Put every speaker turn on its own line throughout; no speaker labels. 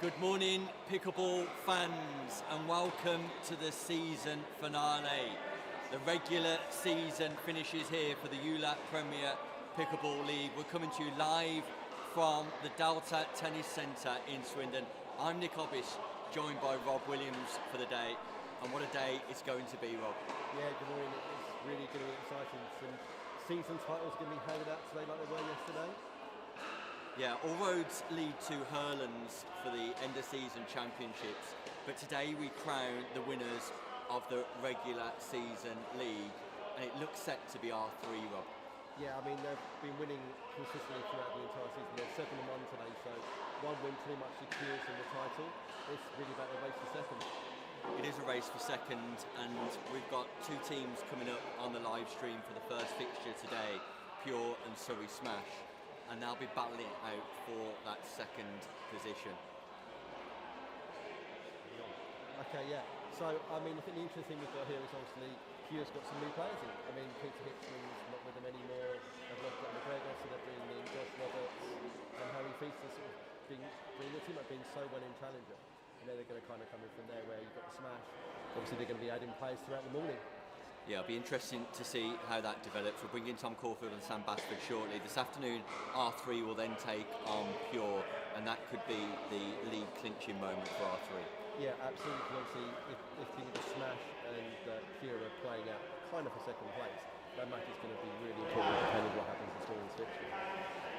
Good morning, Pickleball fans, and welcome to the season finale. The regular season finishes here for the ULAT Premier Pickleball League. We're coming to you live from the Delta Tennis Centre in Swindon. I'm Nick Obbish, joined by Rob Williams for the day. And what a day it's going to be, Rob.
Yeah, good morning. It's really going to be exciting. Some season titles going to be handed out today like they were yesterday.
Yeah, all roads lead to Hurlands for the end of season championships, but today we crown the winners of the regular season league, and it looks set to be R3, Rob.
Yeah, I mean, they've been winning consistently throughout the entire season. They're 7-1 today, so one win pretty much secures them the title. It's really about the race for second.
It is a race for second, and we've got two teams coming up on the live stream for the first fixture today, Pure and Surrey Smash, and they'll be battling it out for that second position.
Okay, yeah. So, I mean, I think the interesting thing we've got here is obviously Pure's got some new players in. I mean, Peter Hicksman's not with them anymore. They've lost Jack McGregor, so they're bringing in Josh Roberts and Harry Feaster, sort of bringing the team up, being so well in Challenger. And then they're going to kind of come in from there where you've got the Smash. Obviously, they're going to be adding players throughout the morning.
Yeah, it'll be interesting to see how that develops. We'll bring in Tom Caulfield and Sam Basford shortly. This afternoon, R3 will then take on Pure, and that could be the league clinching moment for R3.
Yeah, absolutely. Obviously, if the Smash and Pure are playing out kind of for second place, that match is going to be really important depending on what happens this morning's fixture.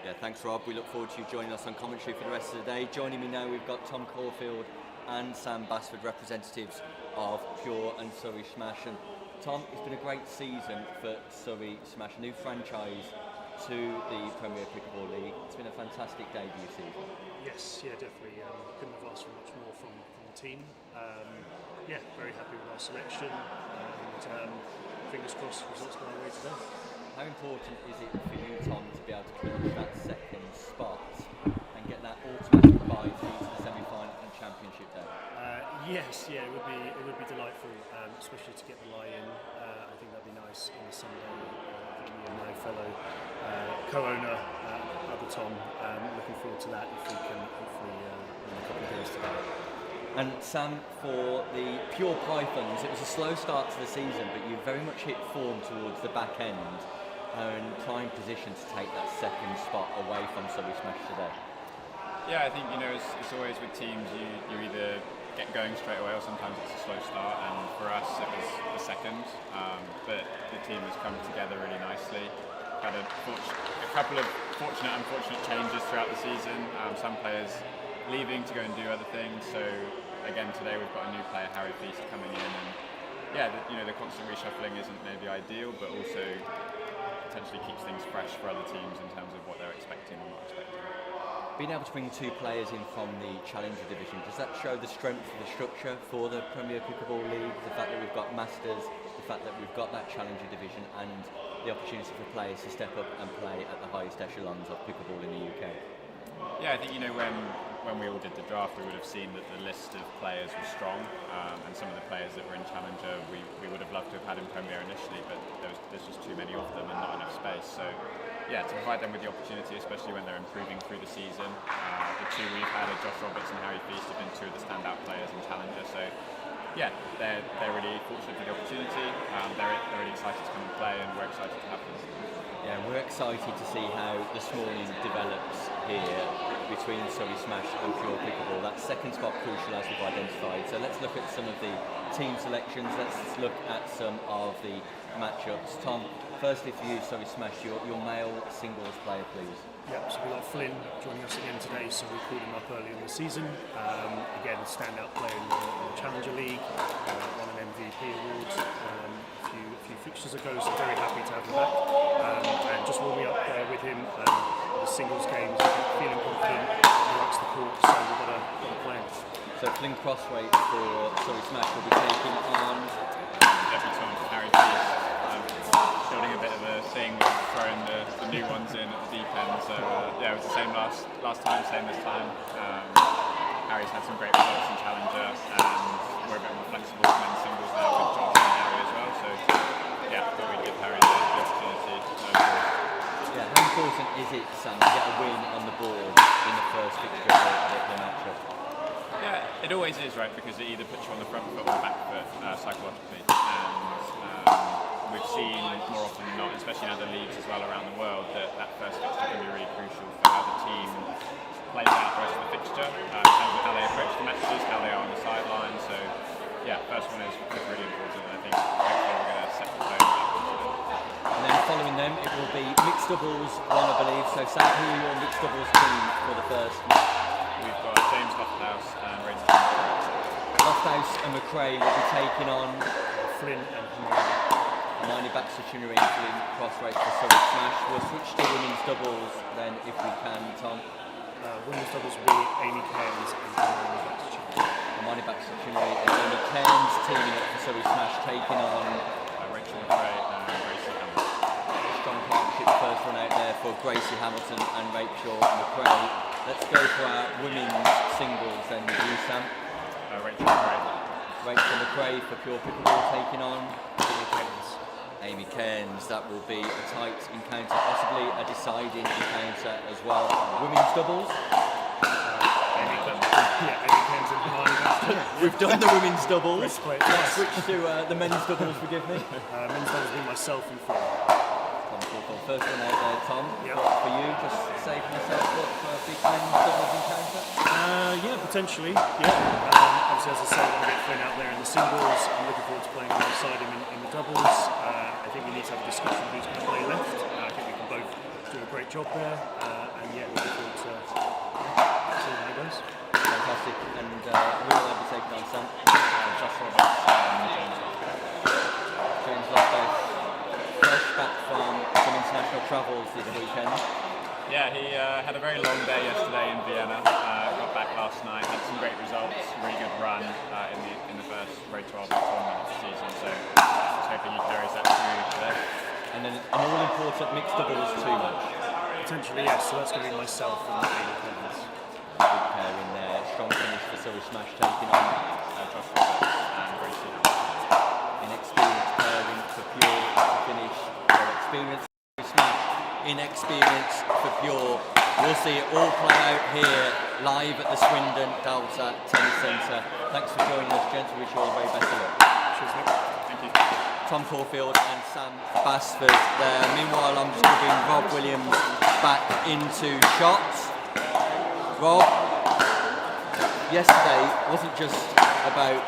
Yeah, thanks, Rob. We look forward to you joining us on commentary for the rest of the day. Joining me now, we've got Tom Caulfield and Sam Basford, representatives of Pure and Surrey Smash. And Tom, it's been a great season for Surrey Smash, a new franchise to the Premier Pickleball League. It's been a fantastic debut season.
Yes, yeah, definitely. Couldn't have asked for much more from the team. Yeah, very happy with our selection, and fingers crossed results go our way today.
How important is it for you, Tom, to be able to clinch that second spot and get that automatic bye through to the semi-final and championship day?
Yes, yeah, it would be delightful, especially to get the lie in. I think that'd be nice on a Sunday. I think me and my fellow co-owner, other Tom, looking forward to that if we can hopefully win a couple of games today.
And Sam, for the Pure Pythons, it was a slow start to the season, but you very much hit form towards the back end and prime position to take that second spot away from Surrey Smash today.
Yeah, I think it's always with teams you either get going straight away or sometimes it's a slow start, and for us it was the second, but the team has come together really nicely. Had a couple of fortunate and unfortunate changes throughout the season, some players leaving to go and do other things, so again today we've got a new player, Harry Feaster, coming in, and yeah, the constant reshuffling isn't maybe ideal, but also potentially keeps things fresh for other teams in terms of what they're expecting or not expecting.
Being able to bring two players in from the Challenger division, does that show the strength of the structure for the Premier Pickleball League? The fact that we've got Masters, the fact that we've got that Challenger division, and the opportunity for players to step up and play at the highest echelons of pickleball in the UK?
Yeah, I think when we all did the draft, we would have seen that the list of players was strong, and some of the players that were in Challenger we would have loved to have had in Premier initially, but there's just too many of them and not enough space. So yeah, to provide them with the opportunity, especially when they're improving through the season. The two we've had, Josh Roberts and Harry Feast, have been two of the standout players in Challenger. So yeah, they're really fortunate for the opportunity. They're really excited to come and play, and we're excited to have them.
Yeah, we're excited to see how this morning develops here between Surrey Smash and Pure Pickleball. That second spot crucial, as we've identified. So let's look at some of the team selections. Let's look at some of the matchups. Tom, firstly for you, Surrey Smash, your male singles player, please.
Yeah, so we've got Flynn joining us again today, so we called him up early in the season. Again, a standout player in the Challenger League, won an MVP award a few fixtures ago, so very happy to have him back. And just warming up there with him, the singles games, feeling confident, he likes the court, so we've got to play him.
So Flynn Crossway for Surrey Smash will be taking on
Debutant Harry Feast. Building a bit of a thing with throwing the new ones in at the deep end, so yeah, it was the same last time, same this time. Harry's had some great results in Challenger, and we're a bit more flexible with men's singles now with Josh and Harry as well, so yeah, thought we'd give Harry the opportunity.
Yeah, how important is it, Sam, to get a win on the board in the first fixture of the matchup?
Yeah, it always is, right, because it either puts you on the front foot or the back foot psychologically. And we've seen more often than not, especially in other leagues as well around the world, that first fixture can be really crucial for how the team plays out the rest of the fixture, in terms of how they approach the matches, how they are on the sideline. So, yeah, first one is really important, and I think hopefully we're going to set the tone with that one today.
And then following them, it will be mixed doubles one, I believe. So, Sam, who are your mixed doubles team for the first match?
We've got James Lofthouse and Rachel.
Lofthouse and McRae will be taking on
Flynn and Hermione.
Hermione Baxter-Chinnery and Flynn Crossway for Surrey Smash. We'll switch to women's doubles then if we can, Tom.
Women's doubles will be Amy Cairns and Hermione Baxter-Chinnery.
Hermione Baxter-Chinnery and Amy Cairns teaming up for Surrey Smash, taking on
Rachel McRae and Gracie Hamilton.
strong partnership first one out there for Gracie Hamilton and Rachel McRae. Let's go for our women's singles then with you, Sam.
Rachel McRae.
Rachel McRae for Pure Pickleball taking on
Amy Cairns.
Amy Cairns. That will be a tight encounter, possibly a deciding encounter as well. Women's doubles.
Amy Cairns and Hermione Baxter.
We've done the women's doubles.
Let's play it
Let's
twice.
switch to the men's doubles, forgive me.
Men's doubles will be myself and Flynn.
First one out there, Tom.
Yep.
For you, just save myself up for a big men's doubles encounter.
Yeah, potentially. Yeah. Obviously, as I said, I want to get Flynn out there in the singles. I'm looking forward to playing alongside him in the doubles. I think we need to have a discussion who's going to play left. I think we can both do a great job there. And yeah, looking forward to seeing how it goes.
Fantastic. And who will I be taking on, Sam?
Josh Roberts and James Lofthouse.
James Lofthouse, fresh back from some international travels this weekend.
Yeah, he had a very long day yesterday in Vienna. Got back last night, had some great results, really good run in the first Road to Arbor tournament of the season. So just hoping he carries that through today.
And then an all-important mixed doubles too much.
Potentially, yes. So that's going to be myself and Amy Cairns.
Good pair in there. Strong finish for Surrey Smash taking on
Josh Roberts and Gracie Hamilton.
inexperienced pairing for Pure to finish. Well, experienced Surrey Smash, inexperience for Pure. We'll see it all play out here live at the Swindon Delta Tennis Centre. Thanks for joining us, gents. We wish you all the very best of luck.
Cheers, Nick.
Thank you.
Tom Caulfield and Sam Basford there. Meanwhile, I'm just going to bring Rob Williams back into shots. Rob, yesterday wasn't just about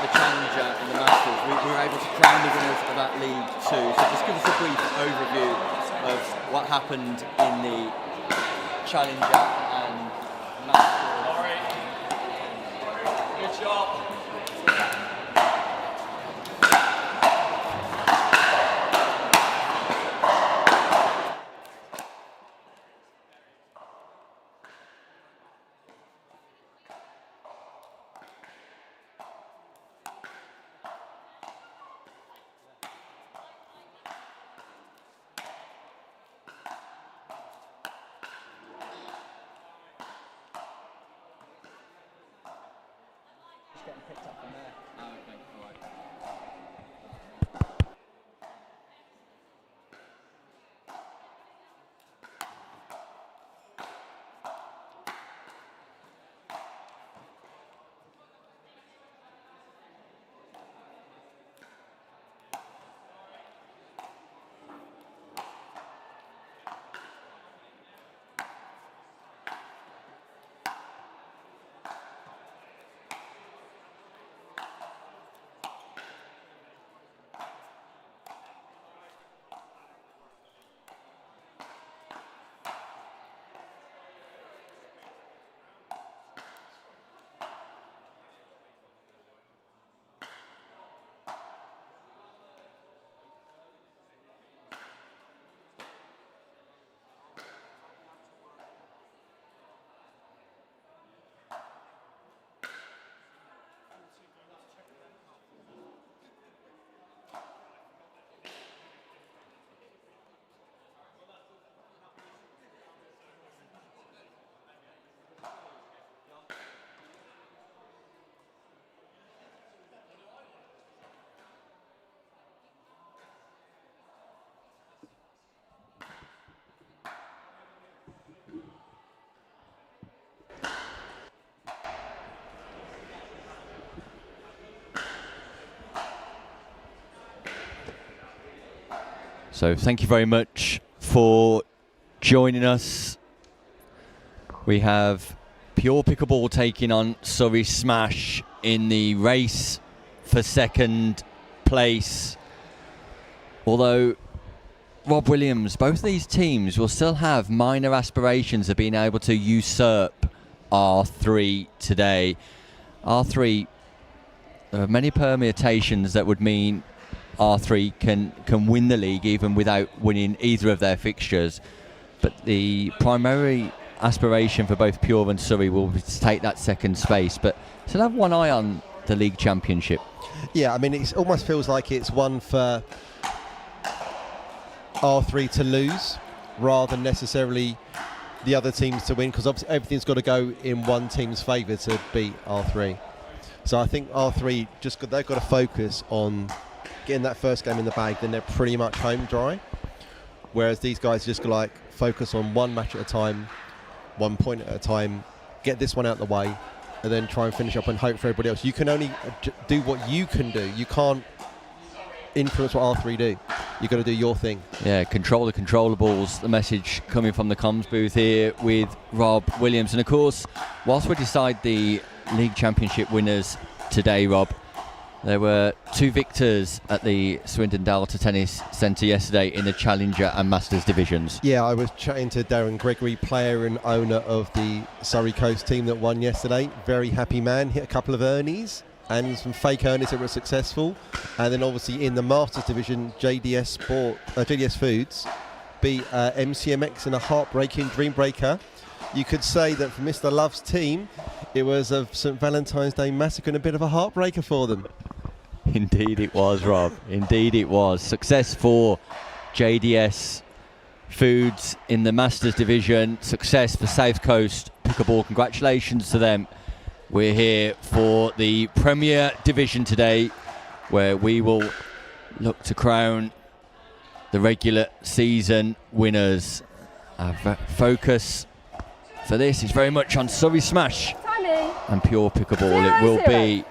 the Challenger and the Masters. We were able to crown the winners of that league too. So just give us a brief overview of what happened in the Challenger and Masters.
All right. Good job.
Getting picked up from there. Oh, okay, all right. So thank you very much for joining us. We have Pure Pickleball taking on Surrey Smash in the race for second place. Although, Rob Williams, both of these teams will still have minor aspirations of being able to usurp R3 today. R3, there are many permutations that would mean R3 can win the league even without winning either of their fixtures. But the primary aspiration for both Pure and Surrey will be to take that second space, but still have one eye on the league championship.
Yeah, I mean, it almost feels like it's one for R3 to lose rather than necessarily the other teams to win, because obviously everything's got to go in one team's favour to beat R3. So I think R3 they've got to focus on getting that first game in the bag, then they're pretty much home dry. Whereas these guys just like focus on one match at a time, 1 point at a time, get this one out of the way, and then try and finish up and hope for everybody else. You can only do what you can do. You can't influence what R3 do. You've got to do your thing.
Yeah, control the controllables. The message coming from the comms booth here with Rob Williams. And of course, whilst we decide the league championship winners today, Rob, there were two victors at the Swindon Delta Tennis Centre yesterday in the Challenger and Masters divisions.
Yeah, I was chatting to Darren Gregory, player and owner of the Surrey Coast team that won yesterday. Very happy man, hit a couple of earnies and some fake earnies that were successful. And then obviously in the Masters division, JDS Foods beat MCMX in a heartbreaking dream breaker. You could say that for Mr. Love's team, it was a St. Valentine's Day massacre and a bit of a heartbreaker for them.
Indeed it was, Rob. Indeed it was. Success for JDS Foods in the Masters division. Success for South Coast Pickleball. Congratulations to them. We're here for the Premier Division today, where we will look to crown the regular season winners. Our focus for this is very much on Surrey Smash and Pure Pickleball. It will be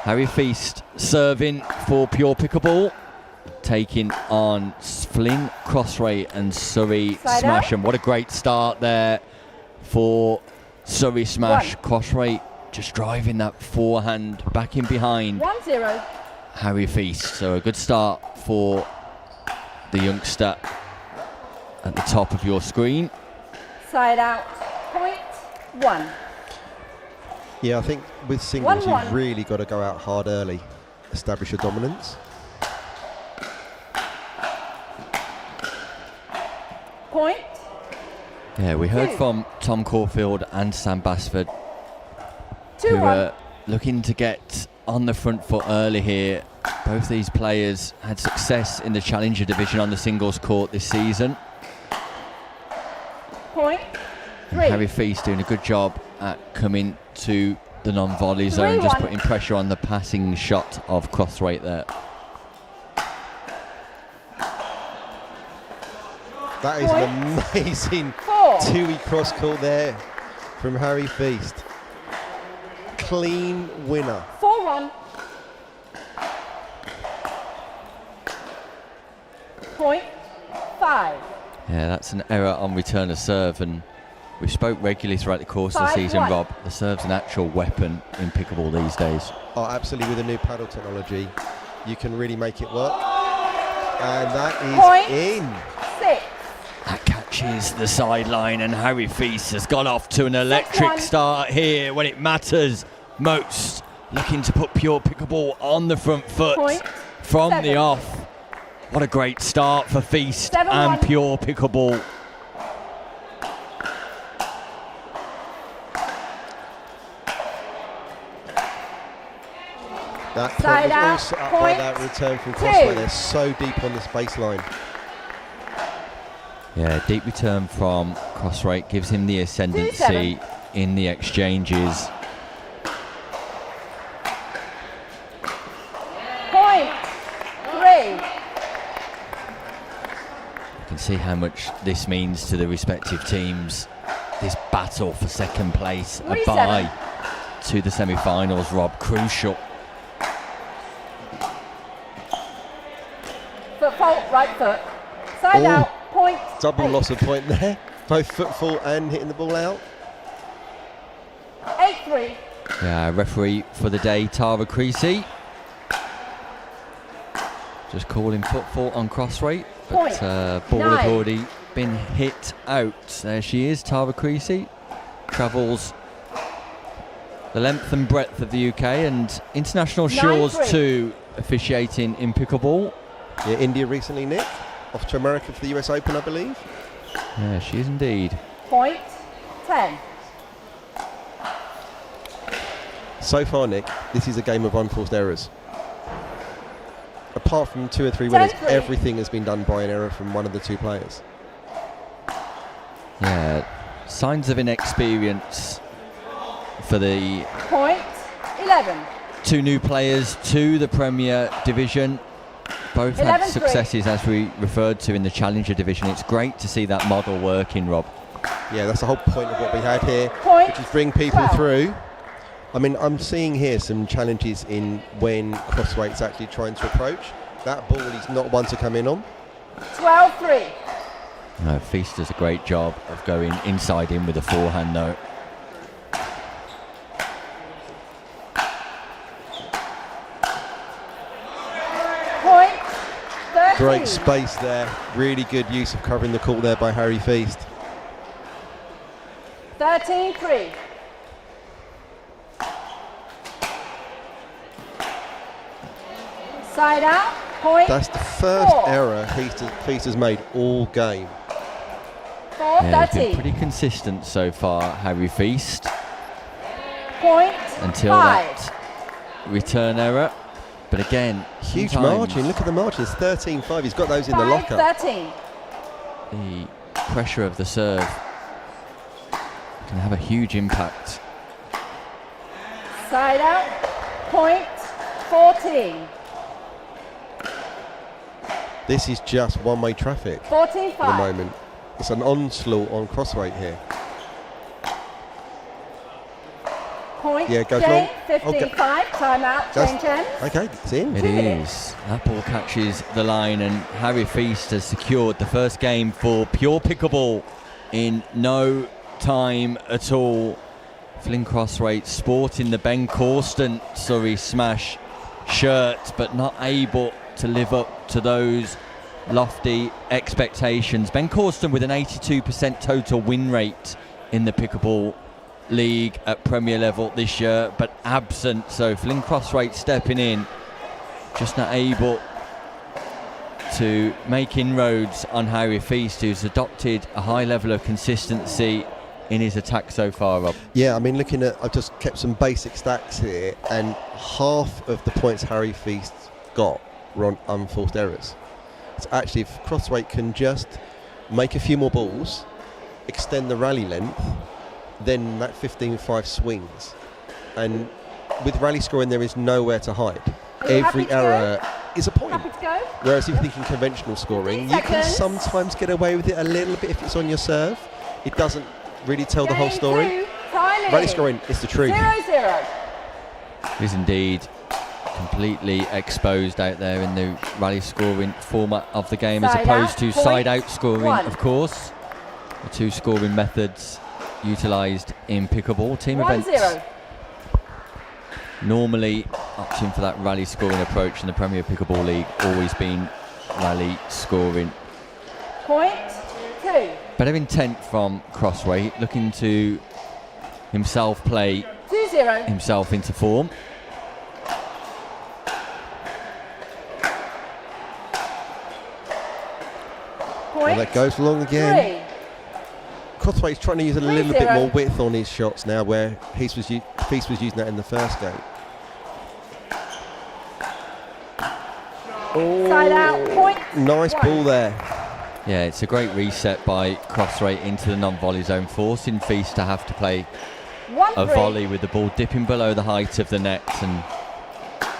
Harry Feast serving for Pure Pickleball, taking on Flynn Crossway and Surrey Smash. And what a great start there for Surrey Smash. Crossway just driving that forehand back in behind
1-0
Harry Feast. So a good start for the youngster at the top of your screen.
Side out, point 1.
Yeah, I think with singles,
1-1.
you've really got to go out hard early, establish your dominance.
Point.
Yeah, we heard from Tom Caulfield and Sam Basford,
2-1.
who are looking to get on the front foot early here. Both these players had success in the Challenger division on the singles court this season.
Point.
And
3.
Harry Feast doing a good job at coming to the non-volley zone, just
3-1.
putting pressure on the passing shot of Crossway there.
That is an amazing
4.
two-way cross court there from Harry Feast. Clean winner.
4-1. Point 5.
Yeah, that's an error on return of serve, and we spoke regularly throughout the course of the season,
5-1.
Rob. The serve's an actual weapon in pickleball these days.
Oh, absolutely. With the new paddle technology, you can really make it work. And that is
Point
in.
6.
That catches the sideline, and Harry Feast has got off to an electric
6-1.
start here when it matters most. Looking to put Pure Pickleball on the front foot
Point
from
7.
the off. What a great start for Feast
7-1.
and Pure Pickleball.
That point
Side
was all
out,
set up by
point
that return from
2.
Crossway. They're so deep on this baseline.
Yeah, deep return from Crossway gives him the ascendancy
2-7.
in the exchanges.
Point 3.
You can see how much this means to the respective teams. This battle for second place, a
3-7.
bye to the semi-finals, Rob, crucial.
Foot fault, right foot. Side
Ooh.
out. Point.
Double
8.
loss of point there. Both footfall and hitting the ball out.
8-3.
Yeah, referee for the day, Tara Creasy. Just calling football on Crossway, but
Point.
ball
9.
had already been hit out. There she is, Tara Creasy. Travels the length and breadth of the UK and international shores
9-3.
too, officiating in pickleball.
Yeah, India recently, Nick. Off to America for the US Open, I believe.
Yeah, she is indeed.
Point. 10.
So far, Nick, this is a game of unforced errors. Apart from 2 or 3 winners,
10-3.
everything has been done by an error from one of the 2 players.
Yeah, signs of inexperience for the
Point. 11.
2 new players to the Premier Division. Both had
11-3.
successes, as we referred to, in the Challenger Division. It's great to see that model working, Rob.
Yeah, that's the whole point of what we had here,
Point.
which is bring people
12.
through. I mean, I'm seeing here some challenges in when Crossway's actually trying to approach. That ball is not one to come in on.
12-3.
No, Feast does a great job of going inside in with a forehand, though.
Point. 13.
Great space there. Really good use of covering the court there by Harry Feast.
13-3. Side out. Point.
That's the first
4.
error Feast has made all game.
4-13.
Yeah, he's been pretty consistent so far, Harry Feast,
Point.
until
5.
that return error. But again,
Huge
sometimes
margin. Look at the margin. It's 13-5. He's got those in the locker.
5-13.
the pressure of the serve can have a huge impact.
Side out. Point. 14.
This is just one-way traffic
14-5.
at the moment. It's an onslaught on Crossway here.
Point.
Yeah, goes
Jane,
long.
15-5. Time out.
That's-
Change ends.
Okay, it's in.
It
2 minutes.
is. That ball catches the line, and Harry Feast has secured the first game for pure pickleball in no time at all. Flynn Crossway sporting the Ben Corston Surrey Smash shirt, but not able to live up to those lofty expectations. Ben Corston with an 82% total win rate in the pickleball league at Premier level this year, but absent. So Flynn Crossway stepping in, just not able to make inroads on Harry Feast, who's adopted a high level of consistency in his attack so far, Rob.
Yeah, I mean, looking at, I've just kept some basic stats here, and half of the points Harry Feast got were on unforced errors. So actually, if Crossway can just make a few more balls, extend the rally length, then that 15-5 swings. And with rally scoring, there is nowhere to hide.
Are you happy
Every
to
error is a point.
Happy to go?
Whereas if you think in conventional scoring, you can
Seconds.
sometimes get away with it a little bit if it's on your serve. It doesn't really tell the whole
Game
story.
2. Time
Rally
in.
scoring is the truth.
0-0.
Is indeed completely exposed out there in the rally scoring format of the game, as
Side
opposed
out,
to
point,
side out scoring,
1.
of course. The 2 scoring methods utilised in pickleball team
1-0.
events. Normally opting for that rally scoring approach in the Premier Pickleball League, always been rally scoring.
Point. 2.
Better intent from Crossway, looking to himself play
2-0.
himself into form.
Well,
Point.
that goes long again.
3.
Crossway's trying to use a little bit
3-0.
more width on his shots now, where Feast was using that in the first game.
Side out. Point.
Nice
1.
ball there.
Yeah, it's a great reset by Crossway into the non-volley zone, forcing Feast to have to play a
1-3.
volley with the ball dipping below the height of the net, and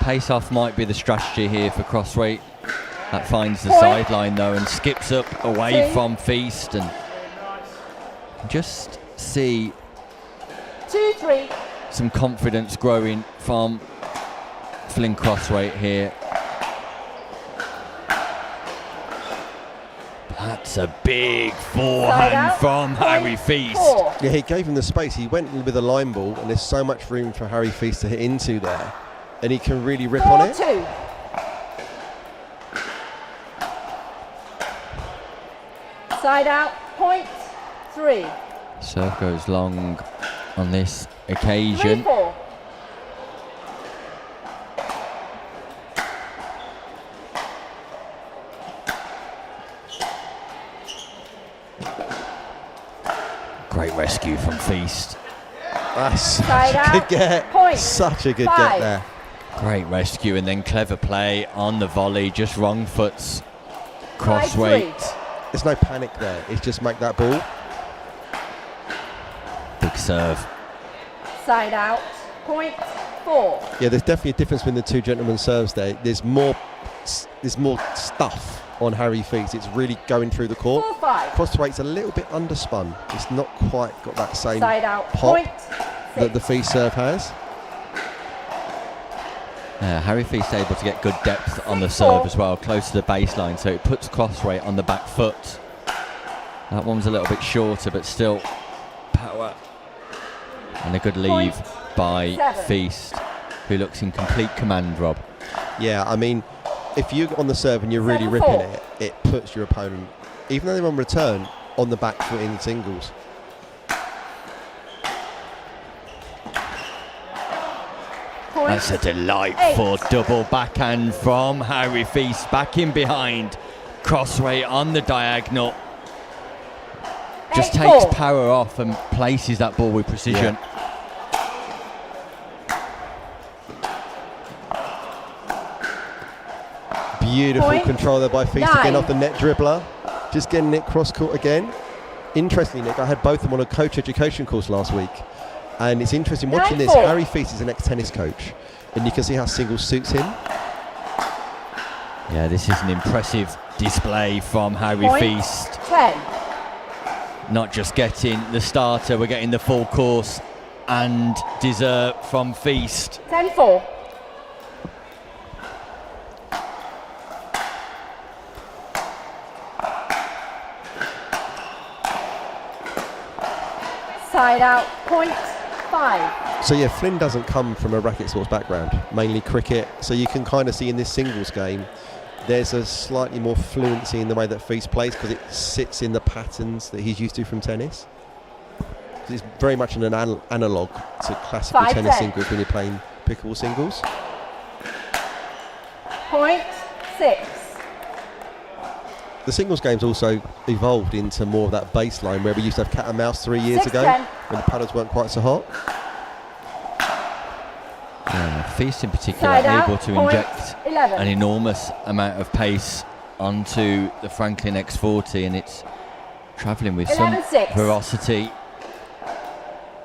pace-off might be the strategy here for Crossway. That finds the
Point.
sideline though and skips up away
2.
from Feast, and just see
2-3.
some confidence growing from Flynn Crossway here. That's a big forehand from Harry Feast.
4.
Yeah, he gave him the space. He went with a line ball, and there's so much room for Harry Feast to hit into there, and he can really rip on it.
4-2. Side out, point 3.
Serve goes long on this occasion.
3-4.
Great rescue from Feast.
That's such
Side
a
out,
good get.
point
Such a good
5.
get there.
Great rescue and then clever play on the volley. Just wrong foots Crossway.
5-3.
There's no panic there. It's just make that ball.
Big serve.
Side out, point 4.
Yeah, there's definitely a difference between the two gentlemen's serves there. There's more stuff on Harry Feast. It's really going through the court.
4-5.
Crossway's a little bit underspun. It's not quite got that same
Side out,
pop
point 6.
that the Feast serve has.
Harry Feast able to get good depth on the serve as well, close to the baseline, so it puts Crossway on the back foot. That one's a little bit shorter, but still power. And a good leave by
7.
Feast, who looks in complete command, Rob.
Yeah, I mean, if you're on the serve and you're really
7-4.
ripping it, it puts your opponent, even though they're on return, on the back foot in singles.
That's a delightful double backhand from Harry Feast, back in behind. Crossway on the diagonal. Just
8-4.
takes power off and places that ball with precision.
Beautiful
Point
control there by Feast
9.
again off the net dribbler. Just getting it cross court again. Interestingly, Nick, I had both of them on a coach education course last week. And it's interesting watching this.
9-4.
Harry Feast is an ex-tennis coach. And you can see how singles suits him.
Yeah, this is an impressive display from Harry
Point
Feast.
10.
Not just getting the starter, we're getting the full course and dessert from Feast.
10-4. Side out, point 5.
So yeah, Flynn doesn't come from a racket sports background, mainly cricket. So you can kind of see in this singles game, there's a slightly more fluency in the way that Feast plays because it sits in the patterns that he's used to from tennis. It's very much an analogue to classical
5-10.
tennis singles when you're playing pickleball singles.
Point 6.
The singles game's also evolved into more of that baseline where we used to have cat and mouse 3 years ago
6-10.
when the paddles weren't quite so hot.
Feast in particular
Side out,
able to
point
inject
11.
an enormous amount of pace onto the Franklin X40, and it's travelling with some
11-6.
ferocity.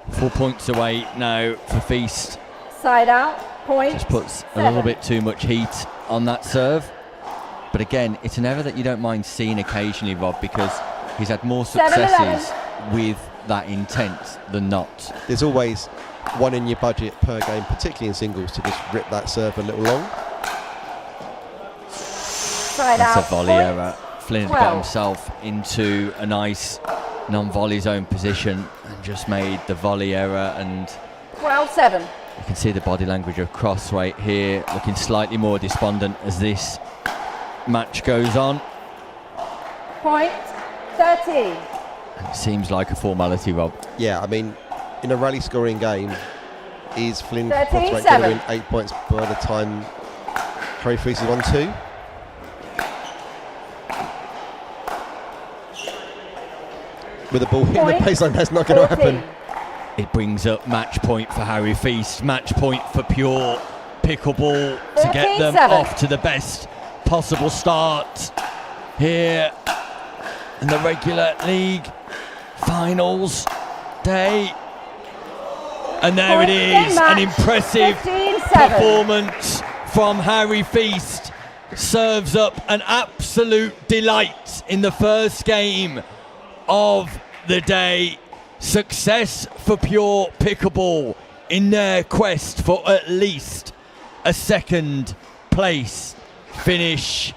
4 points away now for Feast.
Side out, point
Just puts a
7.
little bit too much heat on that serve. But again, it's an error that you don't mind seeing occasionally, Rob, because he's had more
7-11.
successes with that intent than not.
There's always one in your budget per game, particularly in singles, to just rip that serve a little long.
Side
That's
out,
a volley
point
error. Flynn
12.
got himself into a nice non-volley zone position and just made the volley error, and
12-7.
you can see the body language of Crossway here looking slightly more despondent as this match goes on.
Point 13.
And it seems like a formality, Rob.
Yeah, I mean, in a rally scoring game, is Flynn
13-7.
Crossway going to win 8 points by the time Harry Feast is 1-2? With the ball hitting the
Point
baseline, that's not going to
14.
happen.
It brings up match point for Harry Feast, match point for Pure Pickleball to get them
13-7.
off to the best possible start here in the regular league finals day. And there
Point
it is,
game
an
match,
impressive
15-7.
performance from Harry Feast. Serves up an absolute delight in the first game of the day. Success for Pure Pickleball in their quest for at least a second place finish.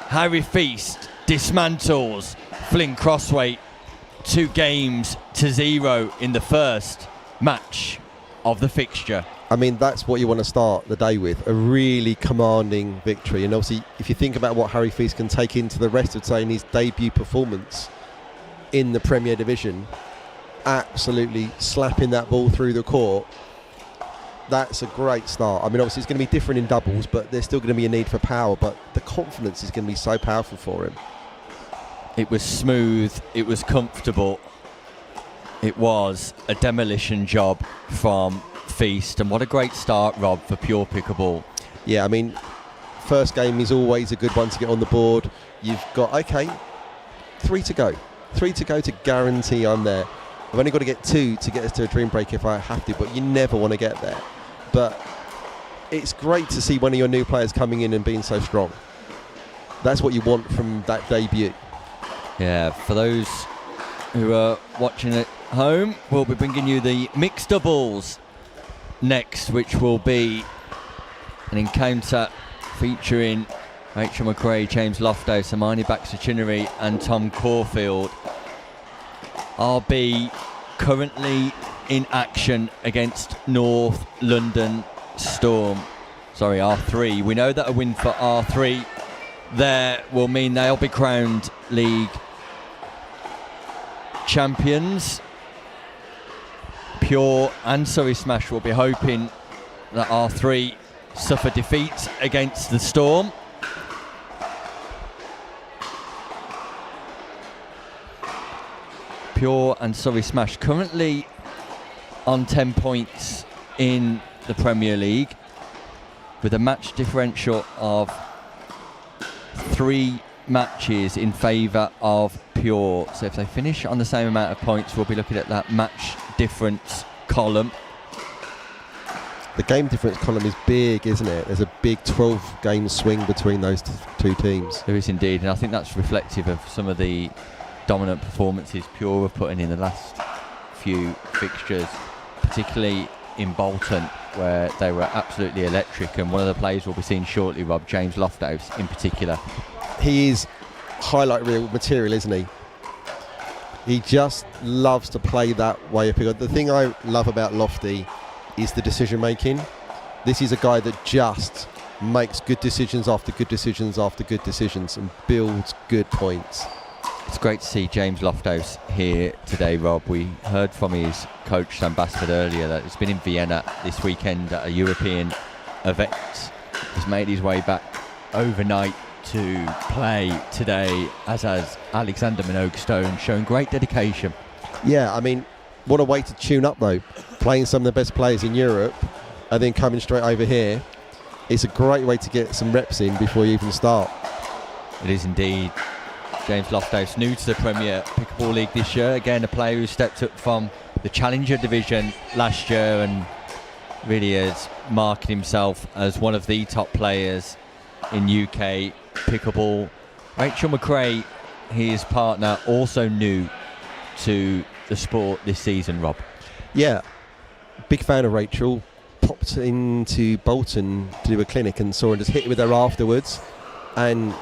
Harry Feast dismantles Flynn Crossway 2 games to 0 in the first match of the fixture.
I mean, that's what you want to start the day with, a really commanding victory. And obviously, if you think about what Harry Feast can take into the rest of saying his debut performance in the Premier Division, absolutely slapping that ball through the court, that's a great start. I mean, obviously, it's going to be different in doubles, but there's still going to be a need for power. But the confidence is going to be so powerful for him.
It was smooth, it was comfortable. It was a demolition job from Feast, and what a great start, Rob, for Pure Pickleball.
Yeah, I mean, first game is always a good one to get on the board. You've got, okay, 3 to go. 3 to go to guarantee I'm there. I've only got to get 2 to get us to a dream break if I have to, but you never want to get there. But it's great to see one of your new players coming in and being so strong. That's what you want from that debut.
Yeah, for those who are watching at home, we'll be bringing you the mixed doubles next, which will be an encounter featuring Rachel McRae, James Loftus, Hermione Baxter-Chinnery and Tom Caulfield. RB currently in action against North London Storm. Sorry, R3. We know that a win for R3 there will mean they'll be crowned league champions. Pure and Surrey Smash will be hoping that R3 suffer defeat against the Storm. Pure and Surrey Smash currently on 10 points in the Premier League with a match differential of 3 matches in favour of Pure. So if they finish on the same amount of points, we'll be looking at that match difference column.
The game difference column is big, isn't it? There's a big 12-game swing between those two teams.
There is indeed, and I think that's reflective of some of the dominant performances Pure have put in the last few fixtures, particularly in Bolton, where they were absolutely electric. And one of the players we'll be seeing shortly, Rob, James Loftus in particular.
He is highlight reel material, isn't he? He just loves to play that way. The thing I love about Lofty is the decision making. This is a guy that just makes good decisions after good decisions after good decisions and builds good points.
It's great to see James Loftus here today, Rob. We heard from his coach Sam Basford earlier that he's been in Vienna this weekend at a European event. He's made his way back overnight to play today, as has Alexander Minogue-Stone, showing great dedication.
Yeah, I mean, what a way to tune up though, playing some of the best players in Europe and then coming straight over here. It's a great way to get some reps in before you even start.
It is indeed. James Loftus, new to the Premier Pickleball League this year, again a player who stepped up from the Challenger division last year and really has marked himself as one of the top players in UK Pickleball. Rachel McRae, his partner, also new to the sport this season, Rob.
Yeah, big fan of Rachel. Popped into Bolton to do a clinic and saw her, just hit with her afterwards, and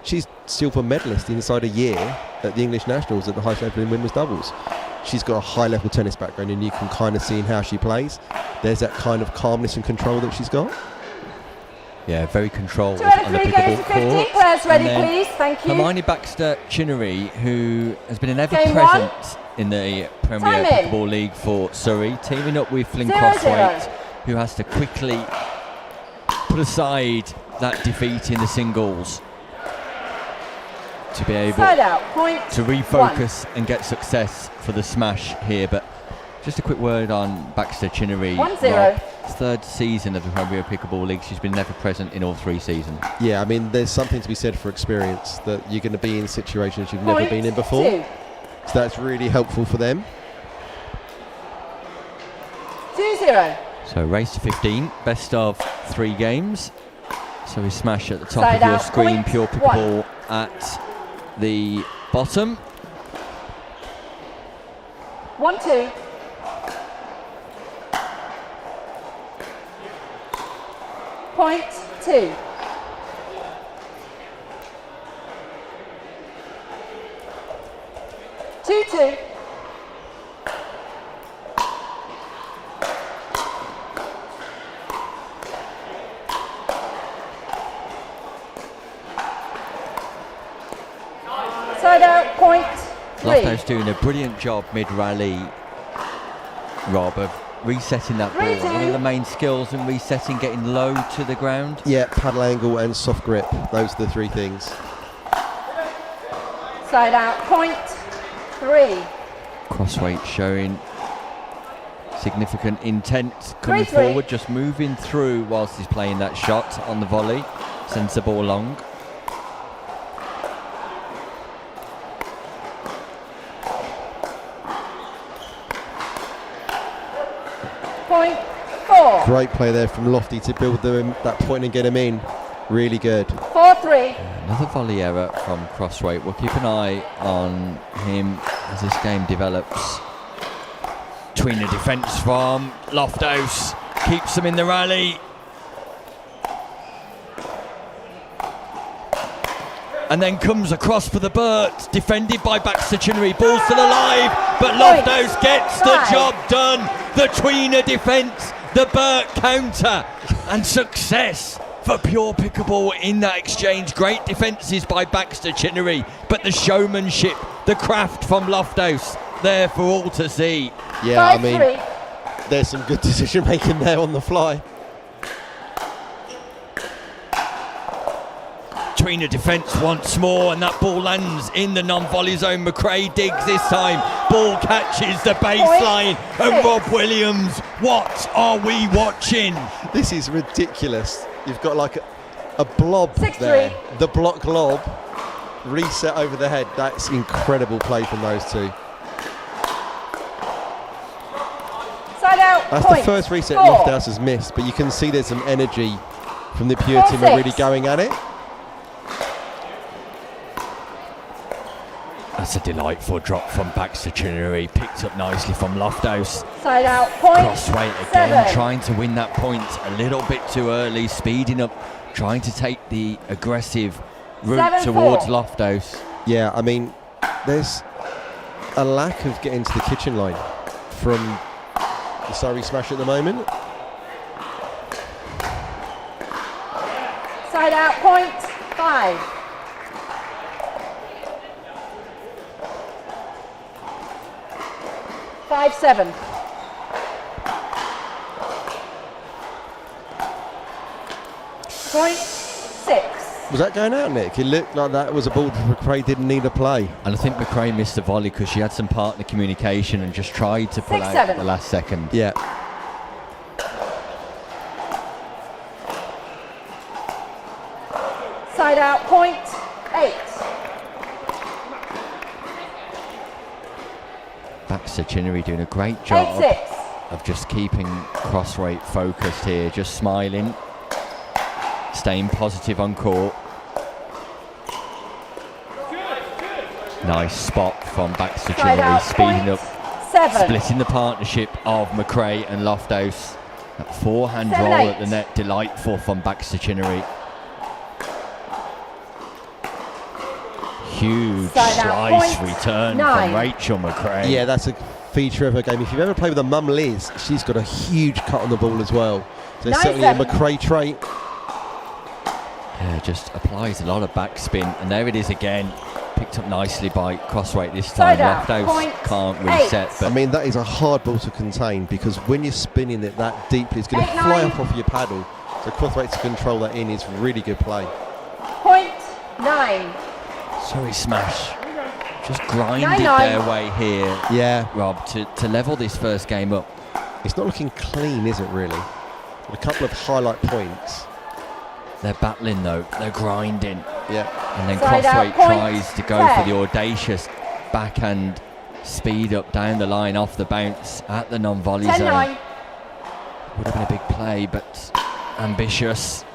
she's silver medalist inside a year at the English Nationals at the highest level in women's doubles. She's got a high level tennis background, and you can kind of see in how she plays, there's that kind of calmness and control that she's got.
Yeah, very controlled
2 out of
on the
3
pickleball
games to 15.
court.
Players ready,
And then
please. Thank you.
Hermione Baxter-Chinnery, who has been an
Game
ever-present in the Premier
Time in.
Pickleball League for Surrey, teaming up with Flynn
0-0.
Crossway, who has to quickly put aside that defeat in the singles to be able
Side out. Point
to refocus and get success for the smash here. But just a quick word on Baxter-Chinnery.
1-0.
Rob, third season of the Premier Pickleball League. She's been never present in all 3 seasons.
Yeah, I mean, there's something to be said for experience, that you're going to be in situations you've
Point
never been in before.
2.
So that's really helpful for them.
2-0.
So race to 15, best of 3 games. So we smash at the top
Side
of your
out,
screen,
point
Pure
1.
Pickleball at the bottom.
1-2. Point 2. 2. Side out, point 3.
Loftus doing a brilliant job mid-rally, Rob, of resetting that ball.
3-2.
One of the main skills in resetting, getting low to the ground.
Yeah, paddle angle and soft grip. Those are the three things.
Side out, point 3.
Crossway showing significant intent coming
3-3.
forward, just moving through whilst he's playing that shot on the volley. Sends the ball long.
Point 4.
Great play there from Lofty to build that point and get him in. Really good.
4-3.
Another volley error from Crossway. We'll keep an eye on him as this game develops. Between the defence from Loftus, keeps them in the rally. And then comes across for the Burt, defended by Baxter Chinnery. Ball still alive, but Loftus gets the job done. The tweener defence, the Burt counter, and success for Pure Pickleball in that exchange. Great defences by Baxter Chinnery, but the showmanship, the craft from Loftus, there for all to see.
Yeah, I
5-3.
mean, there's some good decision making there on the fly.
Tweener defence once more, and that ball lands in the non-volley zone. McRae digs this time. Ball catches the baseline, and Rob Williams, what are we watching?
This is ridiculous. You've got like a blob
6-3.
there. The block lob, reset over the head. That's incredible play from those two.
Side out,
That's
point
the first reset
4.
Loftus has missed, but you can see there's some energy from the Pure team are really
4-6.
going at it.
That's a delightful drop from Baxter Chinnery, picked up nicely from Loftus.
Side out, point
Crossway again,
7.
trying to win that point a little bit too early, speeding up, trying to take the aggressive route
7-4.
towards Loftus.
Yeah, I mean, there's a lack of getting to the kitchen line from the Surrey smash at the moment.
Side out, point 5. Five, 7. Point 6.
Was that going out, Nick? It looked like that was a ball that McRae didn't need to play.
And I think McRae missed the volley because she had some partner communication and just tried to pull
6-7.
out at the last second.
Yeah.
Side out, point 8.
Baxter Chinnery doing a great job
8-6.
of just keeping Crossway focused here, just smiling, staying positive on court. Nice spot from Baxter
Side
Chinnery,
out,
speeding
point
up,
7.
splitting the partnership of McRae and Loftus. That forehand
7-8.
roll at the net, delightful from Baxter Chinnery. Huge
Side out,
slice
point
return
9.
from Rachel McRae.
Yeah, that's a feature of her game. If you've ever played with a mum Liz, she's got a huge cut on the ball as well. So it's certainly a
9-7.
McRae trait.
Yeah, just applies a lot of backspin, and there it is again. Picked up nicely by Crossway this time.
Side out,
Loftus
point
can't
8.
reset,
I
but
mean, that is a hard ball to contain because when you're spinning it that deeply, it's going to
8-9.
fly up off your paddle. So Crossway to control that in is really good play.
Point 9.
Surrey smash. Just grinded
9-9.
their way here,
Yeah,
Rob, to level this first game up.
it's not looking clean, is it really? A couple of highlight points.
They're battling though, they're grinding.
Yeah.
And then
Side out,
Crossway
point
tries to go
10.
for the audacious backhand speed up down the line off the bounce at the non-volley
10-9.
zone. Would have been a big play, but ambitious.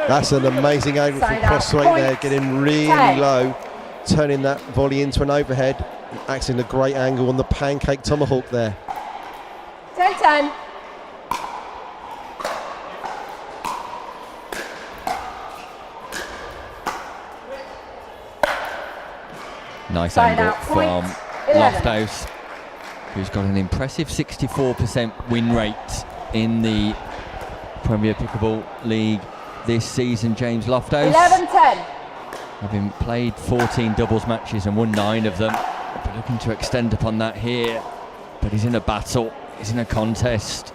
That's an amazing angle from
Side out,
Crossway
point
there, getting really
10.
low, turning that volley into an overhead, acting a great angle on the pancake tomahawk there.
10-10.
Nice
Side
angle
out, point,
from
11.
Lofthouse, who's got an impressive 64% win rate in the Premier Pickleball League this season. James Lofthouse,
11-10.
having played 14 doubles matches and won 9 of them, but looking to extend upon that here. But he's in a battle, he's in a contest.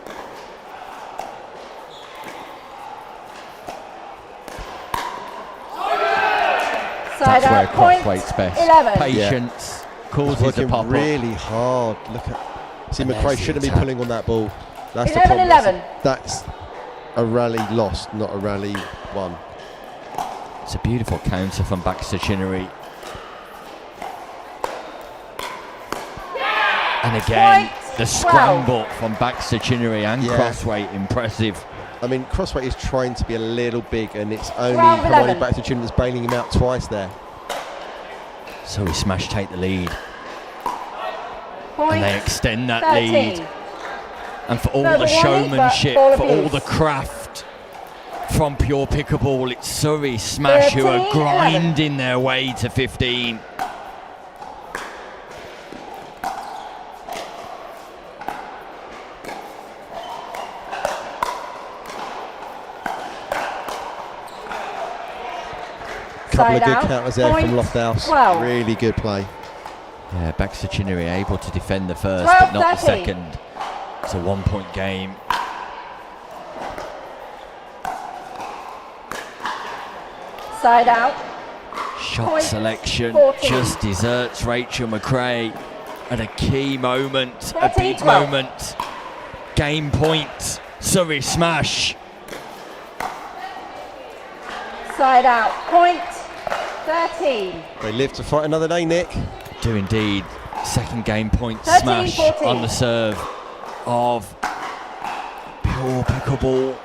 Side
That's where
out, point,
Crossway's best.
11.
Patience causes
Working
the pop
really hard. Look at. See,
And
McRae
there's the
shouldn't be
attack.
pulling on that ball. That's
11-11.
the problem. That's a rally lost, not a rally won.
It's a beautiful counter from Baxter Chinnery. And again,
Point,
the
12.
scramble from Baxter Chinnery and
Yeah.
Crossway, impressive.
I mean, Crossway is trying to be a little big, and it's only
12-11.
provided back to Jim that's bailing him out twice there.
So he smash take the lead,
Point,
and they extend that
13.
lead. And for all
No,
the
but warning,
showmanship,
but ball
for all
abuse.
the craft from Pure Pickleball, it's Surrey Smash who are
13-11.
grinding their way to 15.
Couple
Side
of good
out,
counters there
point,
from Lofthouse.
12.
Really good play.
Yeah, Baxter Chinnery able to defend the first,
12,
but not the
13.
second. It's a 1-point game.
Side out,
Shot
Point
selection
14.
just deserts Rachel McRae at a key moment, a
14,
big
12.
moment. Game point, Surrey Smash.
side out, point, 13.
They live to fight another day, Nick.
Do indeed. Second game point
13,
smash
14.
on the serve of Pure Pickleball.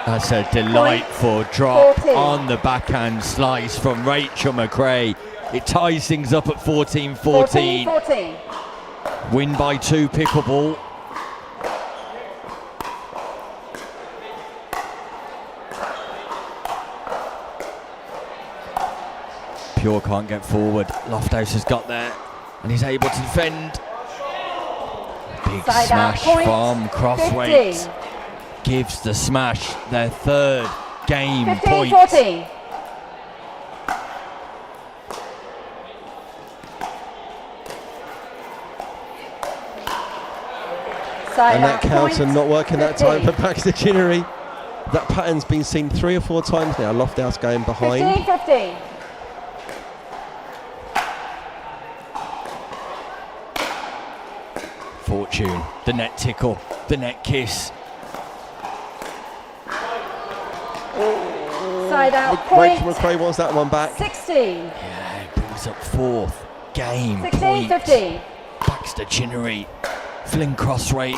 That's a delightful drop
14.
on the backhand slice from Rachel McRae. It ties things up at 14-14.
14.
Win by 2 Pickleball. Pure can't get forward. Lofthouse has got there and he's able to defend. Big
Side out,
smash
point,
from Crossway.
15.
Gives the smash their third game
15,
point.
14. Side
And that
out,
counter
point,
not working that
15.
time for Baxter Chinnery. That pattern's been seen 3 or 4 times now. Lofthouse going behind.
15.
Fortune, the net tickle, the net kiss.
Side out, point,
Rachel McRae wants that one back.
16.
Yeah, it brings up fourth game
16,
point.
15.
Baxter Chinnery, Flynn Crossway.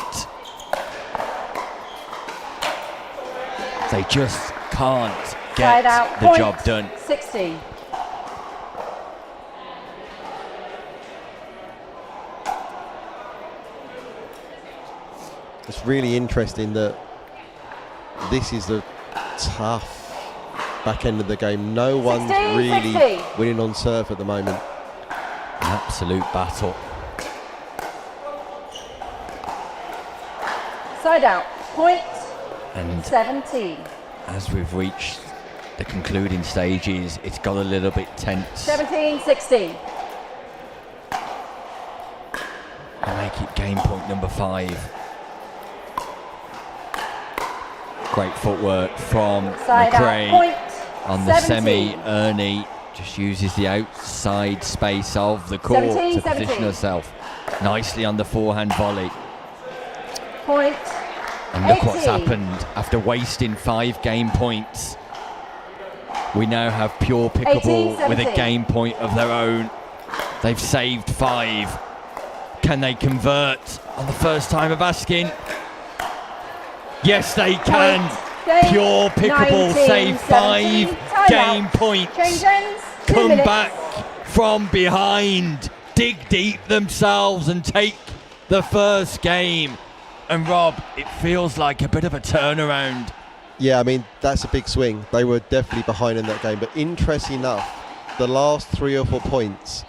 They just can't
Side
get
out,
the
point,
job done.
16.
It's really interesting that this is a tough back end of the game. No one's
16,
really
60.
winning on serve at the moment.
An absolute battle.
Side out, point,
And
17.
as we've reached the concluding stages, it's got a little bit tense.
17, 16.
And make it game point number 5. Great footwork from
Side out,
McRae
point,
on the
17.
semi. Ernie just uses the outside space of the court
17,
to position
17.
herself nicely on the forehand volley.
Point,
And look what's
18.
happened after wasting 5 game points. We now have Pure Pickleball
18,
with a
17.
game point of their own. They've saved 5. Can they convert on the first time of asking? Yes, they can.
Game
Pure Pickleball
19,
save 5
17.
game
Timeout.
points.
Change ends, 2
Come
minutes.
back from behind, dig deep themselves and take the first game. And Rob, it feels like a bit of a turnaround.
Yeah, I mean, that's a big swing. They were definitely behind in that game. But interesting enough, the last 3 or 4 points,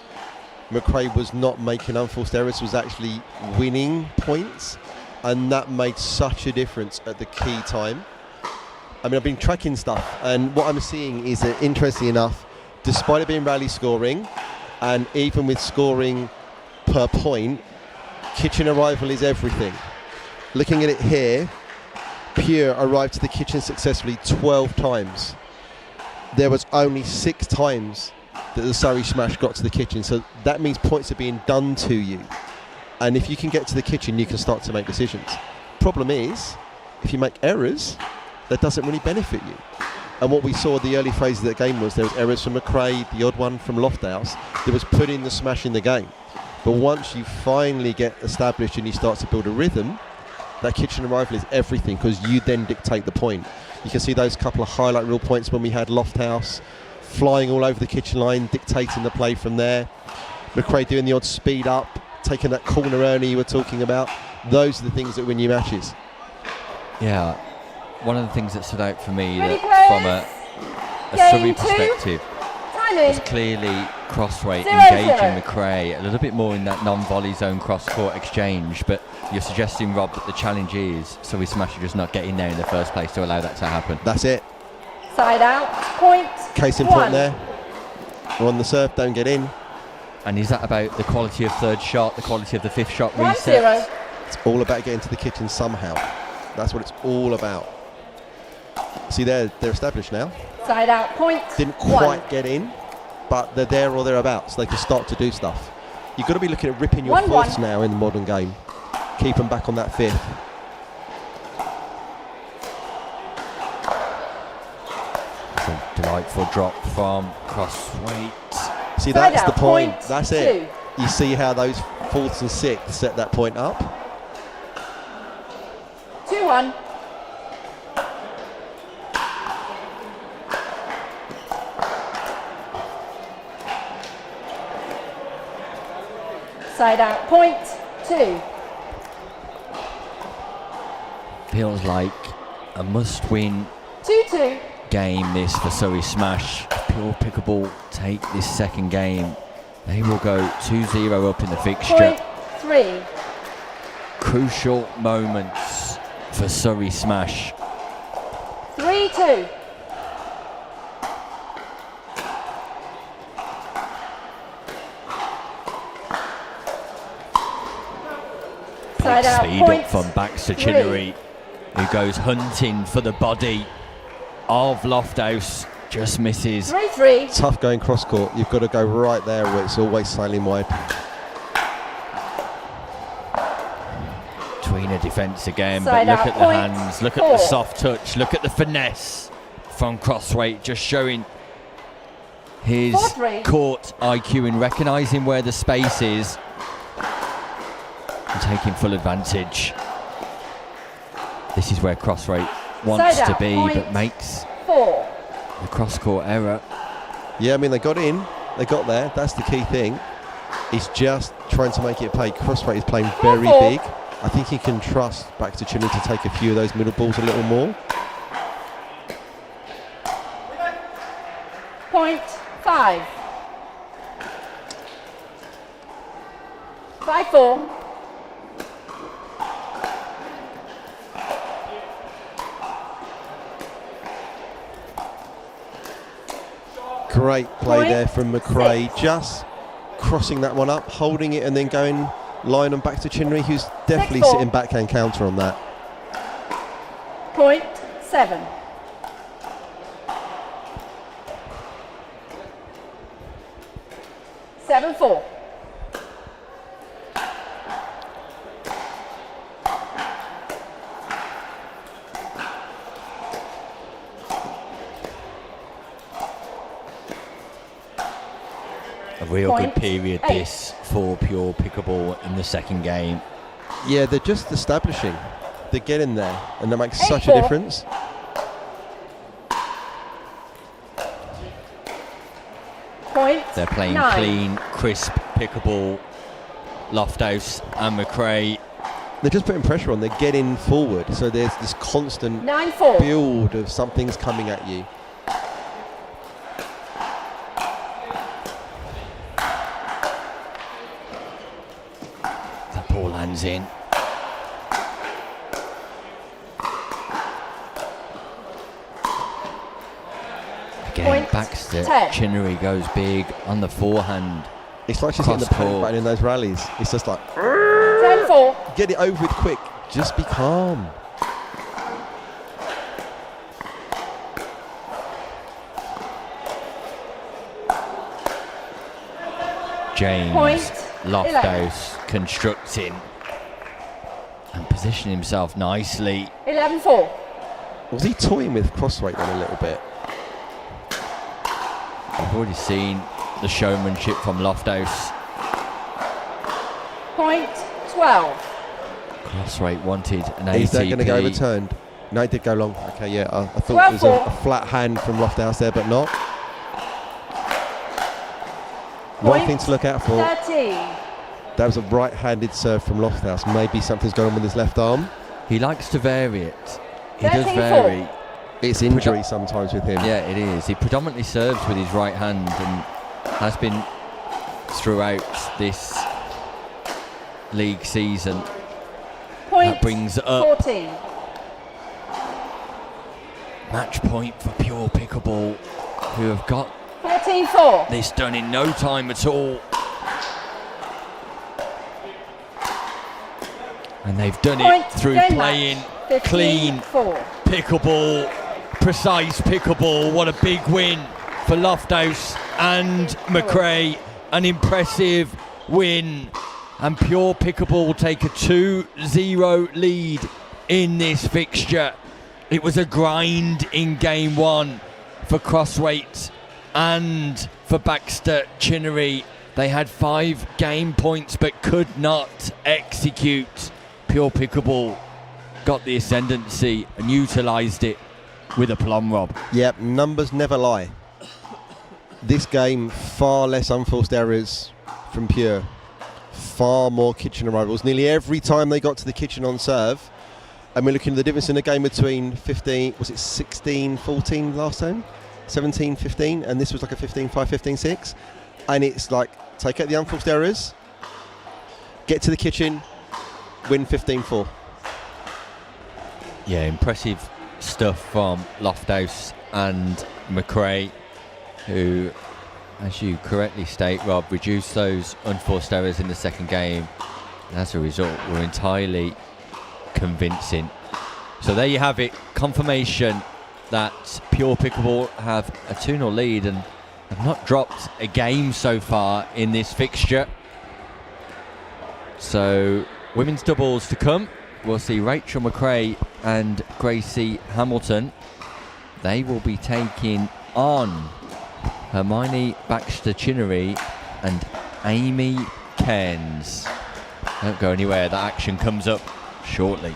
McRae was not making unforced errors, was actually winning points, and that made such a difference at the key time. I mean, I've been tracking stuff, and what I'm seeing is that, interestingly enough, despite it being rally scoring, and even with scoring per point, kitchen arrival is everything. Looking at it here, Pure arrived to the kitchen successfully 12 times. There was only 6 times that the Surrey Smash got to the kitchen, so that means points are being done to you. And if you can get to the kitchen, you can start to make decisions. Problem is, if you make errors, that doesn't really benefit you. And what we saw the early phases of the game was there was errors from McRae, the odd one from Lofthouse, that was putting the Smash in the game. But once you finally get established and you start to build a rhythm, that kitchen arrival is everything, because you then dictate the point. You can see those couple of highlight reel points when we had Lofthouse flying all over the kitchen line, dictating the play from there. McRae doing the odd speed up, taking that corner early you were talking about. Those are the things that win you matches.
Yeah, one of the things that stood out for me
Ready,
that from a Surrey
Game 2.
perspective
Time
was
in.
clearly Crossway
0-0.
engaging McRae a little bit more in that non-volley zone cross-court exchange, but you're suggesting, Rob, that the challenge is Surrey Smash are just not getting there in the first place to allow that to happen.
That's it.
Side out. Point.
Case in
1.
point there. We're on the serve, don't get in.
And is that about the quality of third shot, the quality of the fifth shot
1-0.
reset?
It's all about getting to the kitchen somehow. That's what it's all about. See, they're established now.
Side out. Point.
Didn't
1.
quite get in, but they're there or thereabouts. They can start to do stuff. You've got to be looking at ripping your
1-1.
fourths now in the modern game. Keep them back on that fifth.
It's a delightful drop from Crossway.
See,
Side
that's the
out,
point.
point
That's
2.
it. You see how those fourths and sixths set that point up?
2-1. Side out. Point 2.
Feels like a must-win
2-2.
game this for Surrey Smash. Pure Pickleball take this second game. They will go 2-0 up in the fixture.
Point 3.
Crucial moments for Surrey Smash.
3-2. Side out.
Speed
Point
up from Baxter
3.
Chinnery, who goes hunting for the body of Lofthouse. Just misses.
3-3.
Tough going cross court. You've got to go right there where it's always sailing wide.
Tweener defence again,
Side
but look
out,
at the
point
hands, look
4.
at the soft touch, look at the finesse from Crossway, just showing his
4-3.
court IQ in recognising where the space is and taking full advantage. This is where Crossway wants
Side
to
out,
be,
point
but makes
4.
the cross-court error.
Yeah, I mean, they got in. They got there. That's the key thing. He's just trying to make it pay. Crossway is playing very
4-4.
big. I think he can trust Baxter Chinnery to take a few of those middle balls a little more.
Point 5. 5-4.
Great play
Point
there from McRae.
6.
Just crossing that one up, holding it, and then going line on Baxter Chinnery, who's definitely
6-4.
sitting backhand counter on that.
Point 7. Seven 4.
A real
Point
good period
8.
this for Pure Pickleball in the second game.
Yeah, they're just establishing. They're getting there, and that makes such a
8-4.
difference.
Point
They're playing
9.
clean, crisp Pickleball. Lofthouse and McRae.
They're just putting pressure on. They're getting forward, so there's this constant
9-4.
build of something's coming at you.
comes in. Again,
Point
Baxter
10.
Chinnery goes big on the forehand.
It's like she's hitting the
Cross
panic
court.
button in those rallies. It's just like,
10-4.
get it over with quick. Just be calm.
James
Point
Loftus constructing and positioning himself nicely.
11-4.
Was he toying with Crossway then a little bit?
We've already seen the showmanship from Loftus.
Point 12.
Crossway wanted an ATP.
Is that going to go overturned? No, it did go long. Okay, yeah. I thought it was a flat hand from Lofthouse there, but not. One
Point
thing to look out for.
13.
That was a right-handed serve from Lofthouse. Maybe something's going on with his left arm.
He likes to vary it. He does
13-4.
vary.
It's injury sometimes with him.
Yeah, it is. He predominantly serves with his right hand and has been throughout this league season.
Point
That brings up
14.
match point for Pure Pickleball, who have got
14-4.
this done in no time at all. And they've done
Point
it through
game
playing
match.
clean
15-4.
pickleball, precise pickleball. What a big win for Loftus and McRae. An impressive win. And Pure Pickleball take a 2-0 lead in this fixture. It was a grind in game one for Crossway and for Baxter Chinnery. They had 5 game points but could not execute. Pure Pickleball got the ascendancy and utilised it with a plum, Rob.
Yep, numbers never lie. This game, far less unforced errors from Pure. Far more kitchen arrivals. Nearly every time they got to the kitchen on serve. And we're looking at the difference in the game between 15, was it 16-14 last time? 17-15, and this was like a 15-5, 15-6. And it's like, take out the unforced errors, get to the kitchen, win 15-4.
Yeah, impressive stuff from Loftus and McRae, who, as you correctly state, Rob, reduced those unforced errors in the second game. And as a result, were entirely convincing. So there you have it, confirmation that Pure Pickleball have a 2-0 lead and have not dropped a game so far in this fixture. So women's doubles to come. We'll see Rachel McRae and Gracie Hamilton. They will be taking on Hermione Baxter Chinnery and Amy Cairns. Don't go anywhere, that action comes up shortly.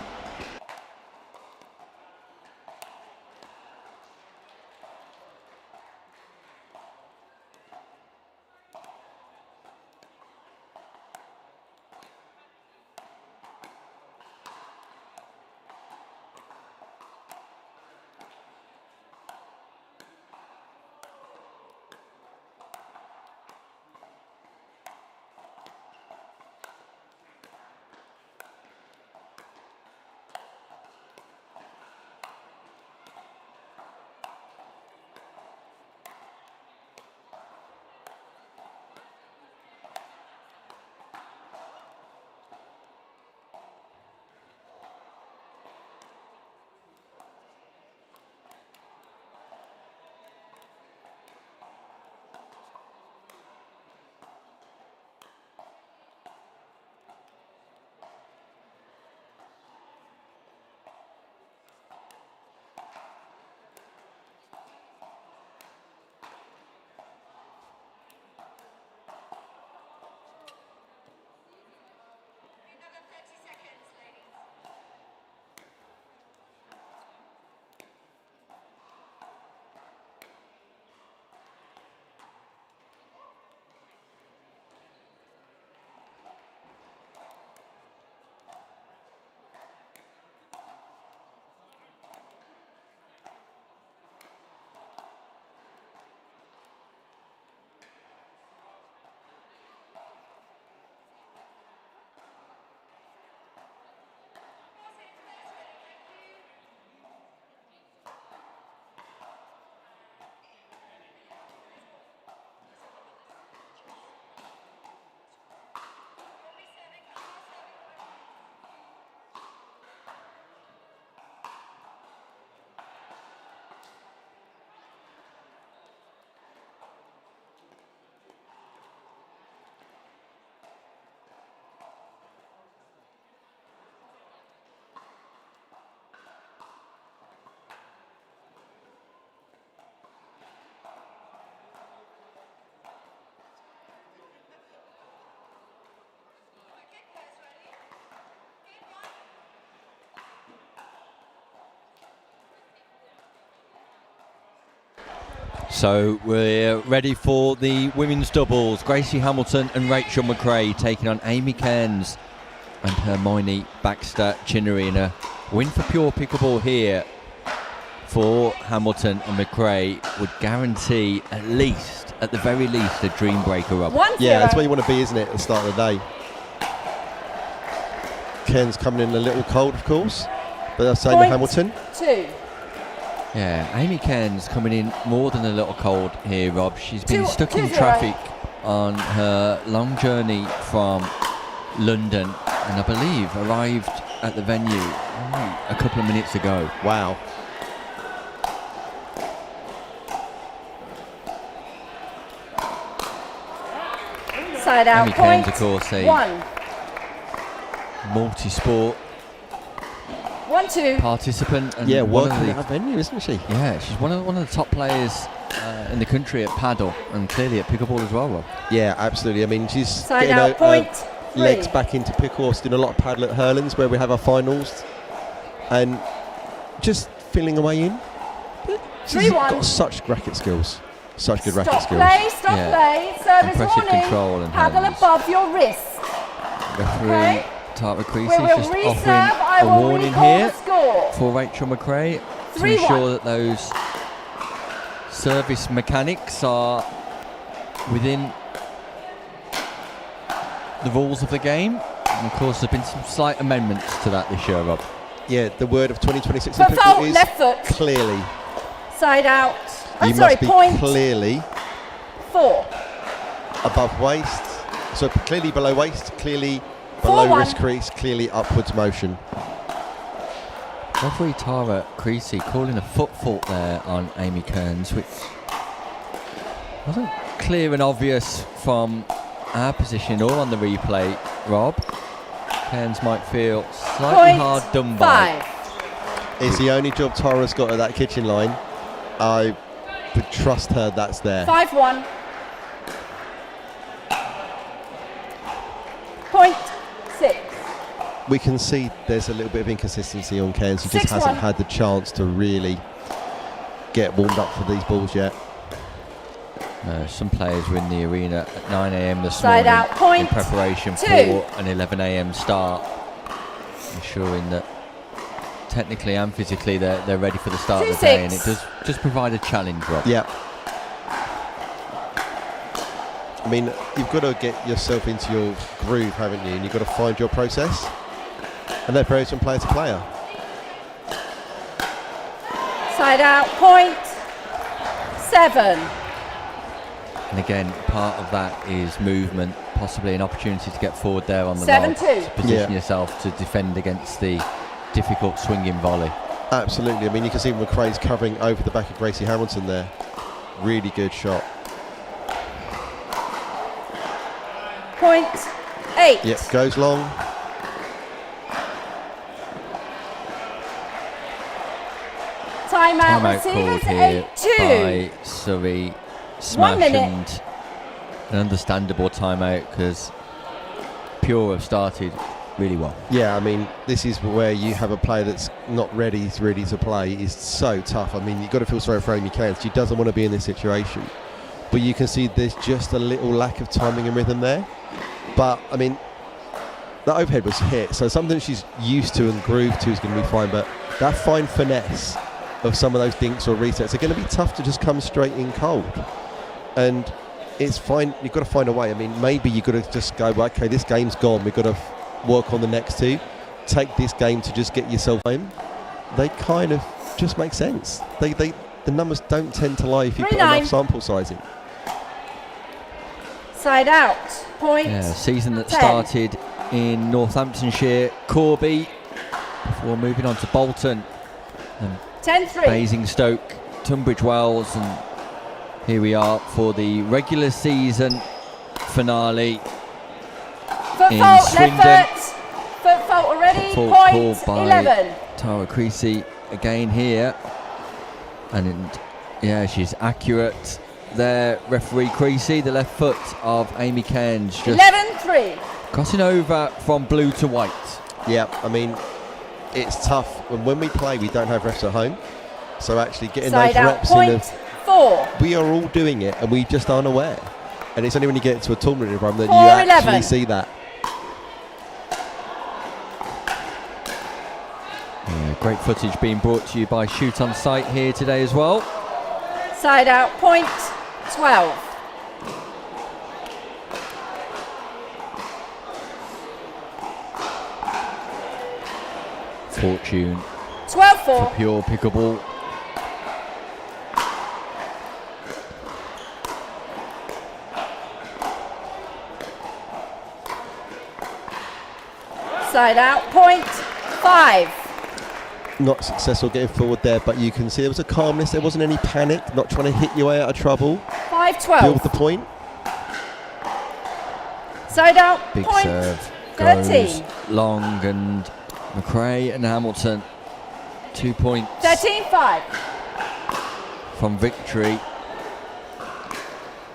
So we're ready for the women's doubles. Gracie Hamilton and Rachel McRae taking on Amy Cairns and Hermione Baxter Chinnery in a win for pure pickleball here for Hamilton and McRae would guarantee at the very least, a dream breaker up.
1-0.
Yeah, that's where you want to be, isn't it, at the start of the day? Cairns coming in a little cold, of course, but that's same with Hamilton.
2.
Yeah, Amy Cairns coming in more than a little cold here, Rob. She's been stuck in
2-0.
traffic on her long journey from London and I believe arrived at the venue only a couple of minutes ago.
Wow.
Side out.
Amy
Point.
Cairns, of course, a
1.
multi-sport
1-2.
participant. And
Yeah,
one of
working
the,
at that venue, isn't she?
yeah, she's one of the top players in the country at paddle and clearly at pickleball as well, Rob.
Yeah, absolutely. I mean, she's
Side
getting
out. Point. 3.
legs back into pickleball. She's doing a lot of paddle at Hurlands where we have our finals and just feeling her way in. She's
3-1.
got such racket skills. Such good racket
Stop
skills.
play. Stop
Yeah.
play. Service
Impressive
warning.
control and
Paddle
hands.
above your wrist.
Referee
Okay.
Tara Creasy
We will
just
reserve.
offering
I
a
will
warning
recall
here
the score.
for Rachel McRae to
3-1.
ensure that those service mechanics are within the rules of the game. And of course, there's been some slight amendments to that this year, Rob.
Yeah, the word of 2026 in
Foot
pickleball
fault.
is
Left foot.
clearly.
Side out.
You
Sorry.
must be
Point.
clearly
4.
above waist. So clearly below waist, clearly below
4-1.
wrist crease, clearly upwards motion.
Referee Tara Creasy calling a foot fault there on Amy Cairns, which wasn't clear and obvious from our position or on the replay, Rob. Cairns might feel slightly
Point
hard done by.
5.
It's the only job Tara's got at that kitchen line. I would trust her that's there.
5-1. Point 6.
We can see there's a little bit of inconsistency on Cairns. She just
6-1.
hasn't had the chance to really get warmed up for these balls yet.
Some players were in the arena at 9 a.m. this
Side
morning
out. Point
in preparation
2.
for an 11 a.m. start, ensuring that technically and physically they're ready for the start of the day, and it
2-6.
does just provide a challenge, Rob.
Yeah. I mean, you've got to get yourself into your groove, haven't you? And you've got to find your process. And that varies from player to player.
Side out. Point 7.
And again, part of that is movement, possibly an opportunity to get forward there on the
7-2.
rod, to position
Yeah.
yourself to defend against the difficult swinging volley.
Absolutely. I mean, you can see McRae's covering over the back of Gracie Hamilton there. Really good shot.
Point 8.
Yep, goes long.
Timeout.
Timeout called
Receivers
here
8-2.
by Surrey.
1
Smash
minute.
and an understandable timeout because Pure have started really well.
Yeah, I mean, this is where you have a player that's not ready to play. It's so tough. I mean, you've got to feel sorry for Amy Cairns. She doesn't want to be in this situation. But you can see there's just a little lack of timing and rhythm there. But, I mean, the overhead was hit. So something she's used to and grooved to is going to be fine. But that fine finesse of some of those dinks or resets are going to be tough to just come straight in cold. And it's fine. You've got to find a way. I mean, maybe you've got to just go, well, okay, this game's gone. We've got to work on the next two. Take this game to just get yourself home. They kind of just make sense. The numbers don't tend to lie if you put
3-9.
enough sample size in.
Side out. Point
Yeah, season that
10.
started in Northamptonshire, Corby, before moving on to Bolton,
10-3.
Basingstoke, Tunbridge Wells, and here we are for the regular season finale.
Foot
in
fault.
Swindon.
Left foot. Foot fault already.
Foot
Point
called by
11.
Tara Creasy again here, and yeah, she's accurate there. Referee Creasy, the left foot of Amy Cairns, just
11-3.
crossing over from blue to white.
Yeah, I mean, it's tough. When we play, we don't have refs at home. So actually getting
Side
those
out.
reps in
Point
of
4. 4.
We are all doing it, and we just aren't aware. And it's only when you get into a tournament environment that
4,
you actually
11.
see that.
Yeah, great footage being brought to you by Shoot on Site here today as well.
Side out, point 12.
Fortune
12-4.
for Pure Pickleball.
Side out, point 5.
Not successful getting forward there, but you can see there was a calmness. There wasn't any panic. Not trying to hit your way out of trouble.
5-12.
Build the point.
Side out,
Big
point
serve
13.
goes long, and McRae and Hamilton 2 points
13-5.
from victory.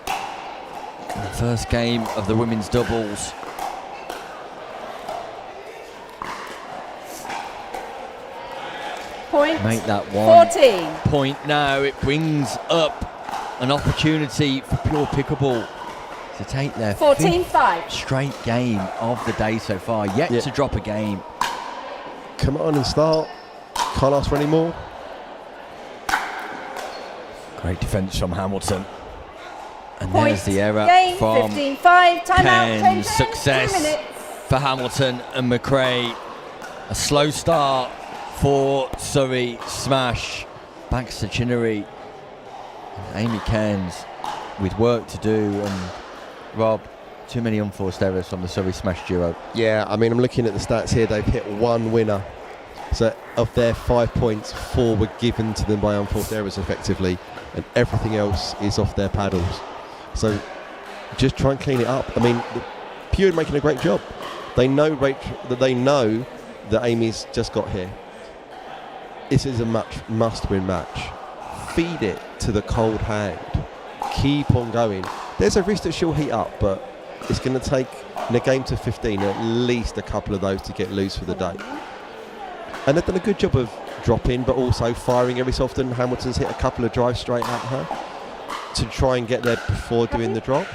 The first game of the women's doubles.
Point
Make that one
14.
point now. It brings up an opportunity for Pure Pickleball to take their
14-5.
straight game of the day so far. Yet
Yeah.
to drop a game.
Come on and start. Can't ask for any more.
Great defence from Hamilton. And
Point
there's the error
game,
from
15-5. Time out,
Ken.
change
Success
2 minutes.
for Hamilton and McRae. A slow start for Surrey Smash. Baxter Chinnery and Amy Cairns with work to do, and Rob, too many unforced errors from the Surrey Smash duo.
Yeah, I mean, I'm looking at the stats here. They've hit one winner. So of their 5 points, 4 were given to them by unforced errors effectively, and everything else is off their paddles. So just try and clean it up. I mean, Pure are making a great job. They know that Amy's just got here. This is a must-win match. Feed it to the cold hand. Keep on going. There's a risk that she'll heat up, but it's going to take, in a game to 15, at least a couple of those to get loose for the day. And they've done a good job of dropping, but also firing every so often. Hamilton's hit a couple of drives straight at her to try and get there before doing the drop.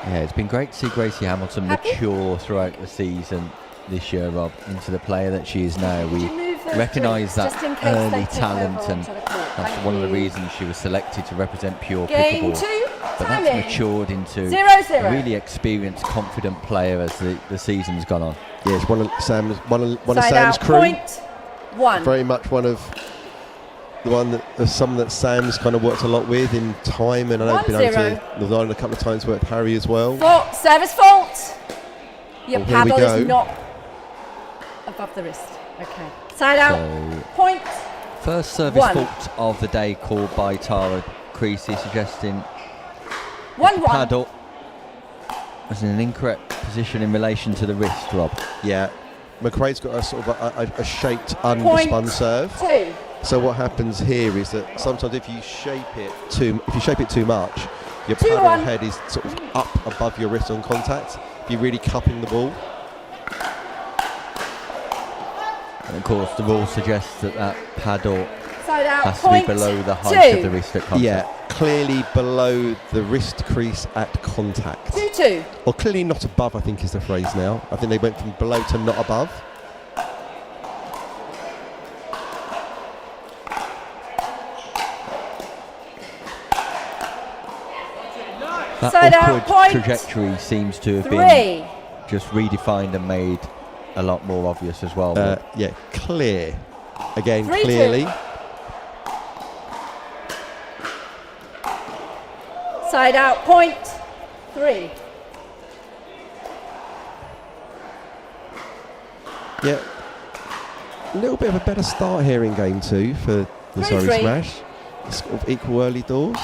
Yeah, it's been great to see Gracie Hamilton mature throughout the season this year, Rob, into the player that she is now. We recognise that early talent, and that's one of the reasons she was selected to represent Pure
Game
Pickleball.
2,
But
time
that's
in.
matured into
0-0.
a really experienced, confident player as the season's gone on.
Yeah, it's one of Sam's
Side
Sam's
out,
crew.
point 1.
Very much one of the one that someone that Sam's kind of worked a lot with in time, and I know he's been able to Levine a couple of times with Harry as well.
Fault, service fault. Your
Well, here we
paddle
go.
is not above the wrist. Okay. Side out,
So,
point
first service
1.
fault of the day called by Tara Creasy, suggesting
1-1.
paddle was in an incorrect position in relation to the wrist, Rob.
Yeah, McRae's got a sort of a shaped underspun serve.
2.
So what happens here is that sometimes if you shape it too much, your
2-1.
paddle head is sort of up above your wrist on contact. You're really cupping the ball.
And of course, the rule suggests that paddle
Side out,
has to be
point
below the height
2.
of the wrist at contact.
Yeah, clearly below the wrist crease at contact.
2-2.
Or clearly not above, I think is the phrase now. I think they went from below to not above.
That
Side out,
upward
point
trajectory seems to have
3.
been just redefined and made a lot more obvious as well.
Yeah, clear. Again,
3-2.
clearly.
Side out, point 3.
Yeah. A little bit of a better start here in game 2 for the
3-3.
Surrey Smash. Sort of equal early doors.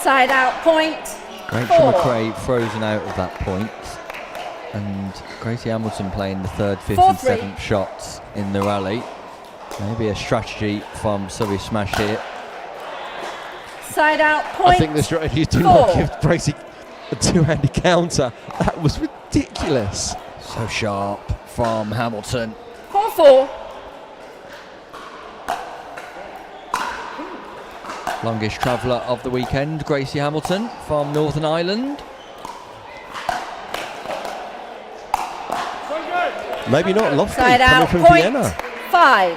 Side out, point
Rachel
4.
McRae frozen out of that point, and Gracie Hamilton playing the 3rd, 5th and
4-3.
7th shots in the rally. Maybe a strategy from Surrey Smash here.
Side out, point
I think the strategy is to not
4.
give Tracy a two-handed counter. That was ridiculous.
So sharp from Hamilton.
4-4.
Longest traveller of the weekend, Gracie Hamilton from Northern Ireland.
Maybe not lofty,
Side
coming
out,
from
point
Vienna.
5.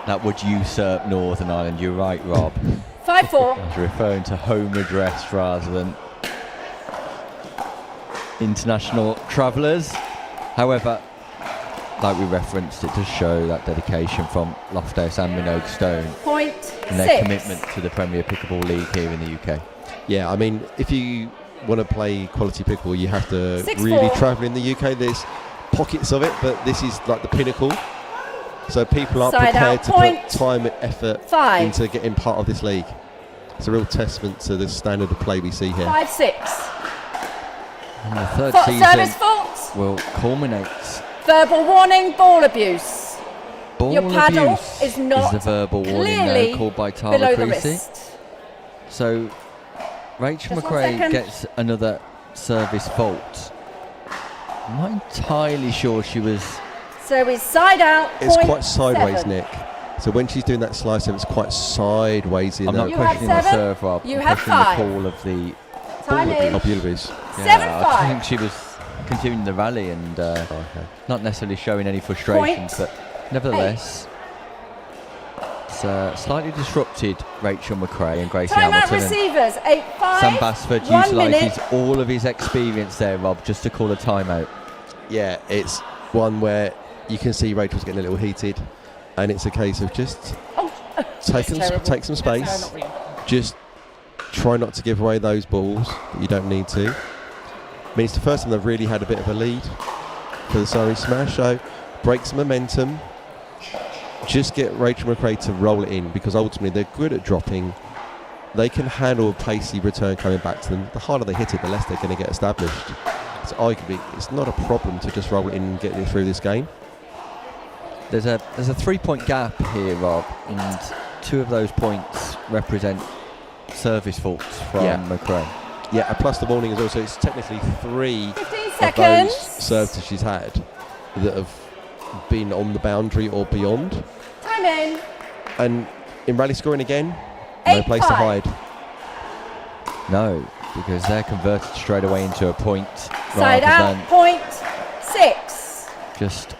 That would usurp Northern Ireland, you're right, Rob.
5-4.
I was referring to home address rather than international travellers. However, like we referenced, it does show that dedication from Lofthouse and Minogue Stone
Point
and their
6.
commitment to the Premier Pickleball League here in the UK.
Yeah, I mean, if you want to play quality pickleball, you have to
6-4.
really travel in the UK. There's pockets of it, but this is like the pinnacle. So people are
Side
prepared
out,
to
point
put time and effort
5.
into getting part of this league. It's a real testament to the standard of play we see here.
5-6.
And the third
Service
season
fault.
will culminate.
Verbal warning, ball abuse.
Ball
Your paddle
abuse
is not
the verbal warning
clearly
now called by
below
Tara
the
Creasy.
wrist.
So Rachel
Just 1
McRae
second.
gets another service fault. I'm not entirely sure she was.
So he's side out.
It's
point
quite sideways,
7.
Nick. So when she's doing that slice, it's quite sideways in
I'm not
You have
questioning the
7.
serve, Rob.
You
I'm
have
questioning
5.
the call of the.
Time in.
of Ulysses.
7-5.
I think she was continuing the rally and
Okay.
not necessarily showing any frustrations,
Point
but nevertheless, it's slightly disrupted Rachel McRae and Gracie
Timeout
Hamilton. And
receivers. 8-5.
Sam Basford
1 minute.
utilises all of his experience there, Rob, just to call a timeout.
Yeah, it's one where you can see Rachel's getting a little heated, and it's a case of just
Oh,
take some space.
not real.
Just try not to give away those balls that you don't need to. I mean, it's the first time they've really had a bit of a lead for the Surrey smash, so break some momentum. Just get Rachel McRae to roll it in, because ultimately they're good at dropping. They can handle a pacey return coming back to them. The harder they hit it, the less they're going to get established. So arguably, it's not a problem to just roll it in and get it through this game.
There's a 3-point gap here, Rob, and 2 of those points represent service faults from McRae.
Yeah, and plus the warning is also, it's technically 3
15
of
seconds.
those serves that she's had that have been on the boundary or beyond.
Time in.
And in rally scoring again, no place to
8-5.
hide.
No, because they're converted straight away into a point
Side
rather
out.
than
Point 6.
just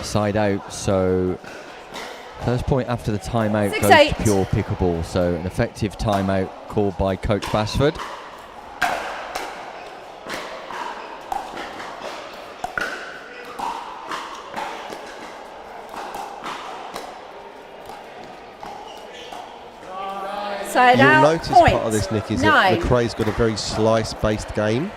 side out. So first point after the timeout
6-8.
goes to pure pickleball. So an effective timeout called by Coach Basford.
Side
You'll
out.
notice
Point
part of this, Nick, is
9.
that McRae's got a very slice-based game.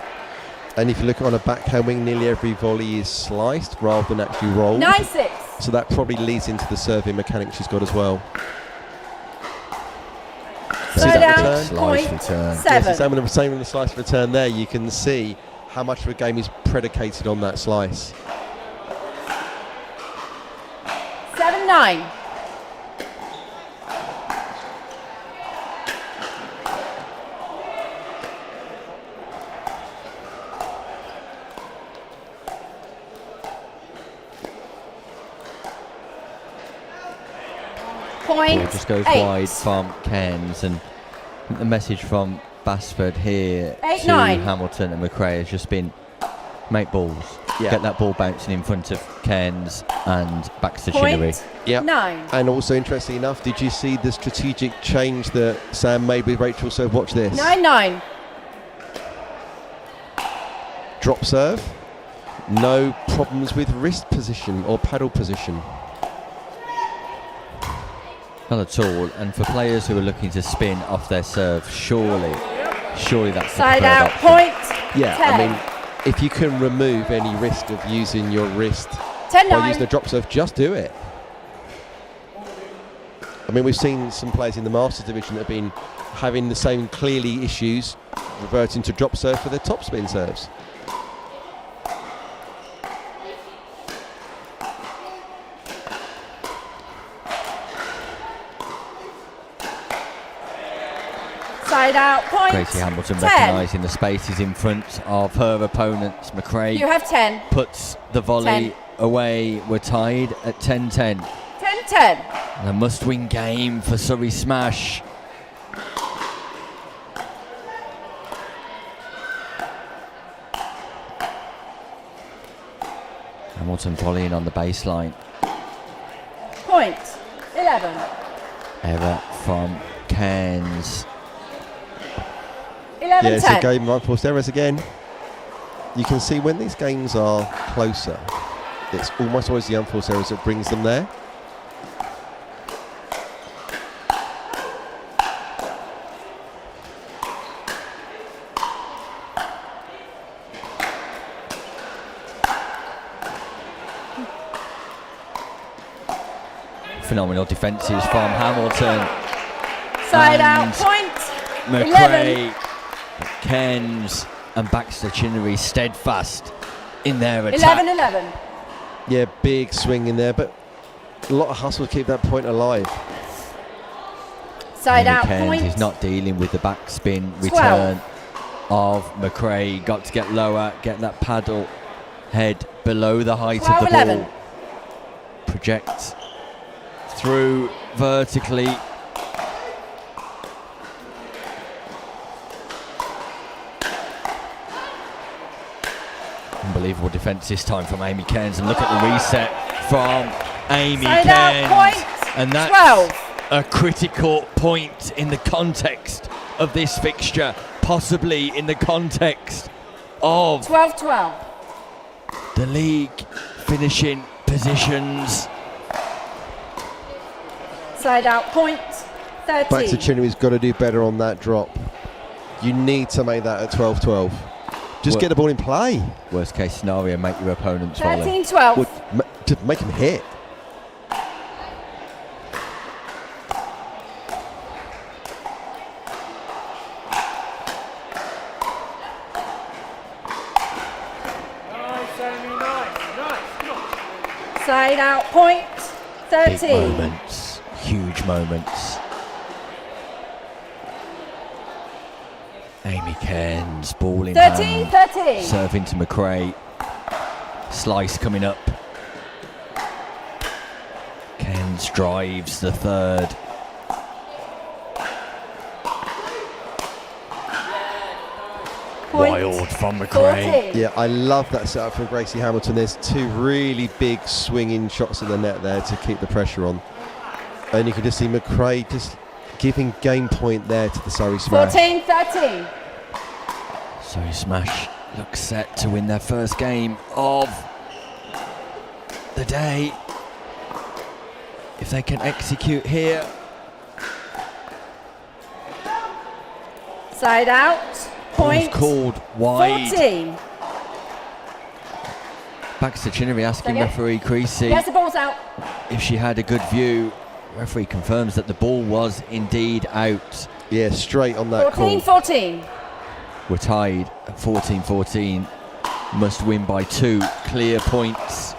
And if you look on a backhand wing, nearly every volley is sliced rather than actually rolled.
9-6.
So that probably leads into the serving mechanic she's got as well. See
Side
that
out.
return?
Slice
Point
return.
Yes,
7.
same with the slice return there. You can see how much of a game is predicated on that slice.
7-9. Point
Ball just goes
8.
wide from Cairns, and I think the message from Basford here
8-9.
to Hamilton and McRae has just been make balls.
Yeah.
Get that ball bouncing in front of Cairns and back to Chinnery.
Point
Yeah.
9.
And also, interestingly enough, did you see the strategic change that Sam made with Rachel? So watch this.
9-9.
Drop serve. No problems with wrist position or paddle position.
Not at all. And for players who are looking to spin off their serve, surely that's the
Side
preferred
out.
option.
Point
Yeah,
10.
I mean, if you can remove any risk of using your wrist
10-9.
by using a drop serve, just do it. I mean, we've seen some players in the Masters division that have been having the same clearly issues reverting to drop serve for their top spin serves.
Side out, point.
Gracie Hamilton
10.
recognising the spaces in front of her opponents. McRae
You have 10.
puts the volley
10.
away. We're tied at 10-10.
10-10.
And a must-win game for Surrey Smash. Hamilton volleying on the baseline.
Point. 11.
Error from Cairns.
11-10.
Yeah, it's a game of unforced errors again. You can see when these games are closer, it's almost always the unforced errors that brings them there.
Phenomenal defences from Hamilton.
Side
And
out, point.
McRae,
11.
Cairns and Baxter Chinnery steadfast in their attack.
11-11.
Yeah, big swing in there, but a lot of hustle to keep that point alive.
Side
Amy
out,
Cairns
point.
is not dealing with the backspin
12.
return of McRae. Got to get lower, get that paddle head below the height of the
12-11.
ball. Project through vertically. Unbelievable defence this time from Amy Cairns, and look at the reset from Amy
Side out,
Cairns.
point.
And that's
12.
a critical point in the context of this fixture, possibly in the context of
12-12.
the league finishing positions.
Side out, point. 13.
Baxter Chinnery's got to do better on that drop. You need to make that at 12-12. Just get the ball in play.
Worst case scenario, make your opponents volley.
13-12.
Well, to make him hit.
Side out, point.
Big
13.
moments, huge moments. Amy Cairns, ball in
13,
hand,
13.
serving to McRae. Slice coming up. Cairns drives the third.
Point.
Wild from McRae.
14.
Yeah, I love that setup from Gracie Hamilton. There's two really big swinging shots in the net there to keep the pressure on. And you can just see McRae just giving game point there to the Surrey Smash.
14-13.
Surrey Smash looks set to win their first game of the day. If they can execute here.
Side out, point.
Ball's called wide.
14.
Baxter Chinnery asking
Second.
referee Creasy
Yes, the ball's out.
if she had a good view. Referee confirms that the ball was indeed out.
Yeah, straight on that call.
14-14.
We're tied at 14-14. Must win by 2 clear points.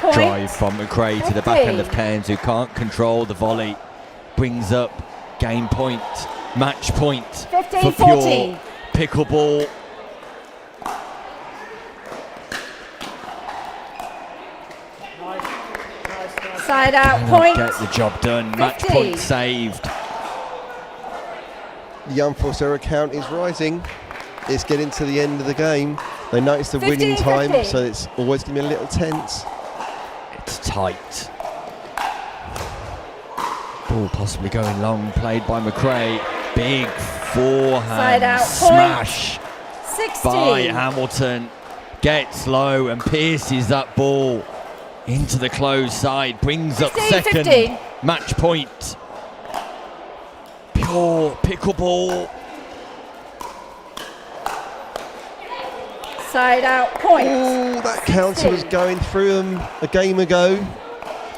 Point.
Drive from McRae to the back end of
15.
Cairns, who can't control the volley. Brings up game point, match point for
15-14.
pure pickleball.
Side out,
Cannot
point.
get the job done. Match
15.
point saved.
The unforced error count is rising. It's getting to the end of the game. They notice the winning
15,
time,
15.
so it's always going to be a little tense.
It's tight. Ball possibly going long, played by McRae. Big forehand
Side out, point.
smash
16.
by Hamilton. Gets low and pierces that ball into the closed side. Brings up
15,
second
15.
match point. Pure pickleball.
Side out, point.
Oh, that counter was
16.
going through them a game ago,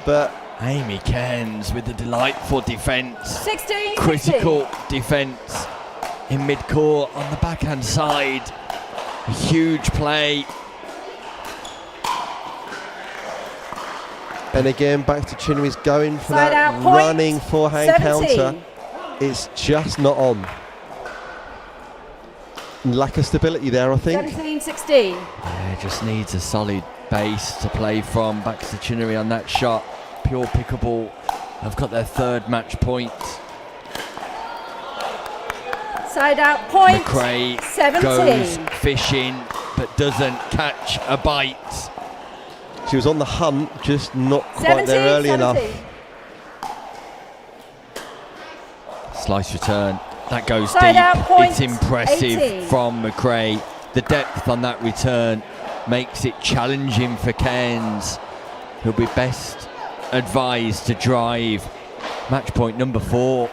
but
Amy Cairns with the delightful defence.
16,
Critical defence in mid-court on the backhand side. A huge play.
And again, back to Chinnery's going for
Side
that
out, point.
running forehand
17.
counter. It's just not on. Lack of stability there, I think.
17-16.
Yeah, just needs a solid base to play from. Back to Chinnery on that shot. Pure Pickleball have got their third match point.
Side out, point.
McRae
17.
goes fishing but doesn't catch a bite.
She was on the hunt, just not quite
17,
there early
17.
enough.
Slice return. That goes
Side out,
deep.
point.
It's impressive
18.
from McRae. The depth on that return makes it challenging for Cairns, who'll be best advised to drive. Match point number 4.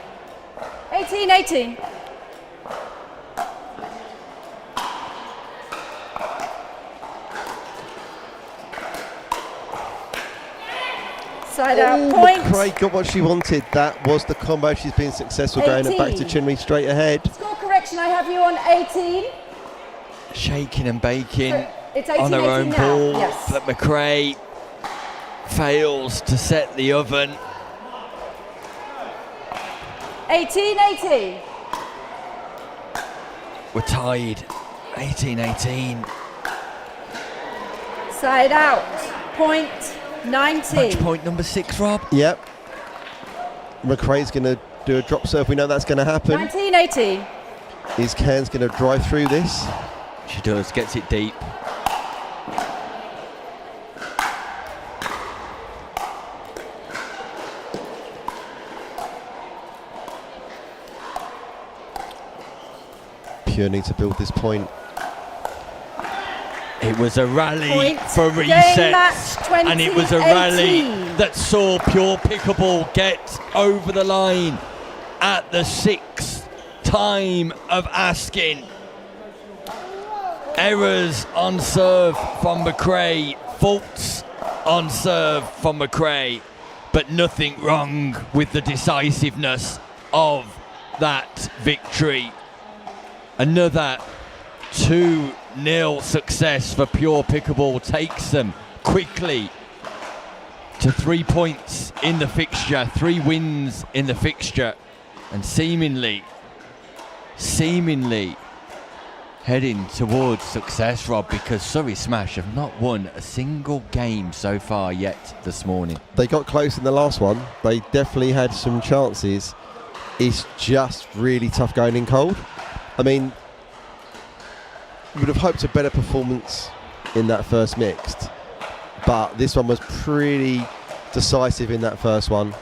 18-18. Side out, point.
McRae got what she wanted. That was the combo. She's been successful going it back to
18.
Chinnery straight ahead.
Score correction, I have you on 18.
Shaking and baking
So it's 18,
on her
18
own
now.
ball,
Yes.
but McRae fails to set the oven.
18-18.
We're tied. 18-18.
Side out, point. 19.
Match point number 6, Rob.
Yep. McRae's going to do a drop serve. We know that's going to happen.
19-18.
Is Cairns going to drive through this?
She does, gets it deep.
Pure need to build this point.
It was a rally
Point.
for
Game
resets,
match,
and it was a rally
20-18.
that saw Pure Pickleball get over the line at the 6th time of asking. Errors on serve from McRae, faults on serve from McRae, but nothing wrong with the decisiveness of that victory. Another 2-0 success for Pure Pickleball takes them quickly to 3 points in the fixture, 3 wins in the fixture, and seemingly heading towards success, Rob, because Surrey Smash have not won a single game so far yet this morning.
They got close in the last one. They definitely had some chances. It's just really tough going in cold. I mean, you would have hoped a better performance in that first mixed, but this one was pretty decisive in that first one.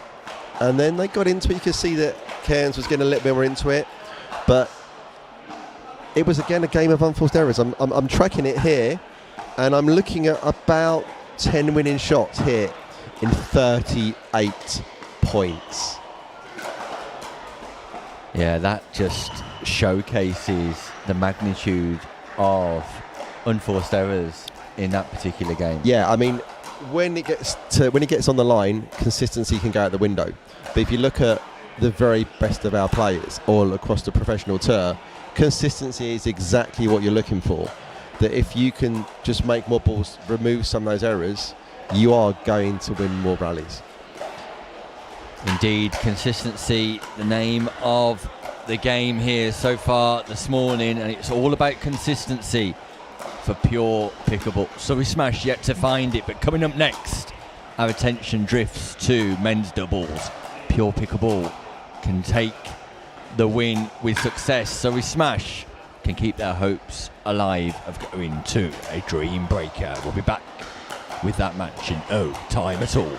And then they got into it. You could see that Cairns was getting a little bit more into it, but it was again a game of unforced errors. I'm tracking it here, and I'm looking at about 10 winning shots here in 38 points.
Yeah, that just showcases the magnitude of unforced errors in that particular game.
Yeah, I mean, when it gets on the line, consistency can go out the window. But if you look at the very best of our players all across the professional tour, consistency is exactly what you're looking for. That if you can just make more balls, remove some of those errors, you are going to win more rallies.
Indeed, consistency, the name of the game here so far this morning, and it's all about consistency for Pure Pickleball. Surrey Smash yet to find it, but coming up next, our attention drifts to men's doubles. Pure Pickleball can take the win with success. Surrey Smash can keep their hopes alive of going to a dream breaker. We'll be back with that match in no time at all.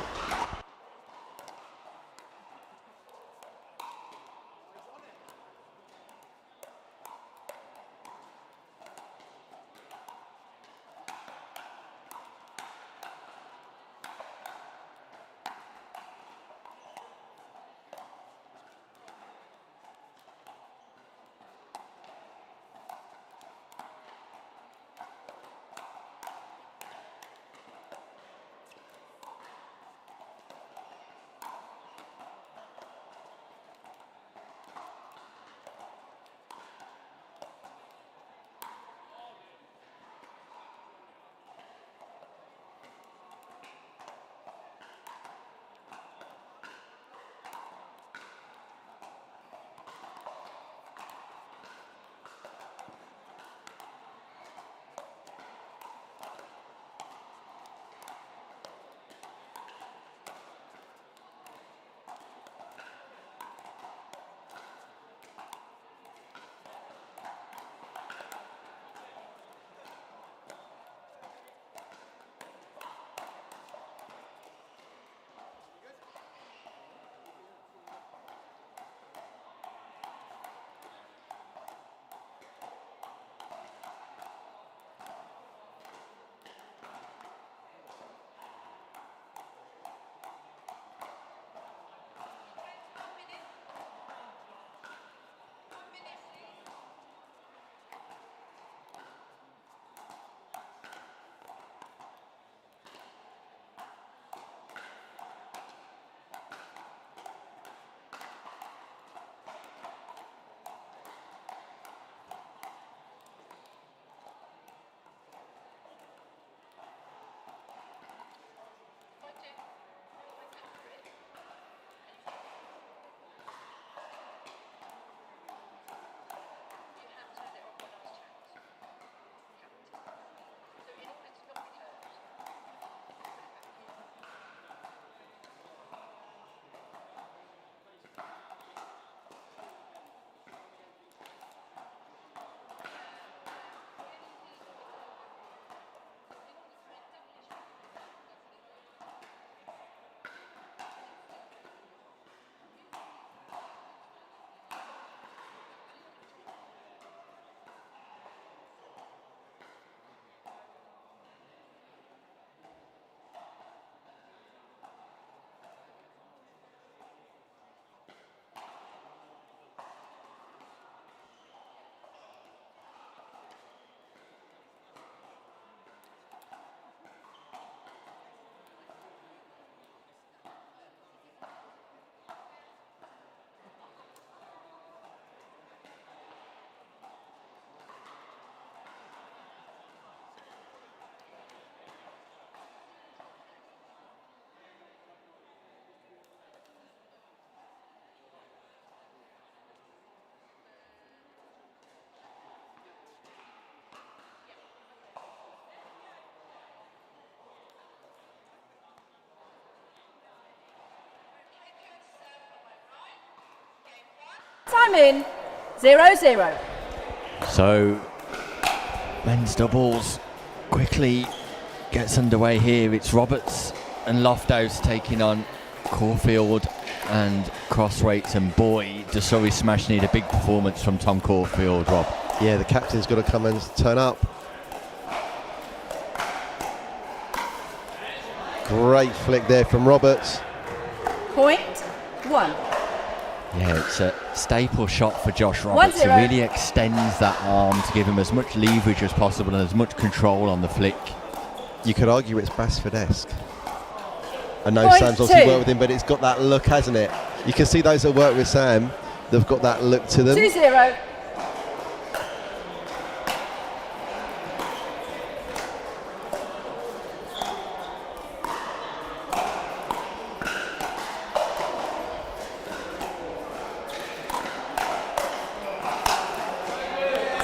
Time in. 0-0.
So, men's doubles quickly gets underway here. It's Roberts and Lofthouse taking on Caulfield and Crossway, and boy, does Surrey Smash need a big performance from Tom Caulfield, Rob.
Yeah, the captain's got to come and turn up. Great flick there from Roberts.
Point 1.
Yeah, it's a staple shot for Josh Roberts. He really extends that arm to give him as much leverage as possible and as much control on the flick.
You could argue it's Basford-esque. I know
Point
Sam's obviously
2.
worked with him, but it's got that look, hasn't it? You can see those that work with Sam, they've got that look to them.
2-0.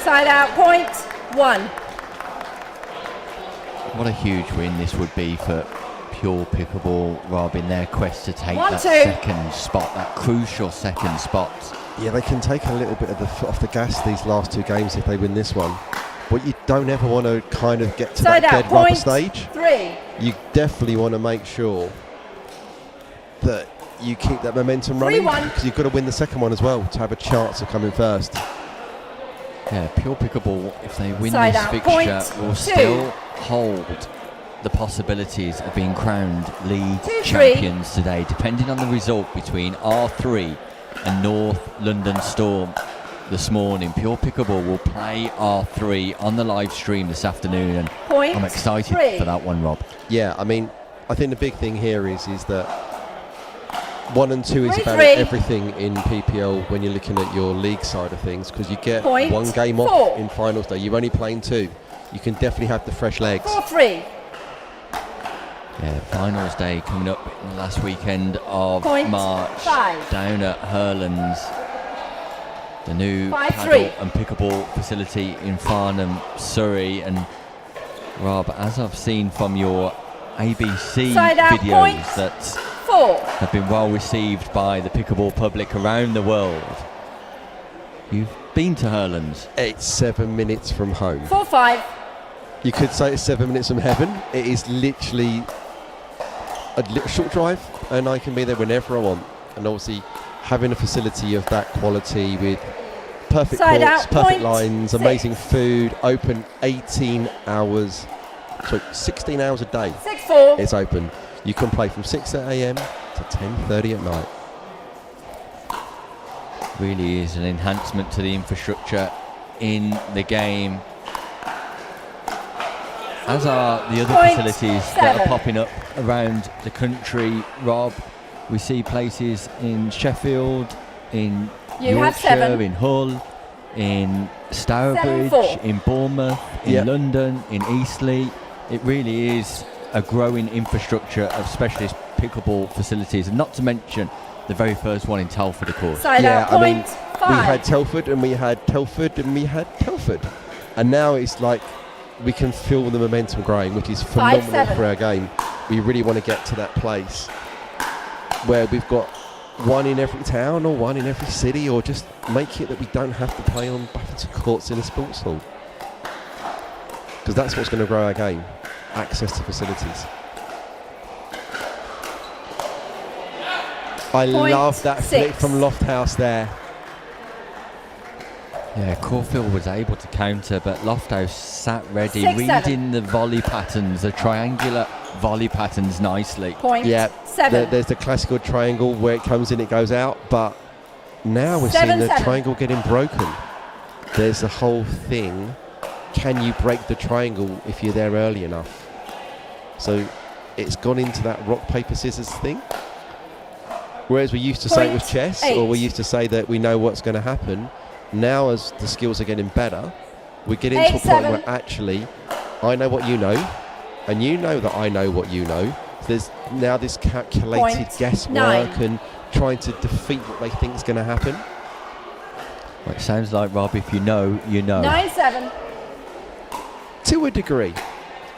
Side out, point 1.
What a huge win this would be for Pure Pickleball, Rob, in their quest to take
1-2.
that second spot, that crucial second spot.
Yeah, they can take a little bit of the foot off the gas these last two games if they win this one. But you don't ever want to kind of get to
Side
that
out,
dead rubber
point
stage.
3.
You definitely want to make sure that you keep that momentum running,
3-1.
because you've got to win the second one as well to have a chance of coming first.
Yeah, Pure Pickleball, if they win
Side
this
out,
fixture,
point
will
2.
still hold the possibilities of being crowned league
2-3.
champions today, depending on the result between R3 and North London Storm this morning. Pure Pickleball will play R3 on the live stream this afternoon, and
Point
I'm excited
3.
for that one, Rob.
Yeah, I mean, I think the big thing here is that 1 and 2 is about
3-3.
everything in PPL when you're looking at your league side of things, because you get
Point
1 game
4.
off in finals day. You're only playing 2. You can definitely have the fresh legs.
4-3.
Yeah, finals day coming up in the last weekend of
Point
March
5.
down at Hurlands, the new
5-3.
paddle and pickleball facility in Farnham, Surrey. And Rob, as I've seen from your ABC
Side out,
videos
point
that
4.
have been well received by the pickleball public around the world, you've been to Hurlands.
It's 7 minutes from home.
4-5.
You could say it's 7 minutes from heaven. It is literally a little short drive, and I can be there whenever I want. And obviously, having a facility of that quality with perfect
Side
courts,
out,
perfect
point
lines,
6.
amazing food, open 18 hours, so 16 hours a day.
6-4.
It's open. You can play from 6 a.m. to 10:30 at night.
Really is an enhancement to the infrastructure in the game, as are the other
Point
facilities that are
7.
popping up around the country, Rob. We see places in Sheffield, in
You have
Yorkshire,
7.
in Hull, in Stourbridge,
7-4.
in Bournemouth, in
Yep.
London, in Eastleigh. It really is a growing infrastructure of specialist pickleball facilities, and not to mention the very first one in Telford, of course.
Side
Yeah,
out,
I mean,
point 5.
We had Telford, and we had Telford, and we had Telford. And now it's like we can feel the momentum growing, which is phenomenal
5-7.
for our game. We really want to get to that place where we've got 1 in every town or 1 in every city, or just make it that we don't have to play on badminton courts in a sports hall. Because that's what's going to grow our game, access to facilities. I
Point
love that flick
6.
from Lofthouse there.
Yeah, Caulfield was able to counter, but Lofthouse sat ready,
6-7.
reading the volley patterns, the triangular volley patterns nicely.
Point
Yeah,
7.
there's the classical triangle where it comes in, it goes out, but now we're seeing the
7-7.
triangle getting broken. There's the whole thing, can you break the triangle if you're there early enough? So it's gone into that rock, paper, scissors thing. Whereas we used to say it was
Point
chess,
8.
or we used to say that we know what's going to happen. Now, as the skills are getting better, we're getting to a point
8-7.
where actually I know what you know, and you know that I know what you know. So there's now this calculated
Point
guesswork
9.
and trying to defeat what they think is going to happen.
Well, it sounds like, Rob, if you know, you know.
9-7.
To a degree.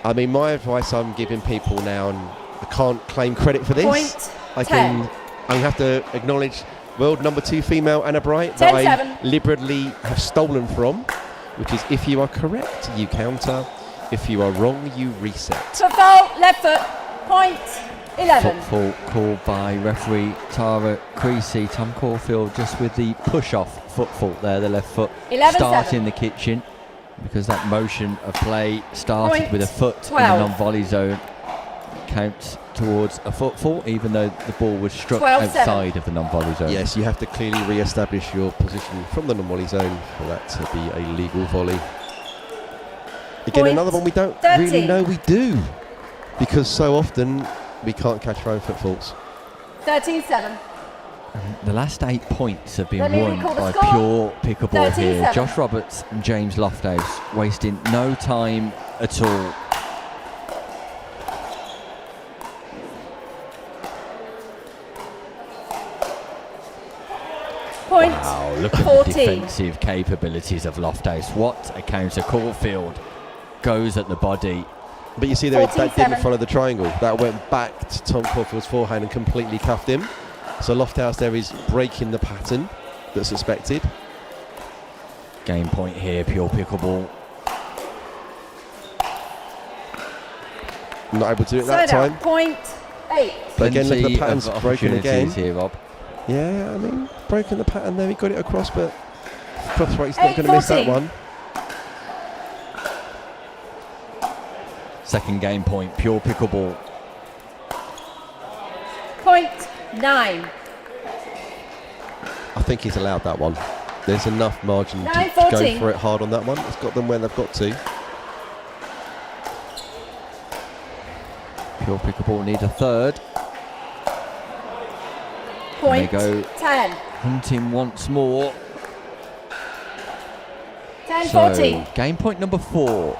I mean, my advice I'm giving people now, and I can't claim credit for this.
Point
I
10.
have to acknowledge world number 2 female Anna Bright that I
10-7.
liberally have stolen from, which is if you are correct, you counter. If you are wrong, you reset.
Foot fault, left foot, point 11.
Football called by referee Tara Creasy. Tom Caulfield just with the push-off foot fault there, the left foot
11-7.
starting the kitchen, because that motion of play started
Point
with a foot
12.
in the non-volley zone. Counts towards a foot fault, even though the ball was struck
12-7.
outside of the non-volley zone.
Yes, you have to clearly re-establish your position from the non-volley zone for that to be a legal volley. Again,
Point
another one we don't
13.
really know we do, because so often we can't catch our own foot faults.
13-7.
The last 8 points have been
Let me
won
recall the
by
score.
pure pickleball here.
13-7.
Josh Roberts and James Lofthouse wasting no time at all.
Point
Wow, look at
14.
the defensive capabilities of Lofthouse. What a counter. Caulfield goes at the body.
But you see there, that
14-7.
didn't follow the triangle. That went back to Tom Caulfield's forehand and completely cuffed him. So Lofthouse there is breaking the pattern that's expected.
Game point here, pure pickleball.
Not able to do it that
Side out,
time.
point 8.
But again, look at the
Plenty
patterns
of
broken again.
opportunities here, Rob.
Yeah, I mean, broken the pattern there. He got it across, but Crossway's not going to miss that
8-14.
one.
Second game point, pure pickleball.
Point 9.
I think he's allowed that one. There's enough margin to
9-14.
go for it hard on that one. It's got them where they've got to.
Pure pickleball need a third.
Point
they go
10.
hunting once more.
10-14.
So, game point number 4.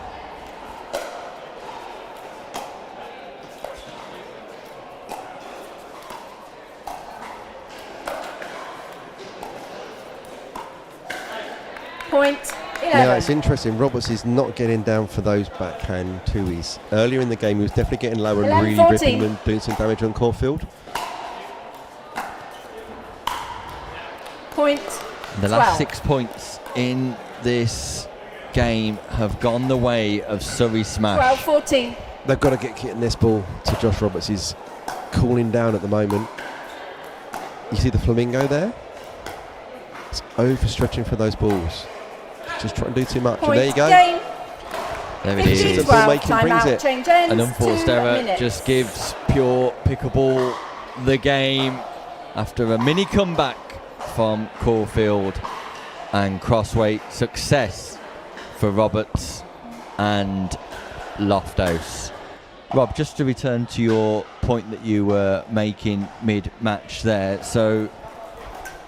Point 11.
Yeah, it's interesting. Roberts is not getting down for those backhand twoies. Earlier in the game, he was definitely getting lower and really
11-14.
ripping them, doing some damage on Caulfield.
Point
The
12.
last 6 points in this game have gone the way of Surrey Smash.
12-14.
They've got to get getting this ball to Josh Roberts. He's cooling down at the moment. You see the flamingo there? It's overstretching for those balls. Just trying to do too much.
Point
And there you go.
game.
There it
15-12.
is.
The ball making brings
Timeout.
it.
Change ends.
An unforced
2
error
minutes.
just gives pure pickleball the game after a mini comeback from Caulfield and Crossway. Success for Roberts and Lofthouse. Rob, just to return to your point that you were making mid-match there, so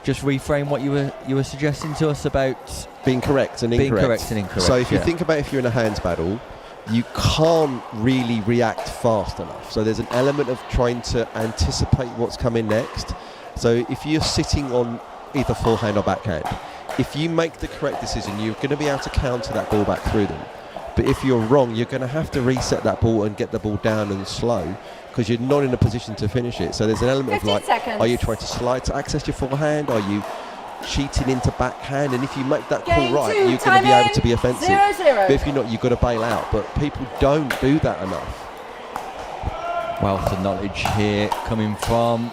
just reframe what you were suggesting to us about
Being correct and
being
incorrect.
correct and incorrect.
So if you
yeah.
think about if you're in a hands battle, you can't really react fast enough. So there's an element of trying to anticipate what's coming next. So if you're sitting on either forehand or backhand, if you make the correct decision, you're going to be able to counter that ball back through them. But if you're wrong, you're going to have to reset that ball and get the ball down and slow, because you're not in a position to finish it. So there's an element of
15
like,
seconds.
are you trying to slide to access your forehand? Are you cheating into backhand? And if you make that call
Game
right,
2,
you're going to
time
be able
in,
to be offensive.
0-0.
But if you're not, you've got to bail out. But people don't do that enough.
Wealth of knowledge here coming from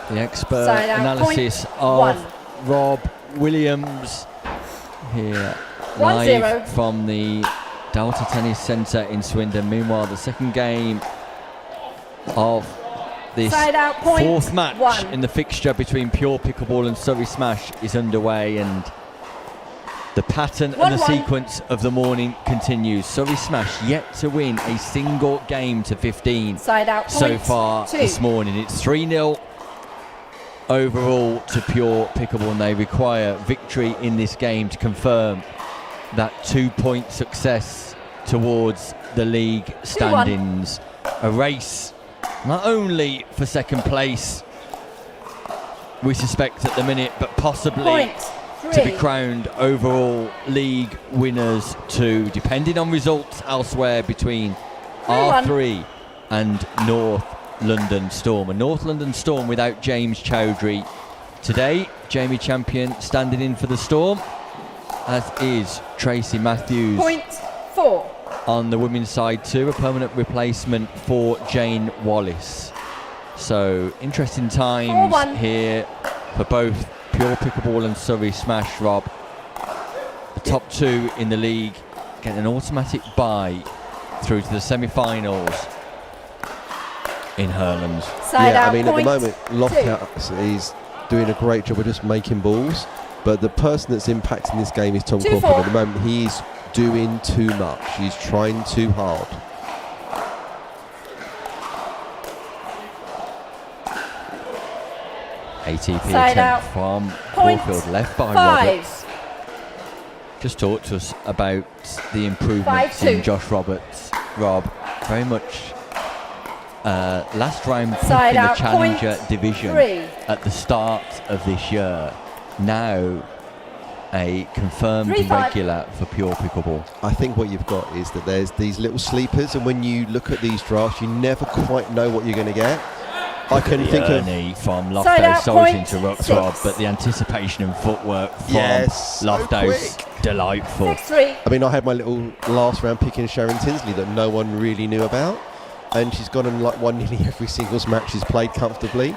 the expert
Side out,
analysis
point
of
1.
Rob Williams here
1-0.
live from the Delta Tennis Centre in Swindon. Meanwhile, the second game of this
Side out, point
4th match
1.
in the fixture between Pure Pickleball and Surrey Smash is underway, and the pattern and the
1-1.
sequence of the morning continues. Surrey Smash yet to win a single game to 15
Side out,
so
point
far
2.
this morning. It's 3-0 overall to Pure Pickleball, and they require victory in this game to confirm that 2-point success towards the league standings. A race not only for second place, we suspect at the minute, but possibly
Point
to be
3.
crowned overall league winners too, depending on results elsewhere between
3-1.
R3 and North London Storm. A North London Storm without James Chowdhury today. Jamie Champion standing in for the Storm, as is Tracy Matthews.
Point 4.
On the women's side too, a permanent replacement for Jane Wallace. So interesting times
4-1.
here for both Pure Pickleball and Surrey Smash, Rob. The top 2 in the league get an automatic bye through to the semi-finals in Hurlands.
Side
Yeah,
out,
I mean, at the
point
moment,
2.
Lofthouse is doing a great job of just making balls, but the person that's impacting this game is Tom
2-4.
Crawford. At the moment, he's doing too much. He's trying too hard.
ATP
Side
attempt
out.
from
Point
Caulfield, left by
5.
Roberts. Just talk to us about the improvements
5-2.
in Josh Roberts, Rob. Very much last round pick
Side
in the
out,
Challenger
point
division
3.
at the start of this year. Now a confirmed
3-5.
regular for Pure Pickleball.
I think what you've got is that there's these little sleepers, and when you look at these drafts, you never quite know what you're going to get. I can think of
Ernie from
Side
Lofthouse,
out,
sorry to
point
interrupt
6.
Rob, but the anticipation and footwork from
Yes, so
Lofthouse,
quick.
delightful.
6-3.
I mean, I had my little last round pick in Sharon Tinsley that no one really knew about, and she's gone and like won nearly every singles match she's played comfortably,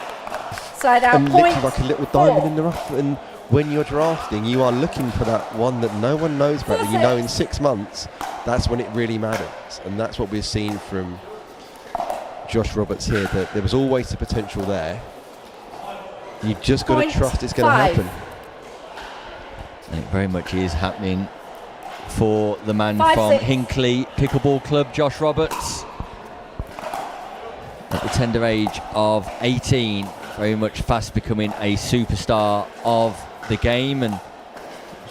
Side out,
and
point
literally like a little diamond
4.
in the rough. And when you're drafting, you are looking for that one that no one knows about, but you know in 6 months, that's when it really matters, and that's what we're seeing from Josh Roberts here, that there was always the potential there. You just got to
Point
trust it's going to
5.
happen.
And it very much is happening for the man
5-6.
from Hinckley Pickleball Club, Josh Roberts. At the tender age of 18, very much fast becoming a superstar of the game, and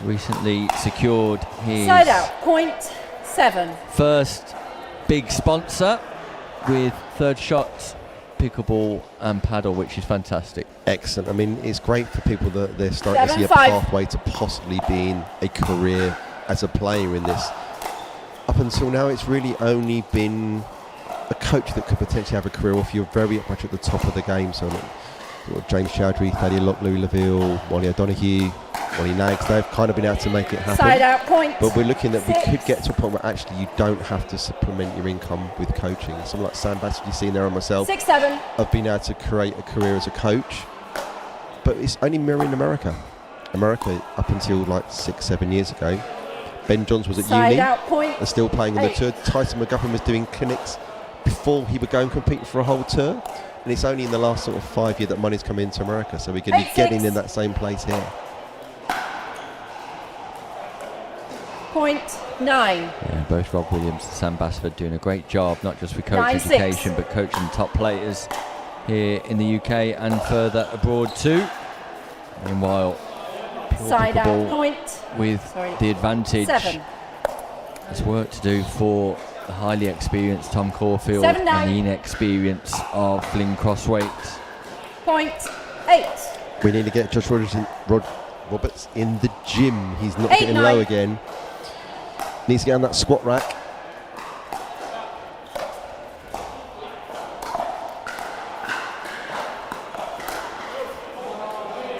recently secured his
Side out, point 7.
first big sponsor with Third Shot Pickleball and Paddle, which is fantastic.
Excellent. I mean, it's great for people that they're starting to see a
7-5.
pathway to possibly being a career as a player in this. Up until now, it's really only been a coach that could potentially have a career, or if you're very much at the top of the game. So James Chowdhury, Thaddeus Locke, Louis Laville, Molly O'Donoghue, Molly Nags, they've kind of been able to make it happen.
Side out, point
But we're looking that we
6.
could get to a point where actually you don't have to supplement your income with coaching. Someone like Sam Bassett, you've seen there, and myself,
6-7.
have been able to create a career as a coach. But it's only mirroring America. America, up until like 6-7 years ago, Ben Johns was at
Side
uni
out, point
and still playing on the
8.
tour. Tyson McGuffin was doing clinics before he would go and compete for a whole tour. And it's only in the last sort of 5 years that money's come into America. So we're going to be
8-6.
getting in that same place here.
Point 9.
Yeah, both Rob Williams and Sam Bassford doing a great job, not just with coach
9-6.
education, but coaching top players here in the UK and further abroad too. Meanwhile, Pure
Side out,
Pickleball
point
with the advantage.
7.
There's work to do for the highly experienced Tom Caulfield
7-9.
and the inexperience of Flynn Crossway.
Point 8.
We need to get Josh Roberts in the gym. He's not
8-9.
getting low again. Needs to get on that squat rack.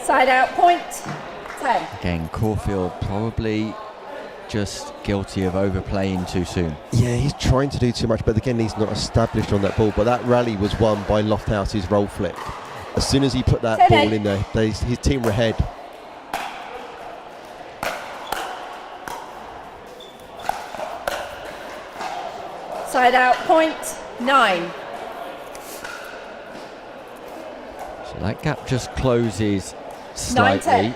Side out, point 10.
Again, Caulfield probably just guilty of overplaying too soon.
Yeah, he's trying to do too much, but again, he's not established on that ball. But that rally was won by Lofthouse's roll flick. As soon as he put that
10-8.
ball in there, his team were ahead.
Side out, point 9.
So that gap just closes
9-10.
slightly.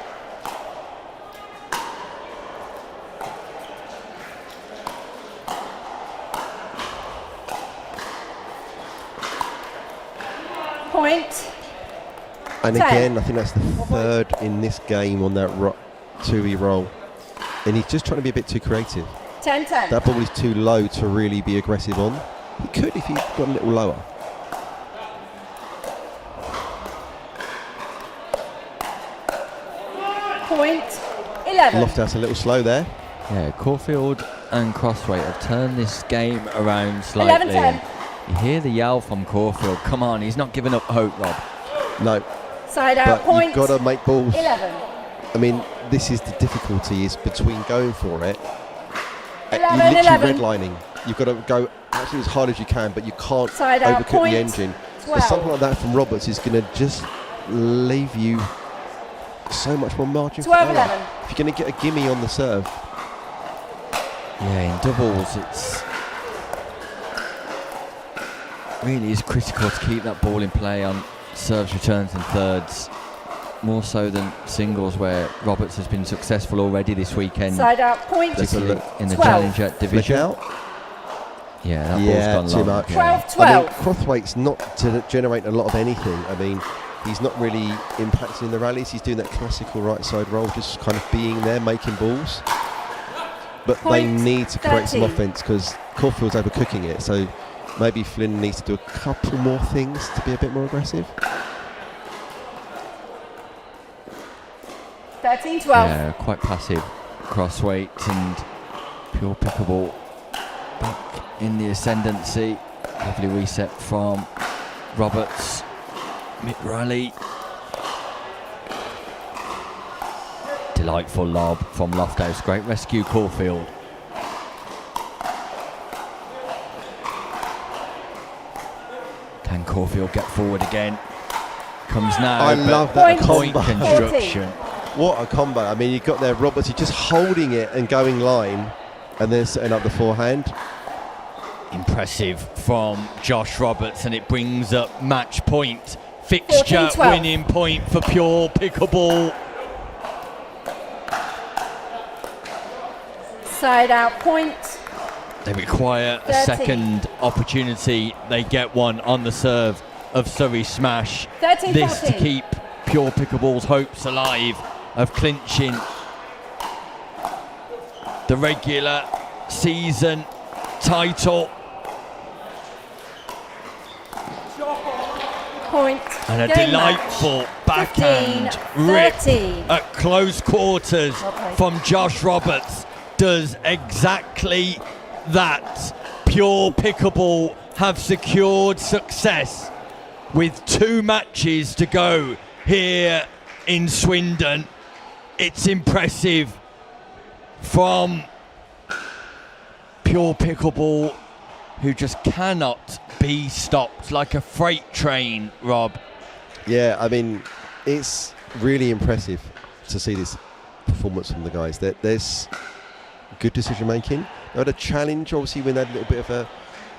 Point.
And
10.
again, I think that's the third in this game on that 2E roll. And he's just trying to be a bit too creative.
10-10.
That ball is too low to really be aggressive on. He could if he got a little lower.
Point 11.
Lofthouse a little slow there.
Yeah, Caulfield and Crossway have turned this game around slightly.
11-10.
You hear the yell from Caulfield. Come on, he's not giving up hope, Rob.
No.
Side out,
but
point.
you've got to make balls.
11.
I mean, this is the difficulty, is between going for it.
11,
You're literally
11.
redlining. You've got to go absolutely as hard as you can, but you can't
Side out,
overcook
point.
the engine.
12.
But something like that from Roberts is going to just leave you so much more margin
12,
for error.
11.
If you're going to get a gimme on the serve.
Yeah, in doubles, it's really is critical to keep that ball in play on serves, returns and thirds, more so than singles, where Roberts has been successful already this weekend.
Side out, point.
Particularly in the
12.
Challenger division.
Flick out.
Yeah, that
Yeah,
ball's
too
gone long.
much.
12,
I mean,
12.
Crossway's not to generate a lot of anything. I mean, he's not really impacting the rallies. He's doing that classical right side roll, just kind of being there, making balls. But they
Point
need to create some
13.
offence, because Caulfield's overcooking it. So maybe Flynn needs to do a couple more things to be a bit more aggressive.
13, 12.
Yeah, quite passive. Crossway and Pure Pickleball back in the ascendancy. Lovely reset from Roberts. Mid-rally. Delightful lob from Lofthouse. Great rescue, Caulfield. Can Caulfield get forward again? Comes now.
I
but
love that
point
combo.
construction.
What a combo. I mean, you've got there Roberts, he's just holding it and going line, and then setting up the forehand.
Impressive from Josh Roberts, and it brings up match point. Fixture
14-12.
winning point for Pure Pickleball.
Side out, point.
They require a
13.
second opportunity. They get one on the serve of Surrey Smash.
13,
This to
14.
keep Pure Pickleball's hopes alive of clinching the regular season title.
Point.
And a
Game
delightful
match.
backhand
15,
rip
13.
at close quarters
Okay.
from Josh Roberts does exactly that. Pure Pickleball have secured success with 2 matches to go here in Swindon. It's impressive from Pure Pickleball, who just cannot be stopped like a freight train, Rob.
Yeah, I mean, it's really impressive to see this performance from the guys. There's good decision making. They had a challenge, obviously, when they had a little bit of a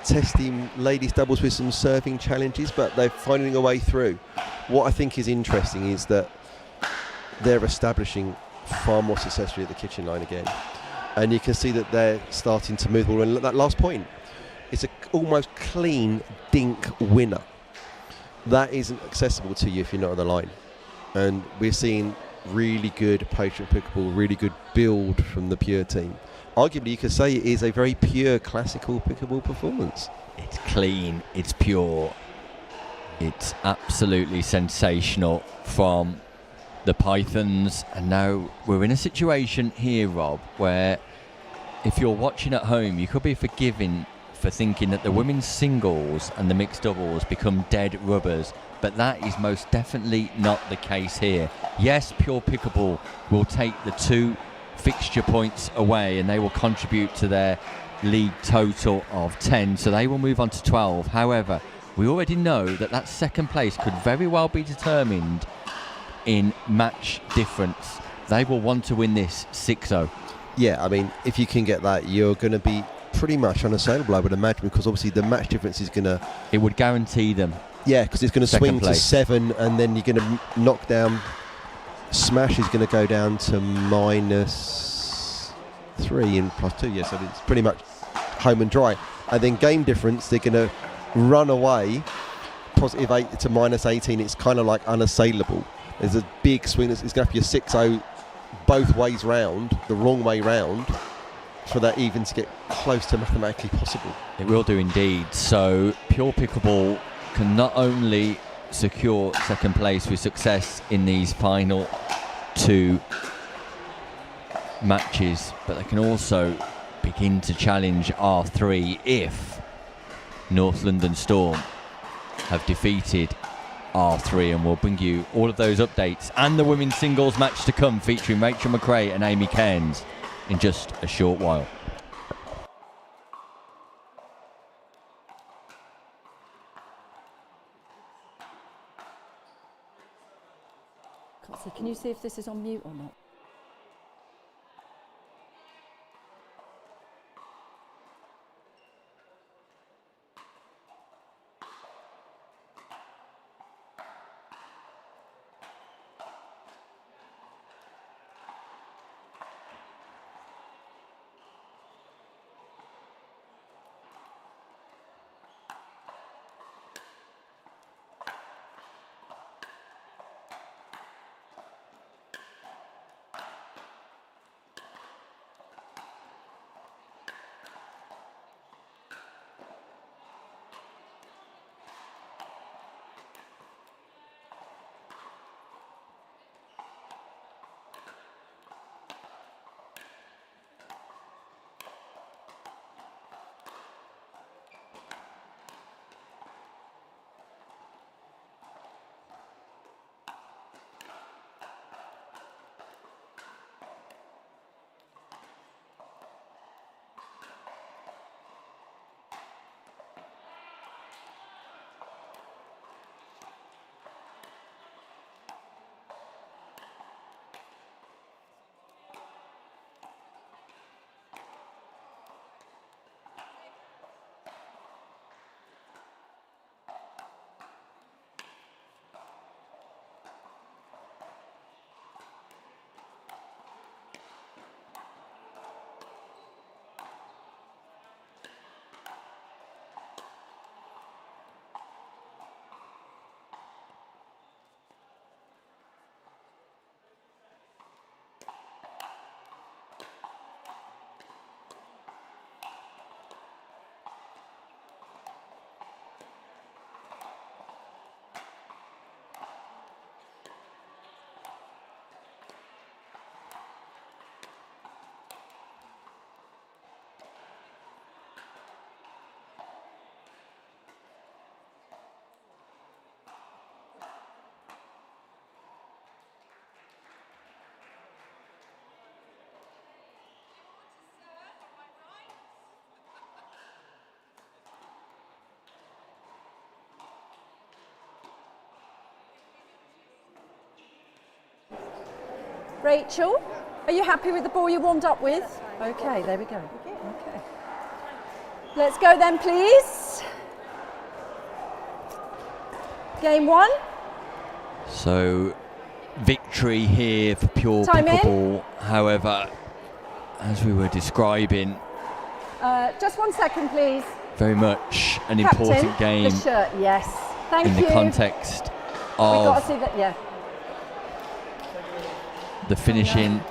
testing ladies doubles with some serving challenges, but they're finding a way through. What I think is interesting is that they're establishing far more successfully at the kitchen line again, and you can see that they're starting to move the ball. And that last point, it's a almost clean dink winner. That isn't accessible to you if you're not on the line, and we're seeing really good patient pickleball, really good build from the Pure team. Arguably, you could say it is a very pure classical pickleball performance.
It's clean, it's pure, it's absolutely sensational from the Pythons. And now we're in a situation here, Rob, where if you're watching at home, you could be forgiven for thinking that the women's singles and the mixed doubles become dead rubbers, but that is most definitely not the case here. Yes, Pure Pickleball will take the 2 fixture points away, and they will contribute to their league total of 10, so they will move on to 12. However, we already know that that second place could very well be determined in match difference. They will want to win this 6-0.
Yeah, I mean, if you can get that, you're going to be pretty much unassailable, I would imagine, because obviously the match difference is going to...
It would guarantee them.
Yeah, because it's going to
Second
swing
place.
to 7, and then you're going to knock down... Smash is going to go down to -3 and +2, yeah, so it's pretty much home and dry. And then game difference, they're going to run away, +8 to -18. It's kind of like unassailable. There's a big swing. It's going to be a 6-0 both ways round, the wrong way round, for that even to get close to mathematically possible.
It will do indeed. So Pure Pickleball can not only secure second place with success in these final 2 matches, but they can also begin to challenge R3 if North London Storm have defeated R3, and we'll bring you all of those updates and the women's singles match to come featuring Rachel McRae and Amy Cairns in just a short while.
Can you see if this is on mute or not? Rachel, are you happy with the ball you warmed up with? Okay, there we go. Okay. Let's go then, please. Game 1.
So, victory here for Pure
Time
Pickleball. However, as we were describing,
just 1 second, please.
very much an
Captain,
important game
the shirt, yes. Thank
in
you.
the context
We've got to
of
see that, yeah.
the finishing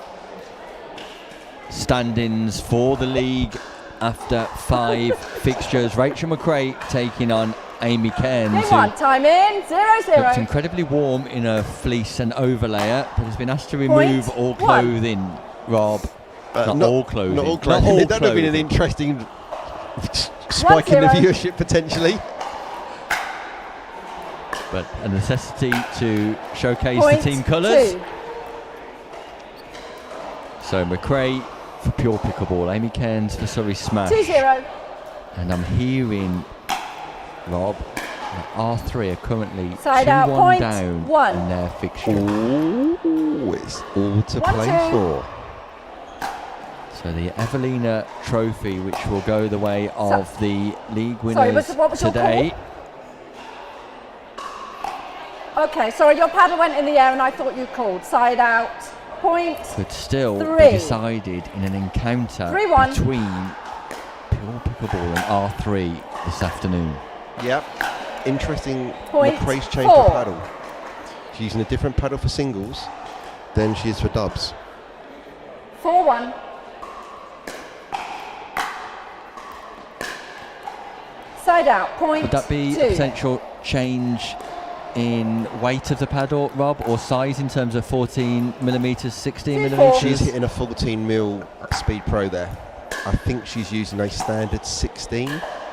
standings for the league after 5 fixtures. Rachel McRae taking on Amy Cairns,
Game 1, time in, 0-0.
looked incredibly warm in a fleece and overlayer, but has been asked to remove
Point
all
1.
clothing, Rob. Not all clothing.
Not all clothing. That would have been an interesting spike in the
1-0.
viewership potentially.
But a necessity to showcase
Point
the team colours.
2.
So McRae for Pure Pickleball, Amy Cairns for Surrey Smash.
2-0.
And I'm hearing, Rob, that R3 are currently
Side out,
2-1
point
down
1.
in their fixture.
Ooh, it's all to
1-2.
play for.
So the Evelina Trophy, which will go the way of the league winners
what was your
today.
Okay, sorry, your paddle went in the air and I thought you called. Side out, point.
Could still
3.
be decided in an encounter
3-1.
between Pure Pickleball and R3 this afternoon.
Yep. Interesting.
Point
McRae's changed
4.
her paddle. She's using a different paddle for singles than she is for dubs.
4-1. Side out, point
Would that be
2.
a potential change in weight of the paddle, Rob, or size in terms of 14 millimetres, 16
2-4.
millimetres?
She's hitting a 14 mil Speed Pro there. I think she's using a standard 16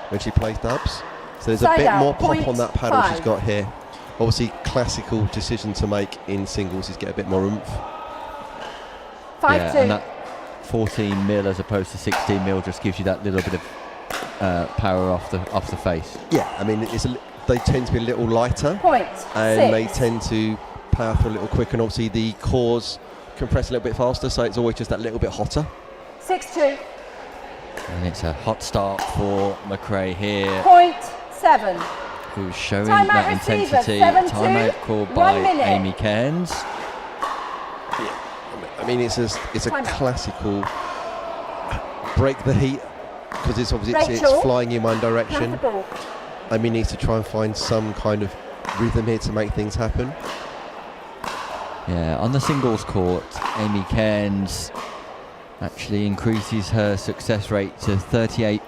when she plays dubs. So there's
Side
a bit
out,
more pop
point
on that paddle she's
5.
got here. Obviously, classical decision to make in singles is get a bit more oomph.
5-2.
And that 14 mil as opposed to 16 mil just gives you that little bit of power off the face.
Yeah, I mean, they tend to be a little lighter.
Point.
And they
6.
tend to power through a little quicker, and obviously the cores compress a little bit faster, so it's always just that little bit hotter.
6-2.
And it's a hot start for McRae here,
Point 7.
who's showing
Timeout
that
receiver,
intensity.
7-2,
Timeout called by
1 minute.
Amy Cairns.
I mean, it's a
Timeout.
classical break the heat, because it's obviously it's
Rachel,
flying in one
Have the
direction.
ball.
Amy needs to try and find some kind of rhythm here to make things happen.
Yeah, on the singles court, Amy Cairns actually increases her success rate to 38%.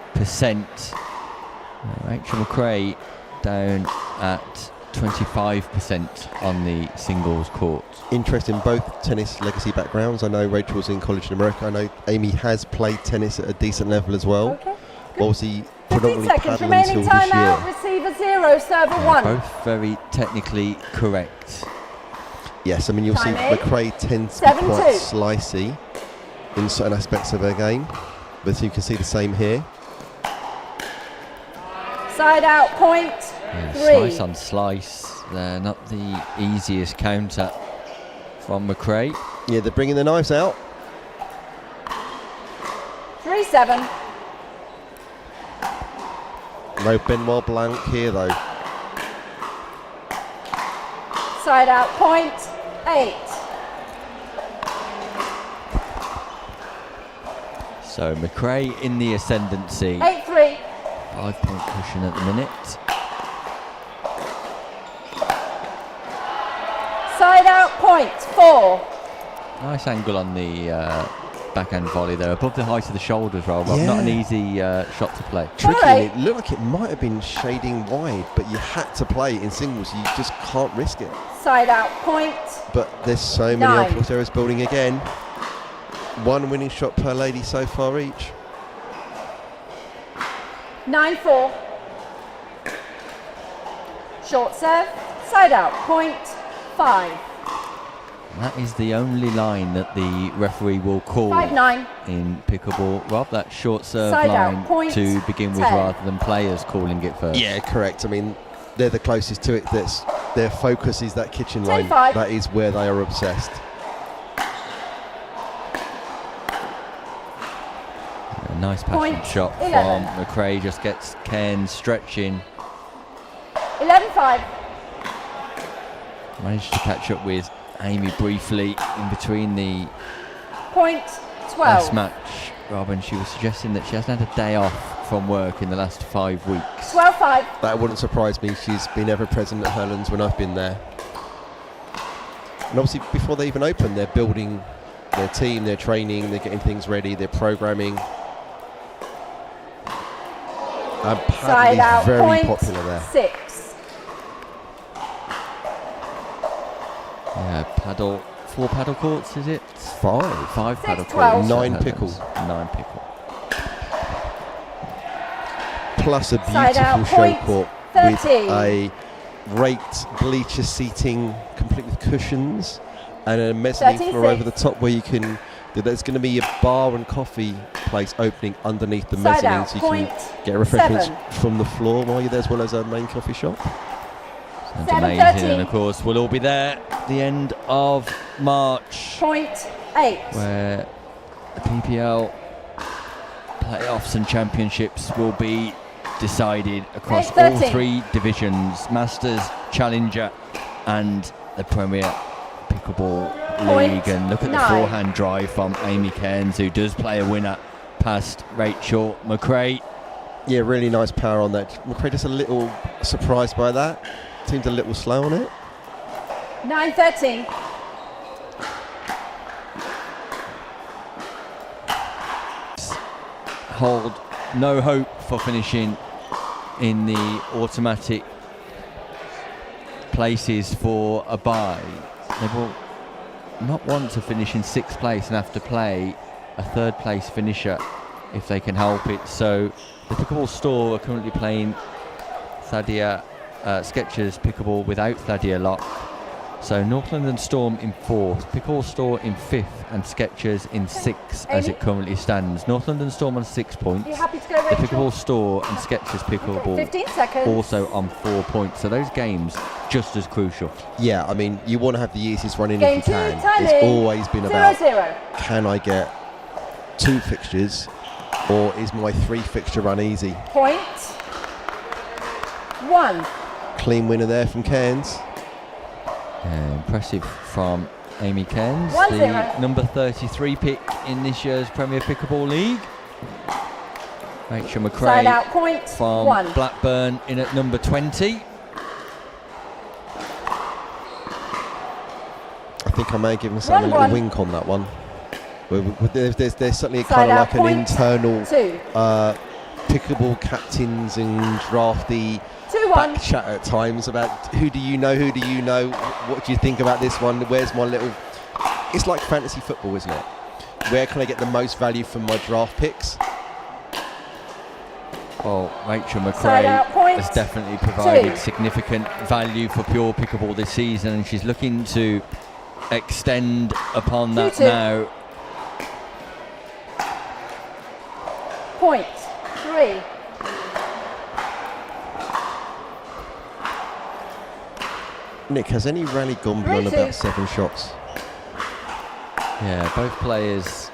Rachel McRae down at 25% on the singles court.
Interest in both tennis legacy backgrounds. I know Rachel's in college in America. I know Amy has played tennis at a decent level as well.
Okay.
Obviously,
15
predominantly
seconds
paddle
remaining.
until this year.
Timeout. Receiver 0. Server 1.
Both very technically correct.
Yes, I mean, you'll see
Timing.
McRae tends to be
7-2.
quite slicey in certain aspects of her game, but you can see the same here.
Side out. Point
Yeah,
3.
slice on slice. Not the easiest counter from McRae.
Yeah, they're bringing the knives out.
3-7.
No Benoit Blanc here, though.
Side out. Point 8.
So McRae in the ascendancy.
8-3.
5-point cushion at the minute.
Side out. Point 4.
Nice angle on the backhand volley there, above the height of the shoulders, Rob. Not an
Yeah.
easy shot to play.
Tricky,
Alright.
and it looked like it might have been shading wide, but you had to play in singles. You just can't risk it.
Side out. Point.
But there's so many
9.
obvious errors building again. One winning shot per lady so far each.
9-4. Short serve. Side out. Point 5.
That is the only line that the referee will call
5-9.
in pickleball. Rob, that short serve
Side out,
line
point
to begin with
10.
rather than players calling it first.
Yeah, correct. I mean, they're the closest to it. That's their focus is that kitchen line.
10-5.
That is where they are obsessed.
A nice passionate
Point
shot
11.
from McRae, just gets Cairns stretching.
11-5.
Managed to catch up with Amy briefly in between the
Point
last
12.
match. Robin, she was suggesting that she hasn't had a day off from work in the last 5 weeks.
12-5.
That wouldn't surprise me. She's been ever present at Herlands when I've been there. And obviously, before they even open, they're building their team, they're training, they're getting things ready, they're programming. And
Side
paddle
out.
is very
Point
popular there.
6.
Yeah, paddle, 4 paddle courts, is it?
5.
5
6,
paddle
12.
courts.
9
Herlands.
pickle.
9 pickle.
Plus a
Side out,
beautiful show
point
court with
13.
a raked bleacher seating complete with cushions and a mezzanine floor
36.
over the top where you can. There's going to be a bar and coffee place opening underneath the
Side
mezzanine,
out.
so you
Point
can get refreshments
7.
from the floor while you're there, as well as a main coffee shop.
Sounds
7:13.
amazing, and of course we'll all be there at the end of March,
Point 8.
where the PPL playoffs and championships will be decided across all
8:13.
3 divisions: Masters, Challenger, and the Premier Pickleball
Point
League. And look at the
9.
forehand drive from Amy Cairns, who does play a winner past Rachel McRae.
Yeah, really nice power on that. McRae just a little surprised by that. Seems a little slow on it.
9-13.
Hold no hope for finishing in the automatic places for a bye. They will not want to finish in 6th place and have to play a 3rd place finisher if they can help it. So the Pickleball Store are currently playing Sadia Skechers Pickleball without Thaddeus Locke. So North London Storm in 4th, Pickleball Store in 5th, and Skechers in 6th as it currently stands. North London Storm on 6 points.
You happy to go,
The
Rachel?
Pickleball Store and Skechers Pickleball
15 seconds.
also on 4 points. So those games just as crucial.
Yeah, I mean, you want to have the easiest run in
Game
if you
2,
can.
time
It's
in.
always been about
0-0.
can I get 2 fixtures, or is my 3 fixture run easy?
Point. 1.
Clean winner there from Cairns.
Impressive from Amy Cairns,
1-0.
the number 33 pick in this year's Premier Pickleball League. Rachel
Side
McRae
out, point.
from
1.
Blackburn in at number 20.
I think I may have given someone a little
1-1.
wink on that one. There's certainly
Side
kind of
out,
like an
point.
internal
2.
pickleball captains and draftee
2-1.
back chat at times about who do you know, what do you think about this one, where's my little... It's like fantasy football, isn't it? Where can I get the most value from my draft picks?
Well, Rachel
Side
McRae
out, point.
has definitely provided
2.
significant value for pure pickleball this season, and she's looking to extend upon that
2-2.
now.
Point. 3.
Nick, has any rally gone beyond
Rachel.
about 7 shots?
Yeah, both players,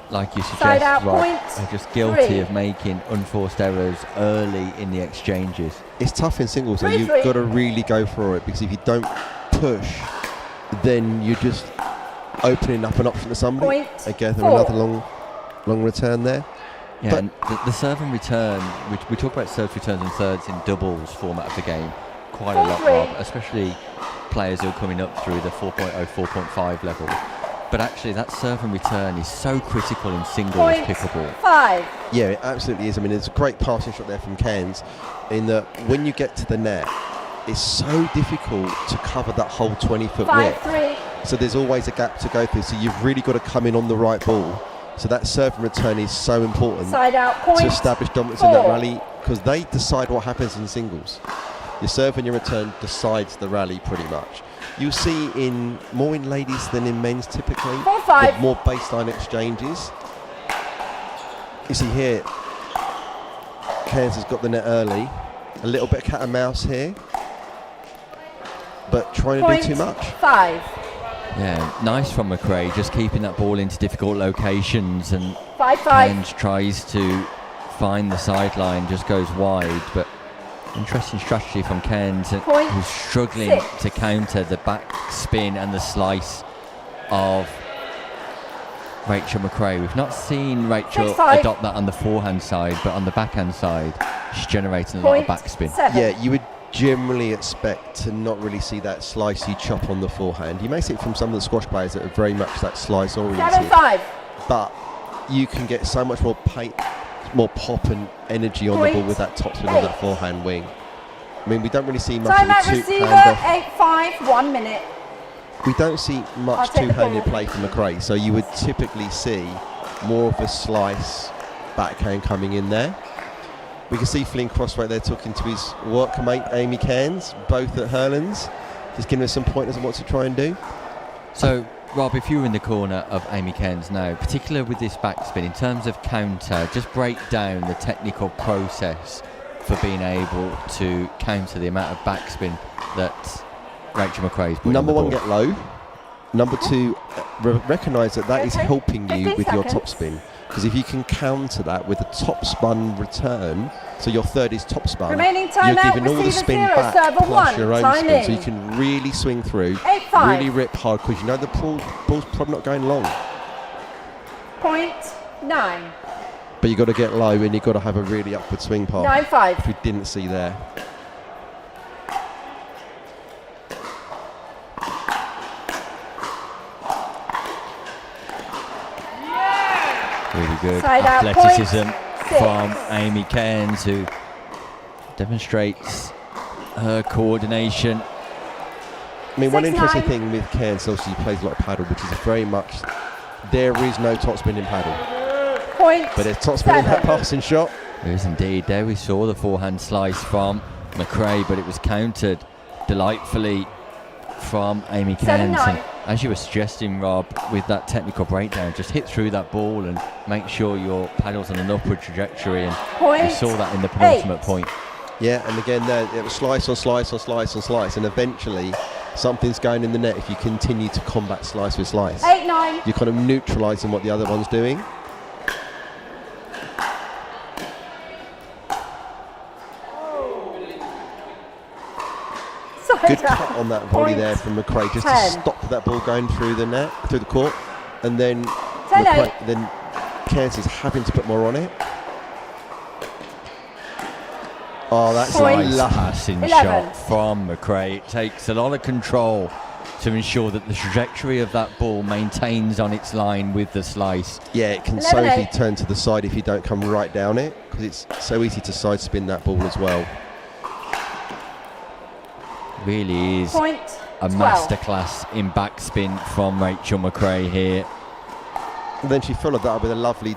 like you
Side
suggest,
out,
Rob,
point.
are just guilty
3.
of making unforced errors early in the exchanges.
It's tough in singles, though.
3-3.
You've got to really go for it, because if you don't push, then you're just opening up an option to somebody.
Point.
Again,
4.
another long return there.
Yeah,
But-
and the serve and return, we talk about serves, returns and thirds in doubles format of the game quite a lot,
4-3.
Rob, especially players who are coming up through the 4.0, 4.5 level. But actually that serve and return is so critical in singles
Point.
pickleball.
5.
Yeah, it absolutely is. I mean, there's a great passing shot there from Cairns, in that when you get to the net, it's so difficult to cover that whole 20-foot width.
5-3.
So there's always a gap to go through. So you've really got to come in on the right ball. So that serve and return is so important
Side out,
to
point.
establish dominance in that
4.
rally, because they decide what happens in singles. Your serve and your return decides the rally pretty much. You'll see more in ladies than in men's typically,
4-5.
with more baseline exchanges. You see here, Cairns has got the net early. A little bit of cat and mouse here, but trying to
Point.
do too much.
5.
Yeah, nice from McRae, just keeping that ball into difficult locations, and
5-5.
Cairns tries to find the sideline, just goes wide, but interesting strategy from Cairns,
Point.
who's struggling
6.
to counter the back spin and the slice of Rachel McRae. We've not seen Rachel
6-5.
adopt that on the forehand side, but on the backhand side, she's generating a lot of
Point.
backspin.
7.
Yeah, you would generally expect to not really see that slicey chop on the forehand. You may see it from some of the squash players that are very much that slice oriented,
7-5.
but you can get so much more pop and energy on the
Point.
ball with that topspin
8.
on that forehand wing. I mean, we don't really see much
Time
of
out,
the
receiver.
two-hander.
8-5. 1 minute.
We don't see
I'll
much
take the
two-handed
ball.
play from McRae, so you would typically see more of a slice backhand coming in there. We can see Flynn Crossway there talking to his workmate Amy Cairns, both at Hurlands, just giving us some pointers on what to try and do.
So, Rob, if you were in the corner of Amy Cairns now, particularly with this backspin, in terms of counter, just break down the technical process for being able to counter the amount of backspin that Rachel McRae is putting
Number
on
one,
the
get
ball.
low. Number two, recognise that is
Okay,
helping you
15
with your
seconds.
topspin. Because if you can counter that with a top spin return, so your third is top spin,
Remaining
you're
time out,
giving all the
receiver
spin
0,
back
server
plus
1,
your own
time
spin, so
in.
you can really swing through,
8-5.
really rip hard, because you know the ball's probably not going long.
Point. 9.
But you've got to get low and you've got to have a really upward swing path,
9-5.
which we didn't see there.
Really good
Side out,
athleticism
point. 6.
from Amy Cairns, who demonstrates her coordination.
I mean, one
6-9.
interesting thing with Cairns, obviously he plays a lot of paddle, which is very much, there is no topspin in paddle,
Point.
but there's topspin in that
7.
passing shot.
There is indeed. There we saw the forehand slice from McRae, but it was countered delightfully from Amy Cairns.
7-9.
And as you were suggesting, Rob, with that technical breakdown, just hit through that ball and make sure your paddle's on an upward trajectory. And
Point
we saw that in the penultimate
8.
point.
Yeah, and again, there it was slice on slice on slice on slice, and eventually something's going in the net if you continue to combat slice with slice.
8-9.
You're kind of neutralising what the other one's doing. Good cut on that volley there from McRae, just
10.
to stop that ball going through the net, through the court, and then
10-8.
then Cairns is having to put more on it. Oh, that's
Point.
a
Nice passing
11.
shot from McRae. It takes a lot of control to ensure that the trajectory of that ball maintains on its line with the slice.
Yeah, it can so
11-8.
easily turn to the side if you don't come right down it, because it's so easy to side spin that ball as well.
Really is
Point
a
12.
masterclass in backspin from Rachel McRae here.
And then she followed that up with a lovely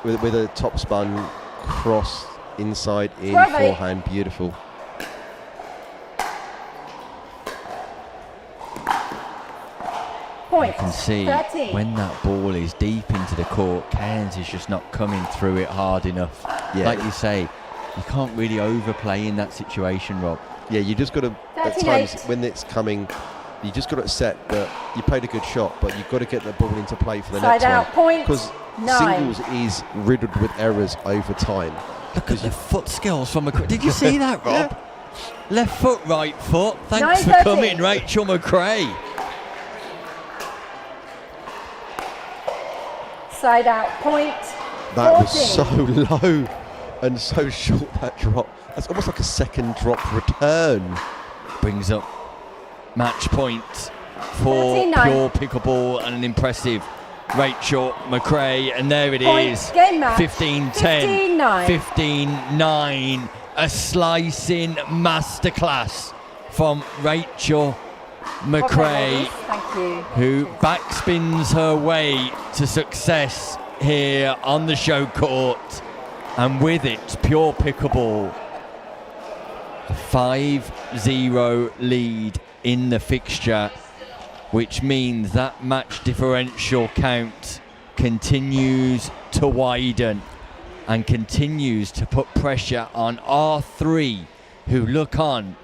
with a top spun cross inside in
12-8.
forehand. Beautiful.
Point
You can see
13.
when that ball is deep into the court, Cairns is just not coming through it hard enough.
Yeah.
Like you say, you can't really overplay in that situation, Rob.
Yeah, you just got to, at
13-8.
times when it's coming, you just got to accept that you played a good shot, but you've got to get the ball into play for the
Side
next
out.
one.
Point
Because
9.
singles is riddled with errors over time.
Look at the foot skills from McRae. Did you see that, Rob? Left foot, right foot. Thanks for
9-13.
coming, Rachel McRae.
Side out. Point
That
14.
was so low and so short, that drop. That's almost like a second drop return.
Brings up match point for
14-9.
Pure Pickleball and an impressive Rachel McRae. And there it
Point.
is.
Game match.
15-10.
15-9.
15-9. A slicing masterclass from Rachel McRae,
Thank you.
who backspins her way to success here on the show court. And with it, Pure Pickleball, a 5-0 lead in the fixture, which means that match differential count continues to widen and continues to put pressure on R3, who look on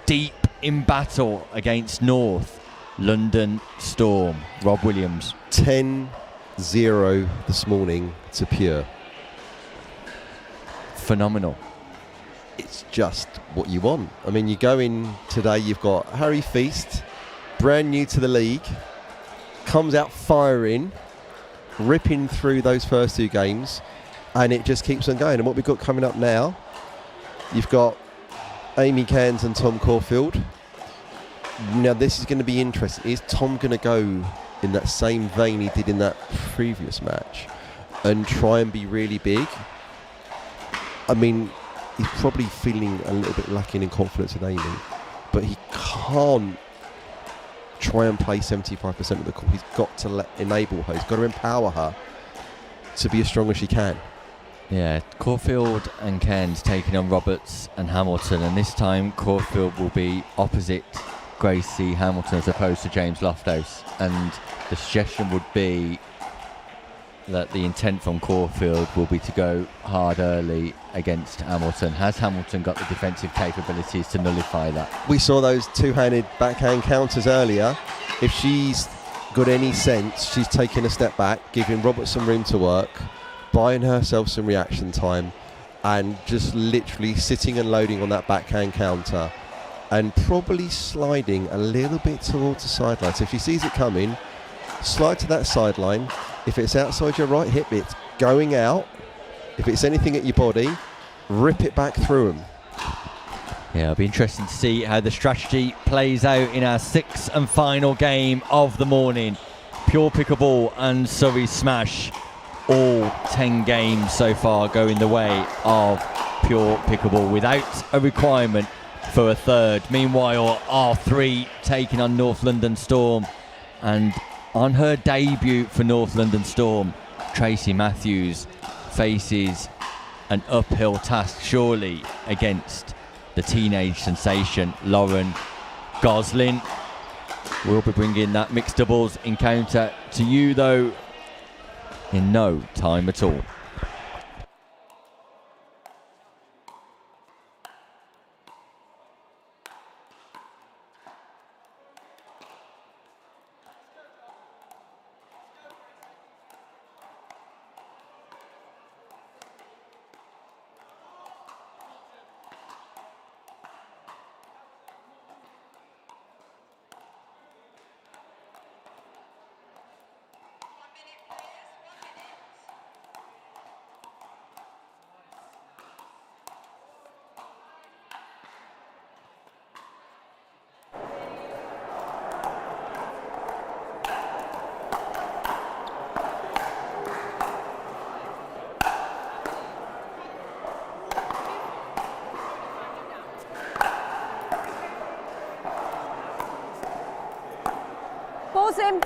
deep in battle against North London Storm. Rob Williams.
10-0 this morning to Pure.
Phenomenal.
It's just what you want. I mean, you go in today, you've got Harry Feast, brand new to the league, comes out firing, ripping through those first two games, and it just keeps on going. And what we've got coming up now, you've got Amy Cairns and Tom Caulfield. Now, this is going to be interesting. Is Tom going to go in that same vein he did in that previous match and try and be really big? I mean, he's probably feeling a little bit lacking in confidence with Amy, but he can't try and play 75% of the court. He's got to enable her. He's got to empower her to be as strong as she can.
Yeah, Caulfield and Cairns taking on Roberts and Hamilton, and this time Caulfield will be opposite Gracie Hamilton as opposed to James Lofthouse. And the suggestion would be that the intent from Caulfield will be to go hard early against Hamilton. Has Hamilton got the defensive capabilities to nullify that?
We saw those two-handed backhand counters earlier. If she's got any sense, she's taking a step back, giving Roberts some room to work, buying herself some reaction time, and just literally sitting and loading on that backhand counter and probably sliding a little bit towards the sideline. So if she sees it coming, slide to that sideline. If it's outside your right hip, it's going out. If it's anything at your body, rip it back through them.
Yeah, it'll be interesting to see how the strategy plays out in our sixth and final game of the morning. Pure Pickleball and Surrey Smash, all 10 games so far going the way of Pure Pickleball without a requirement for a third. Meanwhile, R3 taking on North London Storm, and on her debut for North London Storm, Tracy Matthews faces an uphill task surely against the teenage sensation Lauren Gosling. We'll be bringing that mixed doubles encounter to you though in no time at all.
Balls in.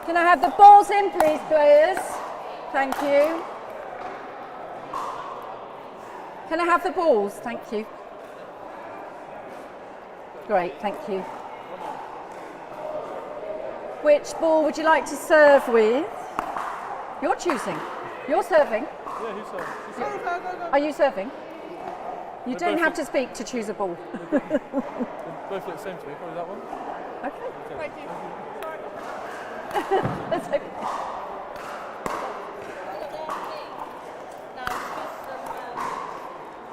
Can I have the balls in, please, players? Thank you. Can I have the balls? Thank you. Great, thank you. Which ball would you like to serve with? You're choosing. You're serving.
Yeah, who's serving?
Are you serving? You don't have to speak to choose a ball.
Both look the same to me. Probably that one.
Okay. Thank you. That's okay.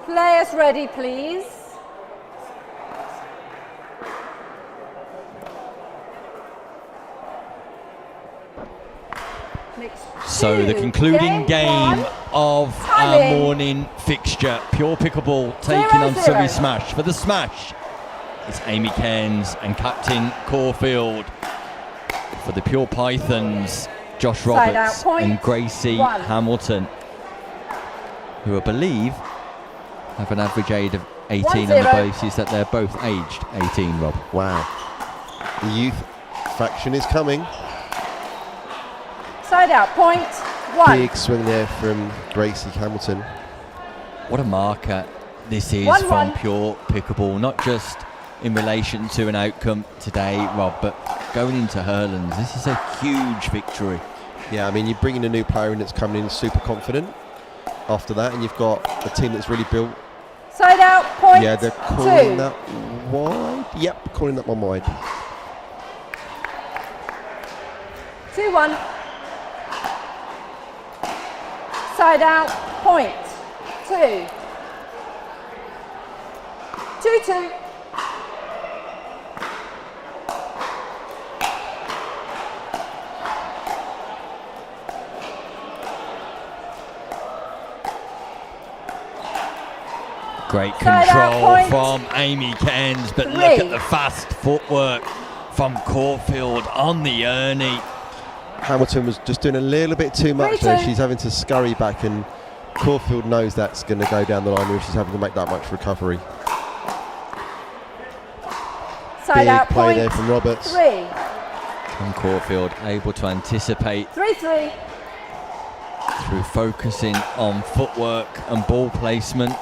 Players ready, please.
So the concluding game of our morning fixture, Pure Pickleball taking on Surrey Smash. For the Smash, it's Amy Cairns and Captain Caulfield. For the Pure Pythons, Josh Roberts and Gracie Hamilton, who I believe have an average age of 18 on the basis that they're both aged 18, Rob.
Wow. The youth faction is coming.
Side out, point one.
Big swing there from Gracie Hamilton.
What a marker this is from Pure Pickleball, not just in relation to an outcome today, Rob, but going into Hurlands. This is a huge victory.
Yeah, I mean, you're bringing a new player in that's coming in super confident after that, and you've got a team that's really built.
Side out, point
yeah, they're calling that wide. Yep, calling that one wide.
2-1. Side out, point 2. 2-2.
Great control from Amy Cairns, but look at the fast footwork from Caulfield on the Ernie.
Hamilton was just doing a little bit too much there. She's having to scurry back, and Caulfield knows that's going to go down the line where she's having to make that much recovery.
Side out,
big play there from Roberts.
3.
And Caulfield able to anticipate
3-3.
through focusing on footwork and ball placement.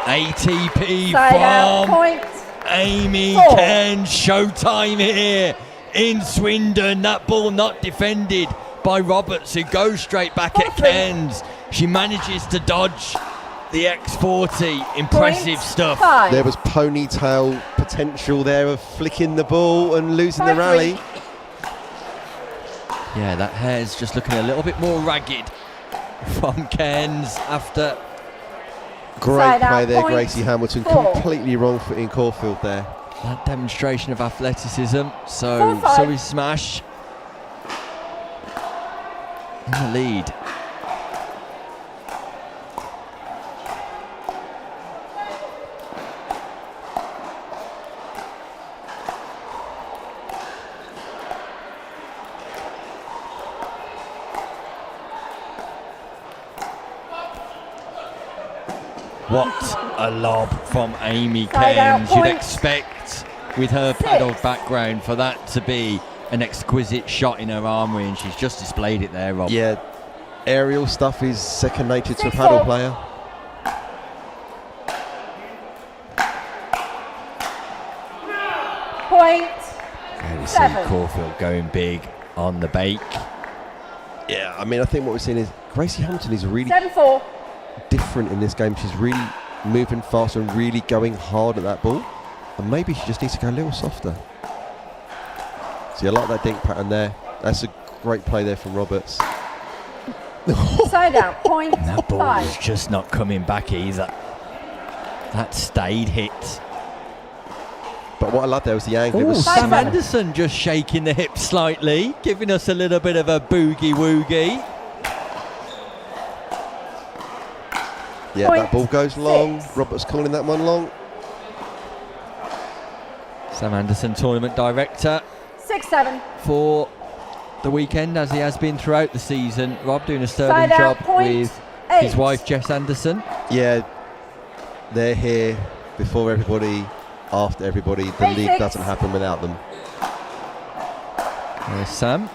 ATP from Amy Cairns. Showtime here in Swindon. That ball not defended by Roberts, who goes straight back at Cairns. She manages to dodge the X40. Impressive stuff.
There was ponytail potential there of flicking the ball and losing the rally.
Yeah, that hair's just looking a little bit more ragged from Cairns after.
Great play there, Gracie Hamilton. Completely wrong footing Caulfield there.
That demonstration of athleticism. So Surrey Smash in the lead. What a lob from Amy Cairns. You'd expect with her paddle background for that to be an exquisite shot in her armoury, and she's just displayed it there, Rob.
Yeah, aerial stuff is second nature to a paddle player.
Point.
There we see
7.
Caulfield going big on the bake.
Yeah, I mean, I think what we're seeing is Gracie Hamilton is really
7-4.
different in this game. She's really moving fast and really going hard at that ball. And maybe she just needs to go a little softer. See, I like that dink pattern there. That's a great play there from Roberts.
Side out. Point.
And that ball
5.
is just not coming back either. That stayed hit.
But what I love there was the angle. It
Ooh,
was
Sam
Five.
Anderson just shaking the hips slightly, giving us a little bit of a boogie-woogie.
yeah,
Point
that ball goes long.
6.
Roberts calling that one long.
Sam Anderson, tournament director
6-7.
for the weekend, as he has been throughout the season. Rob doing a sterling
Side out,
job
point
with
8.
his wife, Jess Anderson.
Yeah, they're here before everybody, after everybody. The league
8-6.
doesn't happen without them.
There's Sam.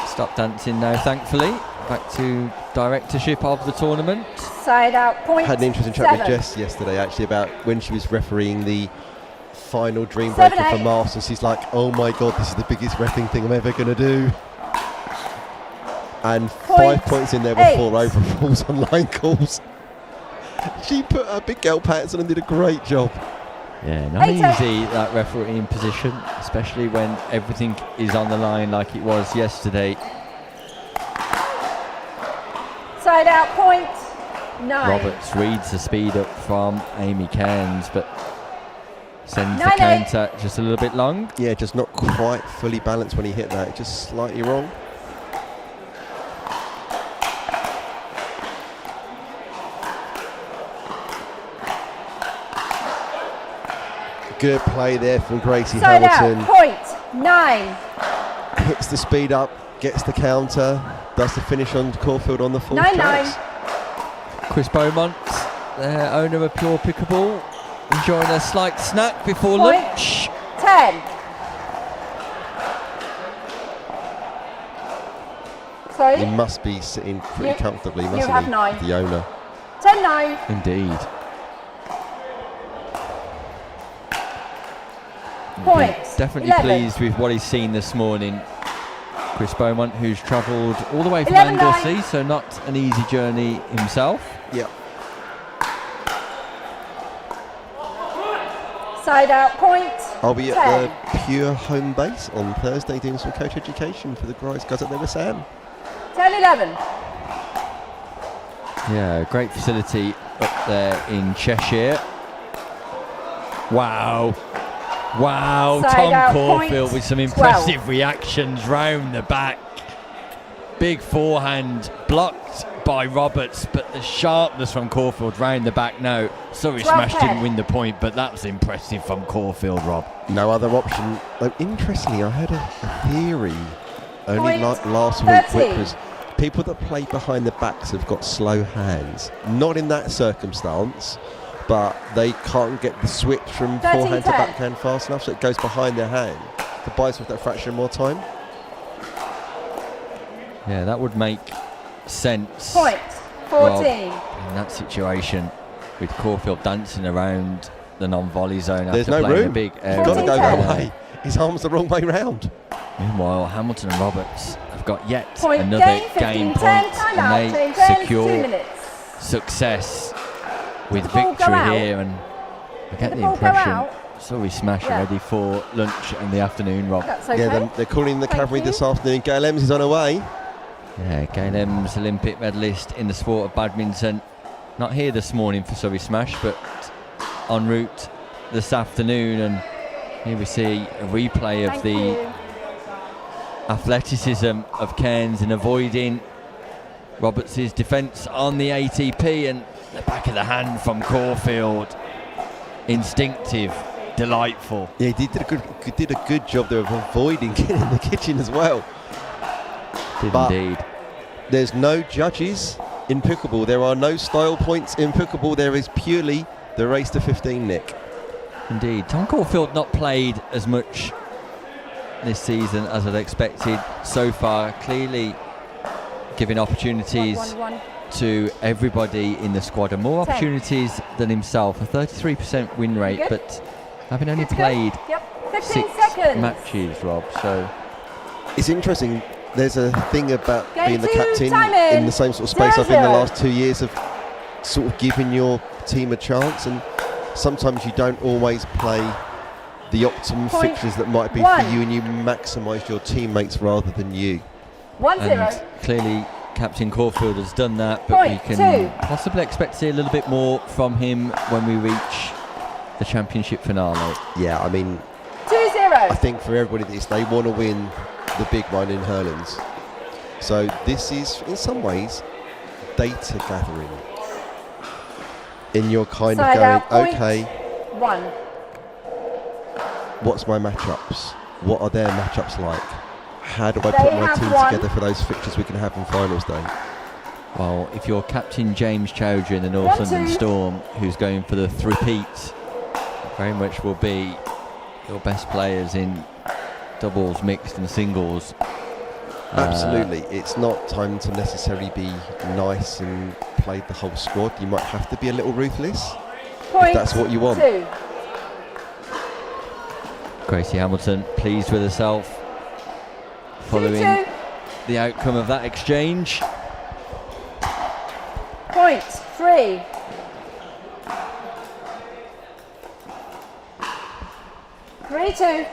Stop dancing now, thankfully. Back to directorship of the tournament.
Side out. Point.
Had an interesting chat with
7.
Jess yesterday, actually, about when she was refereeing the final Dream Breaker
7-8.
for Masters. She's like, oh my god, this is the biggest repping thing I'm ever going to do. And 5 points in there were 4 overalls on line calls. She put her big girl pants on and did a great job.
Yeah, not
8-8.
easy, that refereeing position, especially when everything is on the line like it was yesterday.
Side out. Point 9.
Roberts reads the speed up from Amy Cairns, but sends the
9-8.
counter just a little bit long.
Yeah, just not quite fully balanced when he hit that, just slightly wrong. Good play there from Gracie
Side
Hamilton.
out. Point 9.
Hits the speed up, gets the counter, does the finish on Caulfield on the full
9-9.
strikes.
Chris Beaumont, the owner of Pure Pickleball, enjoying a slight snack before
Point.
lunch.
10. Sorry.
He must be sitting pretty
You-
comfortably,
you
mustn't
have
he?
9.
The owner.
10-9.
Indeed.
Point.
Definitely
11.
pleased with what he's seen this morning. Chris Beaumont, who's travelled all the way from
11-9.
Anglesey, so not an easy journey himself.
Yeah.
Side out. Point.
I'll be
10.
at the Pure home base on Thursday doing some coach education for the guys at there with Sam.
10-11.
Yeah, great facility up there in Cheshire. Wow. Wow,
Side
Tom
out,
Caulfield
point
with some
12.
impressive reactions round the back. Big forehand blocked by Roberts, but the sharpness from Caulfield round the back now. Surrey
12-10.
Smash didn't win the point, but that was impressive from Caulfield, Rob.
No other option. Interestingly, I heard a theory only
Point
last week,
13.
which was people that play behind the backs have got slow hands. Not in that circumstance, but they can't get the switch from
13-10.
forehand to backhand fast enough, so it goes behind their hand to buy us with that fraction more time.
Yeah, that would make sense.
Point. 14.
Rob, in that situation, with Caulfield dancing around the non-volley zone
There's
after
no
playing a
room.
big
He's
area.
got to go that
14-10.
way. His arm's the wrong way round.
Meanwhile, Hamilton and Roberts have got yet
Point
another
game. 15-10.
game point,
Time out.
and they
Change ends. 2
secure
minutes.
success with
the ball go
victory
out?
here. And I get
the
the
ball go
impression
out?
Surrey Smash are
Yeah.
ready for lunch in the afternoon, Rob.
That's okay.
Yeah, they're calling the
Thank
cavalry
you.
this afternoon. Gail Ems is on her way.
Yeah, Gail Ems, Olympic medalist in the sport of badminton. Not here this morning for Surrey Smash, but en route this afternoon. And here we see a replay of
Thank
the
you.
athleticism of Cairns in avoiding Roberts' defence on the ATP, and the back of the hand from Caulfield. Instinctive, delightful.
Yeah, he did a good job there of avoiding getting in the kitchen as well.
Did
But-
indeed.
There's no judges in pickleball. There are no style points in pickleball. There is purely the race to 15, Nick.
Indeed. Tom Caulfield not played as much this season as I'd expected so far, clearly giving opportunities
1-1-1.
to everybody in the squad, and more
10.
opportunities than himself. A 33% win rate,
Good.
but having only
Good to go.
played
Yep. 15
6
seconds.
matches, Rob, so
It's interesting. There's a thing about
Game
being the
2,
captain
time in.
in the same sort of space I've been the
0-0.
last 2 years of sort of giving your team a chance, and sometimes you don't always play the optimum
Point
fixtures that might be
1.
for you, and you maximise your teammates rather than you.
1-0.
and clearly Captain Caulfield has done that, but
Point
we can
2.
possibly expect to see a little bit more from him when we reach the championship finale.
Yeah, I mean,
2-0.
I think for everybody they want to win the big one in hurlings. So this is, in some ways, data gathering. In your kind
Side
of
out,
going,
point.
okay,
1.
what's my matchups? What are their matchups like? How do I
They
put my
have
team
won.
together for those fixtures we can have on finals day?
Well, if you're Captain James Chowdhury in the North
1-2.
London Storm, who's going for the three-peat, very much will be your best players in doubles, mixed and singles.
Absolutely. It's not time to necessarily be nice and play the whole squad. You might have to be a little ruthless.
Point
that's what you want.
2.
Gracie Hamilton pleased with herself following
2-2.
the outcome of that exchange.
Point 3. Three, 2.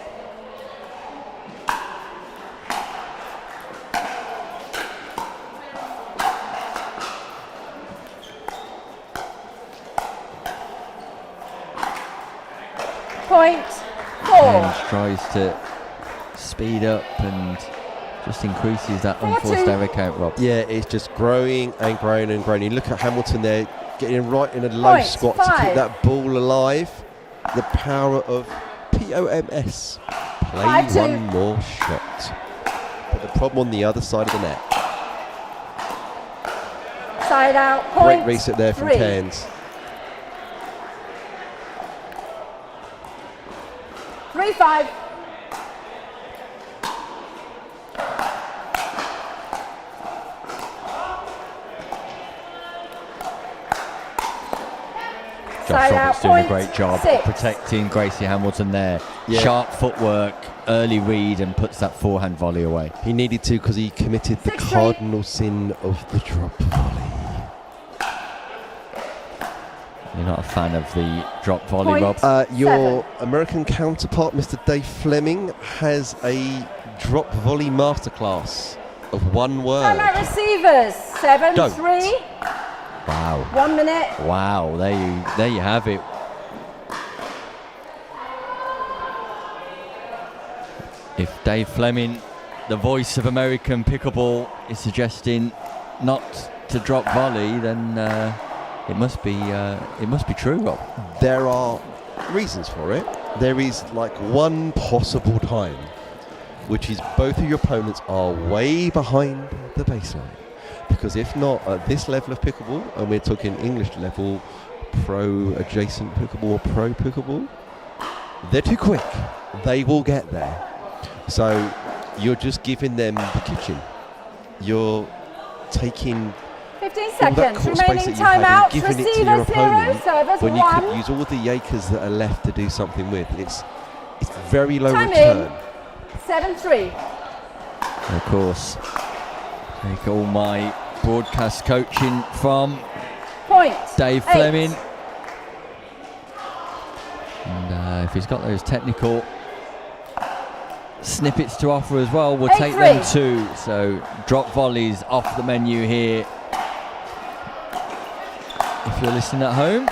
Point 4.
And tries to speed up and just increases that
4-2.
unforced error count, Rob.
Yeah, it's just growing and growing and growing. You look at Hamilton there, getting right in a low
Point
squat to
5.
keep that ball alive. The power of POMS. Play
5-2.
one more shot. But the problem on the other side of the net.
Side out.
Great
Point
reset there from
3.
Cairns.
3-5.
Josh
Side out.
Roberts doing a
Point
great job of
6.
protecting Gracie Hamilton there.
Yeah.
Sharp footwork, early read, and puts that forehand volley away.
He needed to because he committed the
6-3.
cardinal sin of the drop volley.
You're not a fan of the drop volley,
Point.
Rob?
Your American counterpart, Mr. Dave Fleming, has a drop volley masterclass of one word.
Time out receivers. 7-3.
Don't.
Wow.
1 minute.
Wow, there you have it. If Dave Fleming, the voice of American pickleball, is suggesting not to drop volley, then it must be true, Rob.
There are reasons for it. There is like one possible time, which is both of your opponents are way behind the baseline. Because if not at this level of pickleball, and we're talking English level, pro adjacent pickleball or pro pickleball, they're too quick. They will get there. So you're just giving them the kitchen. You're taking
15
all that
seconds.
court space
Remaining
that you had
timeout.
and giving it to your
Receivers 0.
opponent
Servers
when you
1.
could use all the acres that are left to do something with. It's very low
Time
return.
in. 7-3.
Of course, take all my broadcast coaching from
Point.
Dave
8.
Fleming. And if he's got those technical snippets to offer as well, we'll take them
8-3.
too. So drop volleys off the menu here. If you're listening at home.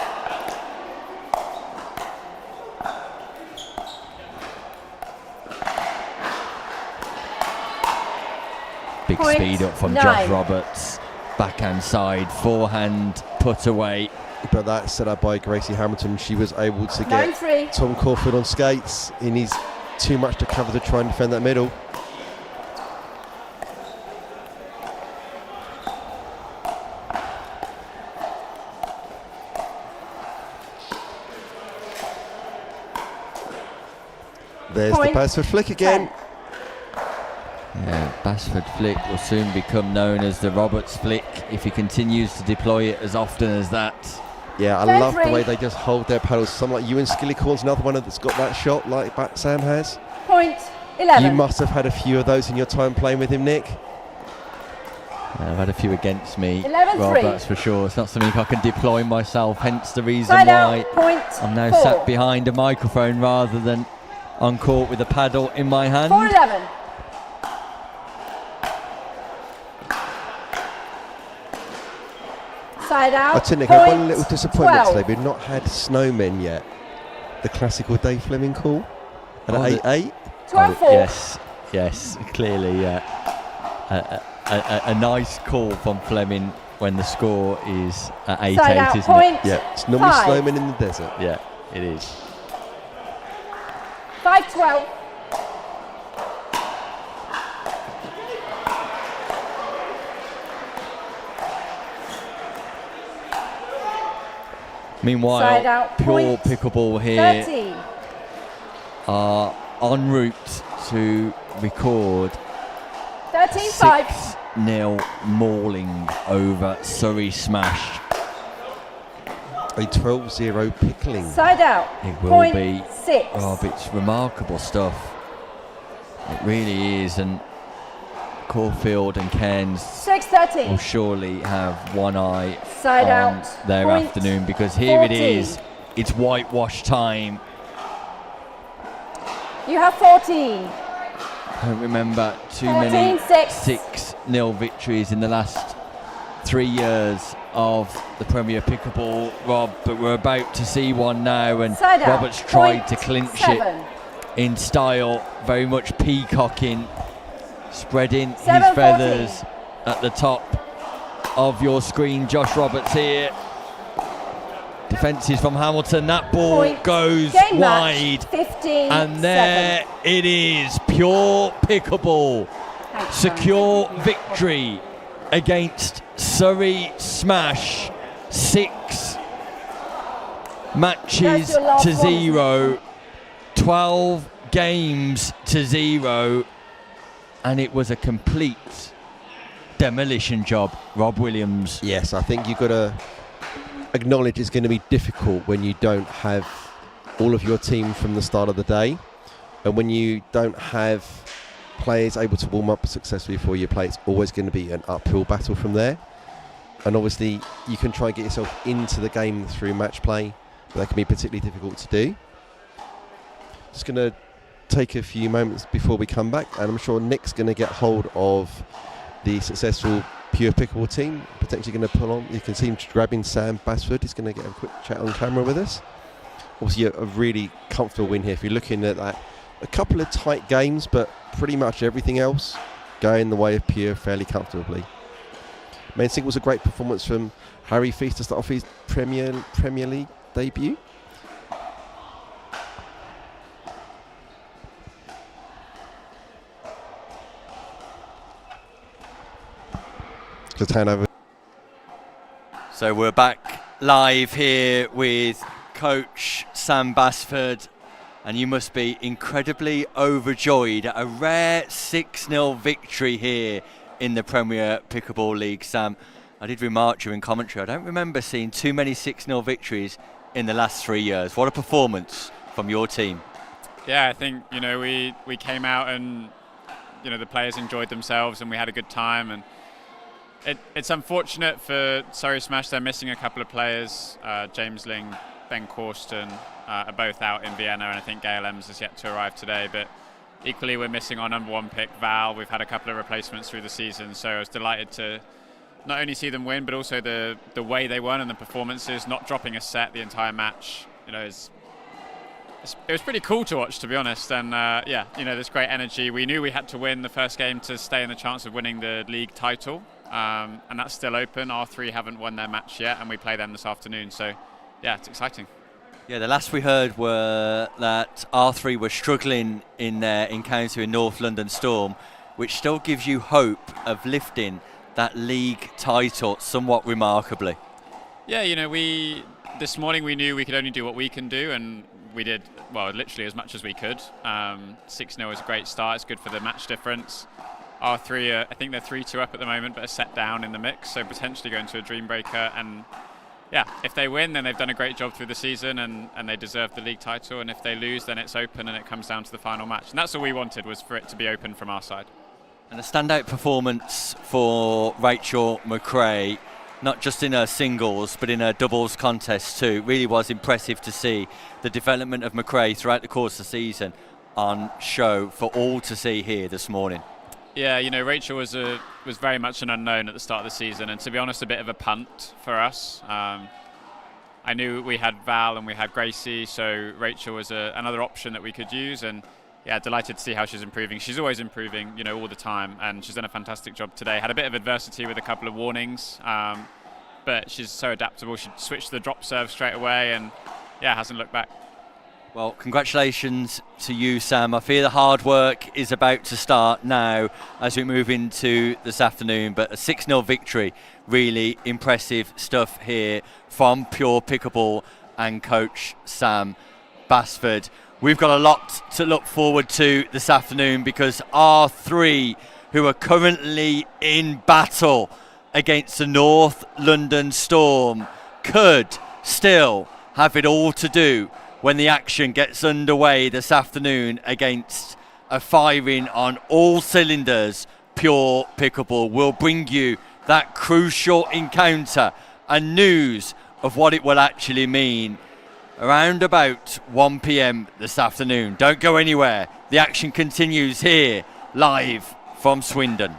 Big
Point
speed up from
9.
Josh Roberts. Backhand side, forehand, put away.
But that's set up by Gracie Hamilton. She was able to get
9-3.
Tom Caulfield on skates. He needs too much to cover to try and defend that middle. There's
Point
the pass for Flick again.
10.
Yeah, Basford flick will soon become known as the Roberts flick if he continues to deploy it as often as that.
Yeah, I
Fair
love the
free.
way they just hold their paddles. Someone like you and Skillicorn's another one that's got that shot like Sam has.
Point 11.
You must have had a few of those in your time playing with him, Nick.
I've had a few against me,
11-3.
Rob, that's for sure. It's not something I can deploy myself, hence the reason
Side
why
out, point
I'm now
4.
sat behind a microphone rather than on court with a paddle in my hand.
4-11. Side out.
I tell you, Nick, I have one
point
little disappointment
12.
today. We've not had snowmen yet. The classical Dave Fleming call at
Oh,
8-8.
12-4.
Yes, clearly, yeah. A nice call from Fleming when the score is at 8-8,
Side out,
isn't
point
it?
Yeah, it's normally
5.
snowmen in the desert.
Yeah, it is.
5-12.
Meanwhile,
Side out,
Pure
point
Pickleball here
13.
are en route to record
13-5.
6-0 mauling over Surrey Smash.
A 12-0 pickling.
Side out.
It will
point
be,
6.
Rob, it's remarkable stuff. It really is, and Caulfield and Cairns
6-13.
will surely have one eye
Side
on
out,
their
point
afternoon, because here
14.
it is. It's whitewash time.
You have 14.
I don't remember too
14,
many
6.
6-0 victories in the last 3 years of the Premier Pickleball, Rob, but we're about to see one now, and
Side out,
Roberts tried
point
to clinch
7.
it in style, very much peacocking, spreading his
7-14.
feathers at the top of your screen. Josh Roberts here. Defences from Hamilton. That ball
Point.
goes
Game
wide.
match, 15.
And there it is. Pure Pickleball. Secure victory against Surrey Smash. 6 matches
That's your last
to
one.
0. 12 games to 0. And it was a complete demolition job, Rob Williams.
Yes, I think you've got to acknowledge it's going to be difficult when you don't have all of your team from the start of the day, and when you don't have players able to warm up successfully before you play. It's always going to be an uphill battle from there, and obviously you can try and get yourself into the game through match play, but that can be particularly difficult to do. Just going to take a few moments before we come back, and I'm sure Nick's going to get hold of the successful Pure Pickleball team, potentially going to pull on. You can see him grabbing Sam Basford. He's going to get a quick chat on camera with us. Obviously a really comfortable win here. If you're looking at that, a couple of tight games, but pretty much everything else going the way of Pure fairly comfortably. Main thing was a great performance from Harry Feast to start off his Premier League debut. To turn over.
So we're back live here with Coach Sam Basford, and you must be incredibly overjoyed at a rare 6-0 victory here in the Premier Pickleball League. Sam, I did remark during commentary, I don't remember seeing too many 6-0 victories in the last 3 years. What a performance from your team.
Yeah, I think, we came out and, the players enjoyed themselves and we had a good time, and it's unfortunate for Surrey Smash. They're missing a couple of players. James Ling, Ben Corsten are both out in Vienna, and I think Gail Ems has yet to arrive today. But equally, we're missing our number one pick, Val. We've had a couple of replacements through the season, so I was delighted to not only see them win, but also the way they won and the performances, not dropping a set the entire match. It was pretty cool to watch, to be honest. And there's great energy. We knew we had to win the first game to stay in the chance of winning the league title. And that's still open. R3 haven't won their match yet, and we play them this afternoon. So, yeah, it's exciting.
Yeah, the last we heard were that R3 were struggling in their encounter in North London Storm, which still gives you hope of lifting that league title somewhat remarkably. Yeah,
this morning we knew we could only do what we can do, and we did, literally as much as we could. 6-0 is a great start. It's good for the match difference. our three, I think they're 3-2 up at the moment, but are set down in the mix, so potentially going to a dream breaker. And yeah, if they win, then they've done a great job through the season and they deserve the league title. And if they lose, then it's open and it comes down to the final match. And that's all we wanted, was for it to be open from our side.
And a standout performance for Rachel McRae, not just in her singles, but in her doubles contest too. It really was impressive to see the development of McRae throughout the course of the season on show for all to see here this morning.
Yeah, you know, Rachel was very much an unknown at the start of the season, and to be honest, a bit of a punt for us. I knew we had Val and we had Gracie, so Rachel was another option that we could use, and yeah, delighted to see how she's improving. She's always improving, you know, all the time, and she's done a fantastic job today. Had a bit of adversity with a couple of warnings, but she's so adaptable. She switched to the drop serve straight away, and yeah, hasn't looked back.
Well, congratulations to you, Sam. I fear the hard work is about to start now as we move into this afternoon, but a 6-0 victory, really impressive stuff here from Pure Pickleball and coach Sam Basford. We've got a lot to look forward to this afternoon because our three who are currently in battle against the North London Storm could still have it all to do when the action gets underway this afternoon against a firing on all cylinders Pure Pickleball. We'll bring you that crucial encounter and news of what it will actually mean around about 1 p.m. this afternoon. Don't go anywhere. The action continues here, live from Swindon.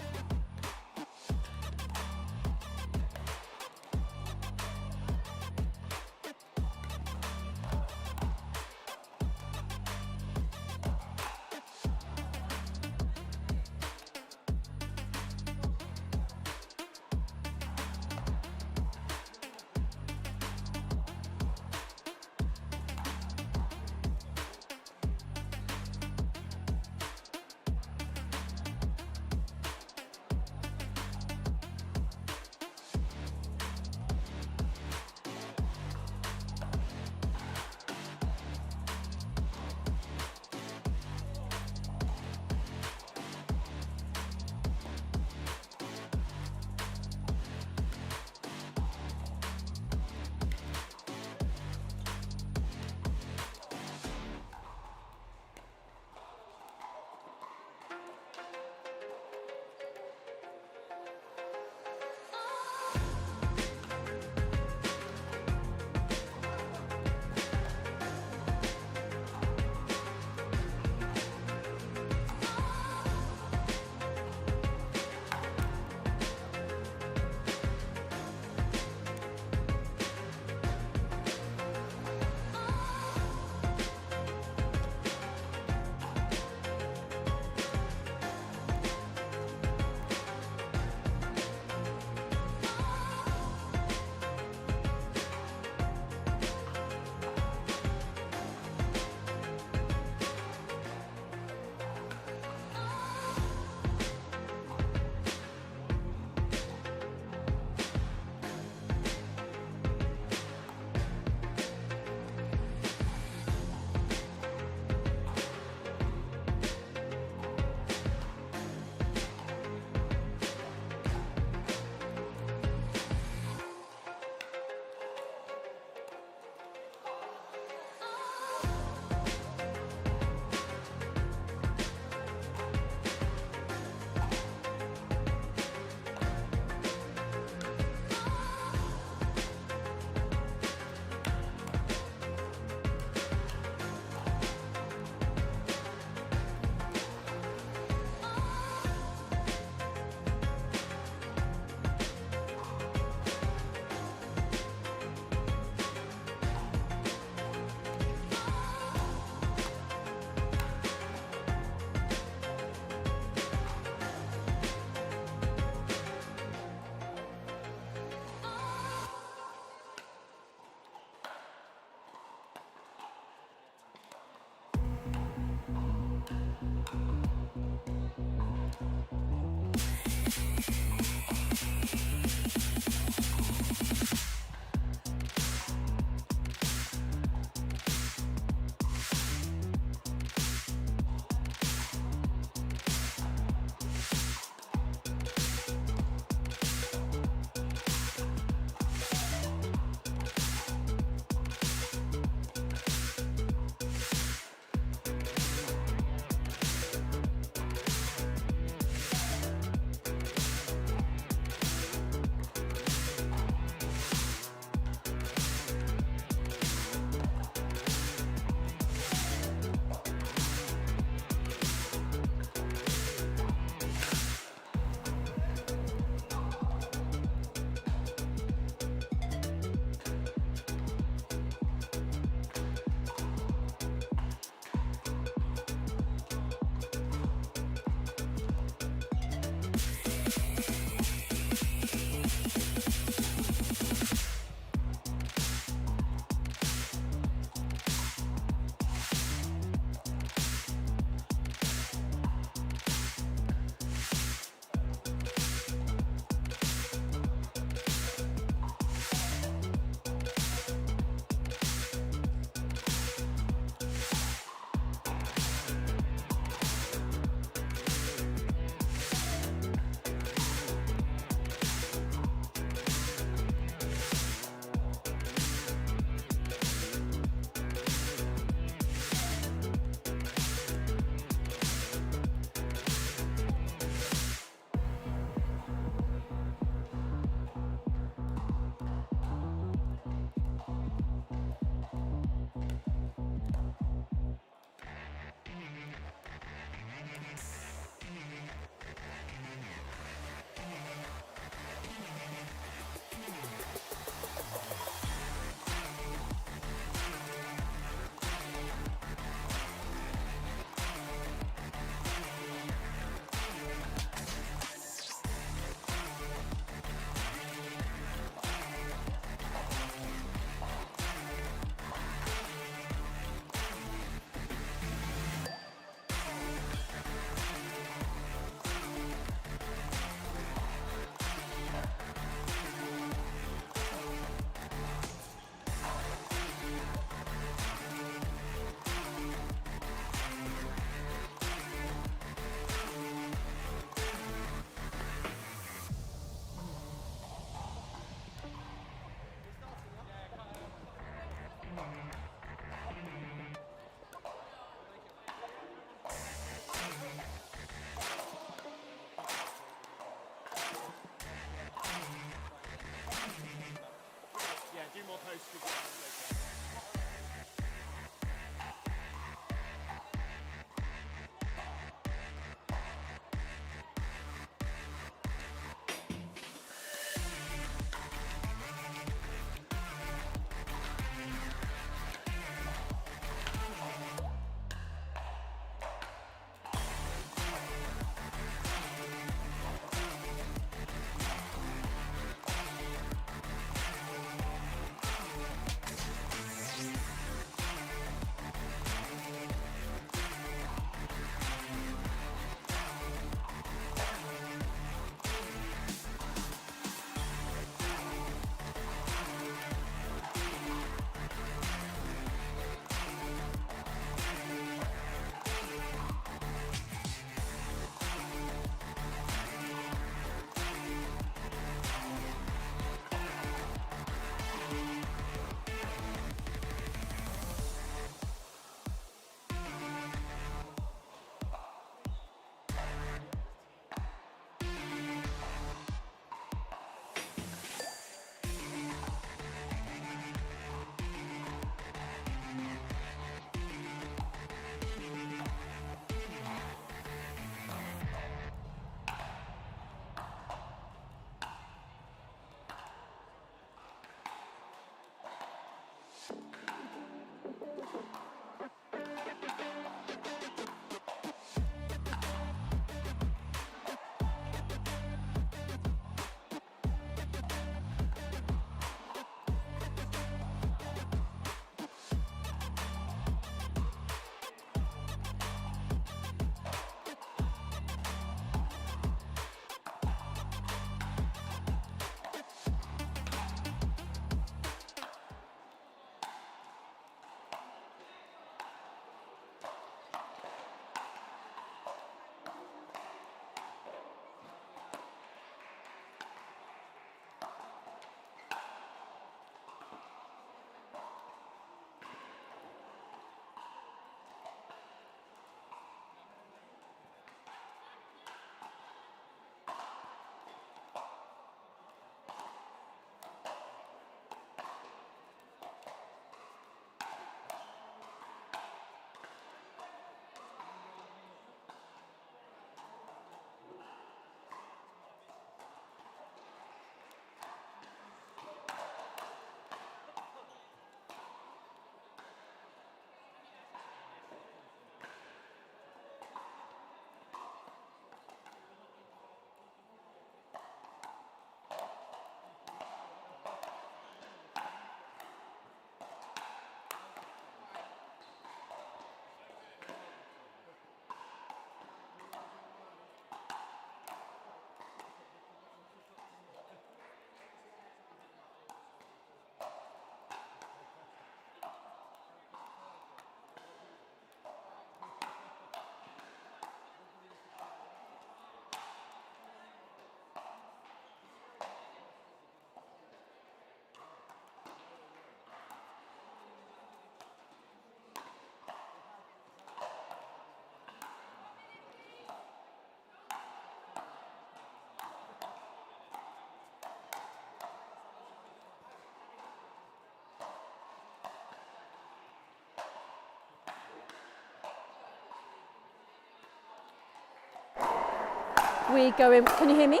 We go in. Can you hear me?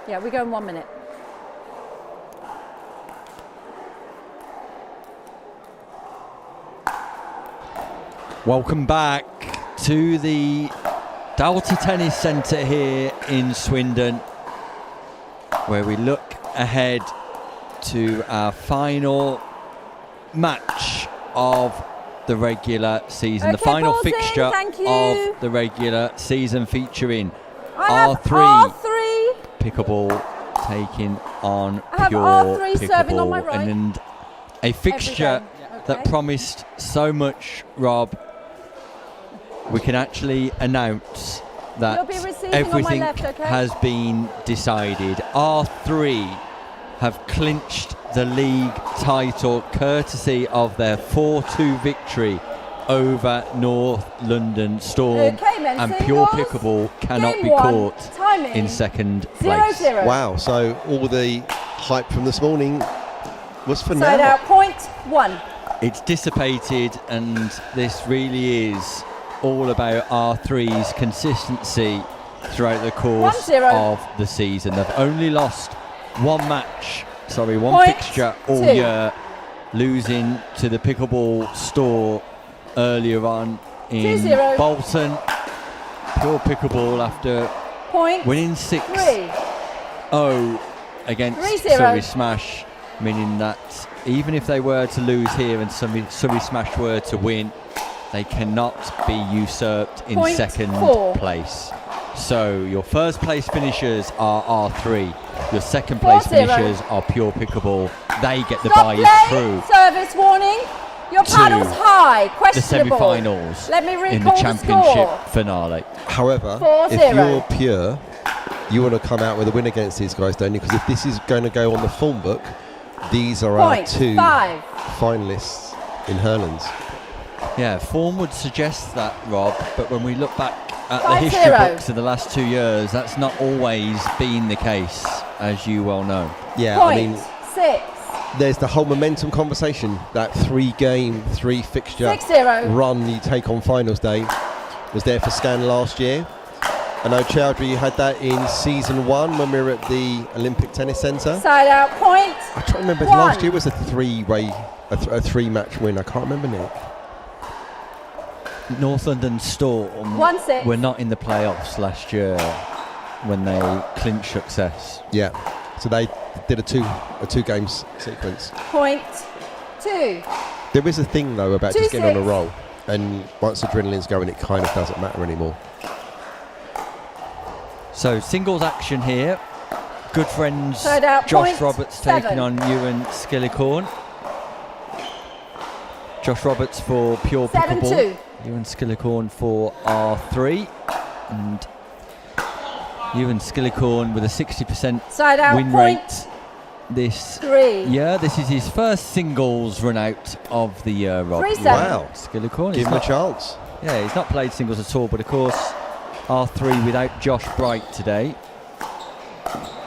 Yeah, we go in 1 minute.
Welcome back to the Delta Tennis Centre here in Swindon, where we look ahead to our final match of the regular season, the
Okay,
final
balls in,
fixture
thank you.
of the regular season, featuring
I have
R3 pickleball taking on
I have
pure
R3 serving on my
pickleball,
right.
and a fixture that
Okay.
promised so much, Rob. We can actually announce that
You'll be receiving on my
everything
left, okay?
has been decided. R3 have clinched the league title courtesy of their 4-2 victory over North London Storm,
Okay, men,
and Pure
singles.
Pickleball cannot
Game
be
one,
caught
timing.
in second place.
0-0.
Wow, so all the hype from this morning was for
Side
now.
out, point 1.
It's dissipated, and this really is all about R3's consistency throughout the course
1-0.
of the season. They've only lost one
Point
fixture all
2.
year, losing to the Pickleball store earlier on in
2-0.
Bolton. Pure Pickleball, after
Point
winning 6-0
3.
against
3-0.
Surrey Smash, meaning that even if they were to lose here and Surrey Smash were to win, they cannot be usurped in
Point
second
4.
place. So your first place finishers are R3, your second place
4-0.
finishers are Pure Pickleball. They get the
Stop
buy-in
play.
through
Service warning. Your
to
paddle's high.
the
Questionable.
semi-finals
Let me recall
in the
the
championship
score.
finale.
However,
4-0.
if you're Pure, you want to come out with a win against these guys, don't you? Because if this is going to go on the form book, these are our
Point
2
5.
finalists in Hurlands.
Yeah, form would suggest that, Rob, but when we look back at the
5-0.
history books of the last 2 years, that's not always been the case, as you well know.
Yeah,
Point
I mean,
6.
there's the whole momentum conversation. That 3-game, 3-fixture
6-0.
run you take on finals day was there for Scan last year. I know, Chowdhury, you had that in season 1 when we were at the Olympic Tennis Centre.
Side out, point.
I try to remember,
1.
last year was a 3-match win. I can't remember, Nick.
North London Storm
1-6.
were not in the playoffs last year when they clinched success.
Yeah, so they did a two games sequence.
Point 2.
There is a thing though about just getting on a
2-6.
roll, and once adrenaline's going, it kind of doesn't matter anymore.
So singles action here. Good friends
Side out,
Josh
point
Roberts
7.
taking on Ewan Skillicorn. Josh Roberts for Pure
7-2.
Pickleball. Ewan Skillicorn for R3. And Ewan Skillicorn with a 60%
Side out,
win
point
rate this
3.
year. This is his first singles run out of the year, Rob.
3-7.
Wow.
Skillicorn.
Give him a chance.
Yeah, he's not played singles at all, but of course R3 without Josh Bright today.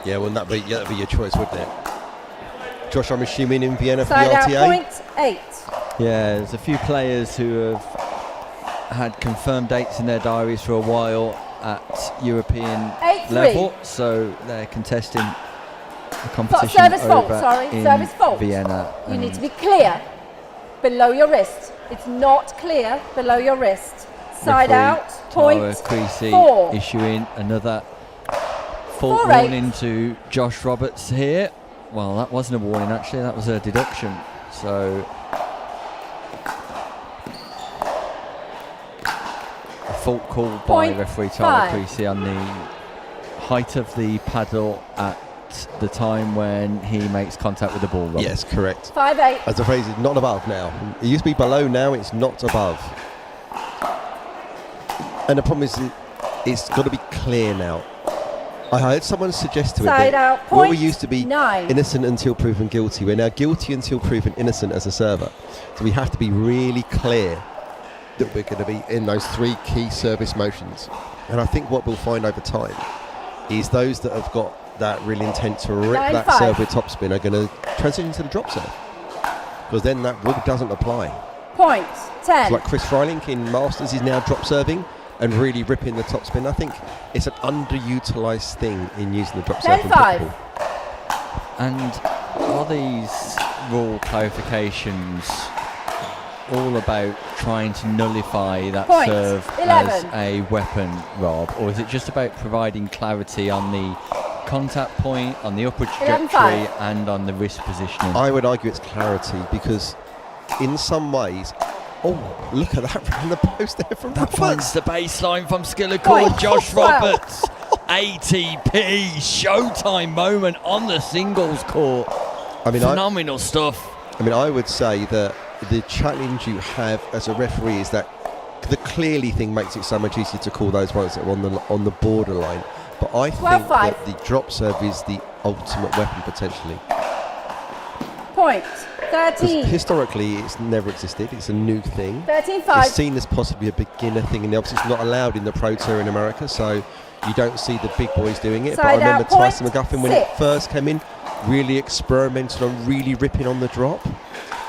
Yeah, wouldn't that be your choice, wouldn't it? Josh, I'm assuming in Vienna for
Side
the
out,
RTA.
point 8.
Yeah, there's a few players who have had confirmed dates in their diaries for a while at European
8-3.
level, so they're contesting the competition
service fault,
over
sorry,
in
service fault.
Vienna.
You need
and
to be clear below your wrist. It's not clear below your wrist. Side
referee
out,
Tara
point
Creasy
4.
issuing another fault
4-8.
warning to Josh Roberts here. Well, that wasn't a warning actually, that was a deduction. So a fault called by
Point
referee Tara
5.
Creasy on the height of the paddle at the time when he makes contact with the ball. Robert.
Yes, correct.
5-8.
As the phrase is, not above now. It used to be below, now it's not above. And the problem is, it's got to be clear now. I heard someone suggest to it
Side
that
out,
what we
point
used to be
9.
innocent until proven guilty, we're now guilty until proven innocent as a server. So we have to be really clear that we're going to be in those 3 key service motions. And I think what we'll find over time is those that have got that real intent to rip that
9-5.
serve with topspin are going to transition to the drop serve, because then that rule doesn't apply.
Point 10.
It's like Chris Freilink in Masters is now drop serving. and really ripping the top spin. I think it's an underutilised thing in using the drop serve in
10-5.
pickleball.
And are these rule clarifications all about trying to nullify that
Point.
serve
11.
as a weapon, Rob? Or is it just about providing clarity on the contact point, on the upward
11-5.
trajectory and on the wrist positioning?
I would argue it's clarity because in some ways, look at that from the post there from
That
Roberts.
finds the baseline from Skillicourt.
Point.
Josh
12.
Roberts, ATP, showtime moment on the singles court.
I mean,
Phenomenal stuff.
I would say that the challenge you have as a referee is that the clearly thing makes it so much easier to call those ones that are on the borderline. But I think
12-5.
that the drop serve is the ultimate weapon potentially.
Point.
'Cause
13.
historically, it's never existed. It's a new thing.
13-5.
It's seen as possibly a beginner thing, and obviously it's not allowed in the Pro Tour in America, so you don't see the big boys doing it. But I
Side
remember
out, point
Tyson McGuffin, when it
6.
first came in, really experimented on really ripping on the drop,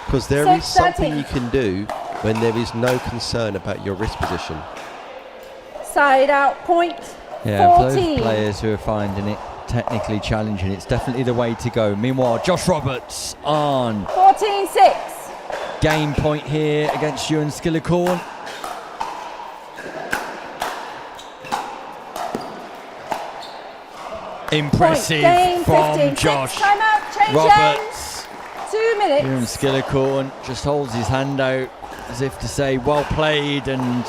because there
6,
is something
13.
you can do when there is no concern about your wrist position.
Side out. Point.
Yeah, for
14.
those players who are finding it technically challenging, it's definitely the way to go. Meanwhile, Josh Roberts on
14-6.
game point here against Ewan Skillicorn. Impressive
Game
from
15.
Josh
Time out. Change
Roberts.
2 minutes.
Ewan Skillicorn just holds his hand out as if to say well played, and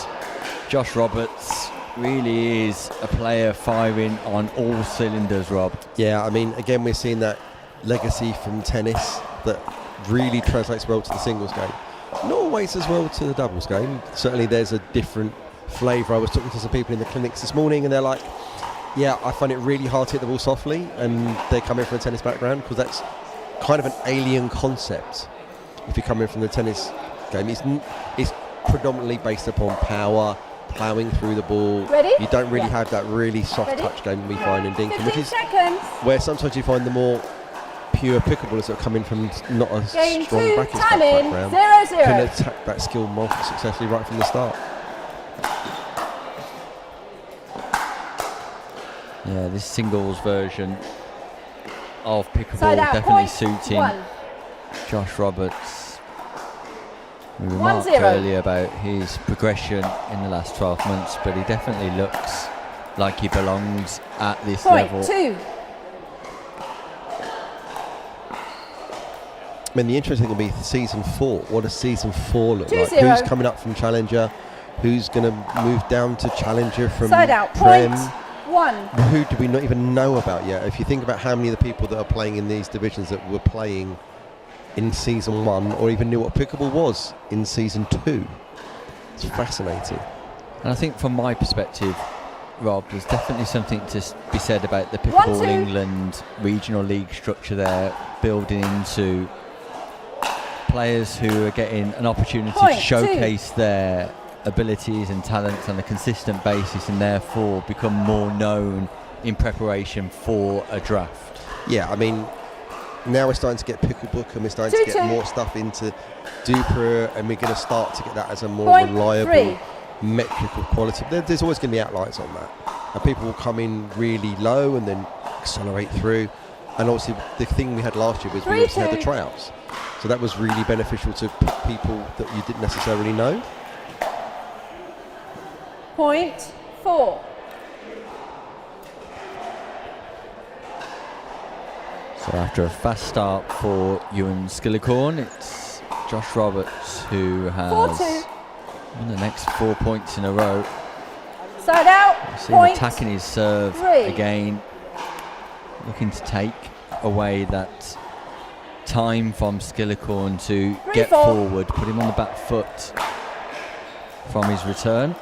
Josh Roberts really is a player firing on all cylinders, Rob.
Yeah, I mean, again, we're seeing that legacy from tennis that really translates well to the singles game. Not always as well to the doubles game. Certainly there's a different flavour. I was talking to some people in the clinics this morning and they're like, yeah, I find it really hard to hit the ball softly, and they're coming from a tennis background because that's kind of an alien concept. If you're coming from the tennis game, it's predominantly based upon power, ploughing through the ball.
Ready?
You don't really
Yeah.
have that really soft
Ready?
touch game we find in Dinkin,
15
which is
seconds.
where sometimes you find the more pure pickleballers that come in from not a
Game
strong
2.
bracket
Time in.
background
0-0.
can attack that skill more successfully right from the start.
Yeah, this singles version of pickleball
Side out.
definitely
Point.
suiting
1.
Josh Roberts. We remarked
1-0.
earlier about his progression in the last 12 months, but he definitely looks like he belongs at this
Point.
level.
2.
I mean, the interesting will be season 4. What does season 4 look like?
2-0.
Who's coming up from Challenger? Who's going to move down to Challenger from
Side out.
Prem?
Point. 1.
Who do we not even know about yet? If you think about how many of the people that are playing in these divisions that were playing in season 1 or even knew what pickleball was in season 2, it's fascinating.
And I think from my perspective, Rob, there's definitely something to be said about the Pickleball
1-2.
England regional league structure there, building into players who are getting an opportunity
Point
to
2.
showcase their abilities and talents on a consistent basis, and therefore become more known in preparation for a draft.
Yeah, I mean, now we're starting to get Picklebook and we're starting to
2-2.
get more stuff into Dupra, and we're going to start to get that as a more
Point
reliable
3.
metric of quality. There's always going to be outliers on that. And people will come in really low and then accelerate through. And obviously the thing we had last year was we also had the
3-2.
tryouts. So that was really beneficial to people that you didn't necessarily know.
Point 4.
So after a fast start for Ewan Skillicorn, it's Josh Roberts who has
4-2.
won the next 4 points in a row.
Side out.
You see him
Point
attacking his serve
3.
again, looking to take away that time from Skillicorn to
3-4.
get forward, put him on the back foot from his return.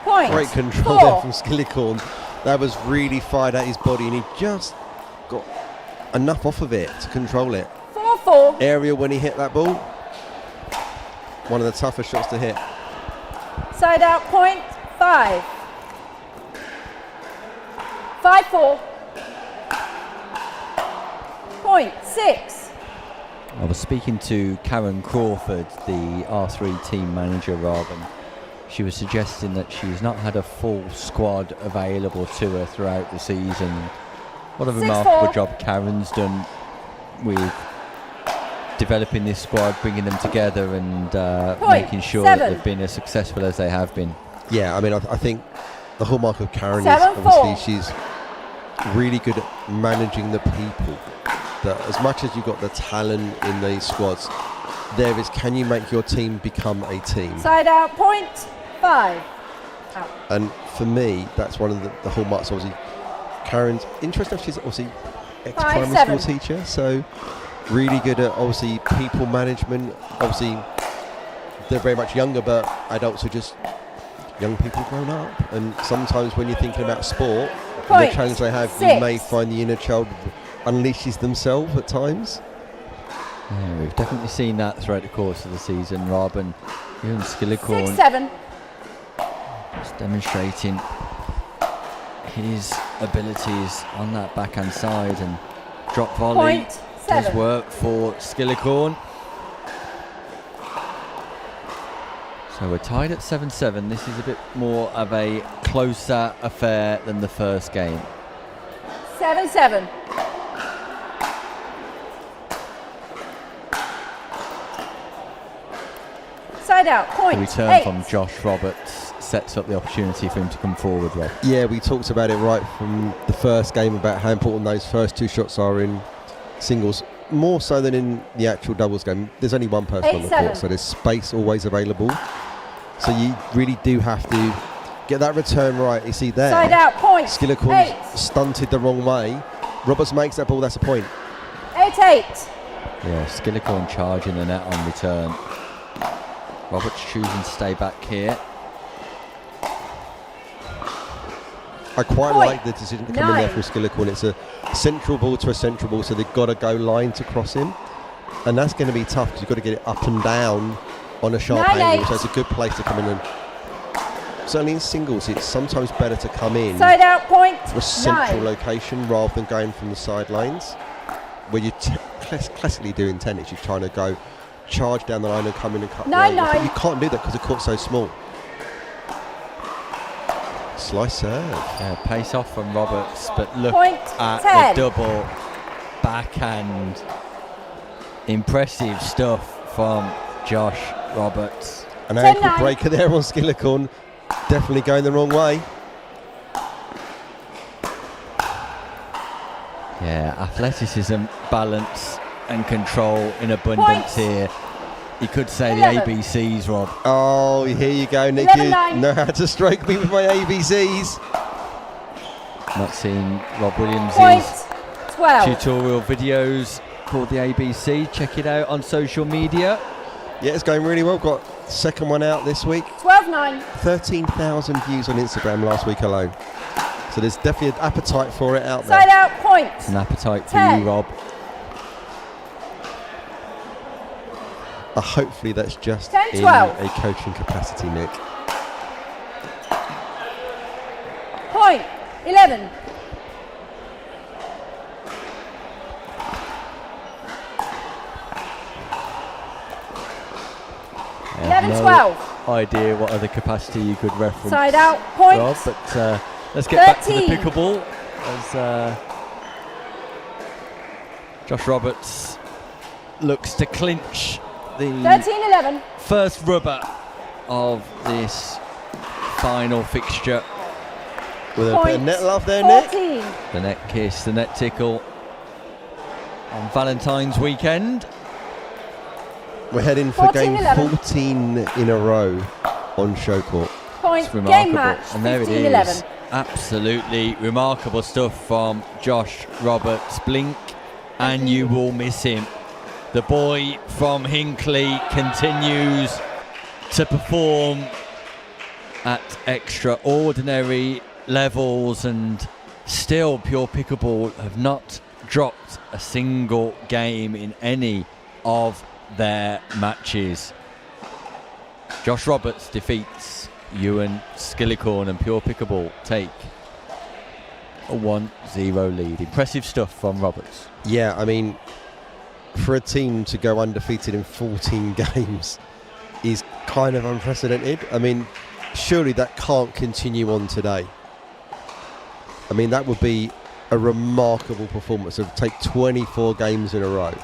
Point
Great control
4.
there from Skillicorn. That was really fired at his body and he just got enough off of it to control it.
4-4.
Aerial when he hit that ball. One of the toughest shots to hit.
Side out. Point 5. 5-4. Point 6.
I was speaking to Karen Crawford, the R3 team manager, Rob, and she was suggesting that she's not had a full squad available to her throughout the season. What a remarkable job Karen's done with developing this squad, bringing them together and making sure that they've been as successful as they have been.
Yeah, I mean, I think the hallmark of Karen is obviously she's really good at managing the people. That as much as you've got the talent in these squads, there is, can you make your team become a team?
Side out, point 5. Out.
And for me, that's one of the hallmarks. Obviously, Karen's interesting. She's obviously ex-primary school teacher, so really good at obviously people management. Obviously, they're very much younger, but adults are just young people grown up. And sometimes when you're thinking about sport, and the challenge they have, you may find the inner child unleashes themselves at times.
Yeah, we've definitely seen that throughout the course of the season, Rob, and Ewan Skillicorn
6-7.
just demonstrating his abilities on that backhand side, and drop volley does work for Skillicorn. So we're tied at 7-7. This is a bit more of a closer affair than the first game.
7-7. Side out, point.
The return
8.
from Josh Roberts sets up the opportunity for him to come forward, Rob.
Yeah, we talked about it right from the first game about how important those first 2 shots are in singles, more so than in the actual doubles game. There's only one person on the court, so there's space always available. So you really do have to get that return right. You see there,
side out, point.
Skillicorn's stunted the wrong way. Roberts makes that ball, that's a point.
8-8.
Yeah, Skillicorn charging the net on return. Roberts choosing to stay back here.
I quite like the decision to come in there from Skillicorn. It's a central ball to a central ball, so they've got to go line to cross him. And that's going to be tough because you've got to get it up and down on a sharp angle. So it's a good place to come in. And certainly in singles, it's sometimes better to come in
side out, point.
to a central location rather than going from the sidelines. Where you classically do in tennis, you're trying to go charge down the line and come in and cut the angle. But you can't do that because the court's so small. Slice serve.
Yeah, pace off from Roberts, but look at
10.
the double backhand. Impressive stuff from Josh Roberts.
An ankle breaker there on Skillicorn. Definitely going the wrong way.
Yeah, athleticism, balance and control in abundance here. You could say 11. The ABCs, Rob.
Oh, here you go, Nick. You know how to strike me with my ABCs.
Not seen Rob Williams' tutorial videos called the ABC. Check it out on social media.
Yeah, it's going really well. Got second one out this week.
12-9.
13,000 views on Instagram last week alone. So there's definitely an appetite for it out
there. Side out, point.
An appetite for you, Rob.
Hopefully that's just
10-12.
in a coaching capacity, Nick.
Point 11.
I have no idea what other capacity you could reference.
Side out, point.
Rob, but let's get 13. Back to the pickleball as Josh Roberts looks to clinch the
13-11.
first rubber of this final fixture.
With a bit of net love there,
14.
Nick.
The net kiss, the net tickle on Valentine's weekend.
We're heading for game 14 in a row on show court.
Point,
it's remarkable.
Game match,
and there
15,
it is.
11.
Absolutely remarkable stuff from Josh Roberts. Blink and you will miss him. The boy from Hinckley continues to perform at extraordinary levels, and still Pure Pickleball have not dropped a single game in any of their matches. Josh Roberts defeats Ewan Skillicorn, and Pure Pickleball take a 1-0 lead. Impressive stuff from Roberts.
Yeah, I mean, for a team to go undefeated in 14 games is kind of unprecedented. I mean, surely that can't continue on today. I mean, that would be a remarkable performance of take 24 games in a row.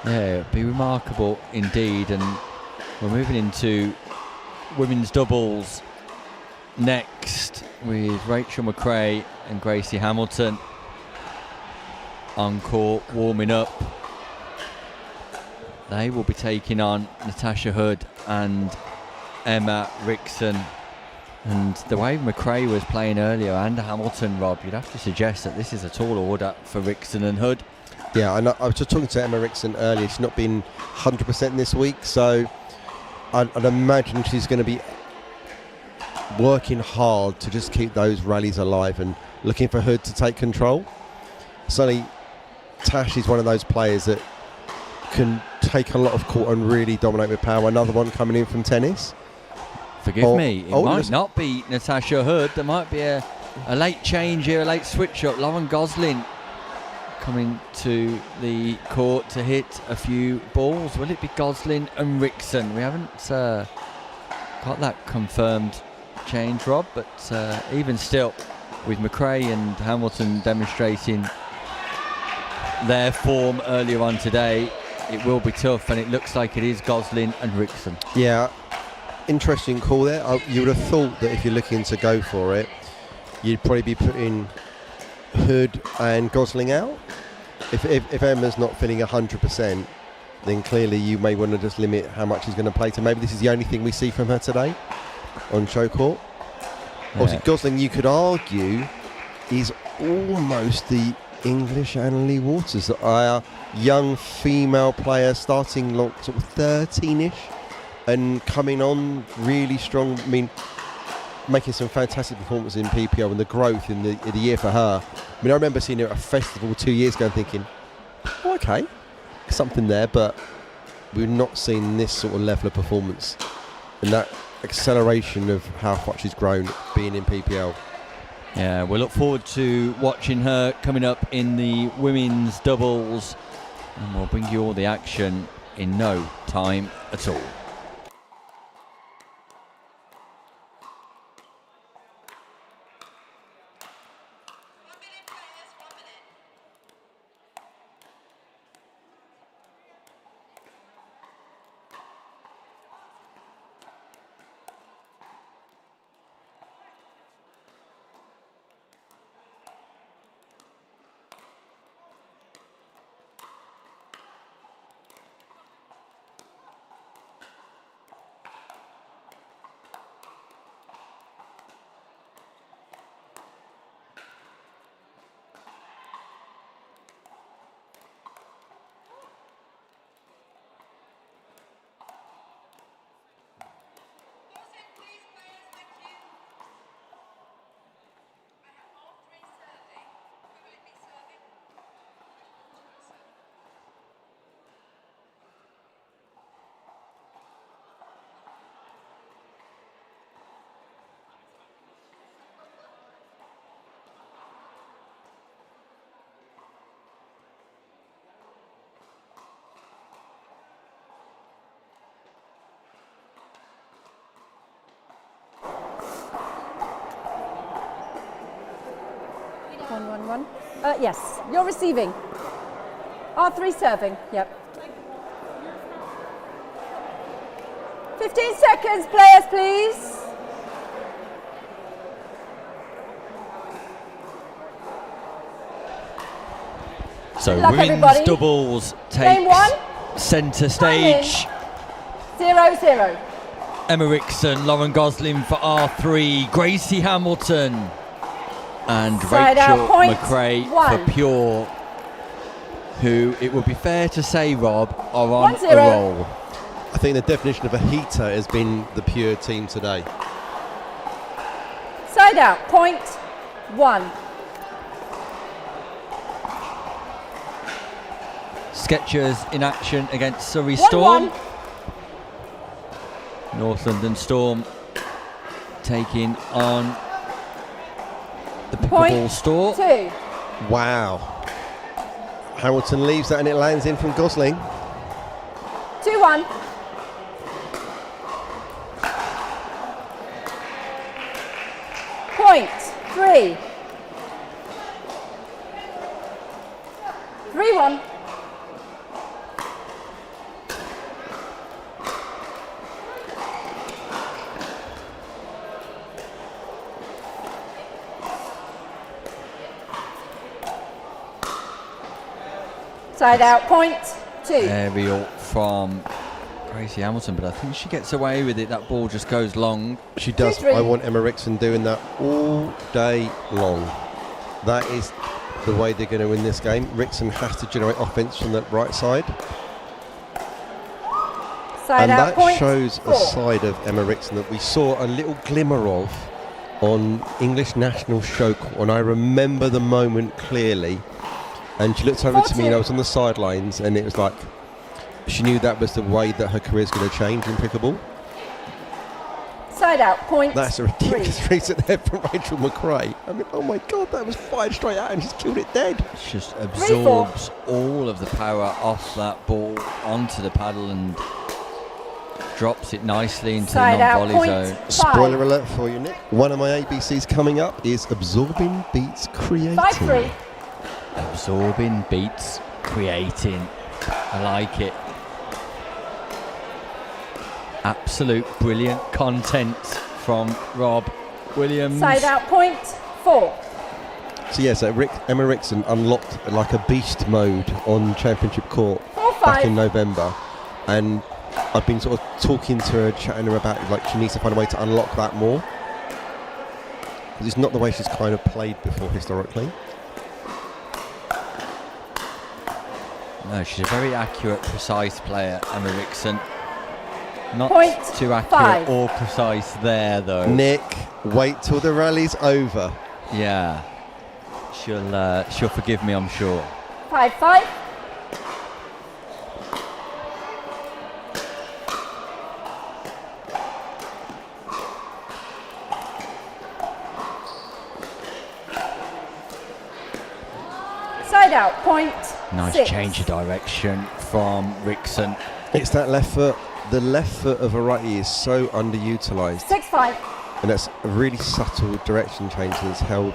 Yeah, it'd be remarkable indeed. And we're moving into women's doubles next with Rachel McRae and Gracie Hamilton on court warming up. They will be taking on Natasha Hood and Emma Rickson. And the way McRae was playing earlier and Hamilton, Rob, you'd have to suggest that this is a tall order for Rickson and Hood.
Yeah, and I was just talking to Emma Rickson earlier. She's not been 100% this week, so I'd imagine she's going to be working hard to just keep those rallies alive and looking for Hood to take control. Certainly, Tash is one of those players that can take a lot of court and really dominate with power. Another one coming in from tennis.
Forgive me, it might not be Natasha Hood. There might be a late change here, a late switch up. Lauren Gosling coming to the court to hit a few balls. Will it be Gosling and Rickson? We haven't got that confirmed change, Rob, but even still, with McRae and Hamilton demonstrating their form earlier on today, it will be tough, and it looks like it is Gosling and Rickson.
Yeah, interesting call there. You would have thought that if you're looking to go for it, you'd probably be putting Hood and Gosling out. If Emma's not feeling 100%, then clearly you may want to just limit how much she's going to play to. Maybe this is the only thing we see from her today on show court.
Yeah.
Obviously, Gosling, you could argue, is almost the English Annalie Waters, our young female player starting sort of 13ish and coming on really strong. I mean, making some fantastic performances in PPL and the growth in the year for her. I mean, I remember seeing her at a festival 2 years ago and thinking, oh, okay, something there, but we've not seen this sort of level of performance and that acceleration of how much she's grown being in PPL.
Yeah, we'll look forward to watching her coming up in the women's doubles, and we'll bring you all the action in no time at all.
One. Yes, you're receiving. R3 serving, yep. 15 seconds, players, please.
So
Good luck,
women's
everybody.
doubles
Game one.
takes centre stage.
0-0.
Emma Rickson, Lauren Gosling for R3, Gracie Hamilton and
Side
Rachel
out, point
McRae
one.
for Pure, who it would be fair to say, Rob, are on
1-0.
a roll.
I think the definition of a heater has been the Pure team today.
Side out, point one.
Skechers in action against Surrey
1-1.
Storm. North London Storm taking on the Pickleball Store.
Two.
Wow. Hamilton leaves that and it lands in from Gosling.
2-1. point. 3. 3-1. Side out, point 2.
Aerial from Gracie Hamilton, but I think she gets away with it. That ball just goes long.
She does.
2-3.
I want Emma Rickson doing that all day long. That is the way they're going to win this game. Rickson has to generate offense from the right side.
Side
And
out,
that
point
shows
4.
a side of Emma Rickson that we saw a little glimmer of on English National Show. And I remember the moment clearly. And she looked over to me and I was on the sidelines and it was like she knew that was the way that her career's going to change in pickleball.
Side out, point
That's a ridiculous reset there from Rachel McRae. I mean, oh my God, that was fired straight out and she's killed it dead.
She just absorbs all of the power off that ball onto the paddle and drops it nicely into
Side
the
out,
non-volley
point
zone.
5.
Spoiler alert for you, Nick. One of my ABCs coming up is absorbing beats creating.
5-3.
Absorbing beats creating. I like it. Absolute brilliant content from Rob Williams.
Side out, point 4.
So yeah, so Emma Rickson unlocked like a beast mode on Championship Court
4-5.
back in November, and I've been sort of talking to her, chatting to her about like she needs to find a way to unlock that more. Because it's not the way she's kind of played before historically.
No, she's a very accurate, precise player, Emma Rickson. Not
Point
too accurate
5.
or precise there, though.
Nick, wait till the rally's over.
Yeah, she'll forgive me, I'm sure.
5-5. Side out, point
Nice
6.
change of direction from Rickson.
It's that left foot. The left foot of Variety is so underutilised,
6-5.
and that's a really subtle direction change that's held.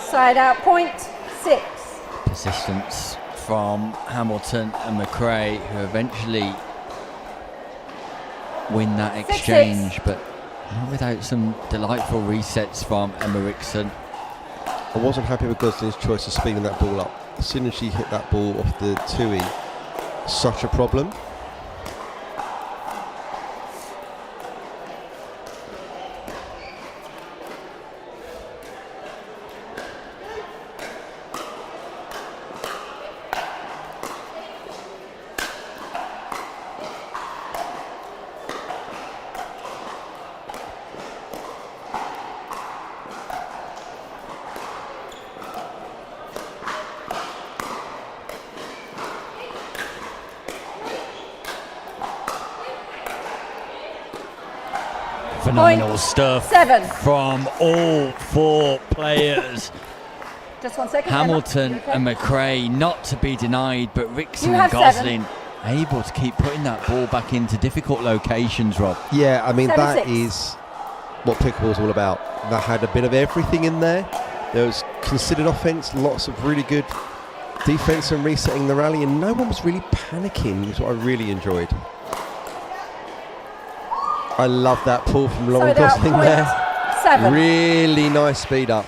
Side out, point 6.
Persistence from Hamilton and McRae, who eventually win that
6-6.
exchange, but not without some delightful resets from Emma Rickson.
I wasn't happy with Goslin's choice of speeding that ball up. As soon as she hit that ball off the 2E, such a problem.
Phenomenal
Point
stuff
7.
from all four players.
Just 1 second.
Hamilton
Emma. You okay?
and McRae not to be denied, but Rickson
You
and
have
Gosling able to keep putting that ball back into difficult locations, Rob.
Yeah, I mean, that
7-6.
is what pickleball's all about. That had a bit of everything in there. There was considered offence, lots of really good defence and resetting the rally, and no one was really panicking, which is what I really enjoyed. I love that pull from Lauren
Side out,
Gosling
point
there.
7.
Really nice speed up.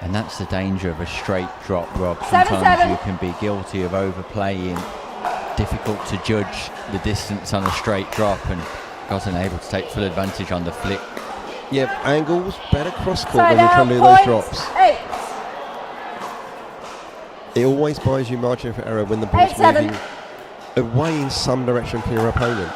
And that's the danger of a straight drop, Rob.
7-7.
Sometimes you can be guilty of overplaying. Difficult to judge the distance on a straight drop, and Gosling able to take full advantage on the flick.
Yeah, angles, better cross court
Side
when you're
out,
trying to do those
point
drops.
8.
It always buys you margin for error when the ball's
8-7.
moving away in some direction from your opponent.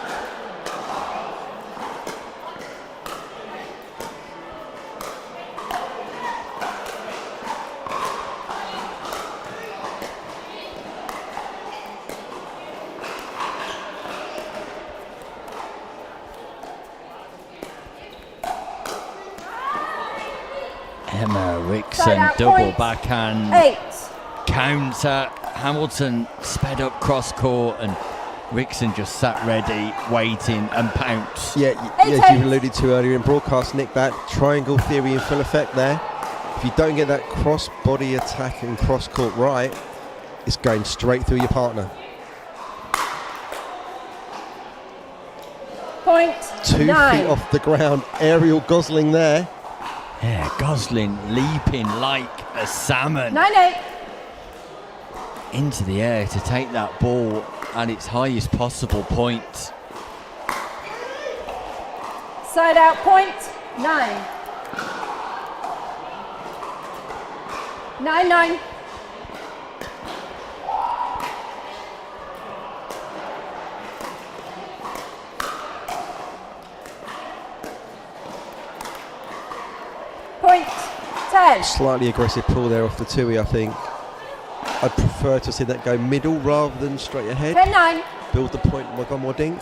Emma
Side
Rickson
out
double
point.
backhand
8.
counter. Hamilton sped up cross court and Rickson just sat ready, waiting and pounced.
Yeah,
Eight,
as you
eight.
alluded to earlier in broadcast, Nick, that triangle theory in full effect there. If you don't get that cross-body attack and cross-court right, it's going straight through your partner.
Point
2
9.
feet off the ground, aerial Gosling there.
Yeah, Gosling leaping like a salmon
9-8.
into the air to take that ball at its highest possible point.
Side out point 9. 9-9. Point 10.
Slightly aggressive pull there off the Tui, I think. I'd prefer to see that go middle rather than straight ahead.
10-9.
Build the point with one more dink.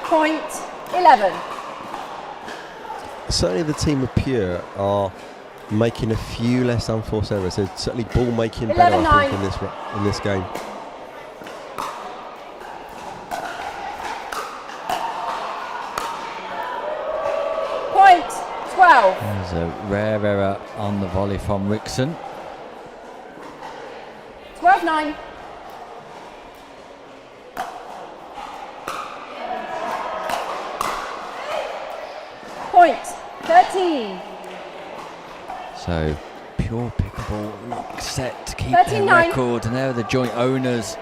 Point 11.
Certainly the team of Pure are making a few less unforced errors. They're certainly ball making better, I think, in this game.
Point 12.
There's a rare error on the volley from Rickson.
12-9. Point 13.
So Pure Pickleball look set to keep their
13-9.
record, and they're the joint owners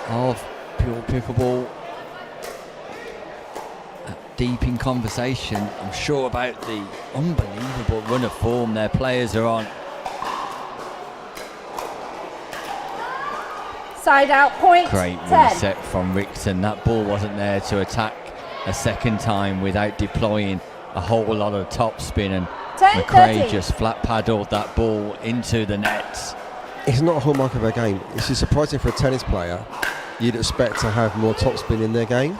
of Pure Pickleball. Deep in conversation, I'm sure, about the unbelievable run of form their players are on.
Side out point
Great
10.
reset from Rickson. That ball wasn't there to attack a second time without deploying a whole lot of topspin, and
10,
McRae
13.
just flat paddled that ball into the nets.
It's not a hallmark of their game. This is surprising for a tennis player. You'd expect to have more topspin in their game.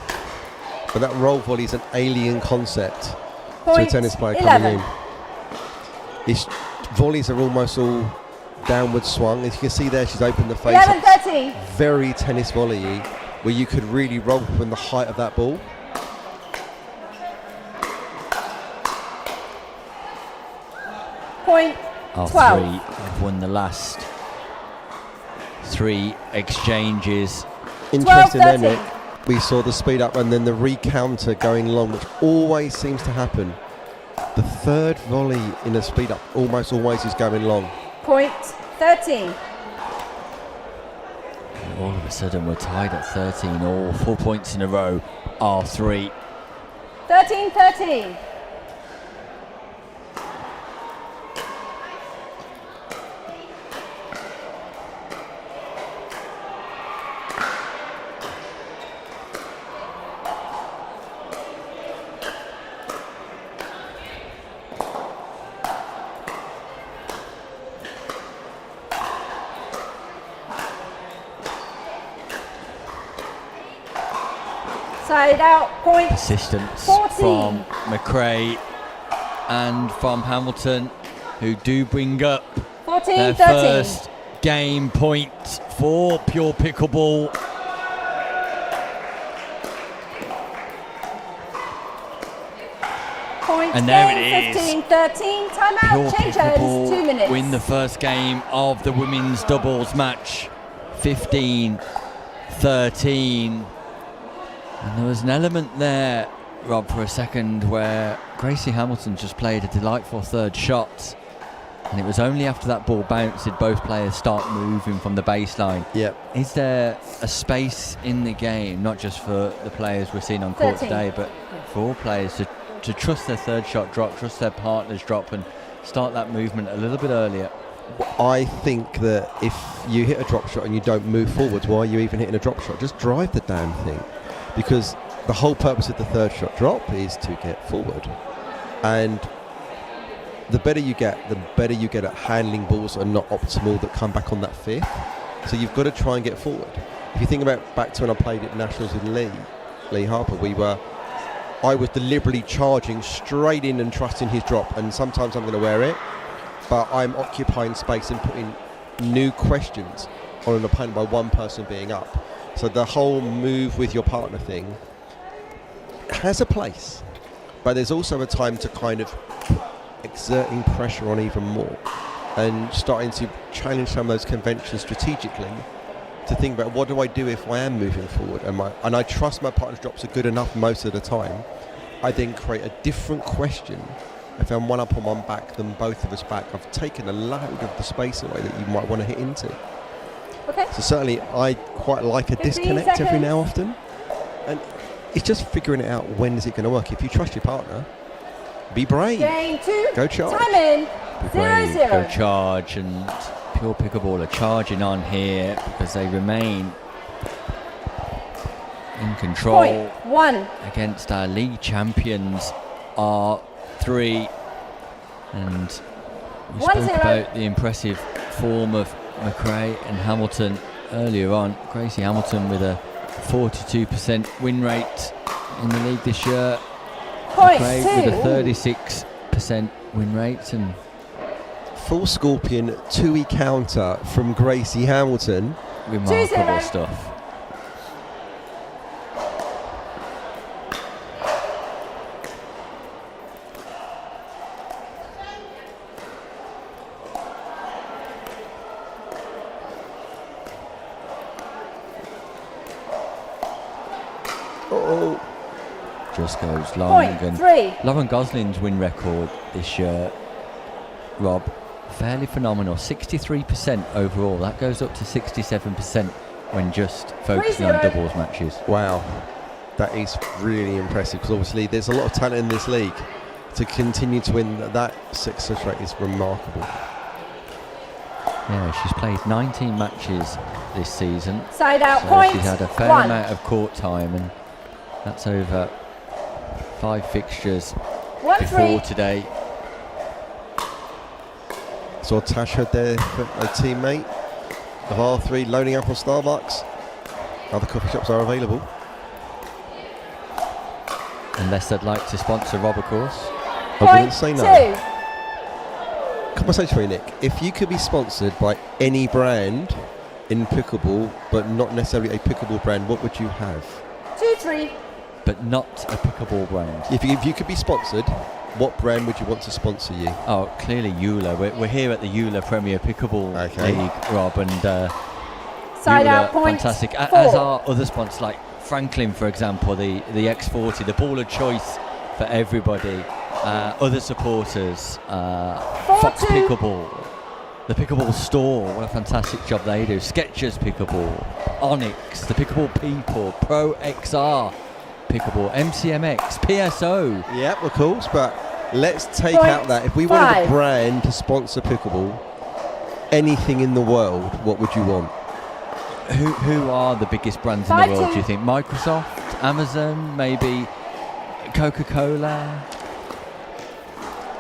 But that roll volley is an alien concept to a
Point
tennis player
11.
coming in. His volleys are almost all downward swung. As you can see there, she's opened the face.
11-13.
Very tennis volley, where you could really roll from the height of that ball.
Point
Our
12.
three have won the last 3 exchanges.
Interesting there,
12-13.
Nick. We saw the speed up and then the recounter going long, which always seems to happen. The third volley in a speed up almost always is going long.
Point 13.
And all of a sudden we're tied at 13, all 4 points in a row, R3.
13-13. Side out point
Assistance
14.
from McRae and from Hamilton, who do bring up their
14-13.
first game point for Pure Pickleball.
Point
And there
game,
it is.
15-13. Timeout.
Pure
Change hands. 2
Pickleball
minutes.
win the first game of the women's doubles match, 15-13. And there was an element there, Rob, for a second where Gracie Hamilton just played a delightful third shot, and it was only after that ball bounced did both players start moving from the baseline.
Yep.
Is there a space in the game, not just for the players we're seeing on court
13.
today, but for all players to trust their third shot drop, trust their partner's drop, and start that movement a little bit earlier?
I think that if you hit a drop shot and you don't move forwards, why are you even hitting a drop shot? Just drive the damn thing. Because the whole purpose of the third shot drop is to get forward. And the better you get at handling balls that are not optimal that come back on that fifth. So you've got to try and get forward. If you think about back to when I played at Nationals with Lee Harper, we were I was deliberately charging straight in and trusting his drop, and sometimes I'm going to wear it, but I'm occupying space and putting new questions on an opponent by one person being up. So the whole move with your partner thing has a place, but there's also a time to kind of exerting pressure on even more and starting to challenge some of those conventions strategically to think about, what do I do if I am moving forward? And I trust my partner's drops are good enough most of the time. I then create a different question. If I'm one up on one back than both of us back, I've taken a load of the space away that you might want to hit into.
Okay.
So certainly I quite like a
15
disconnect every
seconds.
now and often. And it's just figuring it out, when is it going to work. If you trust your partner, be brave.
Game 2.
Go charge.
Time in.
Brave,
0-0.
go charge, and Pure Pickleball are charging on here because they remain in control
Point 1.
against our league champions R3, and we
1-0.
spoke about the impressive form of McRae and Hamilton earlier on. Gracie Hamilton with a 42% win rate in the league this year.
Point
McRae
2.
with a 36% win rate, and
Full Scorpion 2-e counter from Gracie Hamilton.
remarkable
2-0.
stuff.
Oh,
Just goes long.
Point
And
3.
Lauren Gosling's win record this year, Rob, fairly phenomenal. 63% overall. That goes up to 67% when just focusing on
3-0.
doubles matches.
wow. That is really impressive, because obviously there's a lot of talent in this league. To continue to win that success rate is remarkable.
Yeah, she's played 19 matches this season.
Side out.
So
Point
she's had a fair
1.
amount of court time, and that's over 5 fixtures
1-3.
before today.
So Tasha there, a teammate of R3, loading up on Starbucks. Other coffee shops are available.
Unless they'd like to sponsor Rob, of course.
I
Point
wouldn't say no.
2.
Conversation for you, Nick. If you could be sponsored by any brand in pickleball, but not necessarily a pickleball brand, what would you have?
2-3.
But not a pickleball brand.
If you could be sponsored, what brand would you want to sponsor you?
Oh, clearly Eula. We're here at the Eula Premier Pickleball
Okay.
League, Rob, and
Side
Eula,
out. Point
fantastic.
4.
As are other sponsors like Franklin, for example, the X40, the ball of choice for everybody. Other supporters, Fox
4-2.
Pickleball, the Pickleball Store, what a fantastic job they do. Skechers Pickleball, Onyx, the Pickleball People, Pro XR Pickleball, MCMX, PSO.
Yep, of course, but let's take
Point
out that. If we wanted a
5.
brand to sponsor pickleball, anything in the world, what would you want?
Who are the biggest brands in the
5-2.
world, do you think? Microsoft, Amazon, maybe Coca-Cola,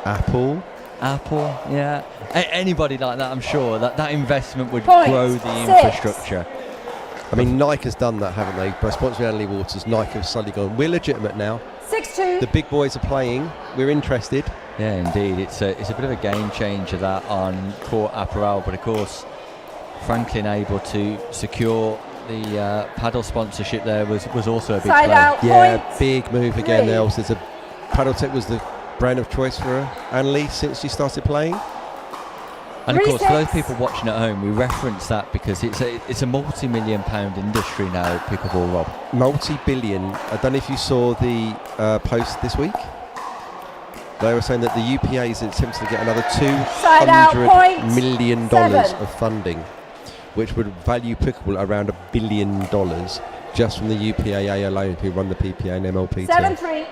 Apple?
Apple, yeah. Anybody like that, I'm sure that investment would
Point
grow the
6.
infrastructure.
I mean, Nike has done that, haven't they? By sponsoring Anley Waters, Nike have suddenly gone, we're legitimate now.
6-2.
The big boys are playing. We're interested.
Yeah, indeed. It's a bit of a game changer, that on court apparel, but of course Franklin able to secure the paddle sponsorship there was also a big
Side
play.
out.
Yeah,
Point
big move again
3.
there. Also, there's a Paddletech was the brand of choice for Anley since she started playing.
And of course, for those
3-6.
people watching at home, we reference that because it's a multi-million pound industry now, pickleball, Rob.
Multi-billion. I don't know if you saw the post this week. They were saying that the UPA is attempting to get another
Side out. Point
$200 million
7.
of funding, which would value pickleball at around $1 billion just from the UPAA alone, who run the PPA and MLP.
7-3.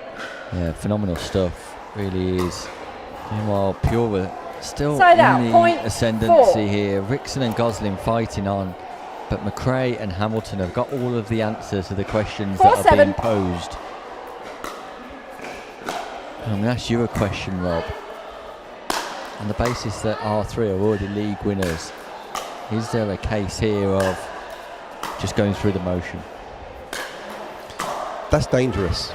Yeah, phenomenal stuff, really is. Meanwhile, Pure were still
Side out.
in the
Point
ascendancy
4.
here. Rickson and Gosling fighting on, but McRae and Hamilton have got all of the answers to the questions that are
4-7.
being posed. I'm going to ask you a question, Rob. On the basis that R3 are already league winners, is there a case here of just going through the motion?
That's dangerous.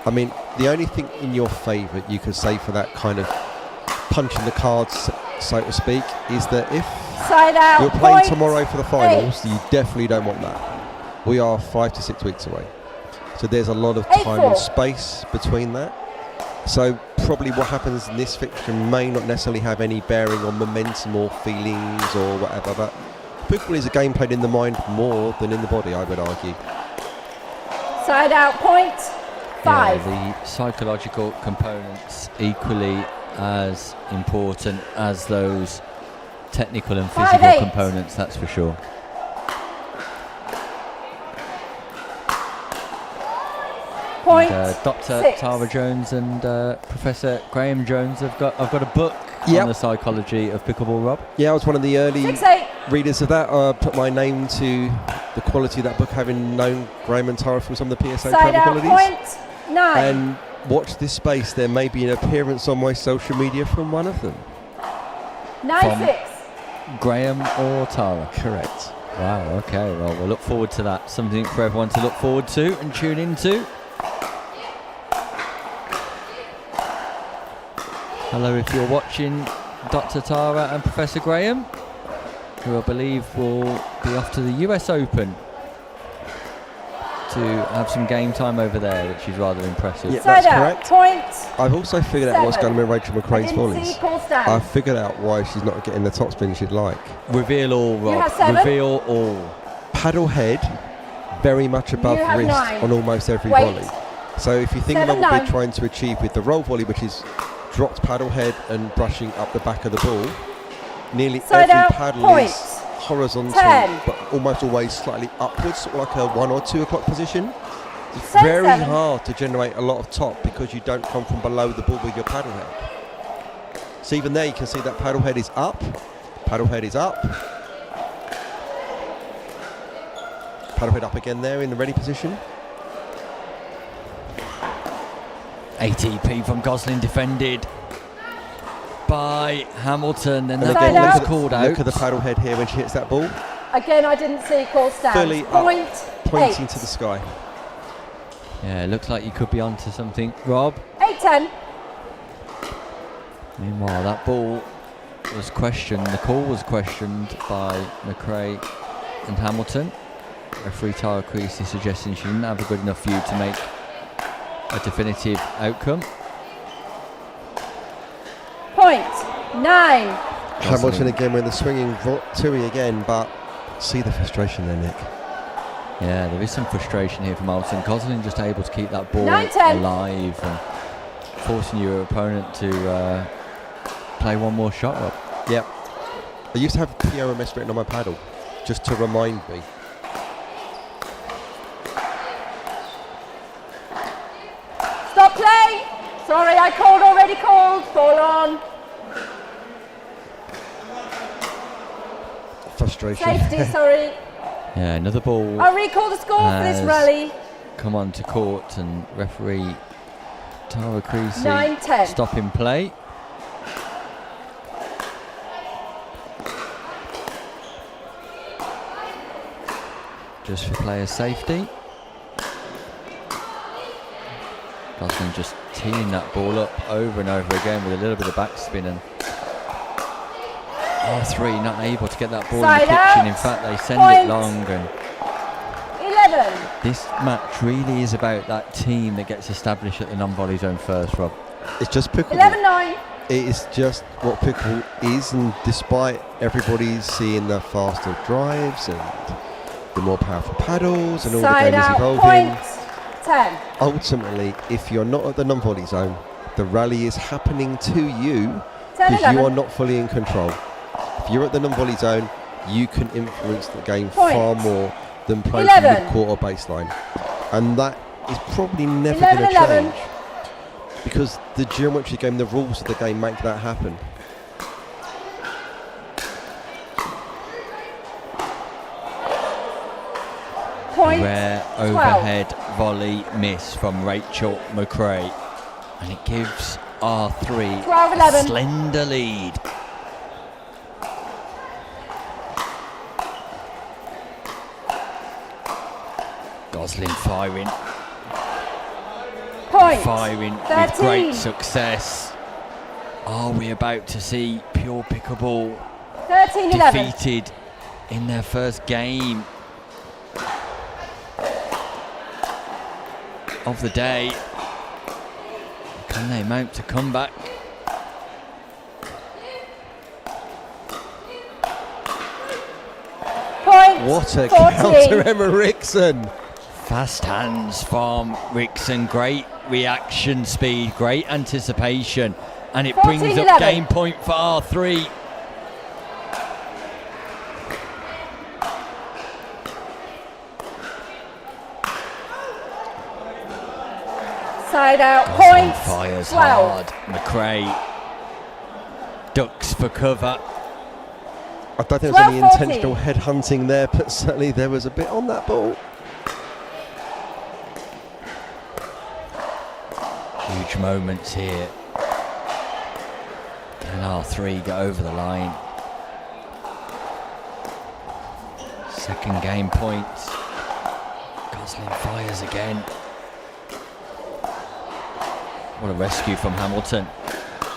I mean, the only thing in your favour you could say for that kind of punch in the cards, so to speak, is that if
Side out.
you're playing
Point.
tomorrow for the finals, you definitely don't want that. We are 5 to 6 weeks away. So there's a lot of time
8-4.
and space between that. So probably what happens in this fixture may not necessarily have any bearing on momentum or feelings or whatever, but pickleball is a game played in the mind more than in the body, I would argue.
Side out. Point. 5.
Yeah, the psychological components equally as important as those technical and physical
5-8.
components, that's for sure.
Point.
Dr.
6.
Tara Jones and Professor Graham Jones have got a book
Yep.
on the psychology of pickleball, Rob.
Yeah, I was one of the early
6-8.
readers of that. I put my name to the quality of that book, having known Graham and Tara from some of the PSA
Side
travel
out.
qualities.
Point. 9.
And watch this space, there may be an appearance on my social media from one of them.
9-6.
Graham or Tara?
Correct.
Wow, okay, well, we'll look forward to that. Something for everyone to look forward to and tune into. Hello if you're watching Dr. Tara and Professor Graham, who I believe will be off to the US Open to have some game time over there, which is rather impressive.
Yeah,
Side
that's
out.
correct.
Point.
I've also figured out what's
7.
going on with Rachel
I
McRae's
didn't
volleys.
see call stand.
I've figured out why she's not getting the top spin she'd like.
Reveal all, Rob.
have 7.
Reveal all.
Paddle head, very much above
You have
wrist
9.
on almost every
Wait.
volley. So if you think of
7,
what we're
9.
trying to achieve with the roll volley, which is dropped paddle head and brushing up the back of the ball, nearly
Side
every
out,
paddle
point.
is horizontal,
10.
but almost always slightly upwards, sort of like a 1 or 2 o'clock position. It's
Side
very
7.
hard to generate a lot of top because you don't come from below the ball with your paddle head. So even there you can see that paddle head is up, paddle head is up, paddle head up again there in the ready position.
ATP from Gosling defended by Hamilton, and
And
that
Side
ball
out.
is called out.
Look at the paddle head here when she hits that ball,
Again, I didn't see call stand.
fully up,
Point.
pointing
8.
to the sky.
Yeah, it looks like you could be onto something, Rob.
8-10.
Meanwhile, that ball was questioned, the call was questioned by McRae and Hamilton. Referee Tara Creasy suggesting she didn't have a good enough view to make a definitive outcome.
Point. 9.
Hamilton again with the swinging Tui again, but see the frustration there, Nick.
Yeah, there is some frustration here from Hamilton. Gosling just able to keep that ball
9-10.
alive and forcing your opponent to play one more shot up.
Yep. I used to have POMS written on my paddle, just to remind me.
Stop play. Sorry, I called already called. Ball on.
Frustration.
Safety, sorry.
Yeah, another ball
I'll recall the score for this
Has
rally.
come on to court, and referee Tara Creasy
9-10.
stopping play. Just for player safety. Gosling just teeing that ball up over and over again with a little bit of backspin, and R3 not able to get that ball
Side
in the kitchen.
out.
In fact, they send
Point.
it long, and
11.
this match really is about that team that gets established at the non-volley zone first, Rob.
It's just pickleball.
11-9.
It is just what pickleball is, and despite everybody seeing the faster drives and the more powerful paddles and all the
Side
game is
out.
evolving,
Point. 10.
ultimately, if you're not at the non-volley zone, the rally is happening to you
10,
because you
11.
are not fully in control. If you're at the non-volley zone, you can influence the game
Point.
far more than playing
11.
from mid-court or baseline. And that is probably never
11,
going to
11.
change. Because the geometry game, the rules of the game make that happen.
Point.
Rare
12.
overhead volley miss from Rachel McRae, and it gives R3
12,
a
11.
slender lead. Gosling firing.
Point. Point.
firing
13.
with great success. Are we about to see Pure Pickleball
13-11.
defeated in their first game of the day? Can they mount a comeback?
Point.
What a
14.
counter, Emma Rickson.
Fast hands from Rickson, great reaction speed, great anticipation, and it brings up
14-11.
game point for R3.
Side out.
Gosling
Point.
fires
12.
hard. McRae ducks for cover.
I don't think there was any
12-14.
intentional head hunting there, but certainly there was a bit on that ball.
Huge moments here. And R3 go over the line. Second game point. Gosling fires again. What a rescue from Hamilton.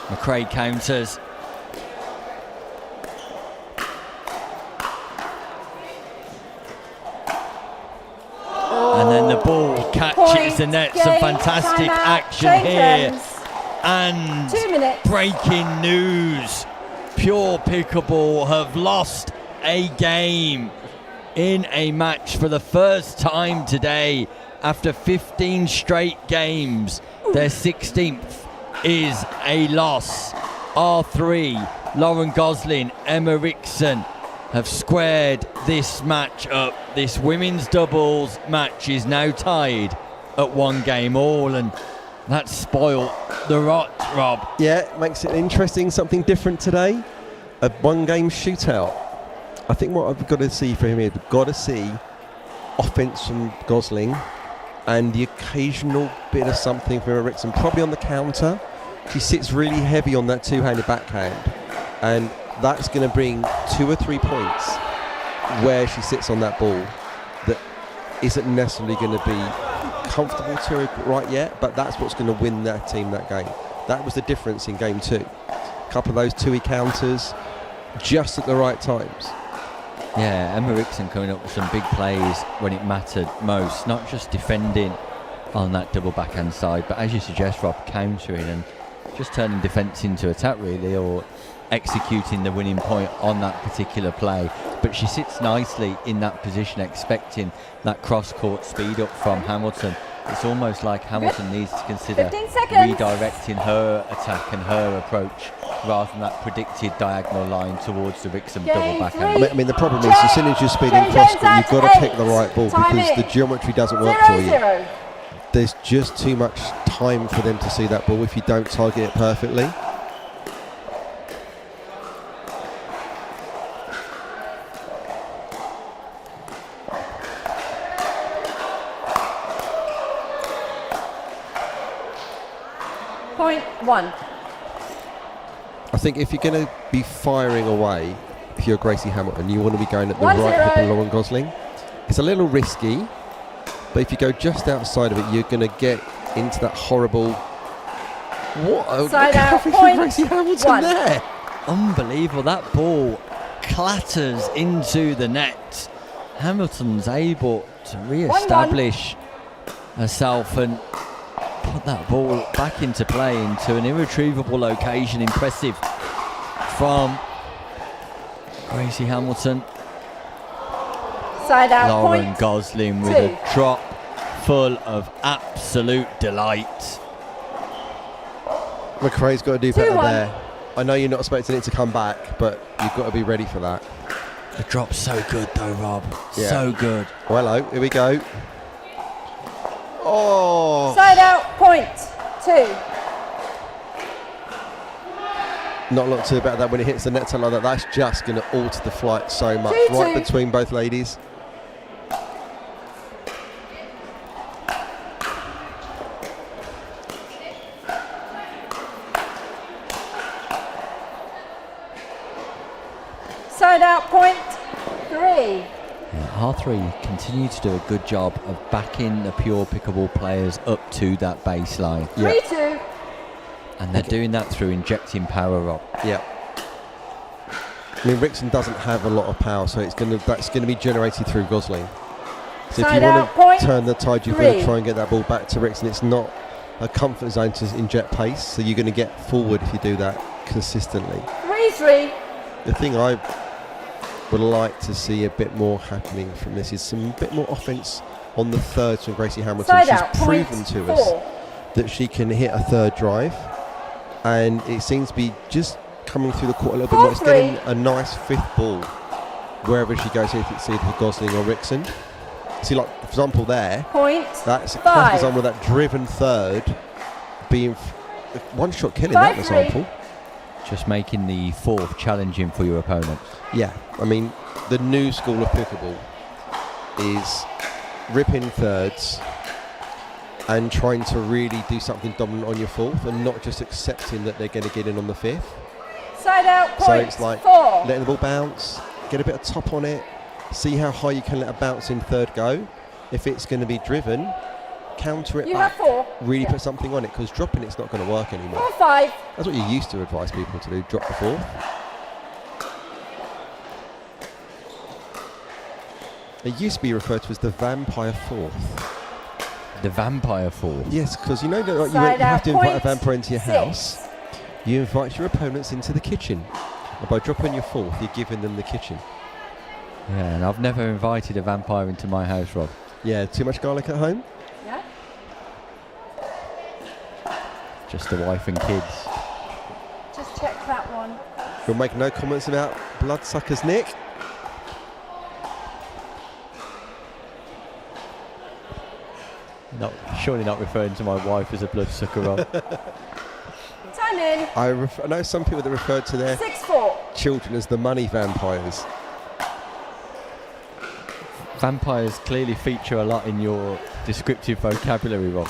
McRae counters. And then the ball catches
Point.
the net. Some
Game.
fantastic
Timeout.
action
Change
here.
ends.
And
2 minutes.
breaking news. Pure Pickleball have lost a game in a match for the first time today after 15 straight games. Their 16th is a loss. R3, Lauren Gosling, Emma Rickson have squared this match up. This women's doubles match is now tied at 1 game all, and that's spoiled the rot, Rob.
Yeah, makes it interesting, something different today. A 1-game shootout. I think what I've got to see for him here, we've got to see offense from Gosling and the occasional bit of something from Rickson, probably on the counter. She sits really heavy on that two-handed backhand, and that's going to bring 2 or 3 points where she sits on that ball that isn't necessarily going to be comfortable to her right yet, but that's what's going to win that team that game. That was the difference in game 2. A couple of those 2-way counters just at the right times.
Yeah, Emma Rickson coming up with some big plays when it mattered most, not just defending on that double backhand side, but as you suggest, Rob, countering and just turning defence into attack really, or executing the winning point on that particular play. But she sits nicely in that position, expecting that cross-court speed up from Hamilton. It's almost like Hamilton needs to consider
15 seconds.
redirecting her attack and her approach rather than that predicted diagonal line towards the Rickson
Game
double backhand.
three.
I mean, the problem is, as soon as you're speeding
Change
cross-court,
ends
you've got
at
to pick the
8.
right ball
Time
because
in.
the geometry doesn't work for you.
0-0.
There's just too much time for them to see that ball if you don't target it perfectly.
Point 1.
I think if you're going to be firing away, if you're Gracie Hamilton, you want to be going at the
1-0.
right hip of Lauren Gosling. It's a little risky, but if you go just outside of it, you're going to get into that horrible. What a
Side out,
recovery from
point
Gracie Hamilton
1.
there!
Unbelievable, that ball clatters into the net. Hamilton's able to re-establish herself and put that ball back into play into an irretrievable location. Impressive from Gracie Hamilton.
Side out.
Lauren
Point.
Gosling with
2.
a drop full of absolute delight.
McRae's got to do better
2-1.
there. I know you're not expecting it to come back, but you've got to be ready for that.
The drop's so good though, Rob.
Yeah.
So good.
Well, hello, here we go. Oh!
Side out. Point 2.
Not a lot to do about that when it hits the net like that. That's just going to alter the flight so much.
2-2.
Right between both ladies.
Side out. Point 3.
R3 continue to do a good job of backing the pure pickleball players up to that baseline.
3-2.
And they're doing that through injecting power up.
Yeah. I mean, Rixon doesn't have a lot of power, so that's going to be generated through Gosling. So if
Side
you
out,
want
point
to turn the tide, you've got to
3.
try and get that ball back to Rixon. It's not a comfort zone to inject pace, so you're going to get forward if you do that consistently.
3-3.
The thing I would like to see a bit more happening from this is some bit more offense on the thirds from Gracie Hamilton.
Side
She's
out,
proven
point
to
4.
us that she can hit a third drive, and it seems to be just coming through the court a little bit more. It's
4-3.
getting a nice fifth ball wherever she goes, see if it's Gosling or Rixon. See, like, for example, there,
Point
that's a
5.
classic example of that driven third being one shot killing that
5-3.
example.
Just making the fourth challenging for your opponent.
Yeah, I mean, the new school of pickleball is ripping thirds and trying to really do something dominant on your fourth and not just accepting that they're going to get in on the fifth.
Side out, point
So it's like
4.
letting the ball bounce, get a bit of top on it, see how high you can let a bounce in third go. If it's going to be driven, counter it
You
back.
have 4.
Really put something on it, because dropping it's not going to work anymore.
4-5.
That's what you used to advise people to do, drop the fourth. It used to be referred to as the vampire fourth.
The vampire fourth.
Yes, because you know that like, you
Side
have
out,
to invite a
point
vampire into your
6.
house. You invite your opponents into the kitchen. And by dropping your fourth, you're giving them the kitchen.
Yeah, and I've never invited a vampire into my house, Rob.
Yeah, too much garlic at home?
Yeah.
Just the wife and kids.
Just check that one.
We'll make no comments about bloodsuckers, Nick.
Surely not referring to my wife as a bloodsucker, Rob.
Time in.
I know some people that refer to their
6-4.
children as the money vampires.
Vampires clearly feature a lot in your descriptive vocabulary, Rob.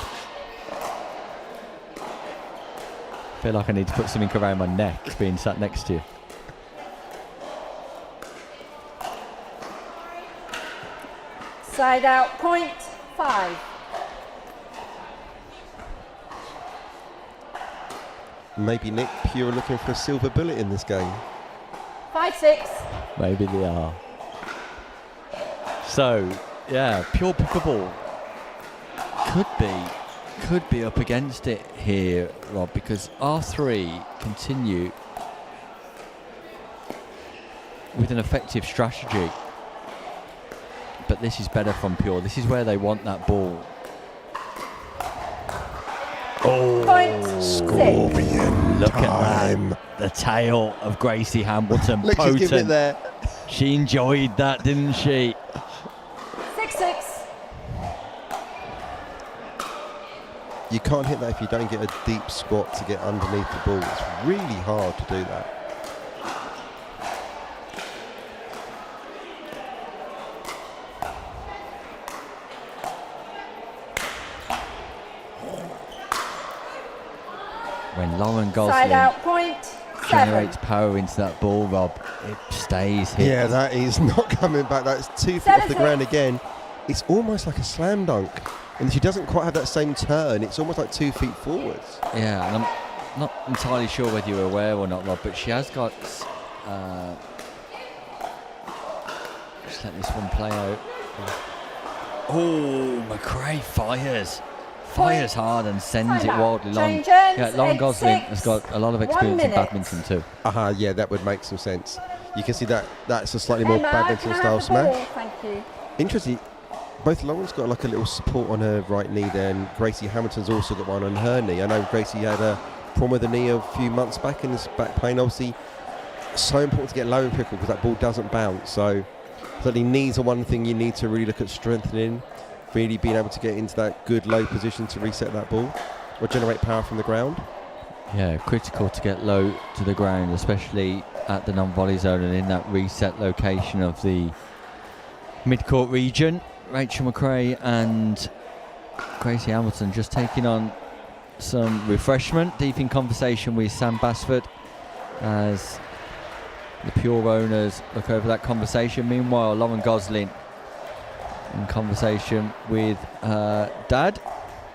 I feel like I need to put something around my neck being sat next to you.
Side out, point 5.
Maybe Nick Pure looking for a silver bullet in this game.
5-6.
Maybe they are. So, yeah, pure pickleball could be up against it here, Rob, because R3 continue with an effective strategy. But this is better from pure. This is where they want that ball.
Point 6.
Look at that. The tail of Gracie Hamilton.
Look, she's giving it
Potent.
there.
She enjoyed that, didn't she?
6-6.
You can't hit that if you don't get a deep squat to get underneath the ball. It's really hard to do that.
When Lauren
Side
Gosling
out, point 7.
generates power into that ball, Rob, it stays hit.
Yeah, that is not coming back. That's 2 feet off the
7-6.
ground again. It's almost like a slam dunk. And she doesn't quite have that same turn. It's almost like 2 feet forwards.
Yeah, and I'm not entirely sure whether you're aware or not, Rob, but she has got... just let this one play out. Oh, McRae fires hard and sends it
Timeout.
wildly long.
Change ends,
Yeah, Lauren
8-6.
Gosling has got a lot of
1
experience in
minute.
badminton too.
Yeah, that would make some sense. You can see that that's a slightly more
Emma,
badminton
can I
style
have the ball?
smash.
Thank you.
Interesting. Both Lauren's got like a little support on her right knee there, and Gracie Hamilton's also got one on her knee. I know Gracie had a problem with the knee a few months back in his back pain. Obviously, so important to get low in pickle because that ball doesn't bounce. So certainly knees are one thing you need to really look at strengthening. Really being able to get into that good low position to reset that ball or generate power from the ground.
Yeah, critical to get low to the ground, especially at the non-volley zone and in that reset location of the mid-court region. Rachel McRae and Gracie Hamilton just taking on some refreshment, deep in conversation with Sam Basford as the Pure owners look over that conversation. Meanwhile, Lauren Gosling in conversation with Dad,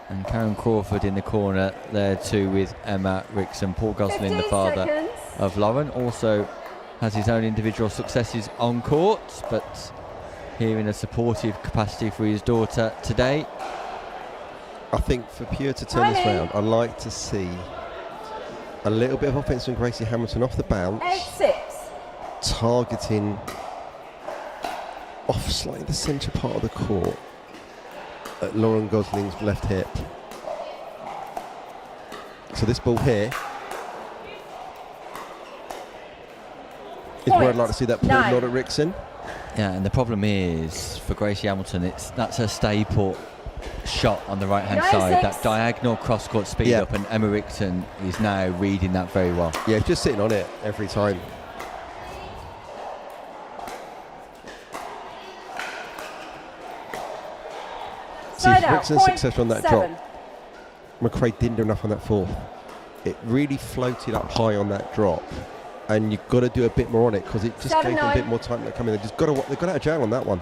and Karen Crawford in the corner there too with Emma Rickson. Paul Gosling, the
15
father
seconds.
of Lauren, also has his own individual successes on court, but here in a supportive capacity for his daughter today.
I think for Pure to turn this round, I'd like to see a little bit of offence from Gracie Hamilton off the bounce,
8-6.
targeting off slightly the centre part of the court at Lauren Gosling's left hip. So this ball here is where I'd like to see that pull, not at Rickson.
Yeah, and the problem is for Gracie Hamilton, that's her stay put shot on the right hand
9-6.
side, that diagonal cross court speed up, and Emma Rickson is now reading that very well.
Yeah, just sitting on it every time. See, if Rickson's successful on that drop, McRae didn't do enough on that fourth. It really floated up high on that drop, and you've got to do a bit more on it because it just gave them a bit more time to come in. They got out of jail on that one.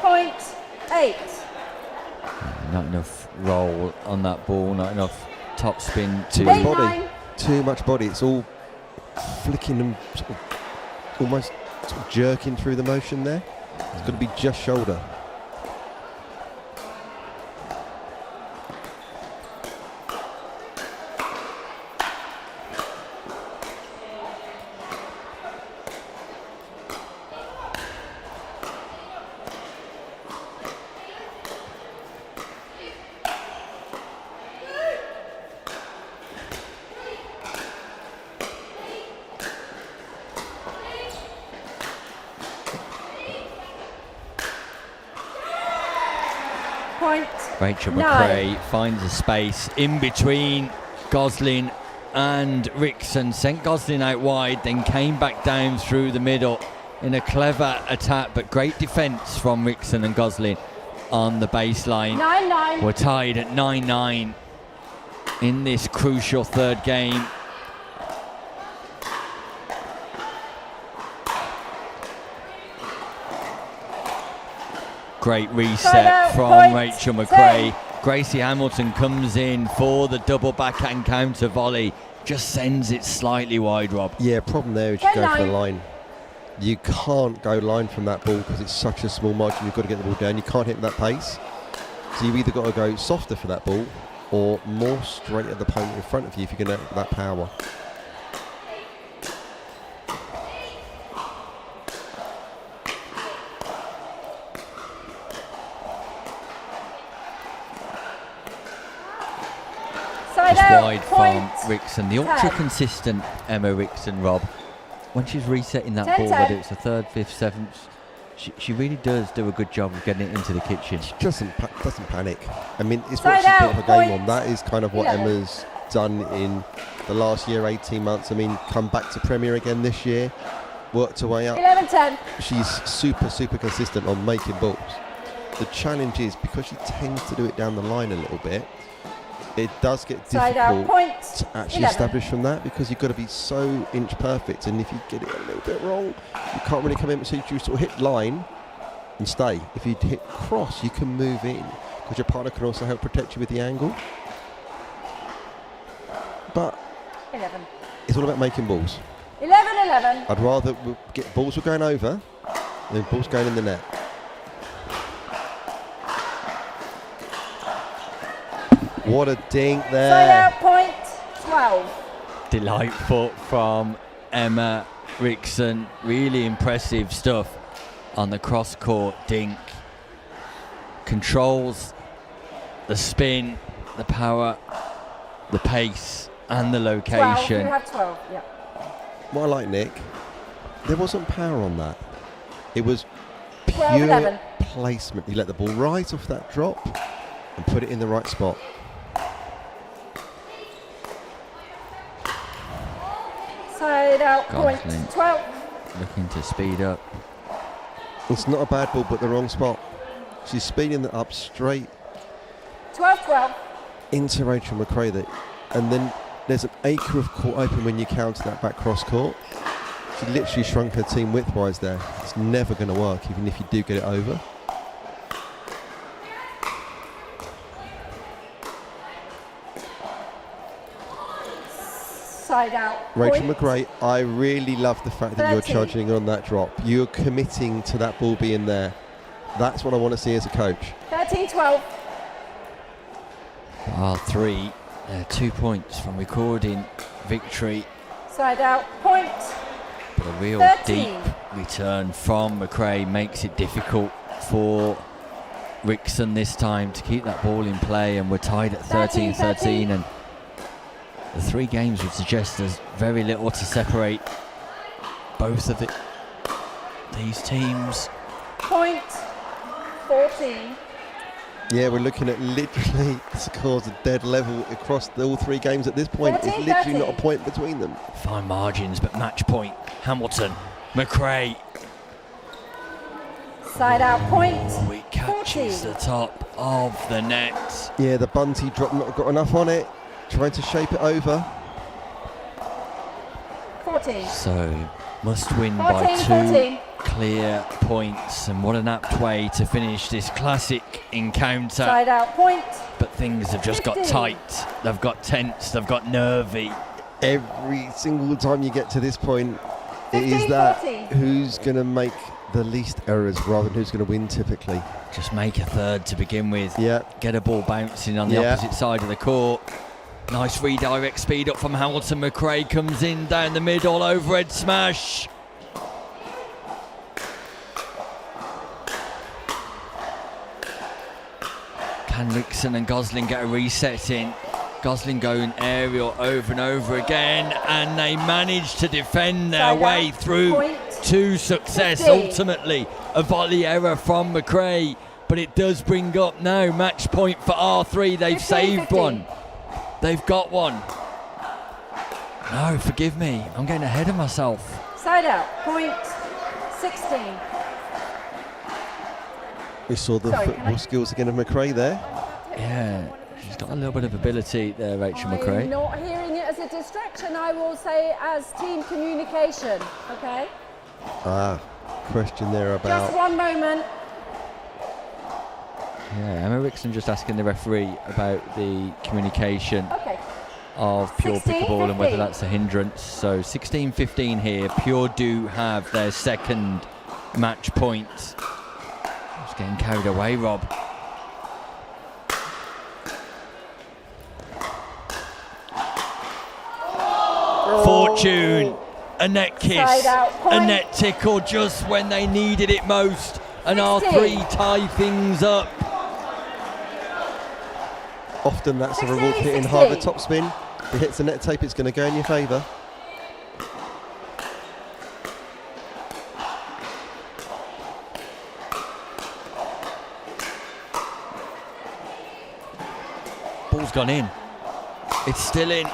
Point 8.
Not enough roll on that ball, not enough top spin
Too much body. Too much body. It's all flicking and sort of almost sort of jerking through the motion there. It's got to be just shoulder. Rachel McRae finds a space in between Gosling and Rickson, sent Gosling out wide, then came back down through the middle in a clever attack, but great defence from Rickson and Gosling on the baseline.
9-9.
We're tied at 9-9 in this crucial third game. Great reset from Rachel McRae. Gracie Hamilton comes in for the double backhand counter volley. Just sends it slightly wide, Rob.
Yeah, problem there is you go for the line. You can't go line from that ball because it's such a small margin. You've got to get the ball down. You can't hit that pace. So you've either got to go softer for that ball or more straight at the opponent in front of you if you're going to have that power.
Just wide from Rickson. The ultra consistent Emma Rickson, Rob. When she's resetting that ball, whether it's the third, fifth, seventh, she really does do a good job of getting it into the kitchen.
She doesn't panic. I mean, it's what she's built her game on. That is kind of what Emma's done in the last year, 18 months. I mean, come back to Premier again this year, worked her way up.
11-10.
She's super consistent on making balls. The challenge is, because she tends to do it down the line a little bit, it does get difficult to actually establish from that, because you've got to be so inch perfect, and if you get it a little bit wrong, you can't really come in. So you sort of hit line and stay. If you hit cross, you can move in, because your partner can also help protect you with the angle. But
11.
It's all about making balls.
11-11.
I'd rather get balls were going over than balls going in the net. What a dink there.
Side out, point 12.
Delightful from Emma Rickson. Really impressive stuff on the cross-court dink. Controls the spin, the power, the pace, and the location.
12. You have 12, yeah.
What I like, Nick, there wasn't power on that. It was
12,
pure
11.
placement. He let the ball right off that drop and put it in the right spot.
Side out, point
Gosling
12.
looking to speed up.
It's not a bad ball, but the wrong spot. She's speeding it up straight
12-12.
into Rachel McRae, and then there's an acre of court open when you counter that back cross court. She literally shrunk her team width-wise there. It's never going to work, even if you do get it over.
Side out.
Rachel
Point.
McRae, I really love the fact that you're
13.
charging on that drop. You're committing to that ball being there. That's what I want to see as a coach.
13-12.
R3, 2 points from recording victory.
Side out. Point.
But a real
13.
deep return from McRae makes it difficult for Rickson this time to keep that ball in play, and we're tied at 13-13, and the 3 games would suggest there's very little to separate both of these teams.
Point. 14.
Yeah, we're looking at literally scores a dead level across all 3 games at this point. There's
14,
literally
13.
not a point between them.
Fine margins, but match point. Hamilton, McRae.
Side out. Point.
We catches
14.
the top of the net.
Yeah, the bunty drop not got enough on it. Trying to shape it over.
14.
So must win by
14,
2
14.
clear points, and what an apt way to finish this classic encounter.
Side out. Point.
But things have just got
15.
tight, they've got tense, they've got nervy.
Every single time you get to this point, it
15,
is that
14.
who's going to make the least errors rather than who's going to win typically.
Just make a third to begin with.
Yeah.
Get a ball bouncing on the
Yeah.
opposite side of the court. Nice redirect speed up from Hamilton. McRae comes in down the middle, overhead smash. Can Rickson and Gosling get a reset in? Gosling going aerial over and over again, and they manage to defend their
Side
way
out.
through
Point.
to success.
15.
Ultimately, a volley error from McRae, but it does bring up now match point for R3. They've
15,
saved
15.
one. They've got one. No, forgive me. I'm getting ahead of myself.
Side out. Point. 16.
We saw the
Sorry, can
football
I-
skills again of McRae there.
Yeah, she's got a little bit of ability there, Rachel
I'm
McRae.
not hearing it as a distraction. I will say as team communication. Okay.
Question there
Just
about
one moment.
Yeah, Emma Rickson just asking the referee about the communication
Okay.
of Pure
16,
Pickleball and whether
15.
that's a hindrance. So 16-15 here. Pure do have their second match point. Just getting carried away, Rob. Fortune, a net kiss,
Side out,
a
point.
net tickle just when they needed it most. And
16.
R3 tie things up.
often that's a
16,
reward for hitting
16.
hard the top spin. If it hits the net tape, it's going to go in your favour.
Ball's gone in. It's still in.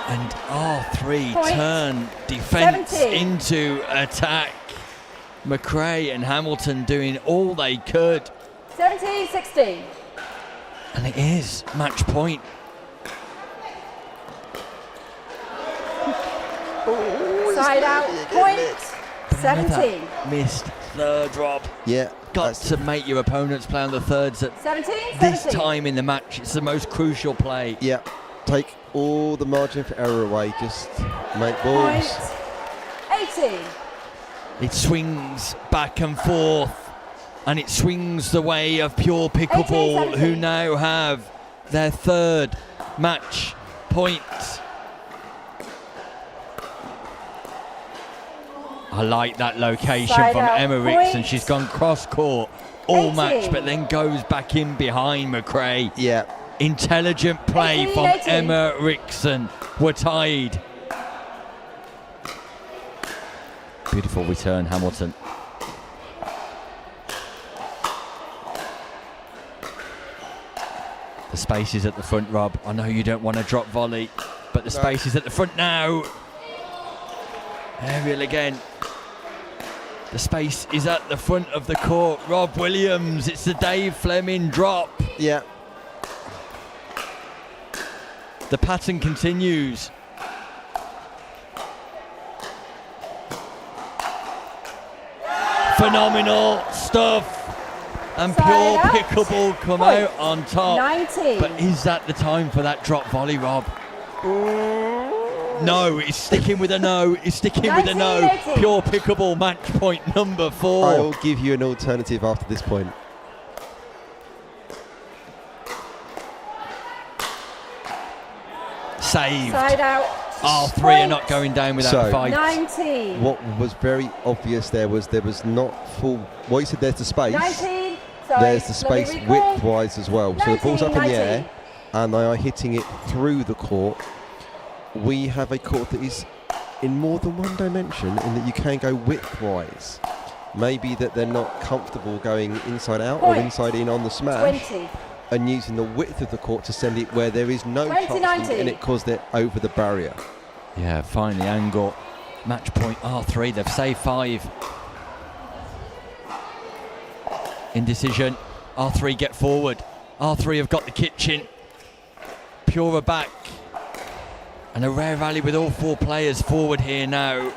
And R3
Point.
turn defence
17.
into attack. McRae and Hamilton doing all they could.
17-16.
And it is match point.
Side out. Point.
Another
17.
missed third, Rob.
Yeah.
Got to make your opponents play on the thirds at
17.
this
17.
time in the match. It's the most crucial play.
Yeah. Take all the margin for error away. Just make
Point.
balls.
18.
It swings back and forth, and it swings the way of Pure Pickleball,
18-17.
who now have their third match point. I like that location
Side
from
out
Emma
point.
Rickson. She's gone cross court all
18.
match, but then goes back in behind McRae.
Yeah.
Intelligent play
18,
from
18.
Emma Rickson. We're tied. Beautiful return, Hamilton. The space is at the front, Rob. I know you don't want to drop volley, but the space is at the front now. Aerial again. The space is at the front of the court. Rob Williams, it's the Dave Fleming drop.
Yeah.
The pattern continues. Phenomenal stuff. And
Side
Pure
out.
Pickleball come
Point.
out on top.
90.
But is that the time for that drop volley, Rob? No, he's sticking with a no. He's sticking with a no.
1980.
Pure Pickleball match point number 4.
I will give you an alternative after this point.
Saved.
Side out.
R3 are not going down without
So-
a fight.
90.
What was very obvious there was not full. What you said, there's the space.
19. Sorry.
There's the
let me
space
recall.
width-wise as well. So the ball's up in
19,
the air, and they are hitting it through the court. We have a court that is in more than one dimension, in that you can go width-wise. Maybe that they're not comfortable going inside out or
Point.
inside in on the smash,
20.
and using the width of the court to send it where there is no
20,
chance of
90.
getting it because they're over the barrier.
Yeah, finally angle. Match point R3. They've saved 5. Indecision. R3 get forward. R3 have got the kitchen. Pure are back. And a rare rally with all 4 players forward here now.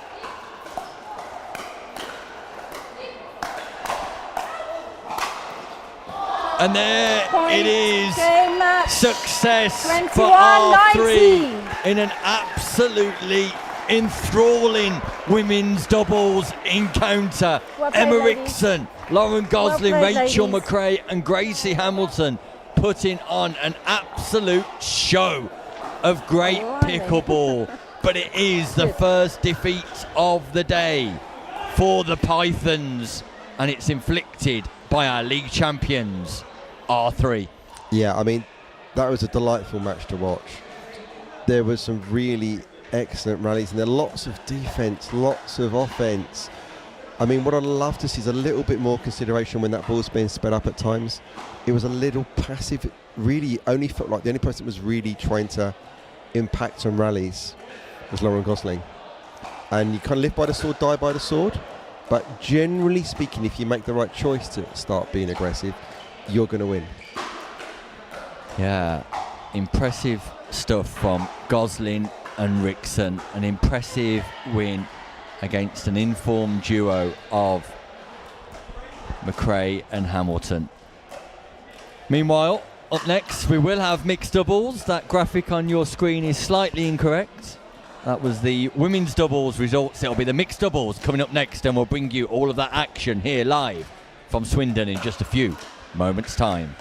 And there
Point.
it is.
Game match.
Success for
21,
R3
19.
in an absolutely enthralling women's doubles encounter.
Well played,
Emma
ladies.
Rickson, Lauren Gosling,
Well played,
Rachel
ladies.
McRae and Gracie Hamilton putting on an absolute show of great
Blimey.
pickleball. But it is the
Good.
first defeat of the day for the Pythons, and it's inflicted by our league champions, R3.
Yeah, I mean, that was a delightful match to watch. There was some really excellent rallies, and there are lots of defence, lots of offence. I mean, what I'd love to see is a little bit more consideration when that ball's being sped up at times. It was a little passive. It really only felt like the only person that was really trying to impact on rallies was Lauren Gosling. And you kind of live by the sword, die by the sword. But generally speaking, if you make the right choice to start being aggressive, you're going to win.
Yeah, impressive stuff from Gosling and Rickson. An impressive win against an informed duo of McRae and Hamilton. Meanwhile, up next we will have mixed doubles. That graphic on your screen is slightly incorrect. That was the women's doubles results. It'll be the mixed doubles coming up next, and we'll bring you all of that action here live from Swindon in just a few moments' time.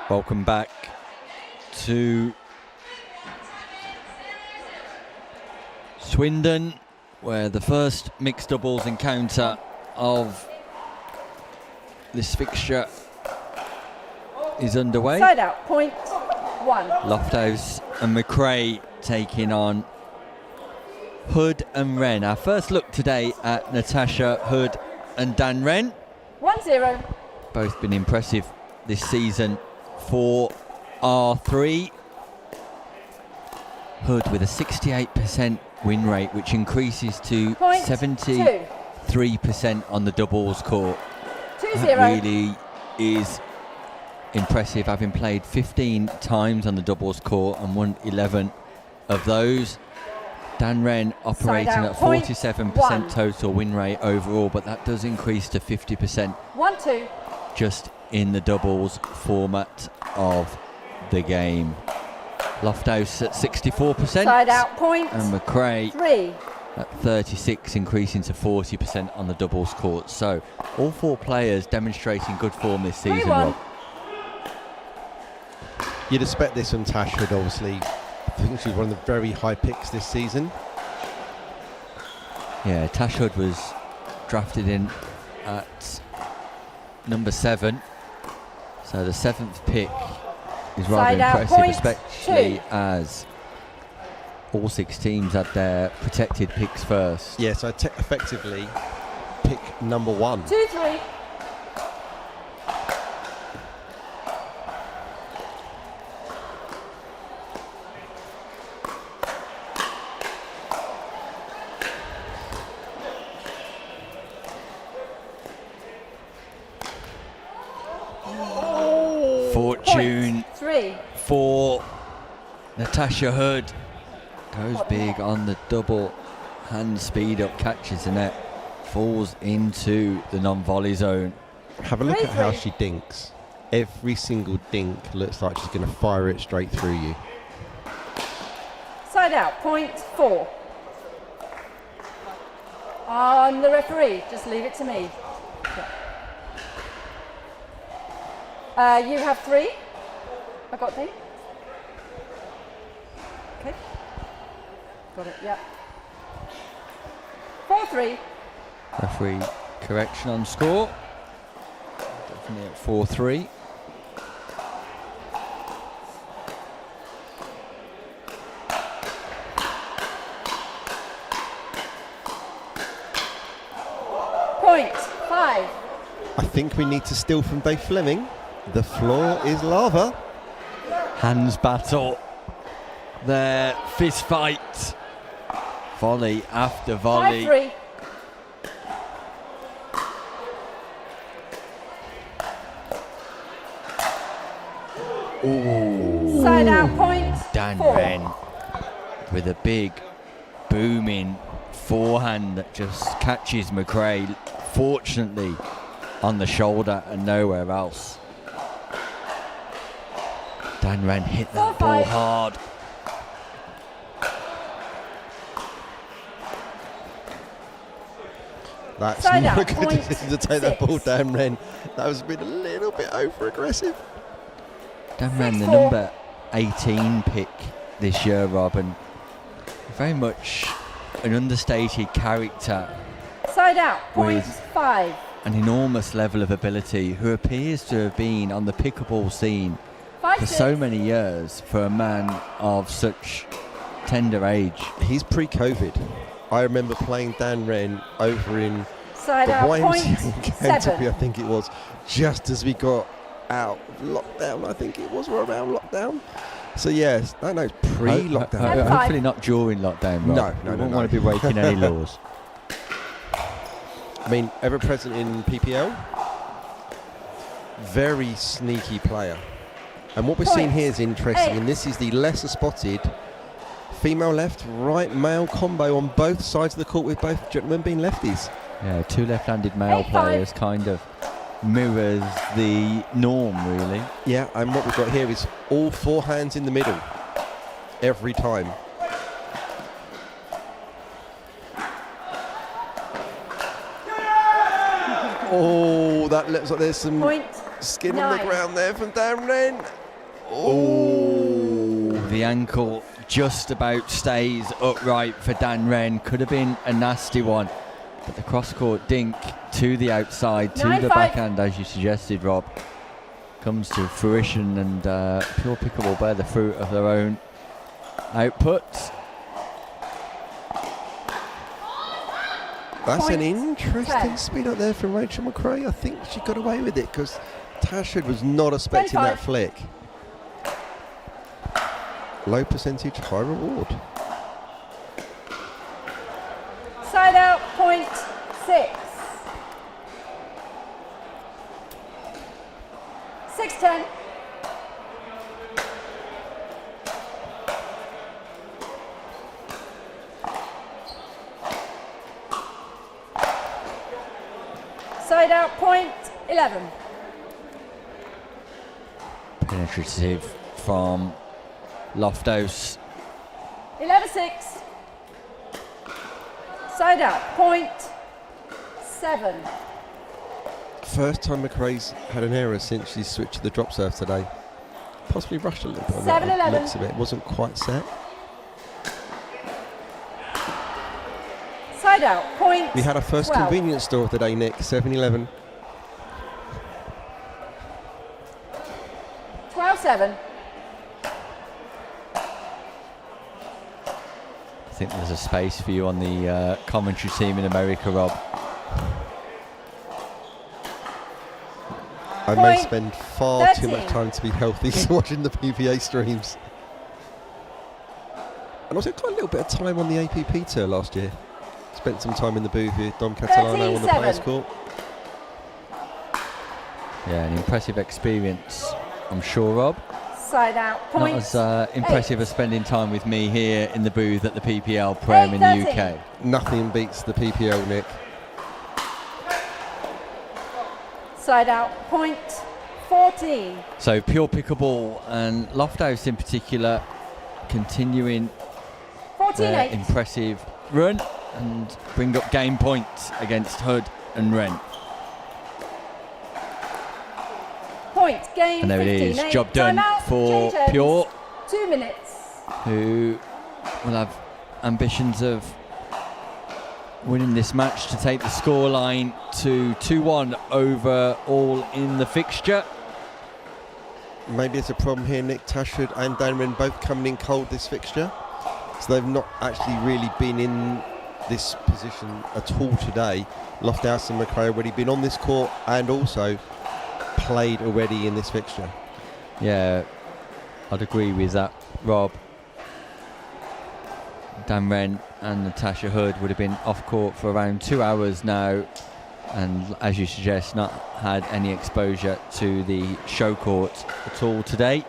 Welcome back to Swindon, where the first mixed doubles encounter of this fixture is underway.
Side out, point 1.
Lofthouse and McRae taking on Hood and Wren. Our first look today at Natasha Hood and Dan Wren.
1-0.
Both been impressive this season for R3. Hood with a 68% win rate, which increases to
Point
73% on the doubles court.
2-0.
That really is impressive, having played 15 times on the doubles court and won 11 of those. Dan Wren operating
Side out,
at
point
47%
1.
total win rate overall, but that does increase to 50%
1-2.
just in the doubles format of the game. Lofthouse at 64%.
Side out, point
And McRae
3.
at 36, increasing to 40% on the doubles court. So all four players demonstrating good form this season,
3-1.
Rob.
You'd expect this from Tash Hood, obviously. I think she's one of the very high picks this season.
Yeah, Tash Hood was drafted in at number 7. So the 7th pick is rather
Side out,
impressive,
point
especially
2.
as all 6 teams had their protected picks first.
Yeah, so effectively pick number 1.
2-3.
Fortune
Point 3.
for Natasha Hood. Goes big on the double hand speed up, catches the net, falls into the non-volley zone.
Have a look at how
3-3.
she dinks. Every single dink looks like she's going to fire it straight through you.
Side out, point 4. I'm the referee, just leave it to me. You have 3. I got D. Okay. Got it, yep. 4-3.
Referee correction on score. Definitely at 4-3.
Point 5.
I think we need to steal from Dave Fleming. The floor is lava.
Hands battle. Their fist fight. Volley after volley.
5-3.
Ooh.
Side out, point
Dan
4.
Wren with a big booming forehand that just catches McRae, fortunately on the shoulder and nowhere else. Dan Wren hit that ball
4-5.
hard.
That's
Side
not a
out,
good
point
decision to take that ball
6.
down, Wren. That was been a little bit over aggressive.
Dan Wren, the
6-4.
number 18 pick this year, Rob, and very much an understated character,
Side out, point
With-
5.
an enormous level of ability, who appears to have been on the pickleball scene
5-6.
for so many years for a man of such tender age.
He's pre-COVID. I remember playing Dan Wren over in
Side
the
out,
YMCA
point
in Canterbury,
7.
I think it was, just as we got out of lockdown. I think it was around lockdown. So yes, no, it's pre-lockdown.
Ho- ho-
And
hopefully
5.
not during lockdown, Rob.
No,
We
no,
won't
no.
want to be breaking any laws.
I mean, ever present in PPL, very sneaky player. And what we're seeing here is interesting,
8.
and this is the lesser spotted female left, right male combo on both sides of the court, with both gentlemen being lefties.
Yeah, 2 left-handed male
8-5.
players kind of mirrors the norm, really.
Yeah, and what we've got here is all 4 hands in the middle every time. Oh, that looks like there's some
Point
Skin on the
9.
ground there from Dan Wren.
Oh, the ankle just about stays upright for Dan Wren. Could have been a nasty one, but the cross-court dink to the outside, to
9-5.
the backhand, as you suggested, Rob, comes to fruition, and Pure Pickleball bear the fruit of their own output.
That's an
Point
interesting
10.
speed up there from Rachel McRae. I think she got away with it because Tashford was not expecting
25.
that flick. Low percentage, high reward.
Side out, point 6. 6-10. Side out, point 11.
Penetrative from Loftus.
11-6. Side out, point 7.
First time McRae's had an error since she switched to the drop serve today. Possibly rushed a little bit on that.
7-11.
Looks of it. Wasn't quite set.
Side out, point
We had our first
12.
convenience store of the day, Nick. 7-11.
12-7.
I think there's a space for you on the commentary team in America, Rob.
I may
Point
spend far too
13.
much time to be healthy watching the PVA streams. And also got a little bit of time on the APP tour last year. Spent some time in the booth with Dom Catalano on the
13-7.
players court.
Yeah, an impressive experience, I'm sure, Rob.
Side out,
Not
point
as impressive
8.
as spending time with me here in the booth at the PPL Prem in the
8-13.
UK.
Nothing beats the PPL, Nick.
Side out, point 14.
So Pure Pickleball and Lofthouse in particular continuing their
14-8.
impressive run and bring up game points against Hood and Wren.
Point, game
And there it is,
15-8.
job done
Timeout,
for
change ends.
Pure,
2 minutes.
who will have ambitions of winning this match to take the scoreline to 2-1 over all in the fixture.
Maybe it's a problem here, Nick. Tashford and Dan Wren both coming in cold this fixture. So they've not actually really been in this position at all today. Lofthouse and McRae already been on this court and also played already in this fixture.
Yeah, I'd agree with that, Rob. Dan Wren and Natasha Hood would have been off court for around 2 hours now, and as you suggest, not had any exposure to the show court at all today.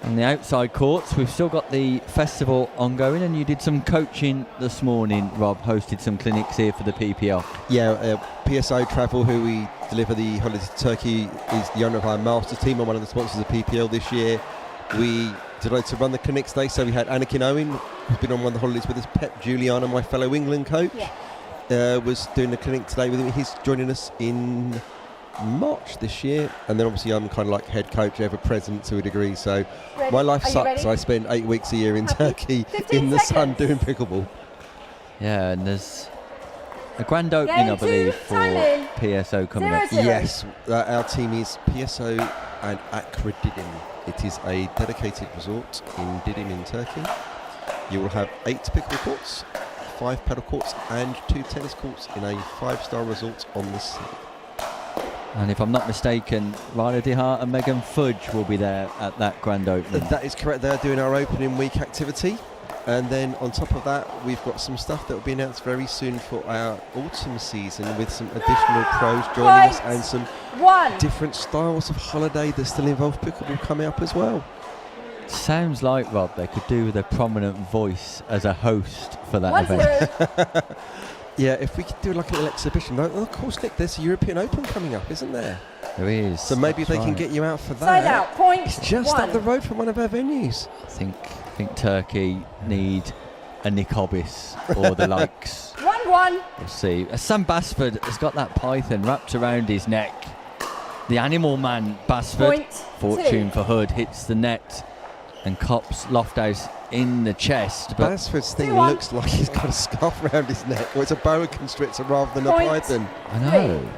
On the outside courts, we've still got the festival ongoing, and you did some coaching this morning, Rob, hosted some clinics here for the PPL.
Yeah, PSO Travel, who we deliver the holidays to Turkey, is the owner of our master team and one of the sponsors of PPL this year. We decided to run the clinics today, so we had Anakin Owen, who's been on one of the holidays with us, Pep Juliana, my fellow England coach, was doing the clinic today with him. He's joining us in March this year, and then obviously I'm kind of like head coach, ever present to a degree, so
Ready?
my life
Are you
sucks.
ready?
I spend 8 weeks a year in
Happy?
Turkey
15
in the sun
seconds.
doing pickleball.
Yeah, and there's a grand opening,
Game
I believe,
two,
for
time in.
PSO coming up.
0-0.
Yes, our team is PSO and Accra Didim. It is a dedicated resort in Didim in Turkey. You will have 8 pickleball courts, 5 paddle courts and 2 tennis courts in a 5-star resort on the sea.
And if I'm not mistaken, Ryder DeHart and Megan Fudge will be there at that grand opening.
That is correct. They're doing our opening week activity. And then on top of that, we've got some stuff that will be announced very soon for our autumn season with some additional pros joining us and some
1.
different styles of holiday that still involve pickleball coming up as well.
Sounds like, Rob, they could do with a prominent voice as a host for that
1-0.
event.
Yeah, if we could do like a little exhibition. Though, of course, Nick, there's a European Open coming up, isn't there?
There is.
So maybe
that's
they can
right.
get you out for that.
Side out, point
It's just
1.
up the road from one of our venues.
I think Turkey need a Nick Hobbis or the likes.
1-1.
We'll see. Sam Basford has got that python wrapped around his neck. The Animal Man, Basford.
Point
Fortune
2.
for Hood, hits the net and cops Lofthouse in the chest. But
Basford's thing
2-1.
looks like he's got a scarf around his neck, or it's a boa constrictor rather than a
Point.
python.
I know.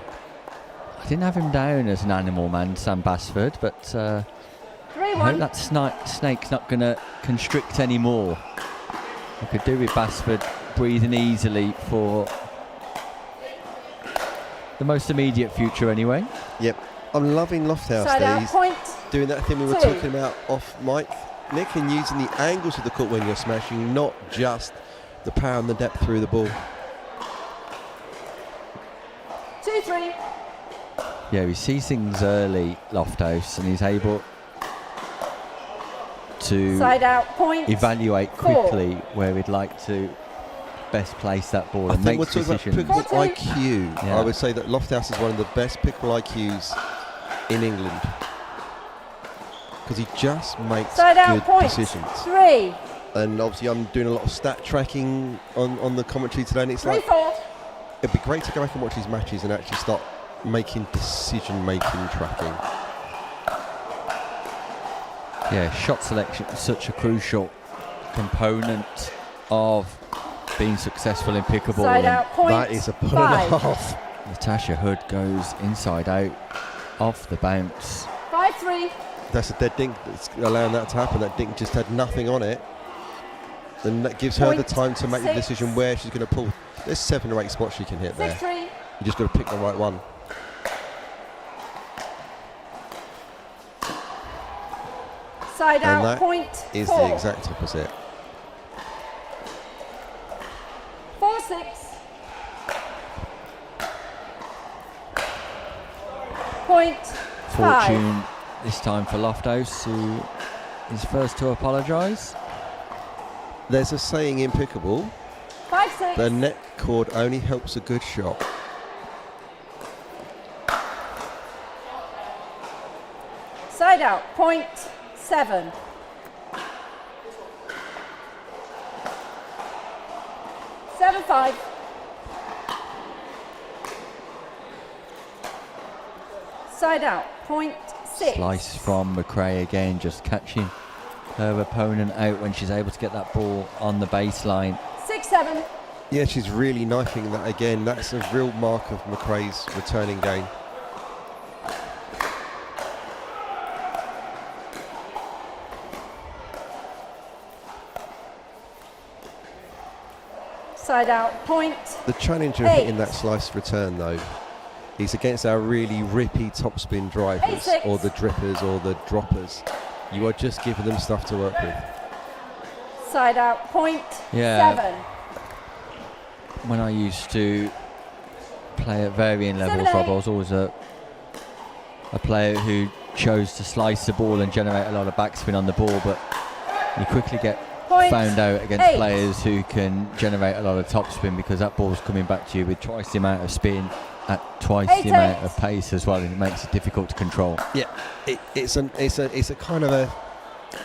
I didn't have him down as an Animal Man, Sam Basford, but I hope
3-1.
that snake's not going to constrict anymore. I could do with Basford breathing easily for the most immediate future anyway.
Yep. I'm loving Lofthouse
Side
there.
out.
He's
Point.
doing that thing we were
2.
talking about off mic, Nick, and using the angles of the court when you're smashing, not just the power and the depth through the ball.
2-3.
Yeah, he sees things early, Lofthouse, and he's able to
Side out. Point.
evaluate
4.
quickly where he'd like to best place that ball
I
and
think we're
make
talking about
decisions.
pickleball IQ.
Yeah.
I would say that Lofthouse is one of the best pickleball IQs in England, because he just makes
Side out.
good
Point.
decisions.
3.
And obviously I'm doing a lot of stat tracking on the commentary today, and it's
3-4.
like, it'd be great to go back and watch these matches and actually start making decision-making tracking.
Yeah, shot selection is such a crucial component of being successful in pickleball.
Side
and
out. Point.
That is a pull and a
5.
half.
Natasha Hood goes inside out off the bounce.
5-3.
That's a dead dink that's allowing that to happen. That dink just had nothing on it. And that gives her the
Point
time to make the
6.
decision where she's going to pull. There's 7 or 8 spots she can hit there.
6-3.
You just got to pick the right one.
Side
And
out.
that
Point.
is
4.
the exact opposite.
4-6. Point. 5.
Fortune this time for Lofthouse, who is first to apologise.
There's a saying in pickleball,
5-6.
the net cord only helps a good shot.
Side out. Point. 7. Seven 5. Side out. Point 6.
Slice from McRae again, just catching her opponent out when she's able to get that ball on the baseline.
6-7.
Yeah, she's really knifing that again. That's a real mark of McRae's returning game.
Side out. Point.
The challenge of
8.
hitting that slice return, though, is against our really rippy topspin drivers
8-6.
or the drippers or the droppers. You are just giving them stuff to work with.
Side out. Point.
Yeah.
7.
When I used to play at varying levels,
7-8.
Rob, I was always a player who chose to slice the ball and generate a lot of backspin on the ball, but you quickly get
Point.
found out against
8.
players who can generate a lot of topspin, because that ball's coming back to you with twice the amount of spin at twice
8-8.
the amount of pace as well, and it makes it difficult to control.
Yeah, it's a kind of a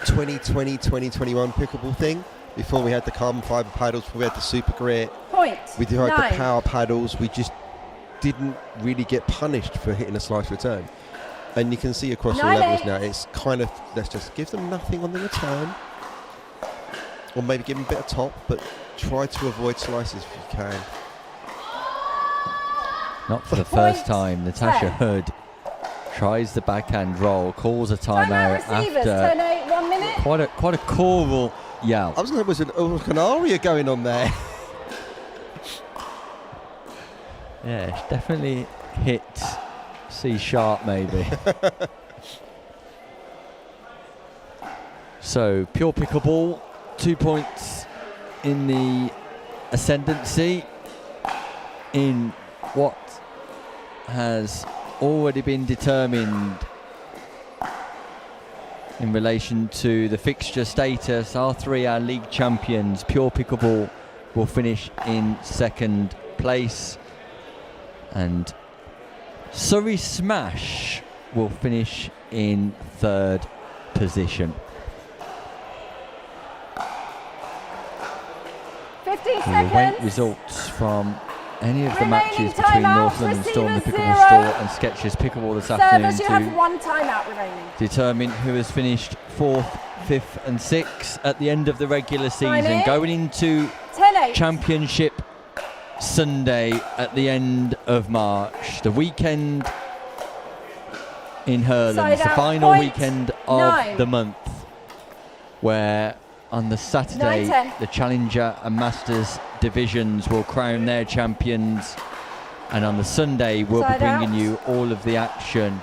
2020, 2021 pickleball thing. Before we had the carbon fibre paddles, before we had the super grit,
Point.
we had
9.
the power paddles, we just didn't really get punished for hitting a slice return. And you can see across all
9-8.
levels now, it's kind of, let's just give them nothing on the return. Or maybe give them a bit of top, but try to avoid slices if you can.
Not for the
Point
first time. Natasha
10.
Hood tries the backhand roll, calls a
Timeout
timeout
receivers.
after
10-8. 1 minute.
quite a choral yell.
I was going to say there was an aria going on there.
Yeah, she definitely hit C sharp maybe. So pure pickleball, 2 points in the ascendancy in what has already been determined in relation to the fixture status. Our league champions, Pure Pickleball, will finish in second place, and Surrey Smash will finish in third position.
15
We await
seconds.
results from any of the
Remaining
matches between
timeouts,
North London Storm, the
receivers
Pickleball
0.
Store and Sketchers Pickleball this afternoon
Servers, you have
to
1 timeout remaining.
determine who has finished 4th, 5th and 6th at the end of the regular
Time
season.
in.
Going into
10-8.
Championship Sunday at the end of March. The weekend in Hurlands,
Side
the
out,
final
point
weekend of
9.
the month, where on the Saturday
9-10.
the Challenger and Masters divisions will crown their champions, and on the Sunday we'll
Side
be bringing
out.
you all of the action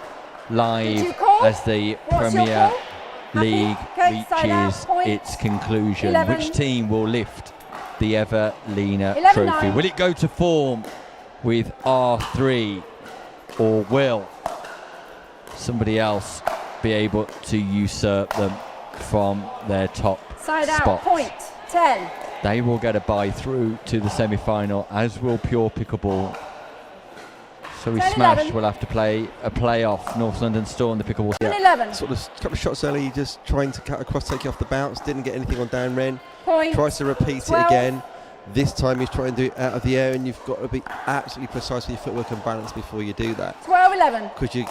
Did
live
you call?
as the
What's your
Premier
call? Happy?
League
Okay, side out,
reaches
point.
its conclusion.
11.
Which team will lift the Ever-Lena
11-9.
trophy? Will it go to form with R3, or will somebody else be able to usurp them from their top
Side out,
spots?
point 10.
They will get a bye through to the semi-final, as will Pure Pickleball. So we
10-11.
Smash will have to play a playoff. North London Storm, the Pickleball.
11.
Sort of a couple of shots early, just trying to cut across, take you off the bounce, didn't get anything on down Ren.
Point.
Tries to repeat
12.
it again. This time he's trying to do it out of the air, and you've got to be absolutely precise with your footwork and balance before you do that.
12-11.
Because you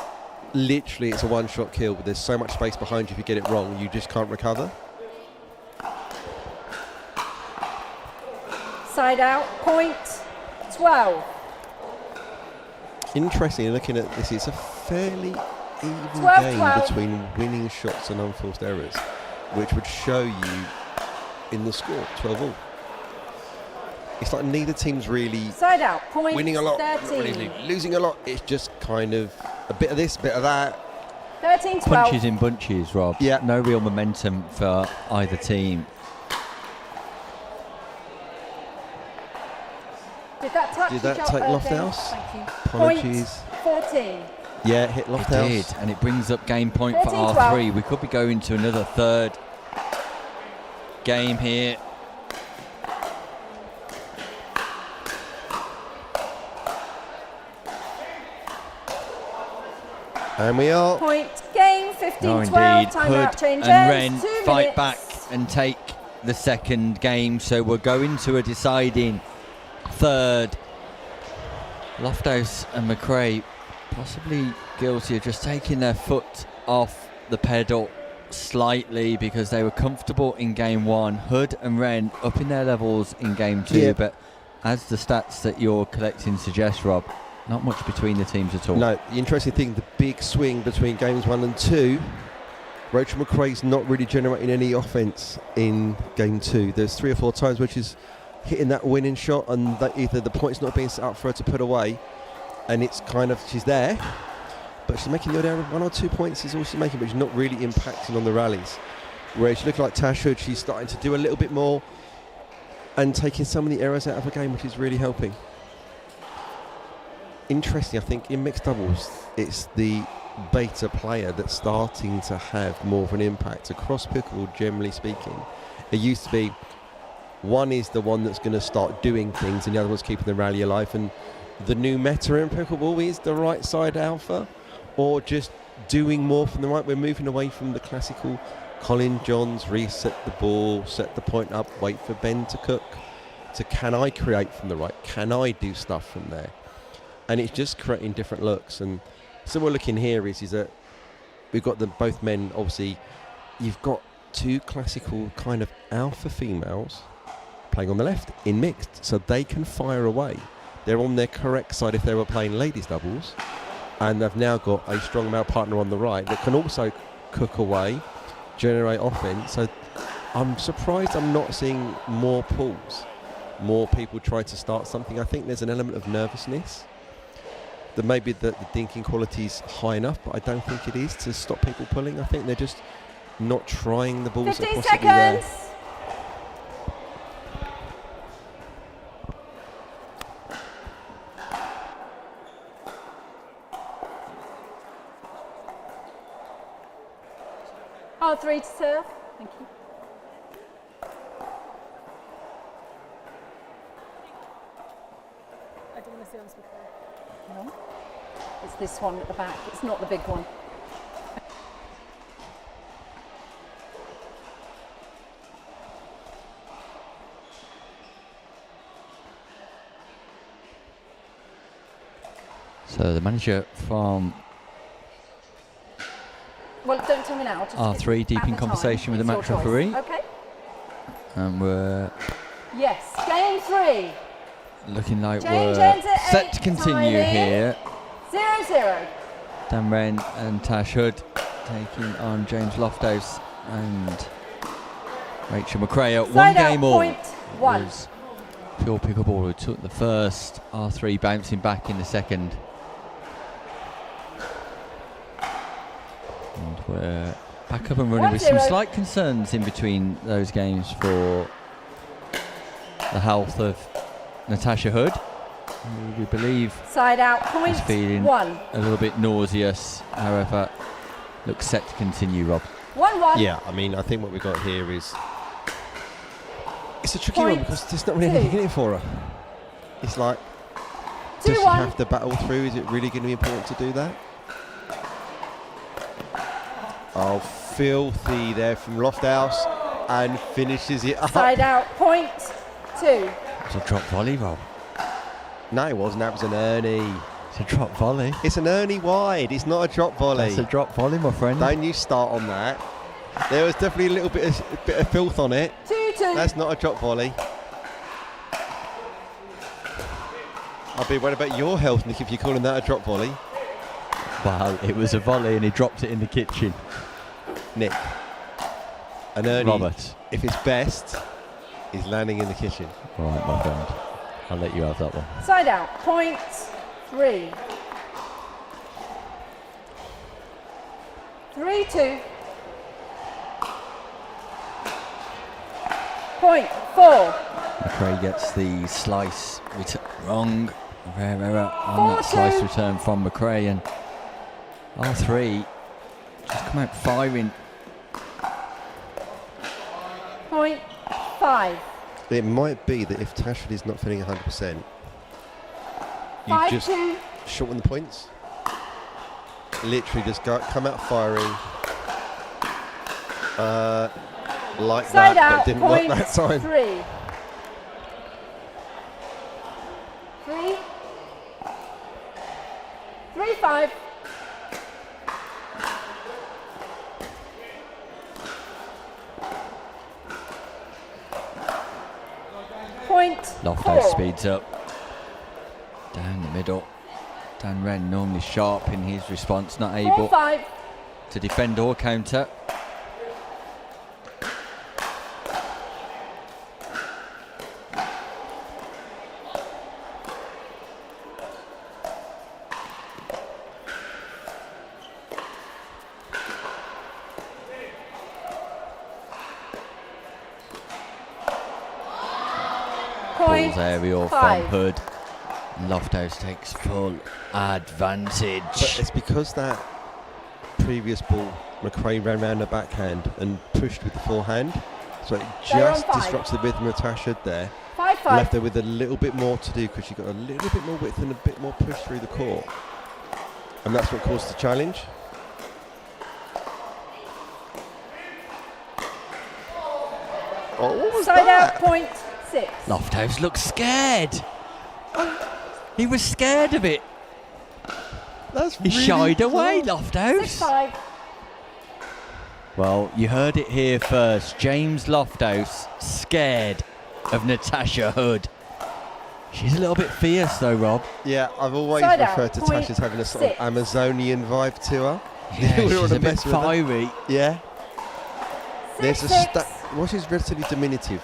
literally, it's a one-shot kill, but there's so much space behind you. If you get it wrong, you just can't recover.
Side out, point 12.
Interesting, looking at this, it's a fairly even
12,
game
12.
between winning shots and unforced errors, which would show you in the score, 12-all. It's like neither team's really
Side out, point
winning a lot, not
13.
really losing a lot. It's just kind of a bit of this, bit of that.
13-12.
Punches in bunches, Rob.
Yeah.
No real momentum for either team.
Did that touch?
Did that
you,
take
James?
Lofthouse?
Thank you.
Apologies.
Point 14.
Yeah, hit
It
Lofthouse.
did, and it brings up game point for
13-12.
R3. We could be going to another third game here.
And we are.
Point game,
No,
15-12.
indeed.
Timeout
Hood
changes.
and Wren
2
fight
minutes.
back and take the second game, so we're going to a deciding third. Lofthouse and McRae possibly guilty of just taking their foot off the pedal slightly, because they were comfortable in game one. Hood and Wren up in their levels in game two,
Yeah.
but as the stats that you're collecting suggest, Rob, not much between the teams at all.
No, the interesting thing, the big swing between games 1 and 2, Rachel McRae's not really generating any offence in game 2. There's 3 or 4 times where she's hitting that winning shot, and that either the point's not being set up for her to put away, and it's kind of, she's there, but she's making the odd error. 1 or 2 points is all she's making, but she's not really impacting on the rallies. Whereas she looks like Tash Hood, she's starting to do a little bit more and taking some of the errors out of her game, which is really helping. Interesting, I think in mixed doubles, it's the beta player that's starting to have more of an impact across pickleball. Generally speaking, it used to be one is the one that's going to start doing things and the other one's keeping the rally alive, and the new meta in pickleball is the right side alpha, or just doing more from the right. We're moving away from the classical Colin Johns, reset the ball, set the point up, wait for Ben to cook, to can I create from the right, can I do stuff from there. And it's just creating different looks. And so what we're looking here is that we've got both men, obviously, you've got 2 classical kind of alpha females playing on the left in mixed, so they can fire away. They're on their correct side if they were playing ladies doubles, and they've now got a strong male partner on the right that can also cook away, generate offense. So I'm surprised I'm not seeing more pulls, more people try to start something. I think there's an element of nervousness. That maybe the dinking quality is high enough, but I don't think it is to stop people pulling. I think they're just not trying the balls that are
15
possibly there.
seconds. R3 to serve. Thank you.
I don't want to see on speaker.
No. It's this one at the back. It's not the big one.
So the manager from
Well, don't tell me now. Just
R3 deep
at
in
the
conversation
time.
with the
It's
match
your choice.
referee.
Okay.
And we're
Yes. Game 3.
looking like
Change
we're
ends at
set to
8,
continue
time in.
here.
0-0.
Dan Wren and Tash Hood taking on James Lofthouse and Rachel McRae at one
Side out,
game all.
point one.
Was Pure Pickleball who took the first, R3 bouncing back in the second. And we're back up and running with some
1-0.
slight concerns in between those games for the health of Natasha Hood, who we believe
Side out, point
is feeling
1.
a little bit nauseous, however, looks set to continue, Rob.
1-1.
Yeah, I mean, I think what we've got here is it's a tricky
Point
one because there's not really
2.
anything in it for her. It's like, does she
2-1.
have to battle through? Is it really going to be important to do that? Oh, filthy there from Lofthouse and finishes it up.
Side out, point 2.
It's a drop volley, Rob.
No, it wasn't. That was an Ernie.
It's a drop volley.
It's an Ernie wide. It's not a drop volley.
It's a drop volley, my friend.
Don't you start on that. There was definitely a little bit of filth on it.
2-2.
That's not a drop volley. I'll be worried about your health, Nick, if you're calling that a drop volley.
Well, it was a volley and he dropped it in the kitchen.
Nick, an Ernie,
Robert.
if it's best, is landing in the kitchen.
All right, my friend. I'll let you have that one.
Side out, point 3. 3-2. Point 4.
McRae gets the slice wrong. Rare error on that
4-2.
slice return from McRae, and R3 just come out firing.
Point 5.
It might be that if Tashford is not feeling 100%, you
5-2.
just shorten the points. Literally just come out firing like
Side
that,
out,
but didn't work
point
that time.
3. 3. 3-5. Point
Lofthouse
4.
speeds up. Down the middle. Dan Wren normally sharp in his response, not able
4-5.
to defend or counter.
Point
Balls aerial
5.
from Hood. Lofthouse takes full advantage.
But it's because that previous ball, McRae ran round the backhand and pushed with the forehand, so it
They're on
just
5.
disrupted the rhythm of Tashford there.
5-5.
Left her with a little bit more to do because she got a little bit more width and a bit more push through the court, and that's what caused the challenge. Oh, what was
Side
that?
out, point 6.
Lofthouse looks scared. He was scared of it.
That's
He
really
shied away,
bizarre.
Lofthouse.
6-5.
Well, you heard it here first. James Lofthouse scared of Natasha Hood. She's a little bit fierce though, Rob.
Yeah, I've always
Side out,
referred to
point
Tash as having a sort of
6.
Amazonian vibe to her.
Yeah,
We don't
she's
wanna
a bit
mess with her.
fiery.
Yeah. There's a
6-6.
what is relatively diminutive.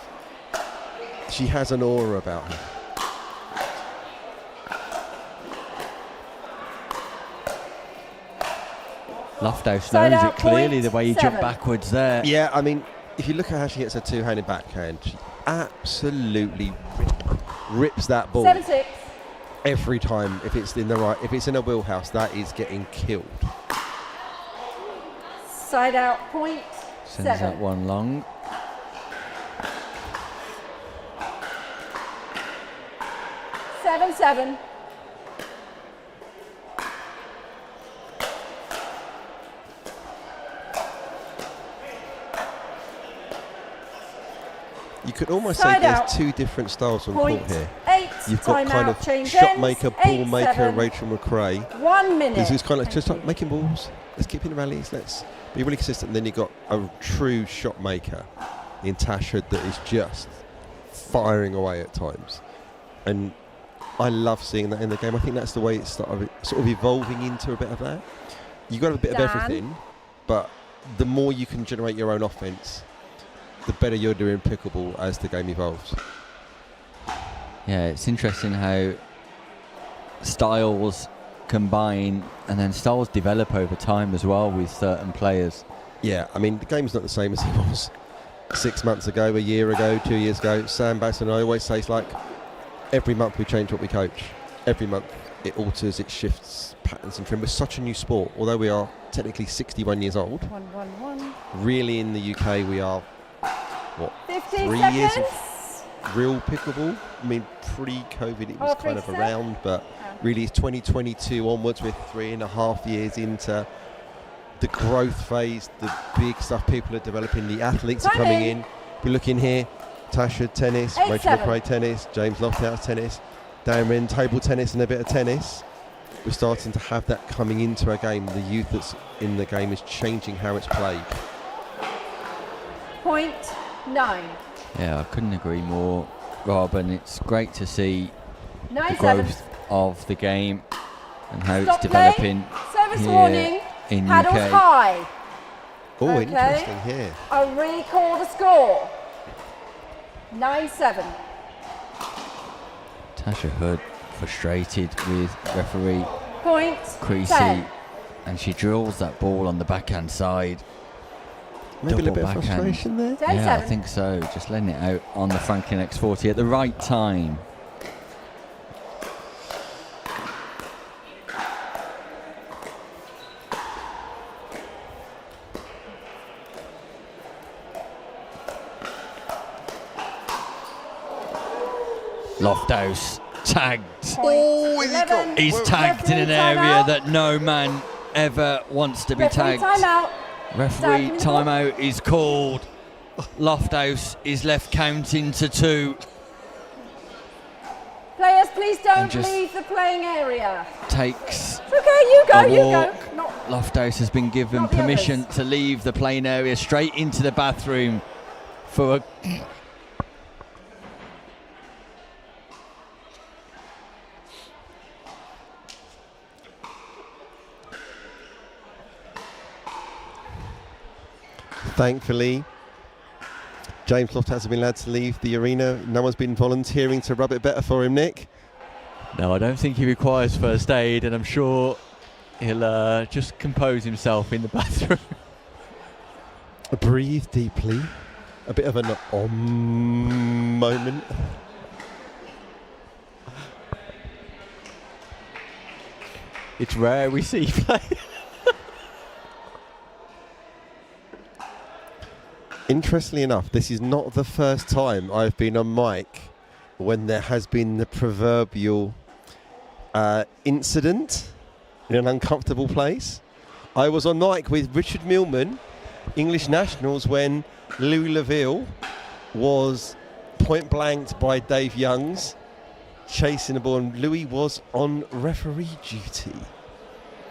She has an aura about her.
Lofthouse
Side
knows
out,
it clearly
point
the way he
7.
jumped backwards there.
Yeah, I mean, if you look at how she gets her two-handed backhand, she absolutely rips that ball
7-6.
every time. If it's in the right, if it's in a wheelhouse, that is getting killed.
Side out, point
Sends
7.
that one long.
Seven, 7.
You could almost
Side
say there's
out.
two different styles on
Point
court here.
8.
you've got
Time
kind
out,
of
change
shot
ends.
maker, ball
8-7.
maker, Rachel McRae.
1 minute.
Who's kind of like, just
Thank
like making balls. Let's keep in the rallies. Let's be really consistent. And then you've got a true shot maker in Tash Hood that is just firing away at times. And I love seeing that in the game. I think that's the way it's sort of evolving into a bit of that. You've got a bit of
Dan.
everything, but the more you can generate your own offense, the better you're doing pickleball as the game evolves.
Yeah, it's interesting how styles combine and then styles develop over time as well with certain players.
Yeah, I mean, the game's not the same as it was 6 months ago, a year ago, 2 years ago. Sam Bass and I always say it's like every month we change what we coach. Every month it alters, it shifts patterns and trim. We're such a new sport, although we are technically 61 years old.
1-1-1.
Really in the UK we are, what,
15
3
seconds.
years of real pickleball? I mean, pre-COVID it was kind of
3
around, but really it's 2022 onwards. We're 3.5 years into the growth phase, the big stuff people are developing, the athletes are coming in. We're looking here, Tasha tennis, Rachel
8-7.
McRae tennis, James Lofthouse tennis, Dan Wren table tennis and a bit of tennis. We're starting to have that coming into our game. The youth that's in the game is changing how it's played.
.9.
Yeah, I couldn't agree more, Rob, and it's great to see the
9-7.
growth of the game and how
Stop
it's developing
play. Service
here
warning.
in
Paddles
UK.
high.
Oh,
Okay.
interesting here.
I'll recall the score. 9-7.
Tasha Hood frustrated with referee
Point
Creasy,
10.
and she drills that ball on the backhand side.
Maybe a little bit
Double
of
backhand.
frustration there.
10-7.
Yeah, I think so. Just letting it out on the Franklin X40 at the right time. Lofthouse tagged.
Oh, is he got?
He's tagged in an area that no man ever wants to be
Referee
tagged.
timeout.
Referee
Tag.
timeout is called. Lofthouse is left counting to 2.
Players, please don't
just-
leave the playing area.
Takes
It's okay, you go,
a
you
walk.
go. Not
Lofthouse has been given
Not the
permission
others.
to leave the playing area straight into the bathroom for a
Thankfully, James Lofthouse has been allowed to leave the arena. No one's been volunteering to rub it better for him, Nick.
No, I don't think he requires first aid, and I'm sure he'll just compose himself in the bathroom.
Breathe deeply. A bit of an moment.
It's rare we see play.
Interestingly enough, this is not the first time I've been on mic when there has been the proverbial incident in an uncomfortable place. I was on mic with Richard Millman, English nationals, when Louis Laville was point blanked by Dave Youngs chasing the ball, and Louis was on referee duty.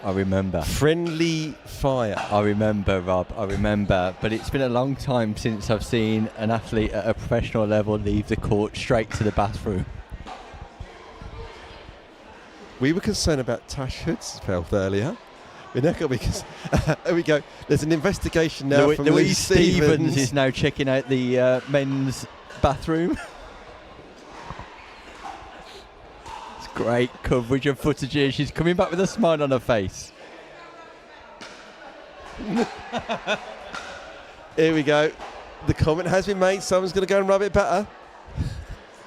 I remember.
Friendly fire.
I remember, Rob. I remember. But it's been a long time since I've seen an athlete at a professional level leave the court straight to the bathroom.
We were concerned about Tash Hood's health earlier. We're now going because there we go. There's an investigation now from
Louise Stevens
Stevens.
is now checking out the men's bathroom. It's great coverage and footage here. She's coming back with a smile on her face.
Here we go. The comment has been made. Someone's going to go and rub it better.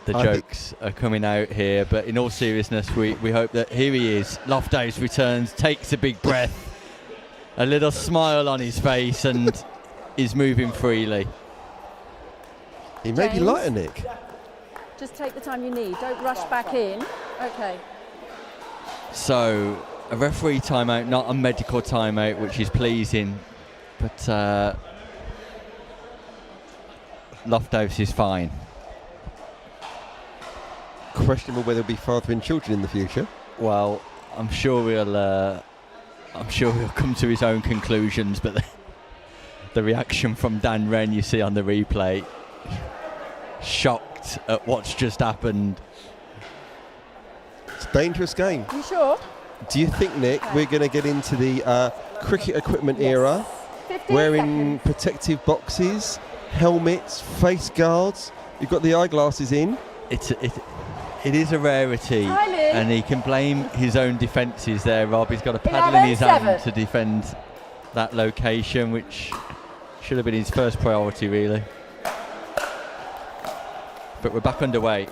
The jokes are coming out here, but in all seriousness, we hope that here he is. Lofthouse returns, takes a big breath, a little smile on his face, and is moving freely.
He may be
James?
lighter, Nick.
just take the time you need. Don't rush back in. Okay.
So, a referee timeout, not a medical timeout, which is pleasing, but Lofthouse is fine.
questionable whether they'll be fathering children in the future.
Well, I'm sure we'll come to his own conclusions, but the reaction from Dan Wren you see on the replay, shocked at what's just happened.
It's a dangerous game.
You sure?
Do you think, Nick, we're going to get into the cricket equipment era,
15
wearing
seconds.
protective boxes, helmets, face guards? You've got the eyeglasses in.
It is a rarity,
Timing.
and he can blame his own defences there, Rob. He's got a paddle in his
11-7.
hand to defend that location, which should have been his first priority, really. But we're back underway.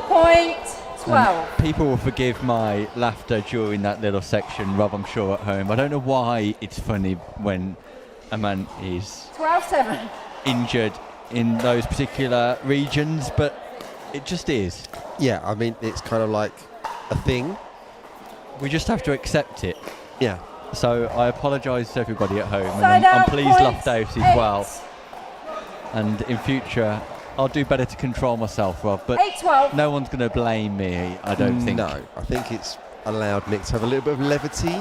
Point 12.
People will forgive my laughter during that little section, Rob, I'm sure, at home. I don't know why it's funny when a man is
12-7.
injured in those particular regions, but it just is.
Yeah, I mean, it's kind of like a thing.
We just have to accept it.
Yeah.
So I apologise to everybody at home,
Side
and I'm
out,
pleased
point
Lofthouse
8.
as well. And in future, I'll do better to control myself, Rob. But
8-12.
no one's going to blame me, I don't think.
No, I think it's allowed Nick to have a little bit of levity.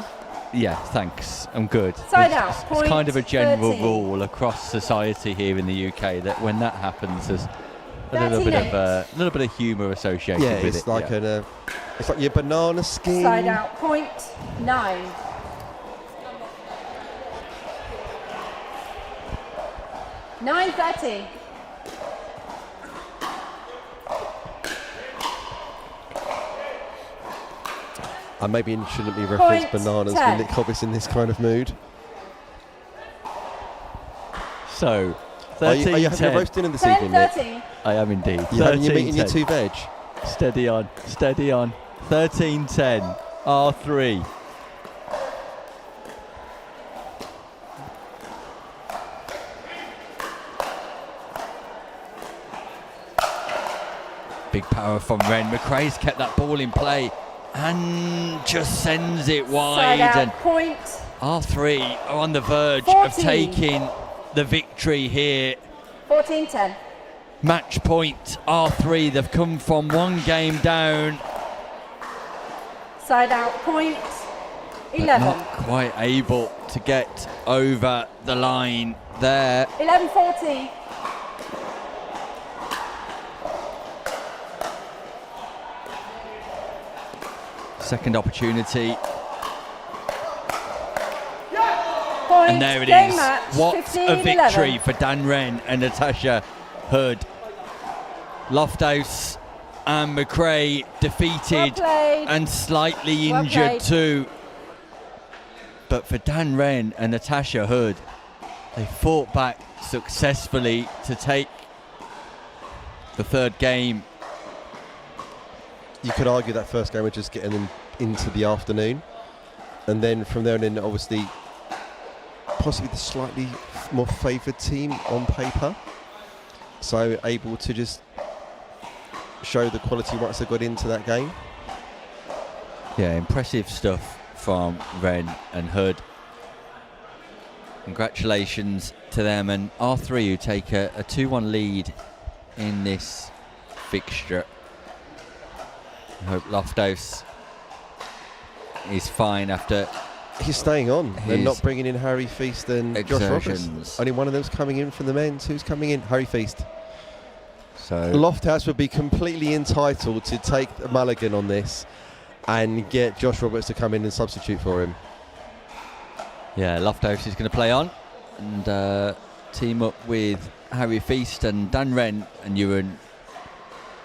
Yeah, thanks. I'm good.
Side
It's-
out,
It's
point
kind of a general
13.
rule across society here in the UK that when that happens, there's a little bit of humour associated
Yeah,
with
it's
it.
like
yeah.
it's like your banana skin.
Side out. Point 9. $9.30.
And maybe it shouldn't be referenced
Point
bananas
10.
when Nick Hobbs in this kind of mood.
So,
Are you having a
13-10.
roast dinner this evening, Nick?
10-13.
I am indeed.
You having your meat and your
13-10.
two veg?
Steady on, steady on. 13-10. R3. Big power from Wren. McRae's kept that ball in play and just sends it
Side
wide.
out.
And
Point
R3 are on the verge
14.
of taking the victory here.
14-10.
Match point R3. They've come from one game down,
Side out. Point
but
11.
not quite able to get over the line there.
11-14.
Second opportunity,
Point.
and there it
Game
is.
match.
What
15,
a victory
11.
for Dan Wren and Natasha Hood. Lofthouse and McRae defeated
Well played.
and slightly
Well
injured
played.
too. But for Dan Wren and Natasha Hood, they fought back successfully to take the third game.
You could argue that first game was just getting them into the afternoon. And then from there on in, obviously, possibly the slightly more favoured team on paper. So able to just show the quality once they got into that game.
Yeah, impressive stuff from Wren and Hood. Congratulations to them, and R3 who take a 2-1 lead in this fixture. I hope Lofthouse is fine after
He's staying on. They're
His
not bringing in Harry Feast and Josh Roberts.
exertions.
Only one of them's coming in from the men's. Who's coming in? Harry Feast.
So
Lofthouse would be completely entitled to take a mulligan on this and get Josh Roberts to come in and substitute for him.
yeah, Lofthouse is going to play on and team up with Harry Feast and Dan Wren and Ewan.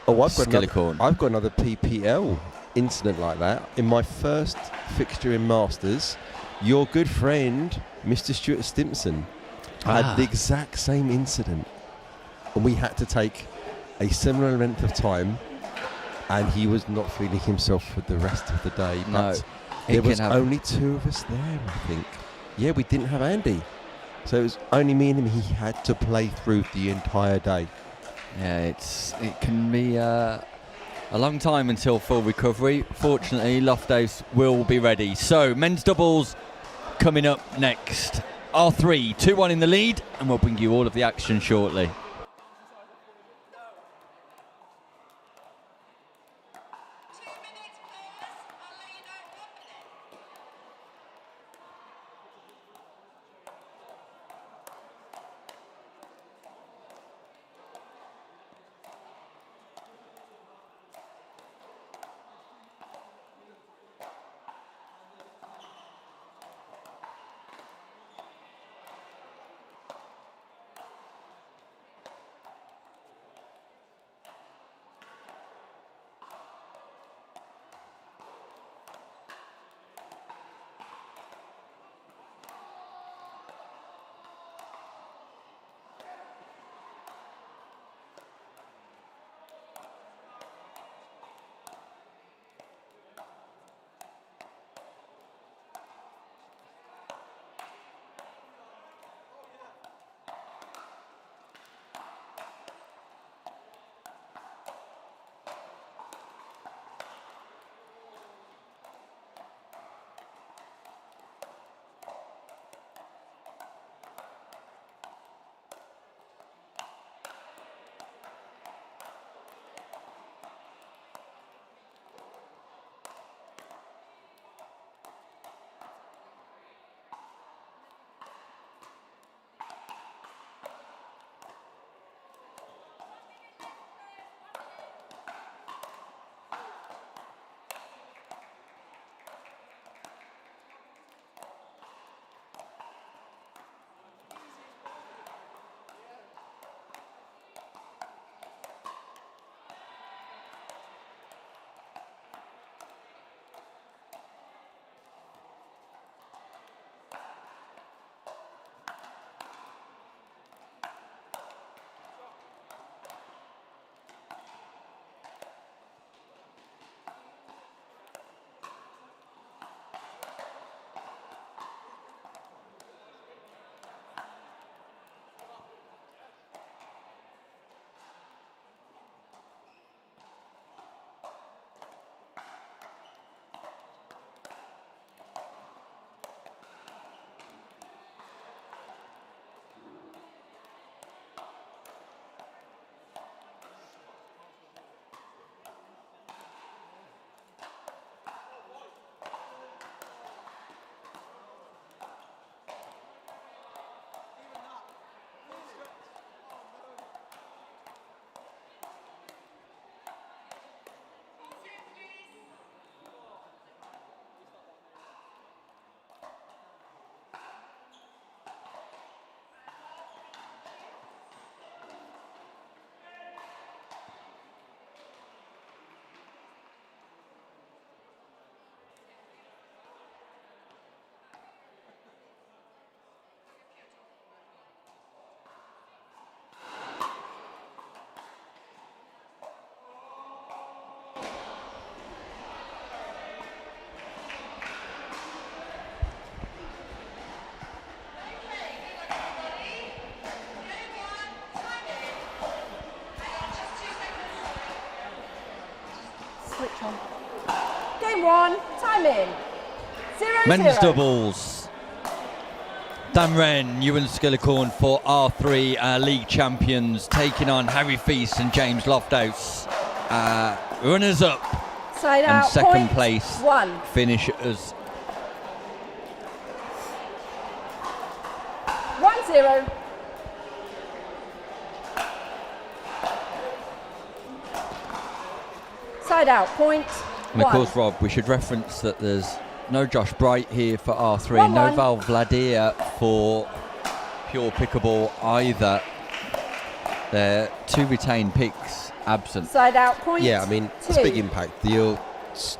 Oh, I've
Skillicorn.
got another PPL incident like that. In my first fixture in Masters, your good friend, Mr. Stuart Stimpson, had the exact same incident. And we had to take a similar length of time, and he was not feeling himself for the rest of the day.
No,
But
it
there
can
was
happen.
only two of us there, I think. Yeah, we didn't have Andy. So it was only me and him. He had to play through the entire day.
Yeah, it can be a long time until full recovery. Fortunately, Lofthouse will be ready. So, men's doubles coming up next. R3, 2-1 in the lead, and we'll bring you all of the action shortly.
Switch on. Game 1, time in. 0-0.
Men's doubles. Dan Wren, Ewan Skillicorn for R3 league champions, taking on Harry Feast and James Lofthouse. Runners up
Side
and
out.
second
Point
place
1.
finishers.
1-0. Side out. Point
And of
1.
course, Rob, we should reference that there's no Josh Bright here for R3,
1-1.
no Val Vladir for Pure Pickleball either. They're two retained picks absent.
Side out. Point
Yeah, I mean,
2.
it's big impact. The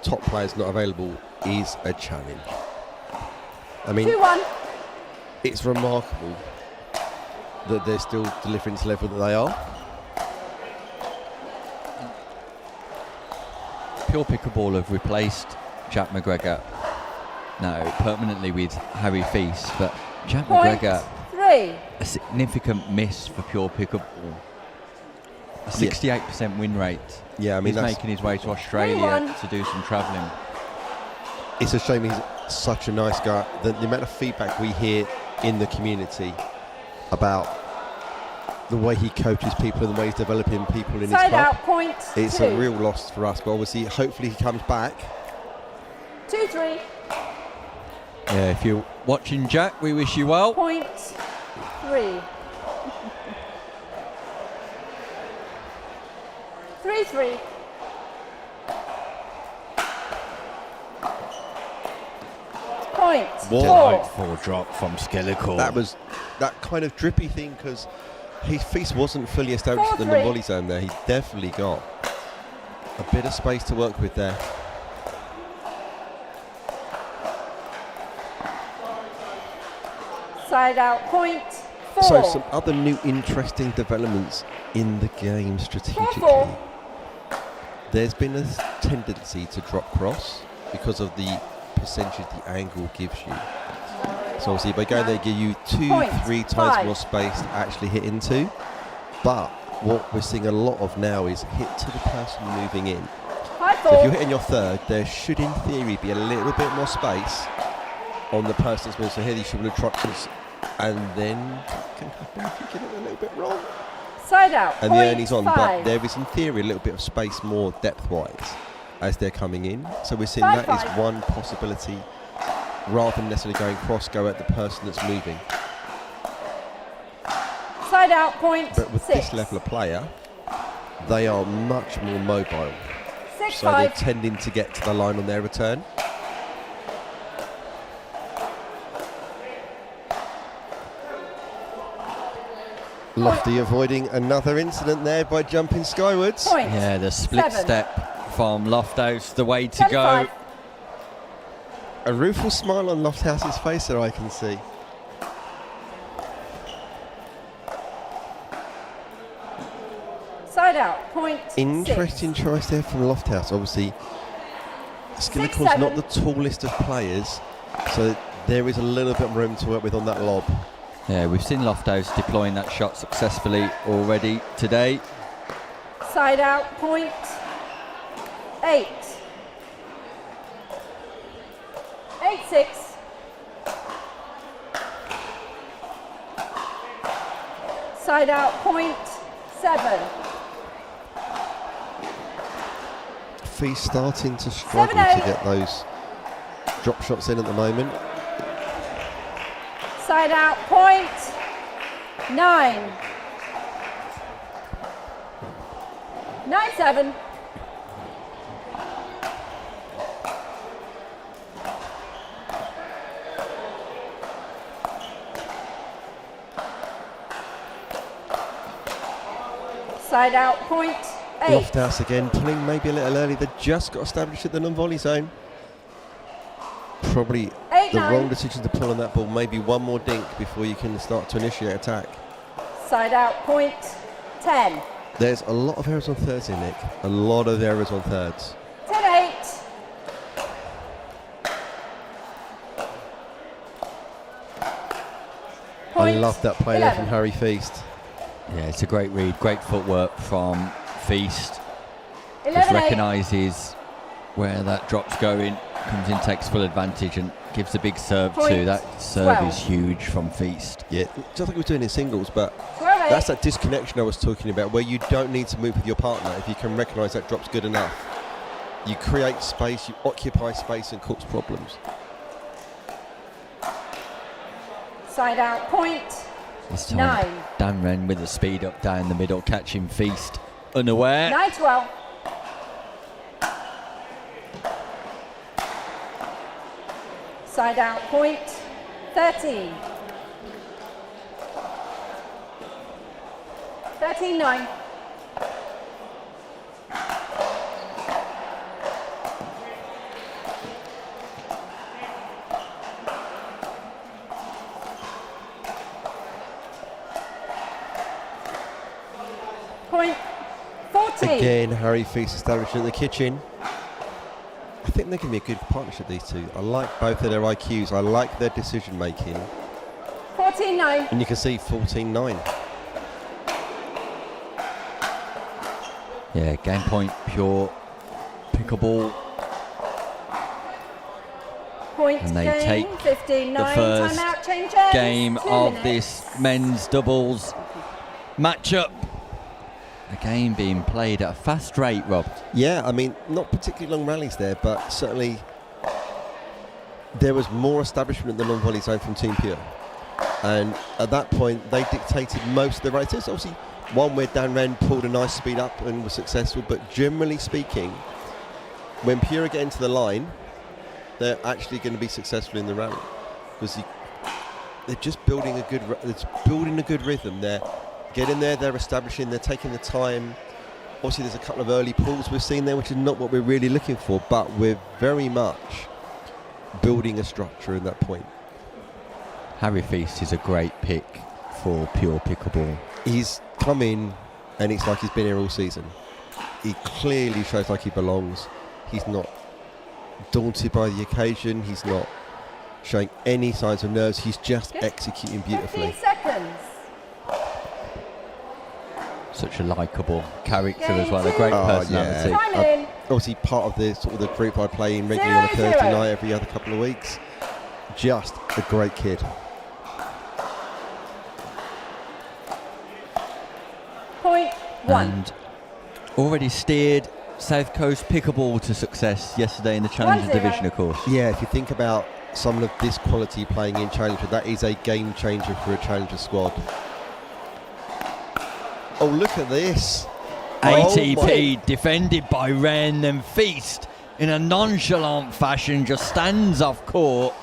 top players not available is a challenge. I mean,
2-1.
it's remarkable that they're still delivering to the level that they are.
Pure Pickleball have replaced Jack McGregor now permanently with Harry Feast, but Jack
Point
McGregor,
3.
a significant miss for Pure Pickleball. A 68% win rate.
Yeah, I mean,
he's
that's,
making his way to Australia
3-1.
to do some travelling.
it's a shame such a nice guy. The amount of feedback we hear in the community about the way he coaches people and the way he's developing people in his
Side
club.
out, point
It's
2.
a real loss for us, but obviously, hopefully he comes back.
2-3.
Yeah, if you're watching, Jack, we wish you well.
Point 3. 3-3. Point
What?
4.
Delightful drop from Skillical.
That was that kind of drippy thing because his feet wasn't fully established in the
4-3.
volley zone there. He's definitely got a bit of space to work with there.
Side out, point 4.
So some other new interesting developments in the game strategically.
4-4.
There's been a tendency to drop cross because of the percentage the angle gives you. So obviously by going there, give you 2-3 times
5.
more space to actually hit into. But what we're seeing a lot of now is hit to the person moving in.
5-4.
So if you're hitting your third, there should in theory be a little bit more space on the person that's moving. So here you should have dropped this, and then that can happen if you get it a little bit wrong.
Side out,
And the
point
earning's on,
5.
but there is in theory a little bit of space more depth-wise as they're coming in. So we're seeing
5-5.
that is one possibility, rather than necessarily going cross, go at the person that's moving.
Side out, point
But with
6.
this level of player, they are much more mobile.
6-5.
So they're tending to get to the line on their return. Lofty avoiding another incident there by jumping skywards.
Point
Yeah, the split
7.
step from Lofthouse, the way to
10-5.
go.
A rueful smile on Lofthouse's face there, I can see.
Side out, point
Interesting
6.
choice there from Lofthouse. Obviously, Skillical's
6-7.
not the tallest of players, so there is a little bit of room to work with on that lob.
Yeah, we've seen Lofthouse deploying that shot successfully already today.
Side out, point 8. 8-6. Side out, point 7.
Fee's starting to struggle
7-8.
to get those drop shots in at the moment.
Side out, point 9. 9-7. Side out, point 8.
Lofthouse again, pulling maybe a little early. They just got established at the non-volley zone. Probably
8-9.
the wrong decision to pull on that ball. Maybe one more dink before you can start to initiate attack.
Side out, point 10.
There's a lot of errors on thirds here, Nick. A lot of errors on thirds.
10-8.
I
Point
love that play there
11.
from Harry Feast.
Yeah, it's a great read, great footwork from Feast. Just
11-8.
recognises where that drop's going, comes in, takes full advantage and gives a big serve too.
Point
That serve
12.
is huge from Feast.
Yeah, just like he was doing in singles, but
12-8.
that's that disconnection I was talking about, where you don't need to move with your partner if you can recognise that drop's good enough. You create space, you occupy space and cause problems.
Side out, point
This time,
9.
Dan Wren with the speed up down the middle, catching Feast unaware.
9-12. Side out, point 13. 13-9. Point 14.
Again, Harry Feast established in the kitchen. I think they're going to be a good partnership, these two. I like both of their IQs. I like their decision making.
14-9.
And you can see 14-9.
Yeah, game point, pure pickleball.
Point
And they
game,
take
15-9,
the first
timeout changes.
game
2
of
minutes.
this men's doubles matchup. The game being played at a fast rate, Rob.
Yeah, I mean, not particularly long rallies there, but certainly there was more establishment in the non-volley zone from Team Pure. And at that point, they dictated most of the races. Obviously, one where Dan Wren pulled a nice speed up and was successful, but generally speaking, when Pure get into the line, they're actually going to be successful in the rally because they're just building a good rhythm. They're getting there, they're establishing, they're taking the time. Obviously, there's a couple of early pulls we've seen there, which is not what we're really looking for, but we're very much building a structure at that point.
Harry Feast is a great pick for Pure Pickleball.
He's come in and it's like he's been here all season. He clearly shows like he belongs. He's not daunted by the occasion. He's not showing any signs of nerves. He's just executing beautifully.
15 seconds.
Such a likeable character as well, a great personality.
Time in.
Obviously part of the sort of the group I play in regularly on a
0-0.
Thursday night every other couple of weeks. Just a great kid.
Point 1.
And already steered South Coast Pickleball to success yesterday in the Challenger
1-0.
division, of course.
Yeah, if you think about someone of this quality playing in Challenger, that is a game changer for a Challenger squad. Oh, look at this.
ATP defended by Wren, and Feast in a nonchalant fashion just stands off court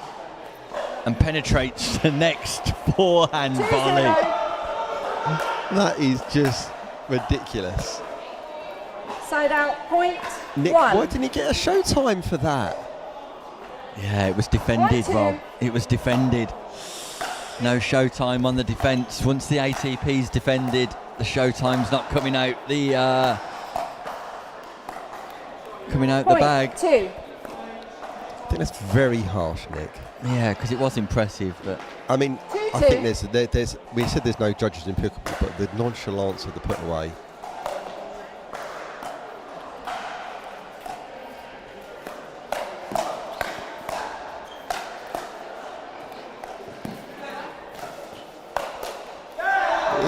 and penetrates the next forehand volley.
2-0.
That is just ridiculous.
Side out, point
Nick,
1.
why didn't he get a showtime for that?
Yeah, it was defended,
1-2.
Rob. It was defended. No showtime on the defence. Once the ATP's defended, the showtime's not coming out the
Point
bag.
2.
I think that's very harsh, Nick.
Yeah, because it was impressive, but
I mean,
2-2.
I think there's we said there's no judges in pickleball, but the nonchalance of the put away.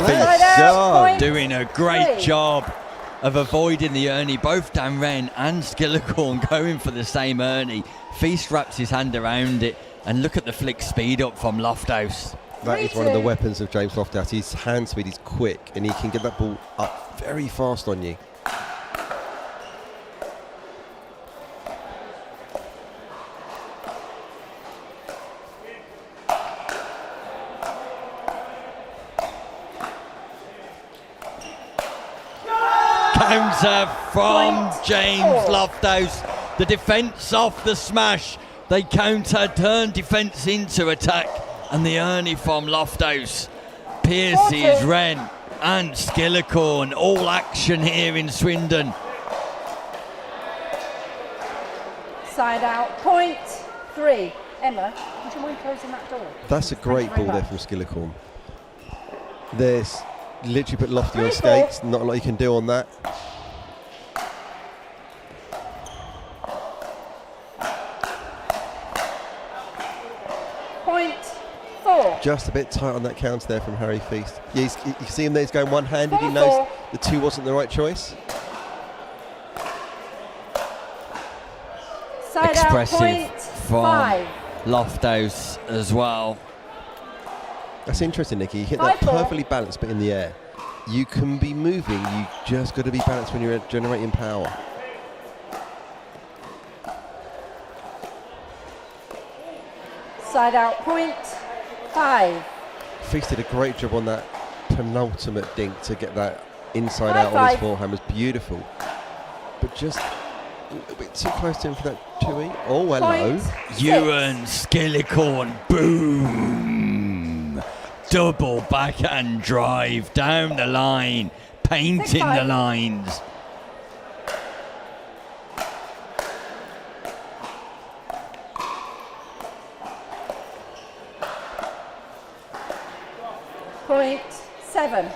Side out, point
doing a great
3.
job of avoiding the Ernie. Both Dan Wren and Skillicorn going for the same Ernie. Feast wraps his hand around it, and look at the flick speed up from Lofthouse.
That is one of the
3-2.
weapons of James Lofthouse. His hand speed is quick, and he can get that ball up very fast on you.
Counter from
Point
James
4.
Lofthouse. The defence off the smash. They counter, turn defence into attack. And the Ernie from Lofthouse pierces
4-2.
Wren and Skillicorn. All action here in Swindon.
Side out, point 3. Emma, would you mind closing that door?
That's a great
very
ball there
much.
from Skillicorn. There's literally put Lofty on
3-4.
skates. Not a lot you can do on that.
Point 4.
Just a bit tight on that counter there from Harry Feast. Yeah, you can see him there, he's going one-handed. He
4-4.
knows the 2 wasn't the right choice.
Side
Expressive
out, point
from
5.
Lofthouse as well.
That's interesting, Nicky. You hit that
5-4.
perfectly balanced but in the air. You can be moving, you just got to be balanced when you're generating power.
Side out, point 5.
Feast did a great job on that penultimate dink to get that inside
High
out on his
five.
forehand. Was beautiful. But just a little bit too close to him for that 2E. Oh, hello.
Point 6.
Ewan Skillicorn, boom! Double backhand drive down the line, painting
6-5.
the lines.
Point 7.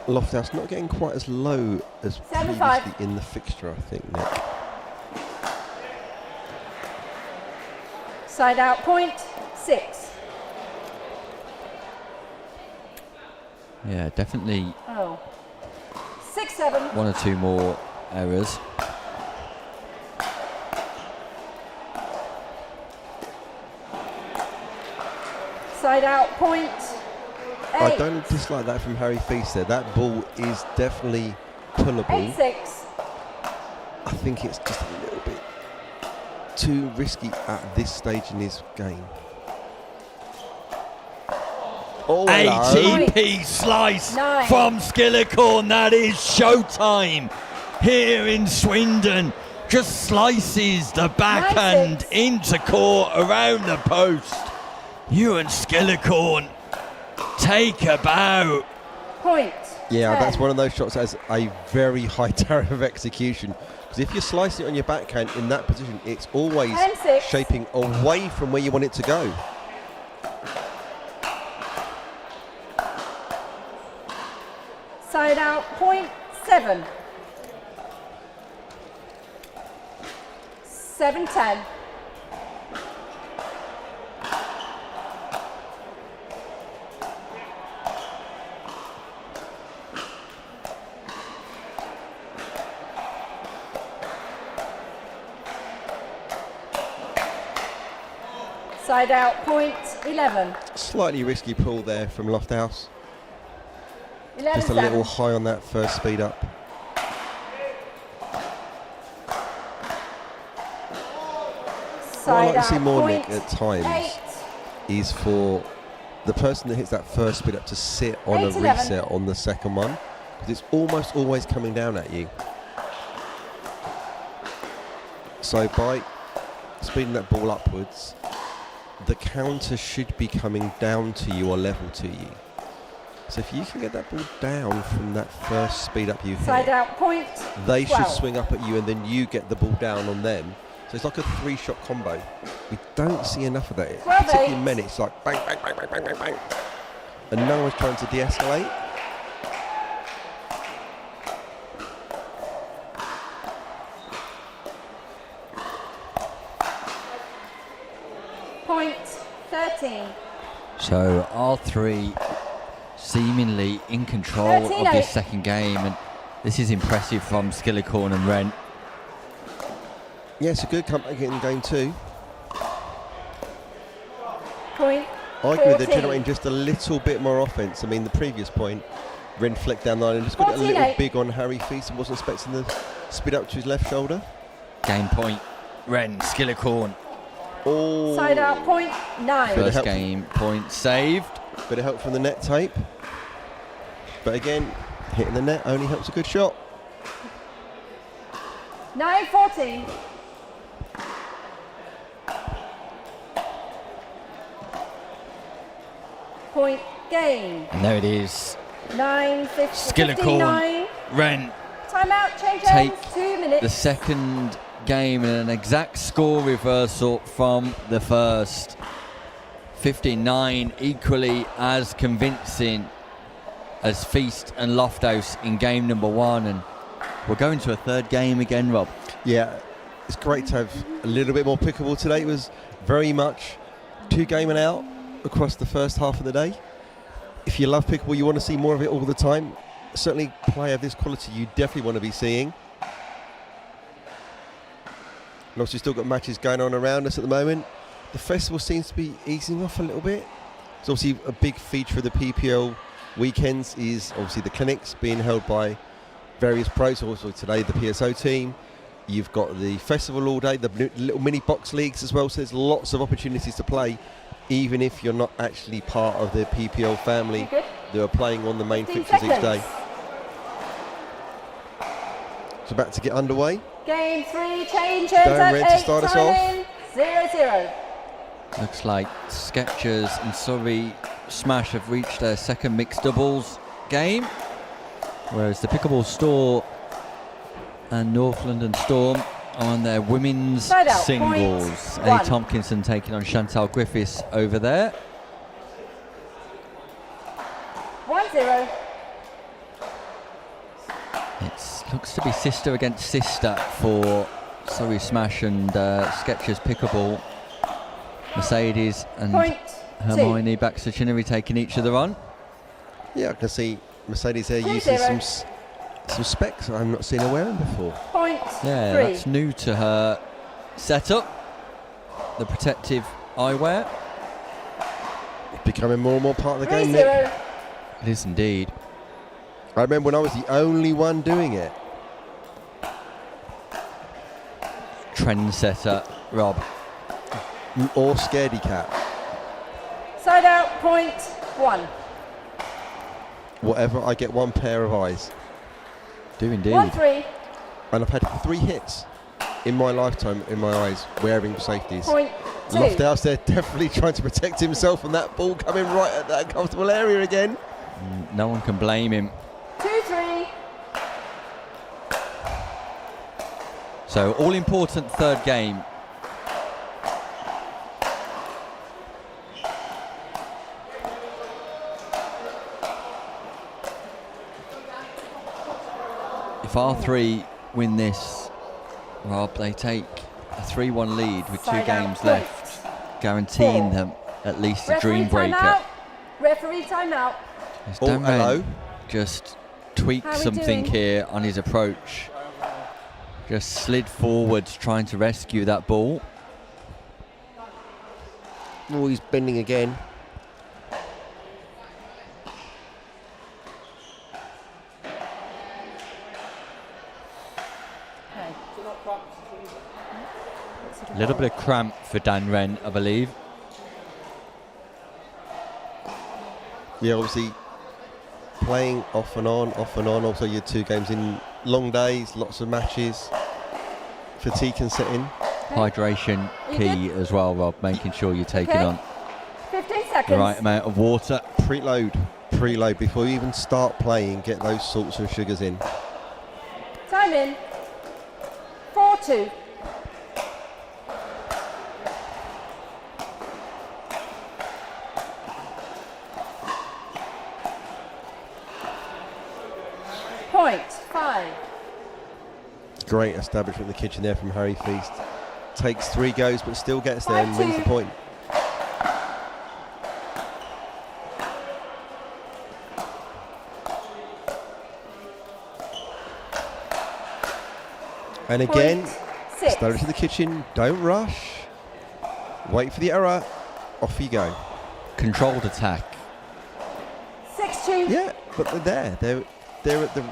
Lofthouse not getting quite as low as
7-5.
previously in the fixture, I think, Nick.
Side out, point 6.
Yeah, definitely
Oh. 6-7.
one or two more errors.
Side out, point 8.
I don't dislike that from Harry Feast there. That ball is definitely pullable.
8-6.
I think it's just a little bit too risky at this stage in his game. Oh, hello.
ATP slice
9.
from Skillicorn. That is showtime here in Swindon. Just slices the backhand
9-6.
into court around the post. You and Skillicorn take a bow.
Point.
Yeah,
10.
that's one of those shots that has a very high tariff of execution. Because if you're slicing it on your backhand in that position, it's always
10-6.
shaping away from where you want it to go.
Side out, point 7. 7-10. Side out, point 11.
Slightly risky pull there from Lofthouse.
11-7.
Just a little high on that first speed up. What I like to see more, Nick, at times is for the person that hits that first speed up to sit on a
8-11.
reset on the second one, because it's almost always coming down at you. So by speeding that ball upwards, the counter should be coming down to you or level to you. So if you can get that ball down from that first speed up you
Side
hit,
out, point
they
12.
should swing up at you and then you get the ball down on them. So it's like a 3-shot combo. We don't see enough of that.
12-8.
Particularly in men, it's like bang, bang, bang, bang, bang, bang, bang. And no one's trying to de-escalate.
Point 13.
So R3 seemingly in control of
13-8.
this second game, and this is impressive from Skillicorn and Wren.
Yeah, it's a good comeback in game 2.
Point
Arguably they're
14.
generating just a little bit more offense. I mean, the previous point, Wren flicked down the line and just got it a little
14-8.
big on Harry Feast and wasn't expecting the speed up to his left shoulder.
Game point, Wren, Skillicorn.
Oh,
Side out, point 9.
Bit of
First
help.
game point saved.
Bit of help from the net tape. But again, hitting the net only helps a good shot.
9-14. Point game.
And there it is.
9-15.
Skillicorn, Wren
Timeout, change
Take
hands, 2 minutes.
the second game and an exact score reversal from the first. 59 equally as convincing as Feast and Lofthouse in game number 1, and we're going to a third game again, Rob.
Yeah, it's great to have a little bit more pickleball today. It was very much 2 game and out across the first half of the day. If you love pickleball, you want to see more of it all the time. Certainly play of this quality you definitely want to be seeing. And obviously still got matches going on around us at the moment. The festival seems to be easing off a little bit. So obviously a big feature of the PPL weekends is obviously the clinics being held by various pros. Also today the PSO team. You've got the festival all day, the little mini box leagues as well. So there's lots of opportunities to play, even if you're not actually part of the PPL family.
Good.
They are playing on the main
15
fixtures each
seconds.
day. It's about to get underway.
Game 3, change hands
Darren
at
Red to
8,
start us
time
off.
in, 0-0.
Looks like Sketchers and Surrey Smash have reached their second mixed doubles game, whereas the Pickleball Store and North London Storm are on their women's
Side out,
singles.
point
Eddie
1.
Tompkinson taking on Chantal Griffiths over there.
1-0.
It looks to be sister against sister for Surrey Smash and Sketchers Pickleball. Mercedes and
Point
Hermione Baxter-Chinnery taking each other on.
Yeah, I can see Mercedes there
2-0.
using some specs I've not seen her wearing before.
Point
Yeah,
3.
that's new to her setup. The protective eyewear.
Becoming more and more part of the game, Nick.
3-0.
It is indeed.
I remember when I was the only one doing it.
Trendsetter, Rob.
Or scaredy cat.
Side out. Point 1.
Whatever, I get one pair of eyes.
Do indeed.
1-3.
And I've had 3 hits in my lifetime in my eyes wearing safeties.
Point 2.
Lofthouse there definitely trying to protect himself from that ball coming right at that comfortable area again.
No one can blame him.
2-3.
So all important third game. If R3 win this, Rob, they take a 3-1 lead with 2
Side out
games
point.
left, guaranteeing
4.
them at least a
Referee
dream breaker.
timeout. Referee timeout.
As
Oh,
Dan
hello.
Wren just tweaked
How we
something
doing?
here on his approach. Just slid forwards trying to rescue that ball.
Oh, he's bending again.
Okay.
A little bit of cramp for Dan Wren, I believe.
Yeah, obviously playing off and on. Also, you had 2 games in long days, lots of matches. Fatigue can set in.
Hydration
You
key as well, Rob, making sure you're taking
Okay.
on
15
the
seconds.
right amount of water.
Preload before you even start playing. Get those salts and sugars in.
Time in. 4-2. Point 5.
Great establishment in the kitchen there from Harry Feast. Takes 3 goes, but still gets there and wins the
5-2.
point. And again,
Point 6.
establish in the kitchen. Don't rush. Wait for the error. Off you go.
Controlled attack.
6-2.
Yeah, but they're there. They're at the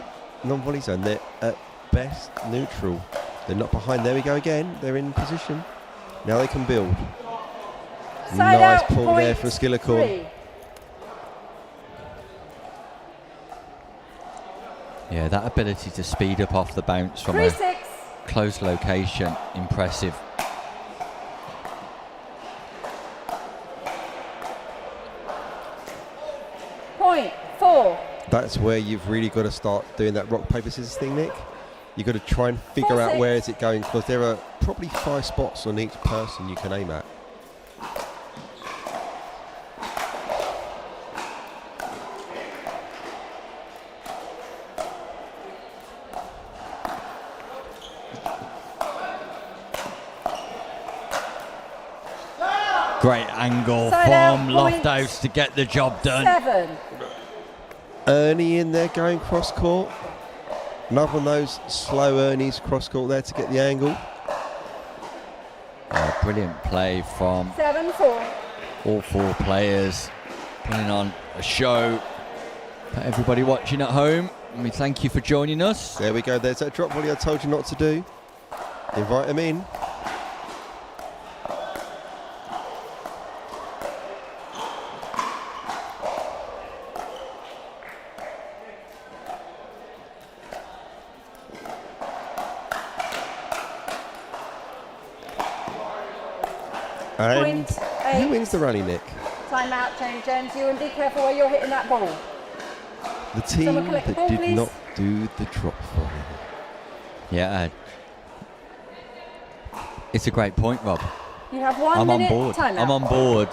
non-volley zone. They're at best neutral. They're not behind. There we go again. They're in position. Now they can build.
Side
Nice
out.
pull
Point
there for Skillicorn.
3.
Yeah, that ability to speed up off the bounce from a
3-6.
close location, impressive.
Point 4.
That's where you've really got to start doing that rock, paper, scissors thing, Nick. You've got to try and figure out
4-6.
where is it going, because there are probably 5 spots on each person you can aim at.
Great angle
Side out,
from
point
Lofthouse to get the job done.
7.
Ernie in there going cross court. Another one of those slow Ernie's cross court there to get the angle.
Brilliant play from
7-4.
all 4 players, putting on a show for everybody watching at home. And we thank you for joining us.
There we go. There's that drop volley I told you not to do. Invite them in. And
Point
who
8.
wins the rally, Nick?
Time out, change ends. You and be careful where you're hitting that ball.
The team
Someone collect the
that
ball,
did
please.
not do the drop volley.
Yeah, it's a great point, Rob.
You have 1
I'm on
minute
board.
timeout.
I'm on board.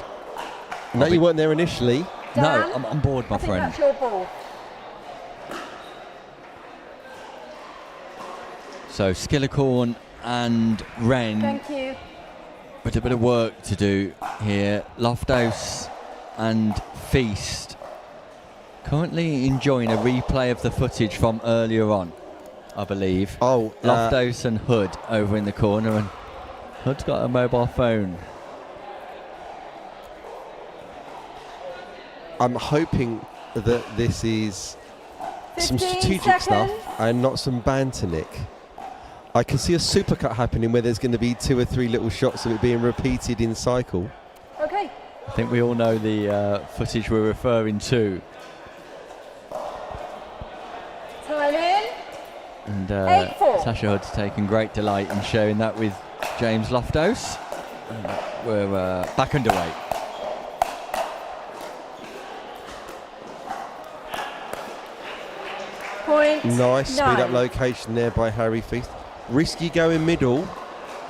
No, you weren't there initially.
Dan,
No, I'm on board, my
I think
friend.
that's your ball.
So Skillicorn and Wren
Thank you.
But a bit of work to do here. Lofthouse and Feast currently enjoying a replay of the footage from earlier on, I believe.
Oh,
Lofthouse and Hood over in the corner, and Hood's got a mobile phone.
I'm hoping that this is some
15
strategic stuff
seconds.
and not some banter, Nick. I can see a supercut happening where there's going to be 2 or 3 little shots of it being repeated in cycle.
Okay.
I think we all know the footage we're referring to.
Time in.
And
8-4.
Sasha Hood's taken great delight in sharing that with James Lofthouse. We're back underway.
Point.
Nice speed up
9.
location there by Harry Feast. Risky going middle,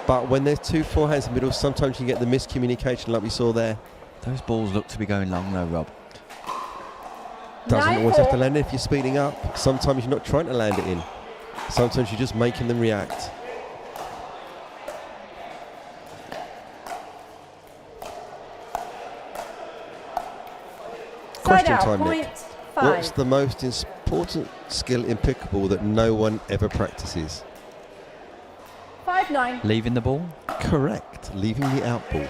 but when there's 2 forehands in the middle, sometimes you get the miscommunication like we saw there.
Those balls look to be going long though, Rob.
Doesn't always have to
9-4.
land it if you're speeding up. Sometimes you're not trying to land it in. Sometimes you're just making them react.
Side
Question
out.
time,
Point
Nick.
5.
What's the most important skill in pickleball that no one ever practices?
5-9.
Leaving the ball?
Correct. Leaving the out ball.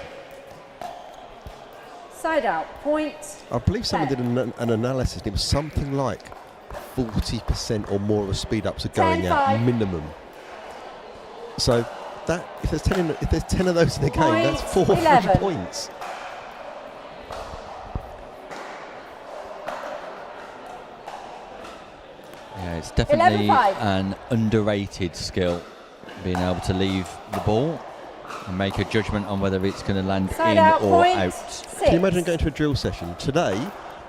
Side out. Point.
I believe someone did an analysis and it was something like 40% or more of speed ups are going out
10-5.
minimum. So that if there's 10 of those in the game, that's
Point
400
11.
points.
Yeah, it's definitely
11-5.
an underrated skill, being able to leave the ball and make a judgment on whether it's going to land
Side
in
out.
or
Point
out.
6.
Can you imagine going to a drill session? Today,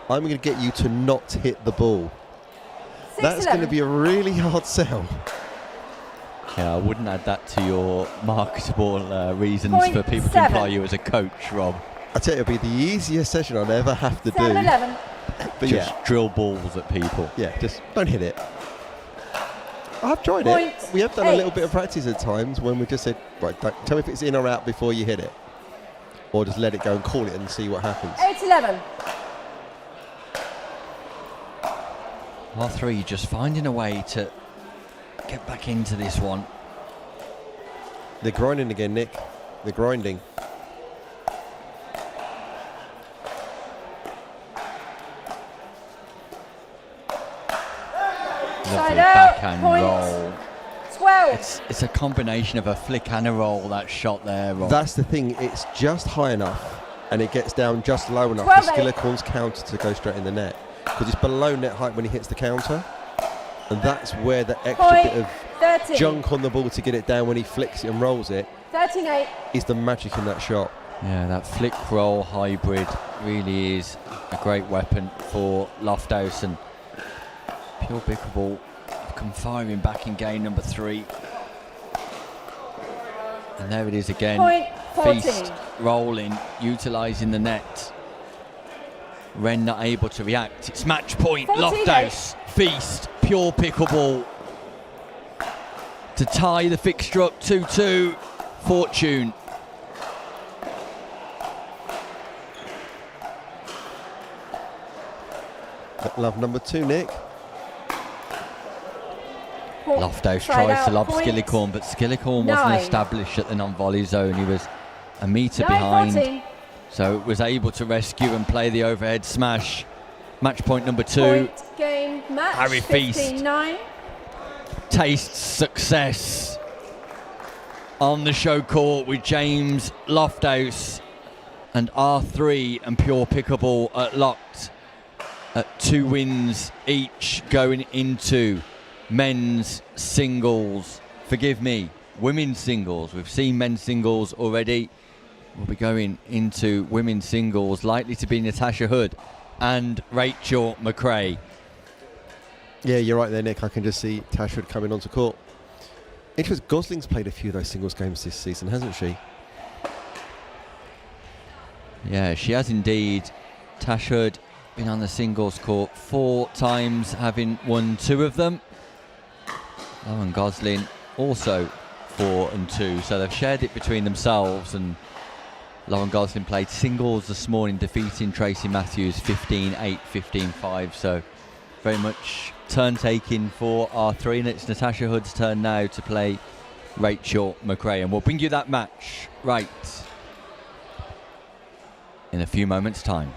I'm going to get you to not hit the ball.
6-11.
That's going to be a really hard sell.
Yeah, I wouldn't add that to your marketable reasons
Point
for people to
7.
employ you as a coach, Rob.
I tell you, it'll be the easiest session I'll ever have to do.
7-11.
But
Just
yeah,
drill balls at people.
just don't hit it. I've tried
Point
it. We have done a
8.
little bit of practice at times when we just said, right, tell me if it's in or out before you hit it. Or just let it go and call it and see what happens.
8-11.
R3 just finding a way to get back into this one.
They're grinding again, Nick. They're grinding.
Lovely
Side out.
backhand
Point
roll.
12.
It's a combination of a flick and a roll, that shot there, Rob.
That's the thing. It's just high enough and it gets down just low enough
12-8.
for Skillicorn's counter to go straight in the net. Because it's below net height when he hits the counter. And that's where the extra
Point
bit of
13.
junk on the ball to get it down when he flicks it and rolls it
13-8.
is the magic in that shot.
Yeah, that flick roll hybrid really is a great weapon for Lofthouse, and Pure Pickleball come firing back in game number 3. And there it is again.
Point 14.
Feast rolling, utilising the net. Wren not able to react. It's match point.
14-8.
Lofthouse, Feast, Pure Pickleball to tie the fixture up 2-2. Fortune.
Love number 2, Nick.
Lofthouse
Side
tries to
out.
lob
Point
Skillicorn, but Skillicorn
9.
wasn't established at the non-volley zone. He was a metre behind,
9-14.
so was able to rescue and play the overhead smash. Match point number 2.
Point game match.
Harry Feast.
15-9.
Tastes success on the show court with James Lofthouse and R3 and Pure Pickleball at locked at 2 wins each going into men's singles. Forgive me, women's singles. We've seen men's singles already. We'll be going into women's singles, likely to be Natasha Hood and Rachel McRae.
Yeah, you're right there, Nick. I can just see Tashwood coming onto court. Interesting, Gosling's played a few of those singles games this season, hasn't she?
Yeah, she has indeed. Tash Hood been on the singles court 4 times, having won 2 of them. Lauren Gosling also 4 and 2, so they've shared it between themselves, and Lauren Gosling played singles this morning, defeating Tracy Matthews 15-8, 15-5. So very much turn taking for R3, and it's Natasha Hood's turn now to play Rachel McRae, and we'll bring you that match right in a few moments' time.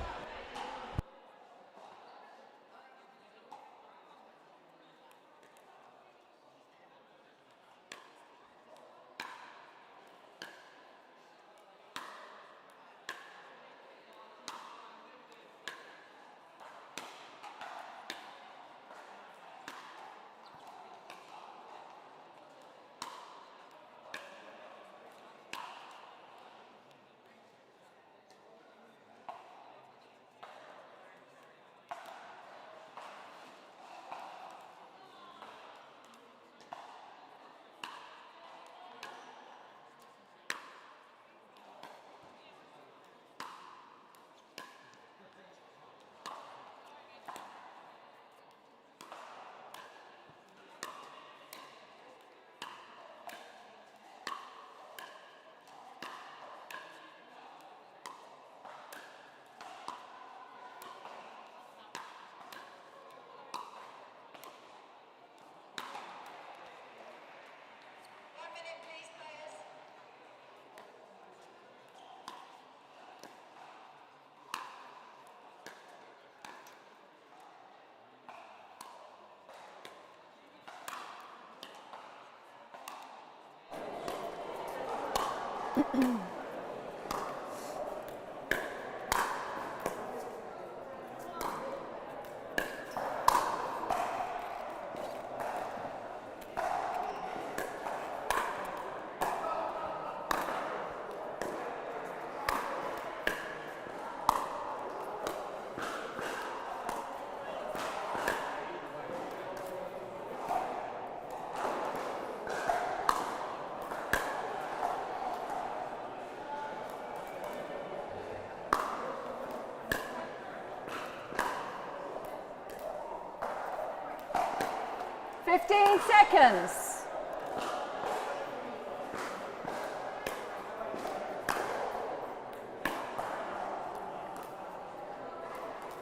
Seconds.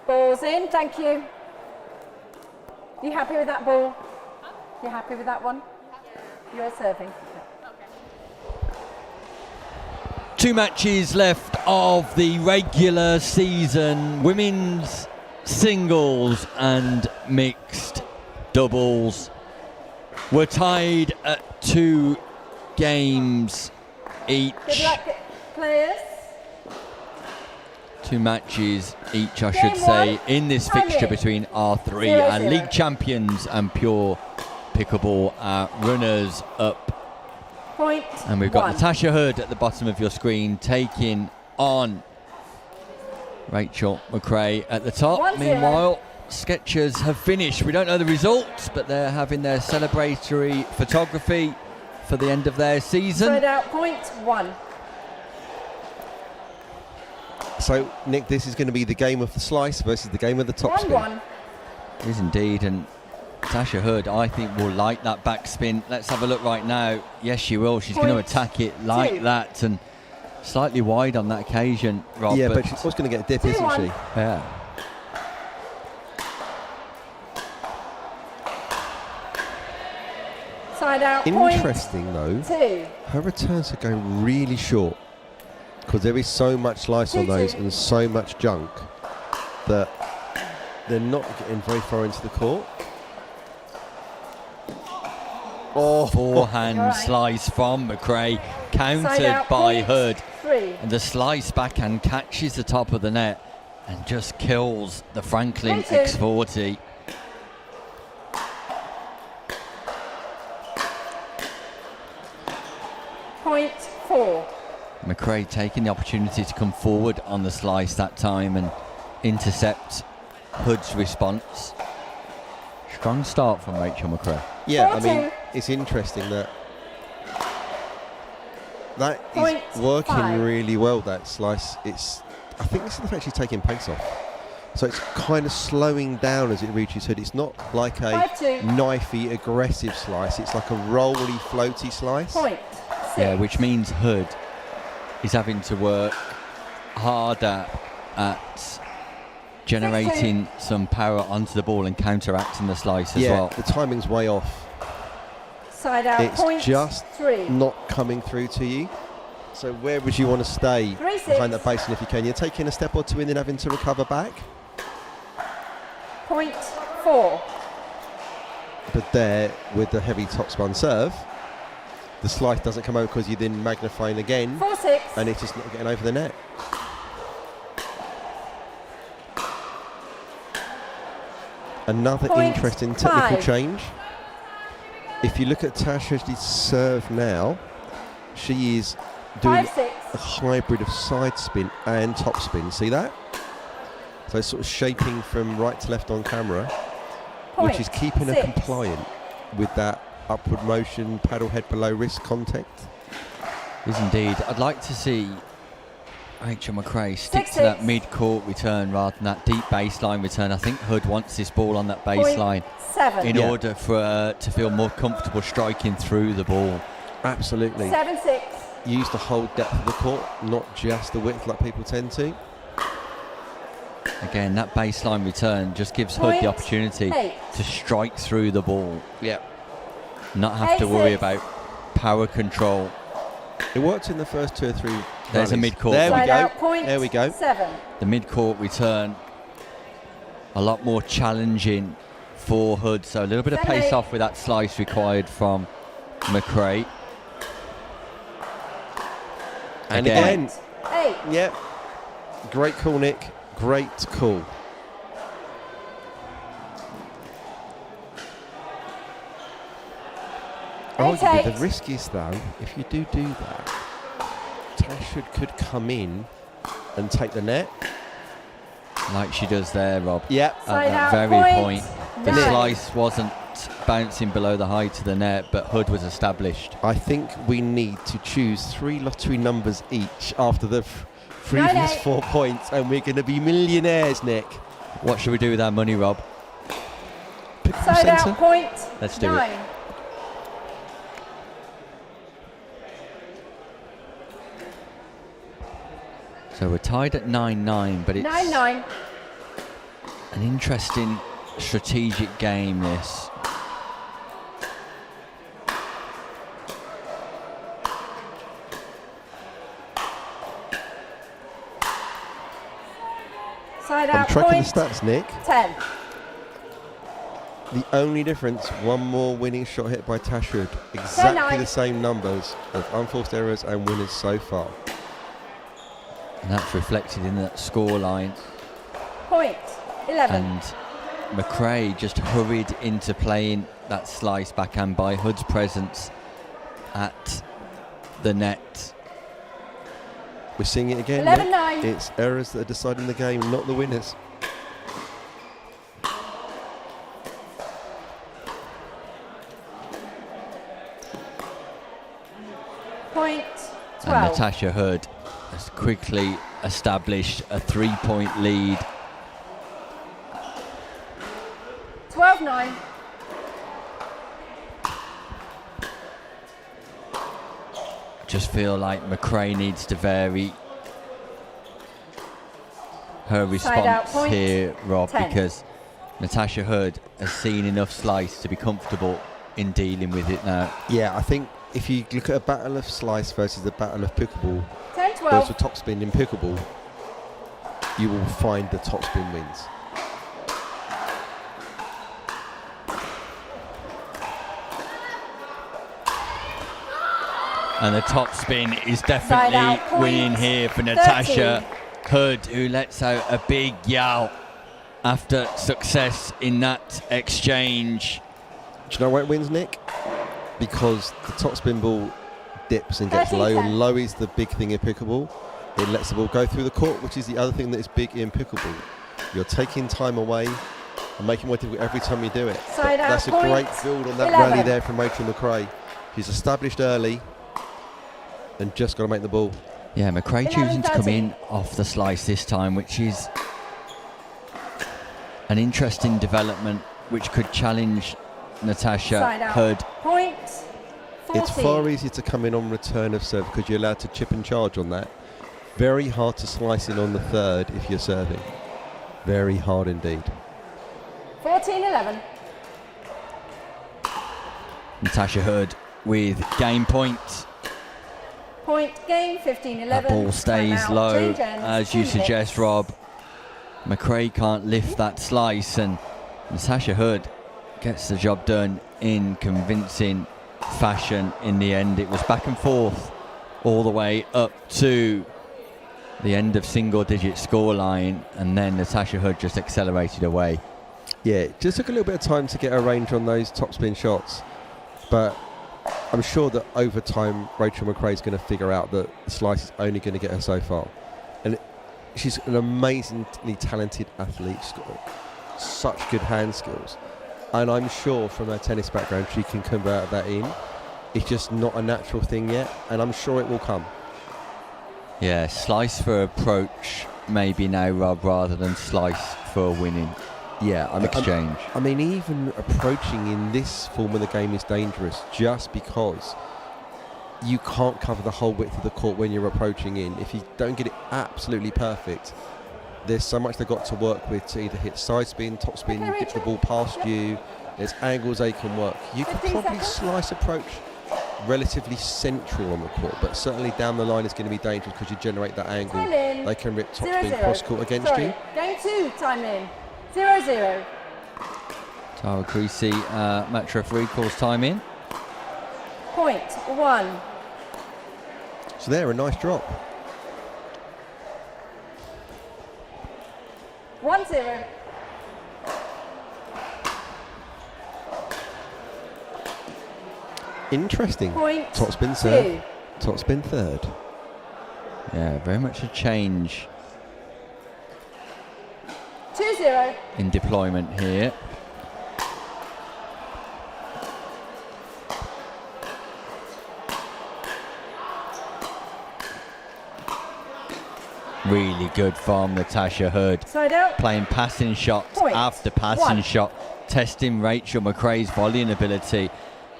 Ball's in, thank you. You happy with that ball? You happy with that one? You're serving.
Two matches left of the regular season, women's singles and mixed doubles. We're tied at 2 games each.
Good luck, players.
2 matches each, I should say, in this fixture between R3 and league champions and Pure Pickleball, runners up.
Point
And we've got
one.
Natasha Hood at the bottom of your screen taking on Rachel McRae at the top.
1-0.
Meanwhile, Sketchers have finished. We don't know the results, but they're having their celebratory photography for the end of their season.
Spread out, point one.
So, Nick, this is going to be the game of the slice versus the game of the top spin.
1-1.
It is indeed, and Natasha Hood, I think, will like that backspin. Let's have a look right now. Yes, she will. She's going to attack it like that, and slightly wide on that occasion, Rob.
Yeah, but she's always going to get a dip, isn't she?
Yeah.
Side out,
Interesting,
point
though.
2.
Her returns are going really short because there is so much slice on those and so much junk that they're not getting very far into the court. Oh,
Forehand slice from McRae, countered
out,
by
point
Hood.
3.
And the slice backhand catches the top of the net and just kills the Franklin
Point 2.
X40.
Point 4.
McRae taking the opportunity to come forward on the slice that time and intercept Hood's response. Strong start from Rachel McRae.
yeah, I
4-2.
mean, it's interesting that
Point
is working
5.
really well, that slice. I think this is the fact she's taking pace off. So it's kind of slowing down as it reaches Hood. It's not like a
5-2.
knifey, aggressive slice. It's like a rolly, floaty slice.
Point 6.
Yeah, which means Hood is having to work harder at generating some power onto the ball and counteracting the slice as well.
The timing's way off.
Side out,
It's
point
just
3.
not coming through to you. So where would you want to stay
3-6.
behind that baseline if you can? You're taking a step or two and then having to recover back.
Point 4.
But there, with the heavy topspin serve, the slice doesn't come over because you're then magnifying again,
4-6.
and it's just not getting over the net. Another
Point
interesting technical
5.
change. If you look at Tasha's serve now, she is doing
5-6.
a hybrid of side spin and top spin. See that? So it's sort of shaping from right to left on camera, which is keeping her
6.
compliant with that upward motion, paddle head below wrist contact.
Is indeed. I'd like to see Rachel McRae stick
6-6.
to that mid-court return rather than that deep baseline return. I think Hood wants this ball on that baseline
Point 7.
in order for her to feel more comfortable striking through the ball.
Absolutely.
7-6.
Use the whole depth of the court, not just the width like people tend to.
Again, that baseline return just gives Hood
Point
the opportunity
8.
to strike through the ball,
Yeah.
not have to
8-6.
worry about power control.
It worked in the first 2 or 3
There's a
rallies.
mid-court.
There we
Side
go.
out, point
There we go.
7.
The mid-court return a lot more challenging for Hood, so a little bit of
7-8.
pace off with that slice required from McRae.
And
Again.
again,
8.
yep. Great call, Nick. Great call. Arguably,
8-8.
the risk is though, if you do that, Tashwood could come in and take the net.
Like she does there, Rob.
Yep.
At
Side
that
out,
very
point
point. The
9.
slice wasn't bouncing below the height of the net, but Hood was established.
I think we need to choose 3 lottery numbers each after the previous
9-8.
4 points, and we're going to be millionaires, Nick.
What should we do with our money, Rob?
Pickleball
Side
centre.
out, point
Let's do it.
9.
So we're tied at 9-9, but it's
9-9.
an interesting strategic game, this.
Side
I'm
out,
tracking
point
the stats, Nick.
10.
The only difference, one more winning shot hit by Tashwood. Exactly
10-9.
the same numbers of unforced errors and winners so far.
And that's reflected in that score line.
Point 11.
And McRae just hurried into playing that slice backhand by Hood's presence at the net.
We're seeing it again.
11-9.
Nick. It's errors that are deciding the game, not the winners.
Point
And
12.
Natasha Hood has quickly established a 3-point lead.
12-9.
Just feel like McRae needs to vary her
Side out,
response
point
here, Rob,
10.
because Natasha Hood has seen enough slice to be comfortable in dealing with it now.
Yeah, I think if you look at a battle of slice versus a battle of pickleball,
10-12.
goes for topspin in pickleball, you will find the topspin wins.
And the top spin is
Side out,
definitely
point
winning here for
13.
Natasha Hood, who lets out a big yowl after success in that exchange.
Do you know why it wins, Nick? Because the topspin ball dips and gets
13-10.
low, and low is the big thing in pickleball. It lets the ball go through the court, which is the other thing that is big in pickleball. You're taking time away and making it more difficult every time you do it.
Side out,
That's a
point
great build on that
11.
rally there from Rachel McRae. She's established early and just got to make the ball.
Yeah, McRae choosing to come
11-13.
in off the slice this time, which is an interesting development which could challenge Natasha
Side out.
Hood.
Point 14.
It's far easier to come in on return of serve because you're allowed to chip and charge on that Very hard to slice in on the third if you're serving. Very hard indeed.
14-11.
Natasha Hood with game point.
Point game, 15-11.
That ball stays
Timeout.
low,
Change ends,
as
2
you
minutes.
suggest, Rob. McRae can't lift that slice, and Natasha Hood gets the job done in convincing fashion in the end. It was back and forth all the way up to the end of single-digit scoreline, and then Natasha Hood just accelerated away.
Yeah, it just took a little bit of time to get her range on those topspin shots, but I'm sure that over time Rachel McRae's going to figure out that the slice is only going to get her so far. And she's an amazingly talented athlete. She's got such good hand skills, and I'm sure from her tennis background she can convert that in. It's just not a natural thing yet, and I'm sure it will come.
Yeah, slice for approach maybe now, Rob, rather than slice for winning.
Yeah,
exchange.
I mean, even approaching in this form of the game is dangerous just because you can't cover the whole width of the court when you're approaching in. If you don't get it absolutely perfect, there's so much they've got to work with to either hit side spin, top spin, get the ball past you. There's angles they can work. You could
15
probably
seconds.
slice approach relatively central on the court, but certainly down the line is going to be dangerous because you generate that angle.
Time in.
They can rip top
0-0.
spin cross court against
Sorry.
you.
Game 2, time in. 0-0.
Tara Creasy, match referee, calls time in.
Point 1.
So there, a nice drop.
1-0.
Interesting.
Point
Top spin
2.
serve, top spin third.
Yeah, very much a change
2-0.
in deployment here. Really good from Natasha Hood.
Side out.
Playing passing shots
Point
after passing
1.
shot, testing Rachel McRae's volleying ability.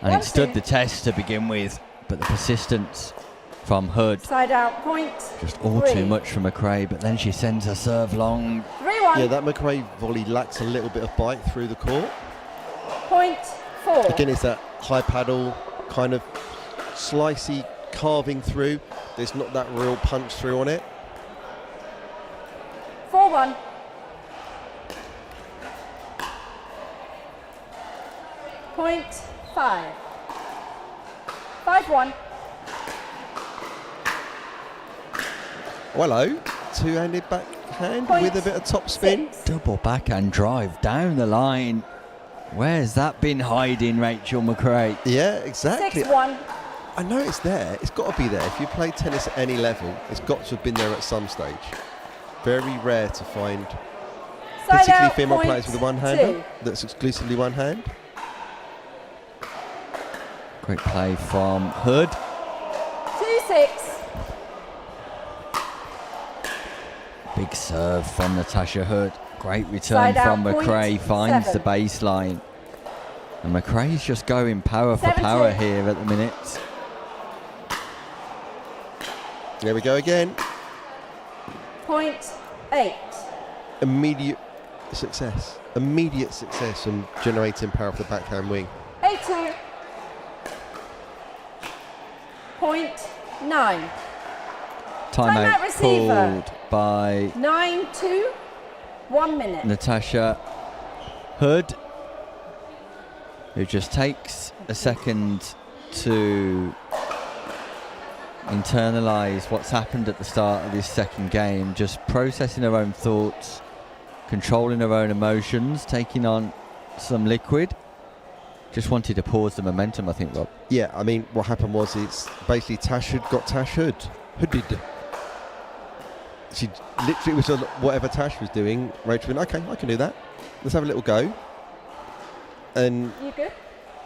And
1-2.
it stood the test to begin with, but the persistence from Hood,
Side out. Point
just all
3.
too much from McRae, but then she sends her serve long.
3-1.
Yeah, that McRae volley lacks a little bit of bite through the court.
Point 4.
Again, it's that high paddle kind of slicey carving through. There's not that real punch through on it.
4-1. Point 5. 5-1.
Oh, hello, two-handed backhand
Point
with a bit of top spin.
6.
Double backhand drive down the line. Where's that been hiding, Rachel McRae?
Yeah, exactly.
6-1.
I know it's there. It's got to be there. If you play tennis at any level, it's got to have been there at some stage. Very rare to find,
Side
particularly
out.
female
Point
players with a one-hander
2.
that's exclusively one hand.
Great play from Hood.
2-6.
Big serve from Natasha Hood. Great return
Side out,
from
point
McRae. Finds
7.
the baseline. And McRae's just going power for
7-2.
power here at the minute.
There we go again.
Point 8.
Immediate success. Immediate success from generating power off the backhand wing.
8-2. Point 9. Timeout receiver.
Called by
9-2. 1 minute.
Natasha Hood, who just takes a second to internalise what's happened at the start of this second game, just processing her own thoughts, controlling her own emotions, taking on some liquid. Just wanted to pause the momentum, I think, Rob.
Yeah, I mean, what happened was it's basically Tash Hood got Tash Hood. Hooded. She literally was whatever Tash was doing. Rachel went, okay, I can do that. Let's have a little go. And
You good?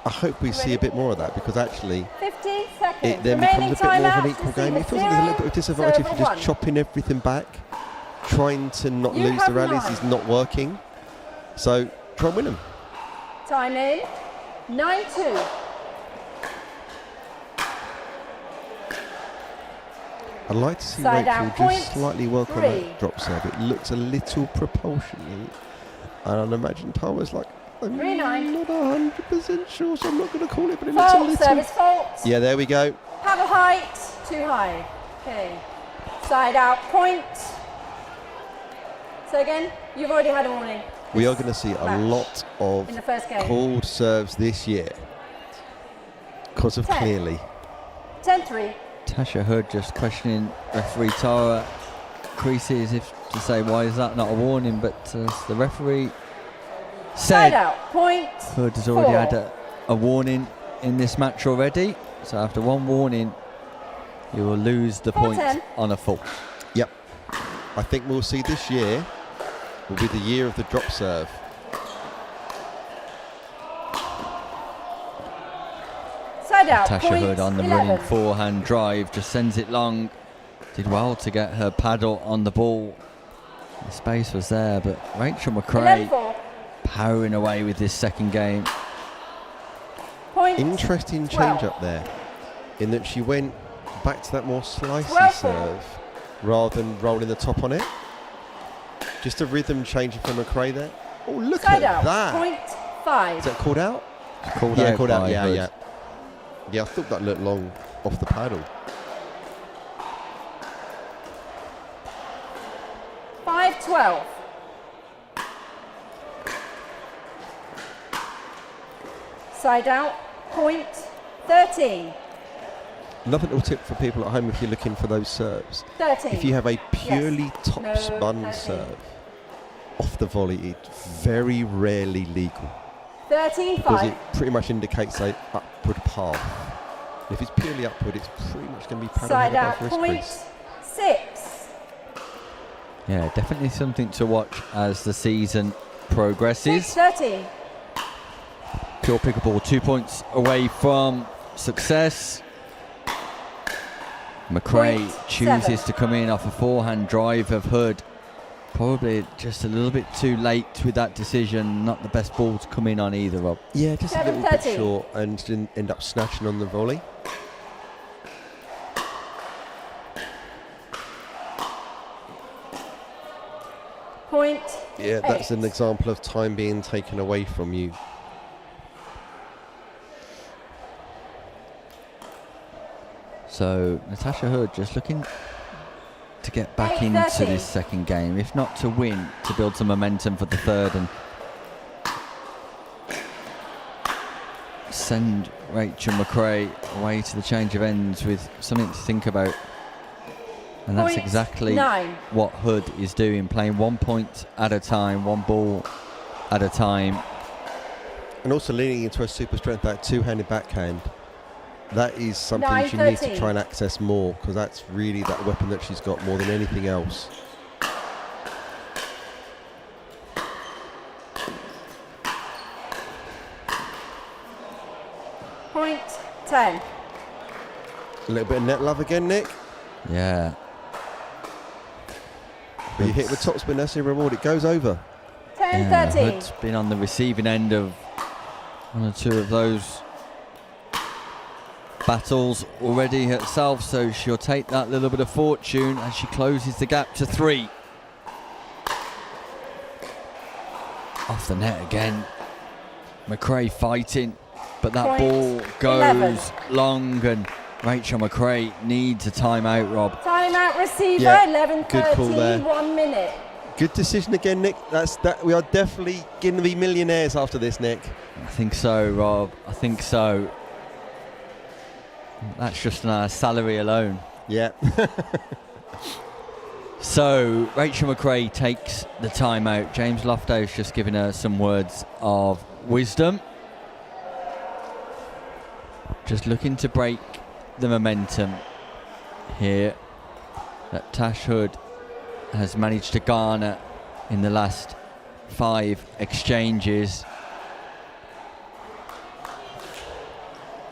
I hope we see a bit more of that because actually
15 seconds.
it then
Remaining
becomes a bit more of an
timeout.
equal game. It
Receiver
feels like there's a little bit of disadvantage if
server
you're
1.
just chopping everything back. Trying to not
You
lose the
have
rallies
9.
is not working. So try and win them.
Time in. 9-2.
I'd like to see
Side
Rachel
out, point
just slightly work on
3.
that drop serve. It looks a little proportionally. And I'd imagine Tara's like, I'm
3-9.
not 100% sure, so I'm not going to call it, but it looks a
Fault,
little...
service fault.
Yeah, there we go.
Paddle height, too high. Okay. Side out, point. So again, you've already had a warning.
We are going to see a
match
lot of
in the first game.
called serves this year because of
10.
clearly.
10-3.
Tasha Hood just questioning referee Tara Creasy as if to say, why is that not a warning? But as the referee
Side
said,
out, point.
Hood has already
4.
had a warning in this match already. So after one warning, you will lose the point
4-10.
on a fault.
Yep. I think we'll see this year will be the year of the drop serve.
Side out,
Tasha
point.
Hood on the
11.
running forehand drive, just sends it long. Did well to get her paddle on the ball. The space was there, but Rachel McRae
11-4.
powering away with this second game.
Point.
Interesting
12.
change up there in that she went back to that more slicey
12-4.
serve rather than rolling the top on it. Just a rhythm change for McRae there. Oh, look
Side
at
out,
that.
point 5.
Is that called out?
Called
Yeah,
out
called out.
by
Yeah,
Hood.
yeah. Yeah, I thought that looked long off the paddle.
5-12. Side out, point 13.
Another little tip for people at home if you're looking for those serves.
13.
If you have a purely top
No,
spun
13.
serve off the volley, it's very rarely legal because
13-5.
it pretty much indicates a upward path. If it's purely upward, it's pretty much going to be paddle
Side
head
out,
above wrist
point
crease.
6.
Yeah, definitely something to watch as the season progresses.
6-13.
Pure Pickleball 2 points away from success. McRae
Point
chooses
7.
to come in off a forehand drive of Hood. Probably just a little bit too late with that decision. Not the best ball to come in on either, Rob.
Yeah, just a little bit
7-13.
short and didn't end up snatching on the volley.
Point
Yeah, that's
8.
an example of time being taken away from you.
So Natasha Hood just looking to get back
8-13.
into this second game, if not to win, to build some momentum for the third and send Rachel McRae away to the change of ends with something to think about. And that's
Point
exactly
9.
what Hood is doing, playing 1 point at a time, one ball at a time.
And also leaning into her super strength, that two-handed backhand. That is something she needs to
9-13.
try and access more because that's really that weapon that she's got more than anything else.
Point 10.
A little bit of net love again, Nick.
Yeah.
But you hit the top spin, that's your reward. It goes over.
10-13.
Hood's been on the receiving end of one or two of those battles already herself, so she'll take that little bit of fortune as she closes the gap to 3. Off the net again. McRae fighting, but that
Point
ball goes
11.
long
and Rachel McRae needs a timeout, Rob.
Timeout receiver,
Yeah,
11-13,
good call there.
1 minute.
Good decision again, Nick. That's that. We are definitely going to be millionaires after this, Nick.
I think so, Rob. I think so. That's just on our salary alone.
Yeah.
So Rachel McRae takes the timeout. James Lofthouse just giving her some words of wisdom. Just looking to break the momentum here that Tash Hood has managed to garner in the last 5 exchanges.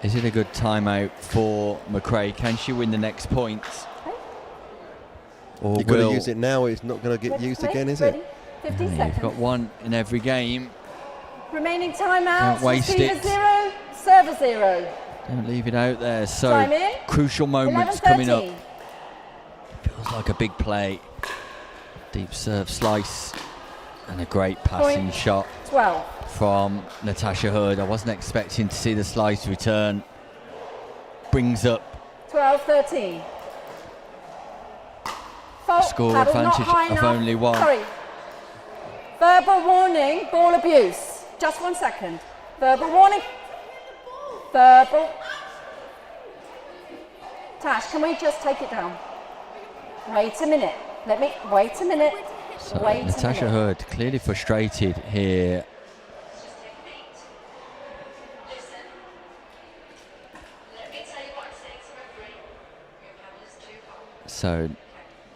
Is it a good timeout for McRae? Can she win the next point? Or
You've got to
will
use it now. It's not going to get
Ready,
used
ready,
again, is
ready?
it?
50
You've
seconds.
got one in every game.
Remaining timeouts.
Don't waste
receiver
it.
0, server 0.
Don't leave it out there. So
Time in.
crucial moments coming up.
11-13.
Looks like a big play. Deep serve slice and a great passing
Point.
shot
12.
from Natasha Hood. I wasn't expecting to see the slice return. Brings up
12-13. Fault,
score
paddle not
advantage
high
of
enough.
only one.
Sorry. Verbal warning, ball abuse. Just 1 second. Verbal warning. Verbal. Tash, can we just take it down? Wait a minute. Wait a minute.
So
Wait a
Natasha
minute.
Hood clearly frustrated here. So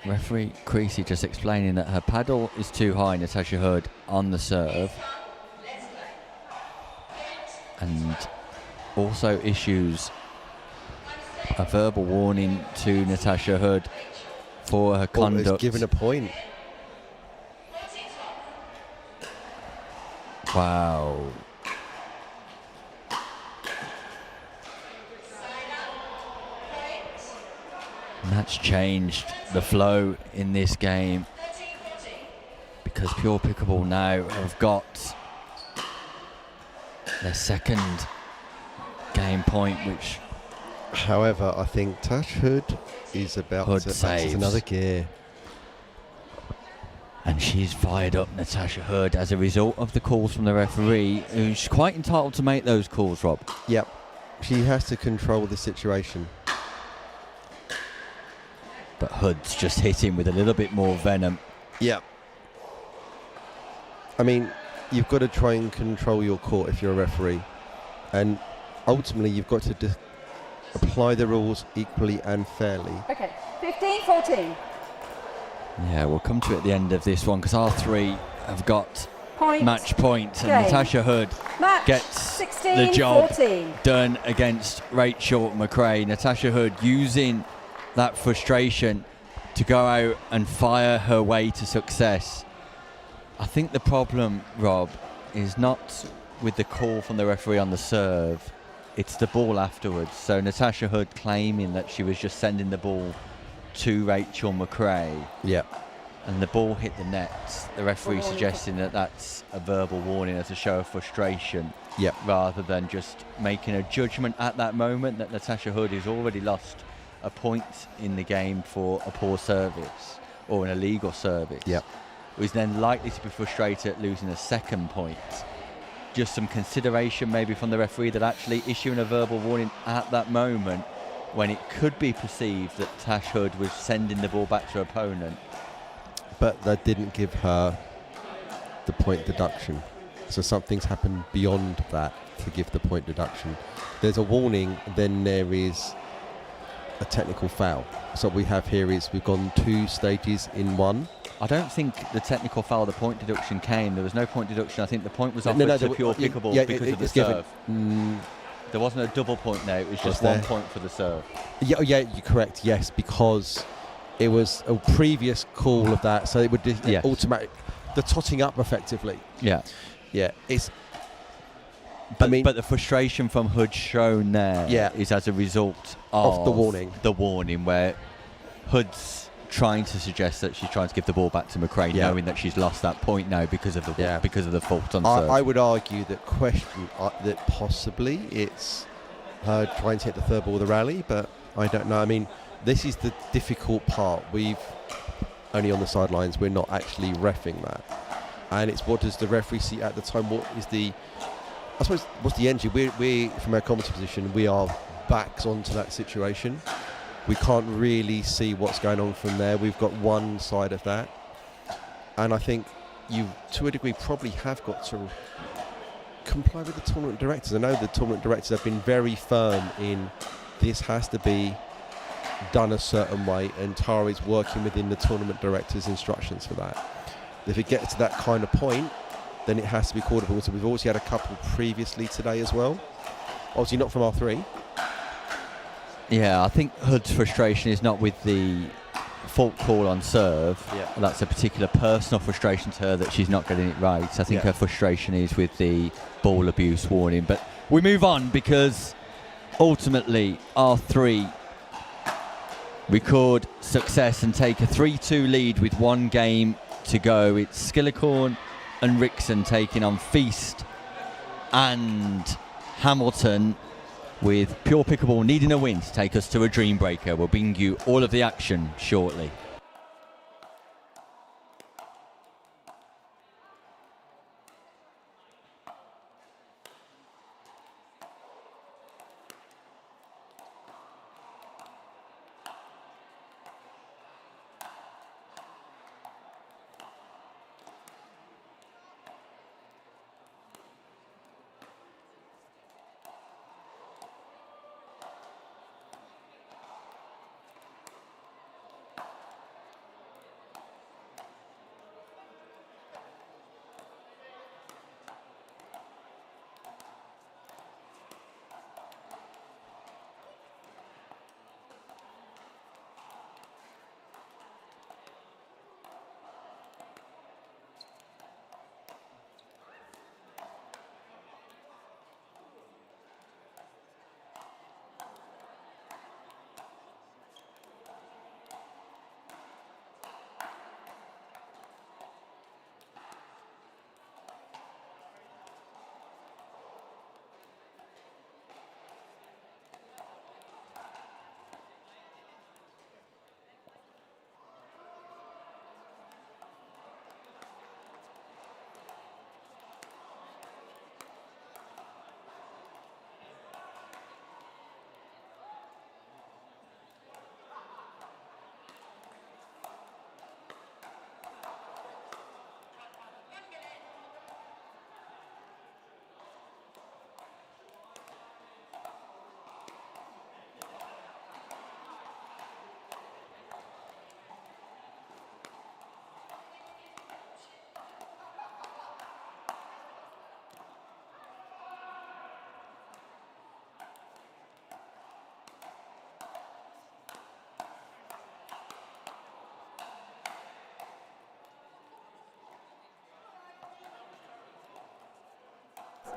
referee Creasy just explaining that her paddle is too high, Natasha Hood, on the serve. And also issues a verbal warning to Natasha Hood for her conduct.
Almost given a point.
Wow. And that's changed the flow in this game because Pure Pickleball now have got their second game point, which
However, I think Tash Hood is about
Hood
to
saves.
exit another gear.
and she's fired up Natasha Hood as a result of the calls from the referee, who's quite entitled to make those calls, Rob.
Yep. She has to control the situation.
But Hood's just hit him with a little bit more venom.
Yep. I mean, you've got to try and control your court if you're a referee. And ultimately, you've got to apply the rules equally and fairly.
Okay, 15-14.
Yeah, we'll come to it at the end of this one because our three have got
Point.
match point, and
Game.
Natasha Hood
Match
gets
16,
the job
14.
done against Rachel McRae. Natasha Hood using that frustration to go out and fire her way to success. I think the problem, Rob, is not with the call from the referee on the serve, it's the ball afterwards. So Natasha Hood claiming that she was just sending the ball to Rachel McRae,
Yep.
and the ball hit the net. The referee suggesting that that's a verbal warning as a show of frustration,
Yep.
rather than just making a judgment at that moment that Natasha Hood has already lost a point in the game for a poor service or an illegal service.
Yep.
Was then likely to be frustrated at losing a second point. Just some consideration maybe from the referee that actually issuing a verbal warning at that moment when it could be perceived that Tash Hood was sending the ball back to her opponent.
But that didn't give her the point deduction. So something's happened beyond that to give the point deduction. There's a warning, then there is a technical foul. So what we have here is we've gone 2 stages in one.
I don't think the technical foul, the point deduction came. There was no point deduction. I think the point was offered to Pure Pickleball because of the serve. There wasn't a double point there. It was just 1 point for the serve.
Yeah, you're correct. Yes, because it was a previous call of that, so it would
Yes.
automatic the totting up effectively.
Yeah.
Yeah, it's.
But the frustration from Hood shown there is as a result of
the warning.
The warning where Hood's trying to suggest that she's trying to give the ball back to McRae, knowing that she's lost that point now because of the fault on serve.
I would argue that that possibly it's her trying to hit the third ball of the rally, but I don't know. I mean, this is the difficult part. We've only on the sidelines. We're not actually reffing that, and it's what does the referee see at the time? What is the what's the energy? We from our commentator position, we are backs onto that situation. We can't really see what's going on from there. We've got one side of that. And I think you, to a degree, probably have got to comply with the tournament directors. I know the tournament directors have been very firm in this has to be done a certain way, and Tara is working within the tournament directors' instructions for that. If it gets to that kind of point, then it has to be called upon. So we've also had a couple previously today as well. Obviously not from R3.
Yeah, I think Hood's frustration is not with the fault call on serve.
Yeah.
That's a particular personal frustration to her that she's not getting it right. I think her frustration is with the ball abuse warning. But we move on because ultimately R3 record success and take a 3-2 lead with 1 game to go. It's Skillicorn and Rixon taking on Feast and Hamilton, with Pure Pickleball needing a win to take us to a dream breaker. We'll bring you all of the action shortly.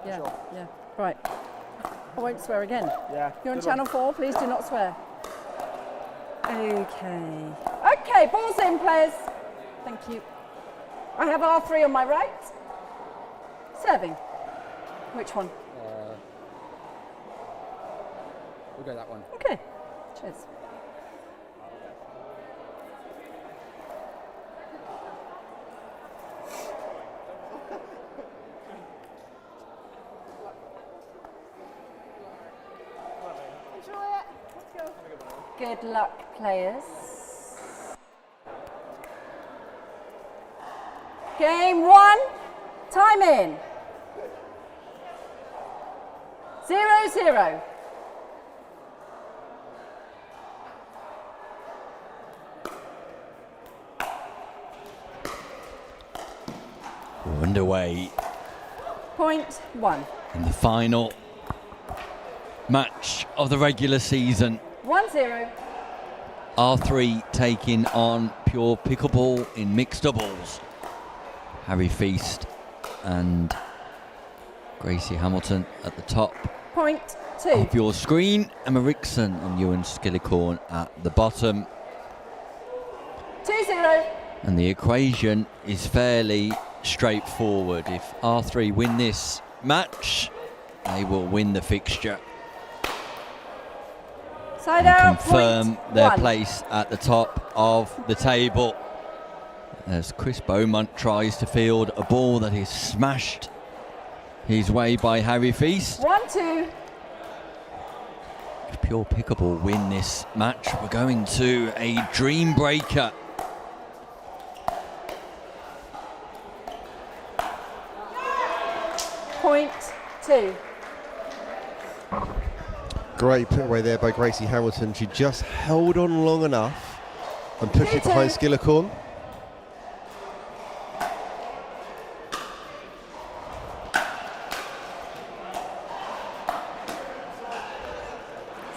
Yeah, yeah, right. I won't swear again.
Yeah.
You're on
good
Channel 4, please do not swear. Okay. Okay, balls in, players. Thank you. I have R3 on my right. Serving. Which one?
We'll go that one.
Okay. Cheers. Good luck, players. Game 1, time in. 0-0.
We're underway
Point 1.
in the final match of the regular season.
1-0.
R3 taking on Pure Pickleball in mixed doubles. Harry Feast and Gracie Hamilton at the top
Point 2.
of your screen. Emma Rickson and Ewan Skillicorn at the bottom.
2-0.
And the equation is fairly straightforward. If R3 win this match, they will win the fixture
Side
and
out.
confirm
point
their
1.
place at the top of the table. As Chris Beaumont tries to field a ball that is smashed his way by Harry Feast.
1-2.
If Pure Pickleball win this match, we're going to a dream breaker.
Point 2.
Great put away there by Gracie Hamilton. She just held on long enough and pushed it behind Skillicorn.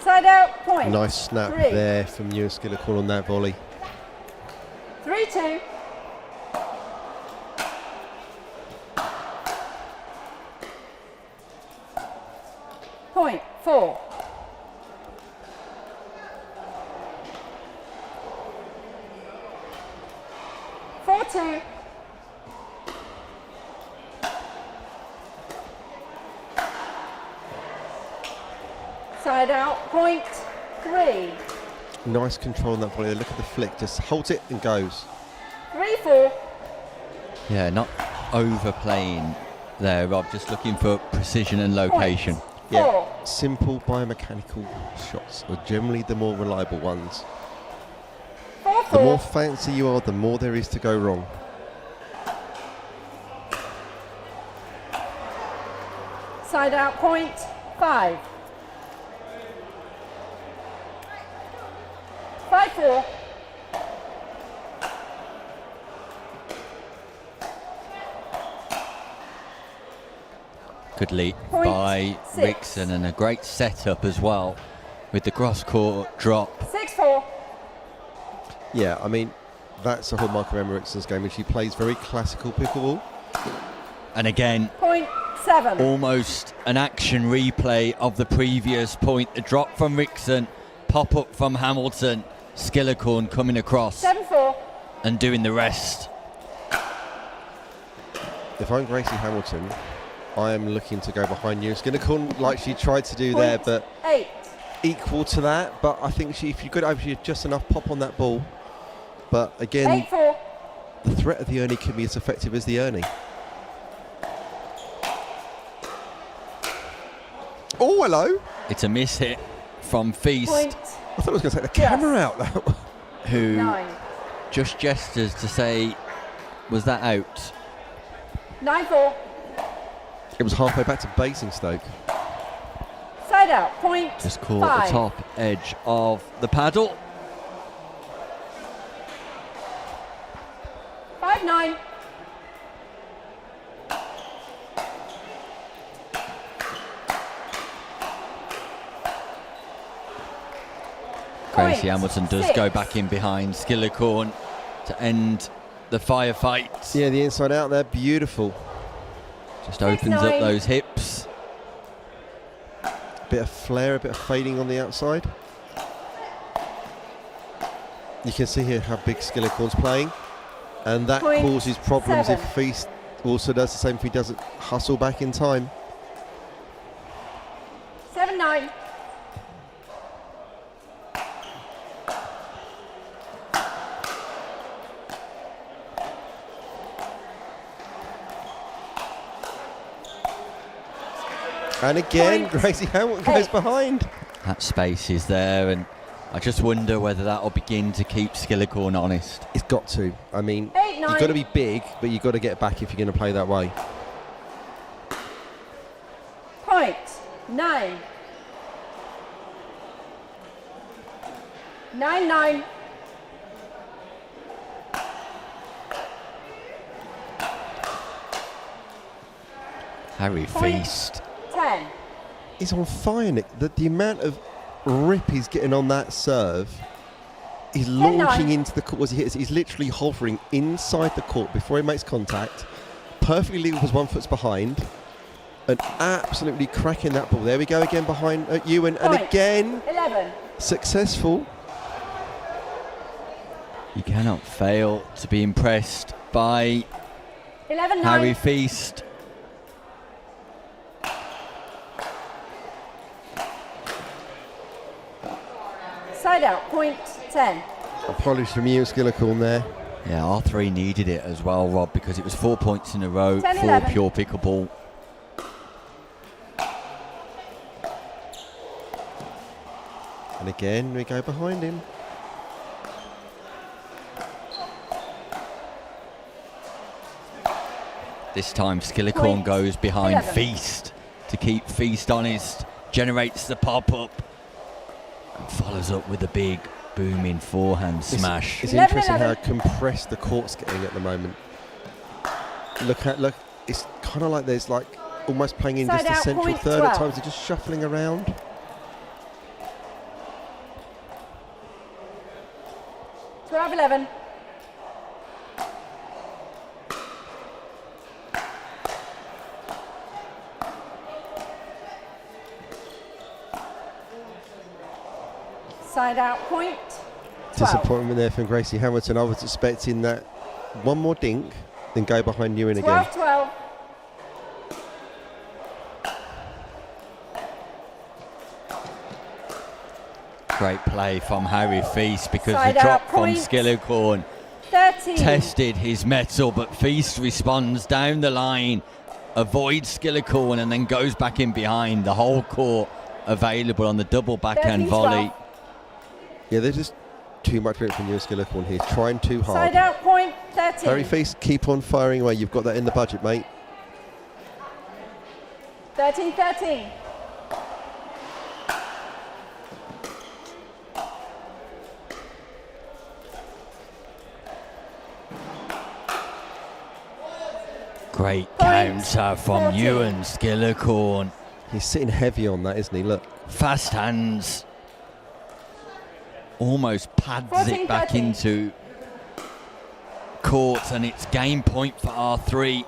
Side out. Point.
Nice snap
3.
there from Ewan Skillicorn on that volley.
3-2. Point 4. 4-2. Side out, point 3.
Nice control on that volley. Look at the flick. Just holds it and goes.
3-4.
Yeah, not overplaying there, Rob. Just looking for precision and location.
Point
Yeah,
4.
simple biomechanical shots are generally the more reliable ones.
4-4.
The more fancy you are, the more there is to go wrong.
Side out, point 5. 5-4.
Good lead
Point
by
6.
Rickson, and a great setup as well with the cross court drop.
6-4.
Yeah, I mean, that's the hallmark of Emma Rickson's game, and she plays very classical pickleball.
And again,
Point 7.
almost an action replay of the previous point. The drop from Rickson, pop up from Hamilton, Skillicorn coming across
7-4.
and doing the rest.
If I'm Gracie Hamilton, I am looking to go behind you. Skinnacorn, like she tried to do there, but
8.
equal to that. But I think if you got over, she had just enough pop on that ball. But again,
8-4.
the threat of the Ernie can be as effective as the Ernie. Oh, hello.
It's a miss hit from Feast,
Point
I thought I was going to take the
Yes.
camera out. That one.
who
9.
just gestures to say, was that out?
9-4.
It was halfway back to Basingstoke.
Side out, point
Just caught
5.
the top edge of the paddle.
5-9.
Gracie
Point
Hamilton does
6.
go back in behind Skillicorn to end the firefight.
Yeah, the inside out there, beautiful.
Just opens up
6-9.
those hips.
Bit of flare, a bit of fading on the outside. You can see here how big Skillicorn's playing, and that
Point
causes problems
7.
if Feast also does the same if he doesn't hustle back in time.
7-9.
And again,
Point
Gracie Hamilton goes
8.
behind.
That space is there, and I just wonder whether that will begin to keep Skillicorn honest.
It's got to. I mean,
8-9.
you've got to be big, but you've got to get back if you're going to play that way.
Point 9. 9-9.
Harry
Point.
Feast.
10.
He's on fire, Nick. The amount of rip he's getting on that serve. He's launching
10-9.
into the court as he hits. He's literally hovering inside the court before he makes contact. Perfectly legal because 1 foot's behind. And absolutely cracking that ball. There we go again behind you. And
Point.
again,
11.
successful.
You cannot fail to be impressed by
11-9.
Harry Feast.
Side out, point 10.
Apologies from you, Skillicorn there.
Yeah, R3 needed it as well, Rob, because it was 4 points in a row
10,
for
11.
pure pickleball.
And again, we go behind him.
This time Skillicorn
Point
goes behind
11.
Feast to keep Feast honest, generates the pop-up, and follows up with a big booming forehand smash.
It's
11,
interesting how
11.
compressed the court's getting at the moment. Look, it's kind of like there's like almost playing in
Side
just a
out,
central
point
third
12.
at times. They're just shuffling around.
Twelve, 11. Side out, point 12.
Disappointment there from Gracie Hamilton. I was expecting that one more dink, then go behind Ewan again.
12-12.
Great play from Harry Feast, because
Side
the
out,
drop from
point.
Skillicorn
13.
tested his mettle, but Feast responds down the line, avoids Skillicorn, and then goes back in behind. The whole court available on the double backhand
13-12.
volley.
Yeah, there's just too much grip from Ewan Skillicorn here. Trying too hard.
Side out, point. 13.
Harry Feast, keep on firing away. You've got that in the budget, mate.
13-13.
Great
Point.
counter from
14.
Ewan Skillicorn.
He's sitting heavy on that, isn't he? Look.
Fast hands. Almost pads it back
14-13.
into court, and it's game point for R3.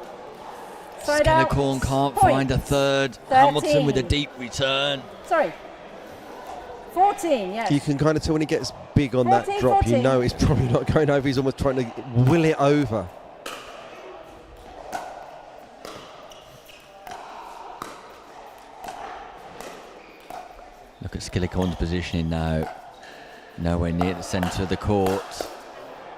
Side out.
Skillicorn can't
Point.
find a third.
13.
Hamilton with a deep return.
Sorry. 14, yes.
You can kind of tell when he gets big on that
14,
drop,
14.
you know he's probably not going over. He's almost trying to will it over.
Look at Skillicorn's positioning now. Nowhere near the centre of the court,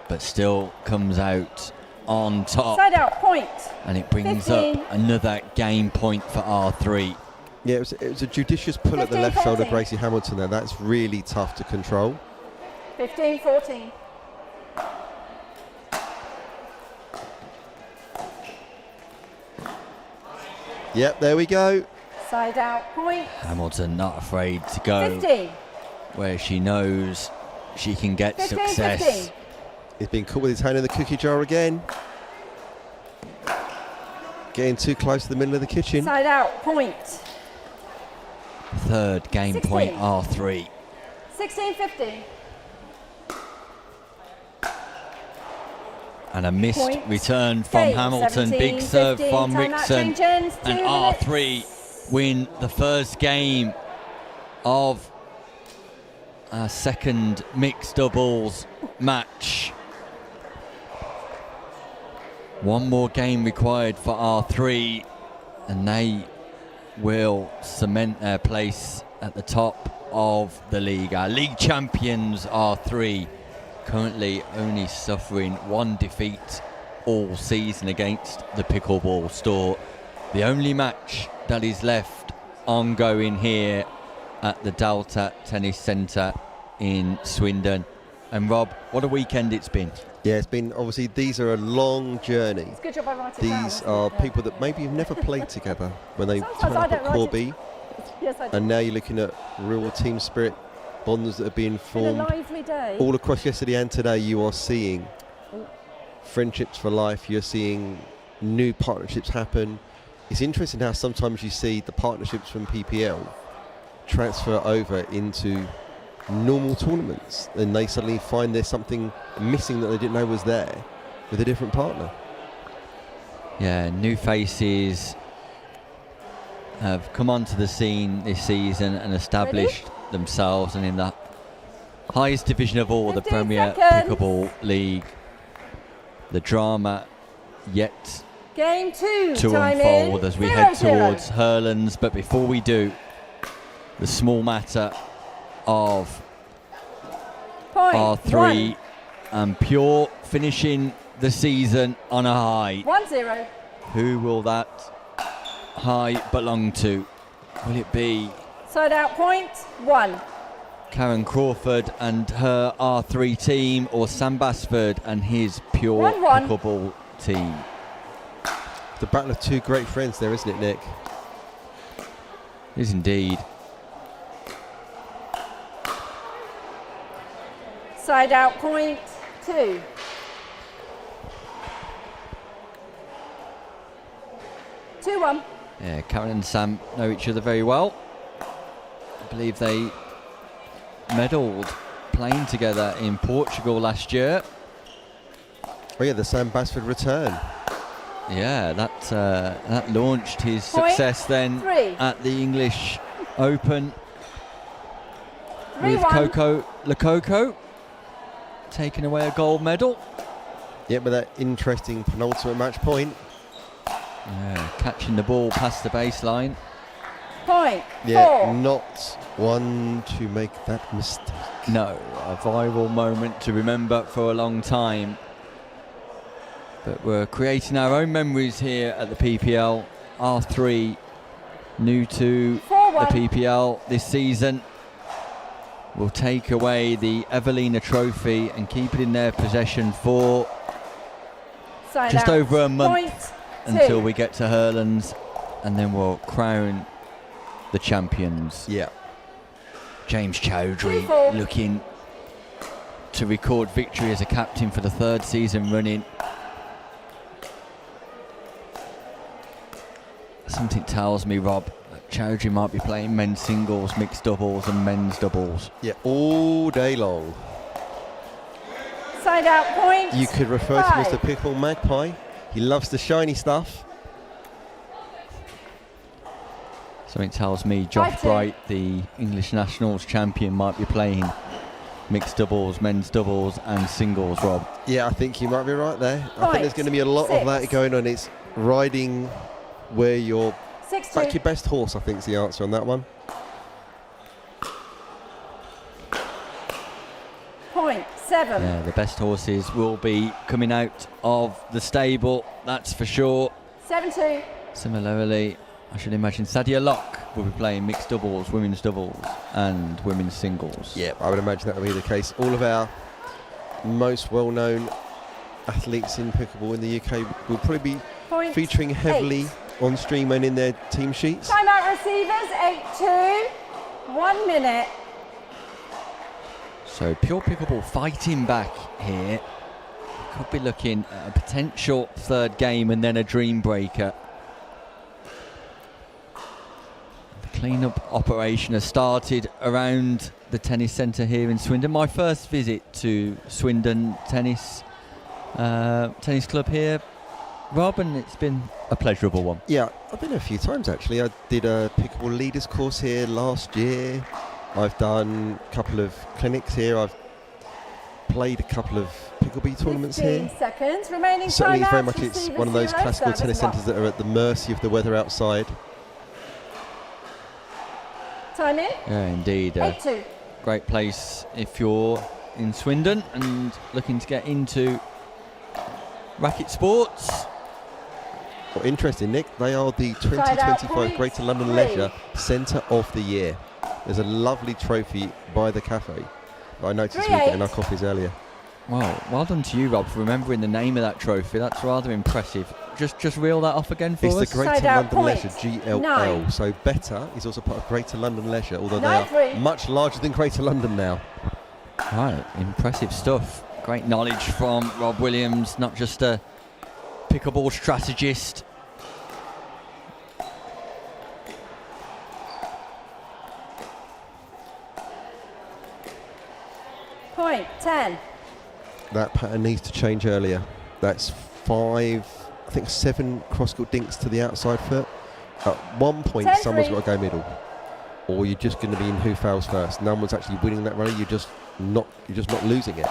but still comes out on top.
Side out, point.
And it brings
15.
up another game point for R3.
Yeah, it was a judicious pull at the
15,
left shoulder,
14.
Gracie Hamilton there. That's really tough to control.
15-14.
Yep, there we go.
Side out, point.
Hamilton not afraid to go
50.
where she knows she can get
15,
success.
15.
He's been caught with his hand in the cookie jar again. Getting too close to the middle of the kitchen.
Side out, point.
Third game
16.
point R3.
16-15.
And a missed
Point.
return from
Eight,
Hamilton.
17,
Big serve
15.
from
Timeout
Rickson.
change ends, 2
And
minutes.
R3 win the first game of our second mixed doubles match. One more game required for R3, and they will cement their place at the top of the league. Our league champions R3, currently only suffering one defeat all season against the Pickleball store. The only match that is left ongoing here at the Delta Tennis Centre in Swindon. And Rob, what a weekend it's been.
Yeah, it's been, obviously, these are a long journey.
It's good job I wrote it down,
These
wasn't
are
it? Yeah.
people that maybe have never played together when they
Sometimes
turn
I
up
don't
at
write it.
Corby.
Yes, I do.
And now you're looking at real team spirit, bonds that are being
It's been a
formed.
lively day.
All across yesterday and today, you are seeing friendships for life. You're seeing new partnerships happen. It's interesting how sometimes you see the partnerships from PPL transfer over into normal tournaments, and they suddenly find there's something missing that they didn't know was there with a different partner.
Yeah, new faces have come onto the scene this season and established themselves, and in the highest division of all, the
15
Premier
seconds.
Pickleball League, the drama yet
Game 2
to
time
unfold
in.
as we
0-0.
head towards Hurlands. But before we do, the small matter of
Point.
R3 and Pure finishing the season on a high.
1-0.
Who will that high belong to? Will it be
Side out, point. 1.
Karen Crawford and her R3 team, or Sam Basford and his Pure
1-1.
Pickleball team?
The battle of two great friends there, isn't it, Nick?
It is indeed.
Side out, point. 2. Two-one.
Yeah, Karen and Sam know each other very well. I believe they medalled playing together in Portugal last year.
Oh yeah, the Sam Basford return.
Yeah, that launched his
Point
success then
3.
at the English Open with
3-1.
Coco Lococo taking away a gold medal.
Yeah, with that interesting penultimate match point.
Yeah, catching the ball past the baseline.
Point.
Yeah,
4.
not one to make that mistake.
No, a viral moment to remember for a long time. But we're creating our own memories here at the PPL. R3, new to
4-1.
the PPL this season, will take away the Evelina Trophy and keep it in their possession for
Side
just
out.
over a month
Point 2.
until we get to Hurlands, and then we'll crown the champions.
Yeah.
James Chowdhury
3-4.
looking to record victory as a captain for the 3rd season running. Something tells me, Rob, that Chowdhury might be playing men's singles, mixed doubles and men's doubles.
Yeah, all day long.
Side out. Point.
You could refer to him as the
5.
Pickleball Magpie. He loves the shiny stuff.
Something tells me Josh
5-2.
Bright, the English Nationals champion, might be playing mixed doubles, men's doubles and singles, Rob.
Yeah, I think you might be right there. I think
Point
there's going to be a lot of
6.
that going on. It's riding where you're
6-2.
back your best horse, I think is the answer on that one.
Point 7.
Yeah, the best horses will be coming out of the stable, that's for sure.
7-2.
Similarly, I should imagine Sadia Locke will be playing mixed doubles, women's doubles and women's singles.
Yeah, I would imagine that would be the case. All of our most well-known athletes in pickleball in the UK will probably be
Point
featuring heavily
8.
on stream and in their team sheets.
Timeout receivers. 8-2. 1 minute.
So pure pickleball fighting back here. Could be looking at a potential 3rd game and then a dream breaker. The clean-up operation has started around the tennis centre here in Swindon. My first visit to Swindon tennis club here, Rob, and it's been a pleasurable one.
Yeah, I've been a few times actually. I did a pickleball leaders course here last year. I've done a couple of clinics here. I've played a couple of pickleball tournaments
15
here.
seconds remaining.
Certainly,
Timeout.
very much it's
Receivers
one of those
0.
classical
Service
tennis
1.
centres that are at the mercy of the weather outside.
Time in.
Yeah, indeed.
8-2.
Great place if you're in Swindon and looking to get into racket sports.
Well, interesting, Nick. They are the
Side out
2025
point
Greater London
3.
Leisure Centre of the Year. There's a lovely trophy by the cafe that I noticed we were
3-8.
getting our coffees earlier.
Well done to you, Rob, for remembering the name of that trophy. That's rather impressive. Just reel that off again for
It's
us.
the Greater
Side out
London
point
Leisure, GLL.
9.
So Better is also part of Greater London Leisure, although they
9-3.
are much larger than Greater London now.
Right, impressive stuff. Great knowledge from Rob Williams, not just a pickleball strategist.
Point 10.
That pattern needs to change earlier. That's 7 cross-court dinks to the outside foot. At one point,
10-3.
someone's got to go middle, or you're just going to be in who fouls first. No one's actually winning that rally. You're just not losing it.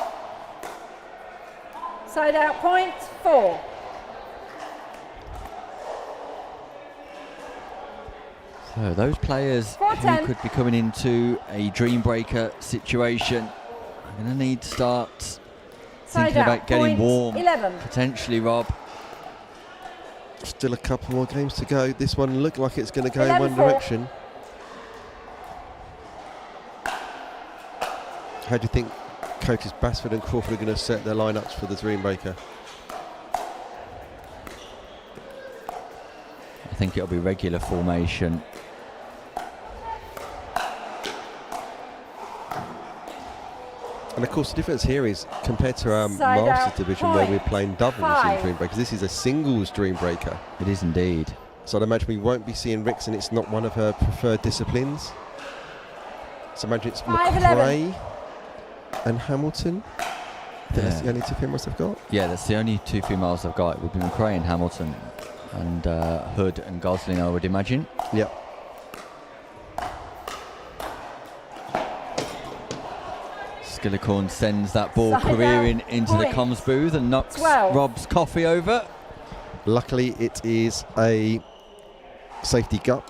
Side out point 4.
So those players
4-10.
who could be coming into a dream breaker situation are going to need to start
Side
thinking
out
about getting
point
warm.
11.
Potentially, Rob.
Still a couple more games to go. This one looked like it's going to go in one
11-4.
direction. How do you think coaches Basford and Crawford are going to set their lineups for the dream breaker?
I think it'll be regular formation.
And of course the difference here is compared to our
Side out
Masters division where we're
point
playing doubles in
5.
dream breakers. This is a singles dream breaker.
It is indeed.
So I'd imagine we won't be seeing Rix, and it's not one of her preferred disciplines. So imagine it's
5-11.
McRae and Hamilton. That's
Yeah.
the only two females they've got.
Yeah, that's the only two females I've got. It would be McRae and Hamilton, and Hood and Gosling, I would imagine.
Yep.
Skillicorn sends that ball
Side
careering
out,
into the
point.
comms booth and knocks
12.
Rob's coffee over.
Luckily, it is a safety gut.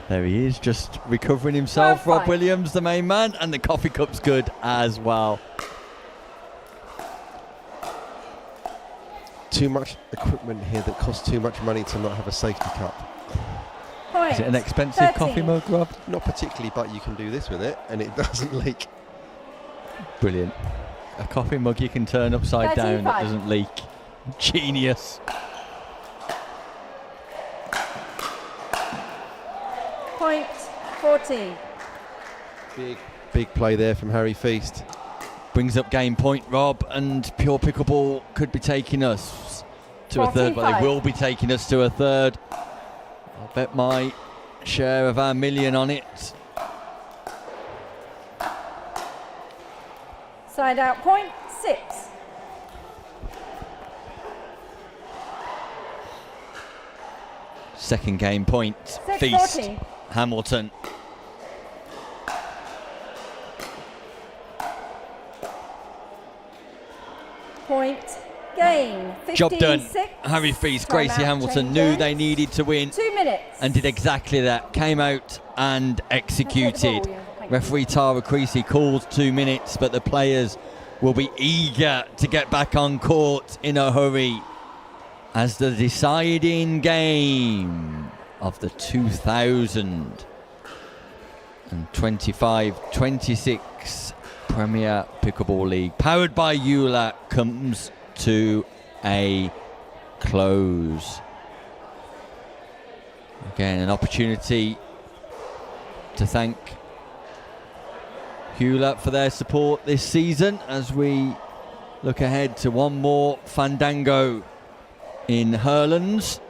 There he is, just recovering himself.
12-5.
Rob Williams, the main man, and the coffee cup's good as well.
Too much equipment here that costs too much money to not have a safety cup.
Point.
Is it an expensive
13.
coffee mug, Rob?
Not particularly, but you can do this with it and it doesn't leak.
Brilliant. A coffee mug you can turn upside down that
13-5.
doesn't leak. Genius.
Point 14.
Big play there from Harry Feast.
Brings up game point, Rob, and Pure Pickleball could be taking us to a third, but
14-5.
they will be taking us to a third. I'll bet my share of our million on it.
Side out point 6.
Second game point,
6-14.
Feast, Hamilton.
Point game. 15-6.
Job done. Harry Feast, Gracie
Timeout
Hamilton knew
changes.
they needed to win
2 minutes.
and did exactly that. Came out and executed.
Thank you.
Referee Tara Creasy calls 2 minutes, but the players will be eager to get back on court in a hurry as the deciding game of the 2025-26 Premier Pickleball League, powered by EULA, comes to a close. Again, an opportunity to thank EULA for their support this season as we look ahead to one more Fandango in Hurlands.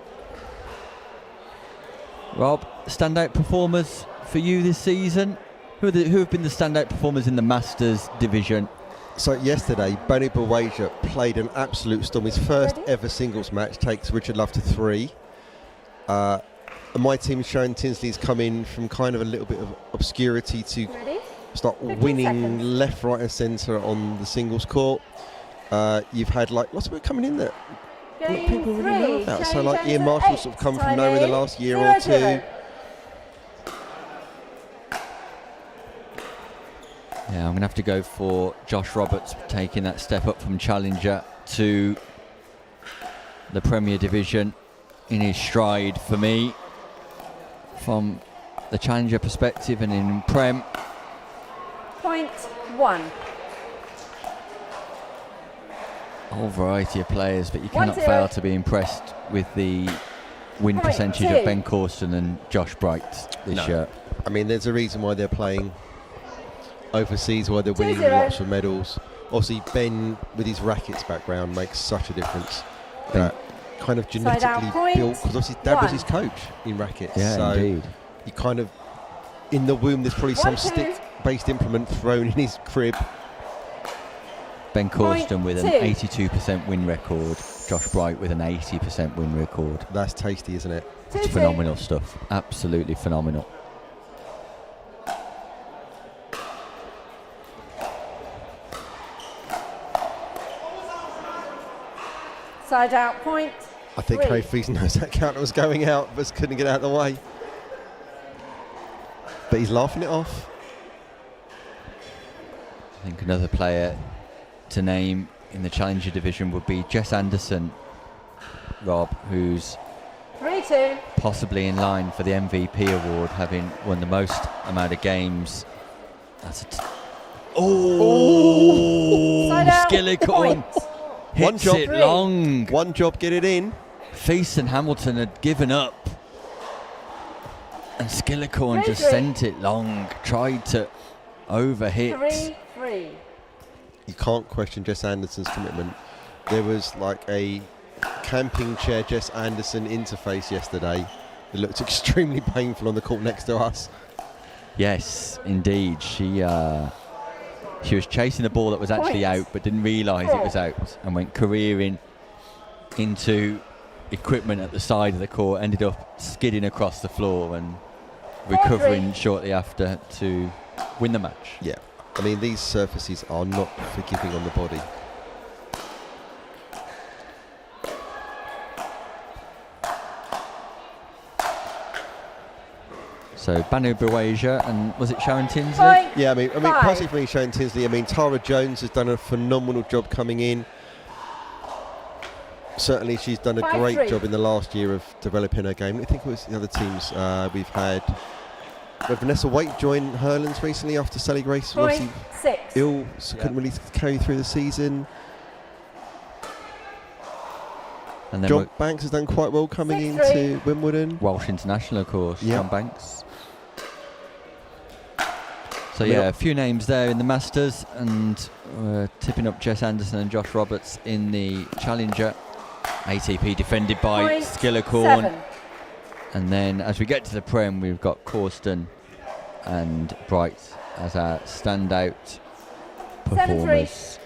Rob, standout performers for you this season? Who have been the standout performers in the Masters division?
So yesterday, Benny Bawaja played an absolute storm. His first ever singles match takes Richard Love to 3. My team, Sharon Tinsley's come in from kind of a little bit of obscurity to
Ready?
start
15
winning
seconds.
left, right and centre on the singles court. You've had like lots of it coming in there.
Game
People really
3.
love that. So
Shane
like Ian
Jones
Marshall
at
sort of
8.
come from
Time
nowhere in the
in.
last year or
0-0.
two.
Yeah, I'm going to have to go for Josh Roberts taking that step up from Challenger to the Premier Division in his stride for me. From the Challenger perspective and in Prem,
Point 1.
a whole variety of players, but you cannot
1-0.
fail to be impressed with the win
Point
percentage
2.
of Ben Corson and Josh Bright this
No.
year.
I mean, there's a reason why they're playing overseas, why they're winning
2-0.
lots of medals. Obviously, Ben, with his rackets background, makes such a difference. That kind of
Side
genetically
out point
built, because obviously Dad was
1.
his coach in rackets.
Yeah,
so
indeed.
he kind of, in the womb, there's probably some
1-2.
stick-based implement thrown in his crib.
Ben Corston with an
2.
82% win record, Josh Bright with an 80% win record.
That's tasty, isn't it?
It's
2-2.
phenomenal stuff, absolutely phenomenal.
Side out point
I think
3.
Harry Feast knows that counter was going out, but couldn't get out of the way. But he's laughing it off.
I think another player to name in the Challenger division would be Jess Anderson, Rob, who's
3-2.
possibly in line for the MVP award, having won the most amount of games. That's
Side out
Skillicorn
point.
hits
One job.
it long.
One job, get it in.
Feast and Hamilton had given up, and Skillicorn just
3-3.
sent it long, tried to overhit.
3-3.
You can't question Jess Anderson's commitment. There was like a camping chair Jess Anderson interface yesterday. It looked extremely painful on the court next to us.
Yes, indeed. She She was chasing the ball that was actually
Point.
out, but didn't realise it was out, and went careering into equipment at the side of the court. Ended up skidding across the floor and recovering shortly after to win the match.
Yeah, I mean, these surfaces are not forgiving on the body.
So Banu Bawaja and was it Sharon Tinsley?
Point.
Yeah, I mean,
Five.
personally for me, Shane Tinsley. I mean, Tara Jones has done a phenomenal job coming in. Certainly, she's done a
5-3.
great job in the last year of developing her game. I think it was the other teams we've had. Vanessa Waite joined Hurlands recently after Sally Grace was
Point
obviously
6.
ill, so couldn't really carry through the season.
And then
John Banks has done quite well coming
6-3.
into Wimbledon.
Welsh International, of course,
Yeah.
John Banks. So yeah, a few names there in the Masters, and tipping up Jess Anderson and Josh Roberts in the Challenger. ATP defended by
Point
Skillicorn.
7.
And then as we get to the Prem, we've got Corsten and Bright as our standout
7-3.
performers.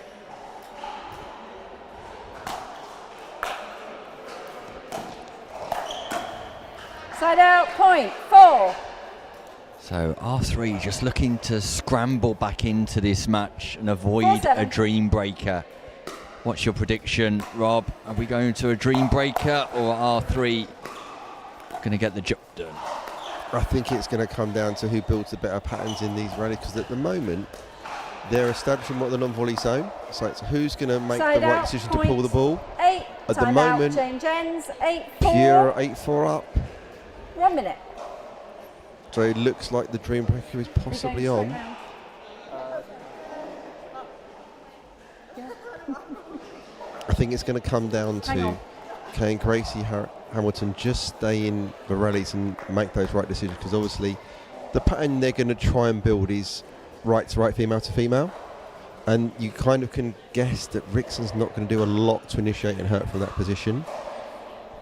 Side out. Point 4.
So R3 just looking to scramble back into this match and avoid
4-7.
a dream breaker. What's your prediction, Rob? Are we going to a dream breaker, or R3 going to get the job done?
I think it's going to come down to who builds the better patterns in these rallies, because at the moment they're establishing what the non-volley zone. So it's who's going to make
Side
the right
out,
decision to pull the ball.
8.
At the
Side
moment,
out. Change ends. 8-4.
Pure 8-4 up.
1 minute.
So it looks like the dream breaker is possibly
We're
on.
going straight round.
I think it's going to come down
Hang
to
on.
can Gracie Hamilton just stay in the rallies and make those right decisions, because obviously the pattern they're going to try and build is right to right, female to female, and you kind of can guess that Rixon's not going to do a lot to initiate and hurt from that position.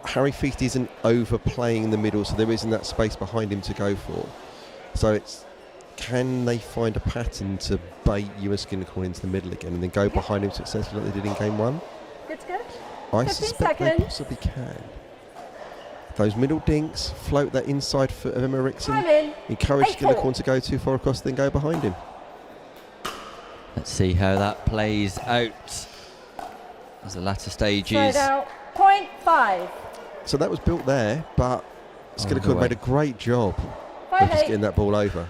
Harry Feast isn't overplaying in the middle, so there isn't that space behind him to go for. So it's, can they find a pattern to bait Ewan Skinnacorn into the middle again and then go behind him successfully like they did in game 1?
Good to go.
I
15
suspect they
seconds.
possibly can. Those middle dinks, float that inside foot of Emma
Time
Rixon,
in.
encourage
8-4.
Skinnacorn to go too far across, then go behind him.
Let's see how that plays out as the latter stages.
Side out. Point 5.
So that was built there, but Skinnacorn
away.
made a great job of just
5-8.
getting that ball over.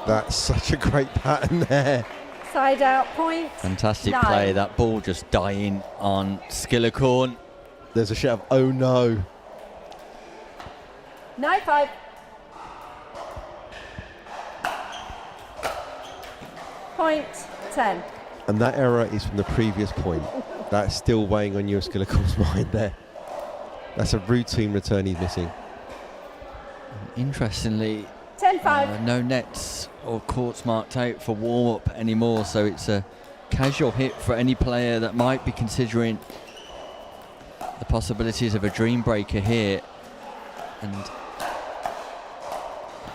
That's such a great pattern there.
Side out. Point.
Fantastic
9.
play. That ball just dying on Skillicorn.
There's a shout of, oh no.
9-5. Point 10.
And that error is from the previous point. That's still weighing on your Skillicorn's mind there. That's a routine return he's missing.
Interestingly,
10-5.
no nets or courts marked out for warm-up anymore, so it's a casual hit for any player that might be considering the possibilities of a dream breaker here, and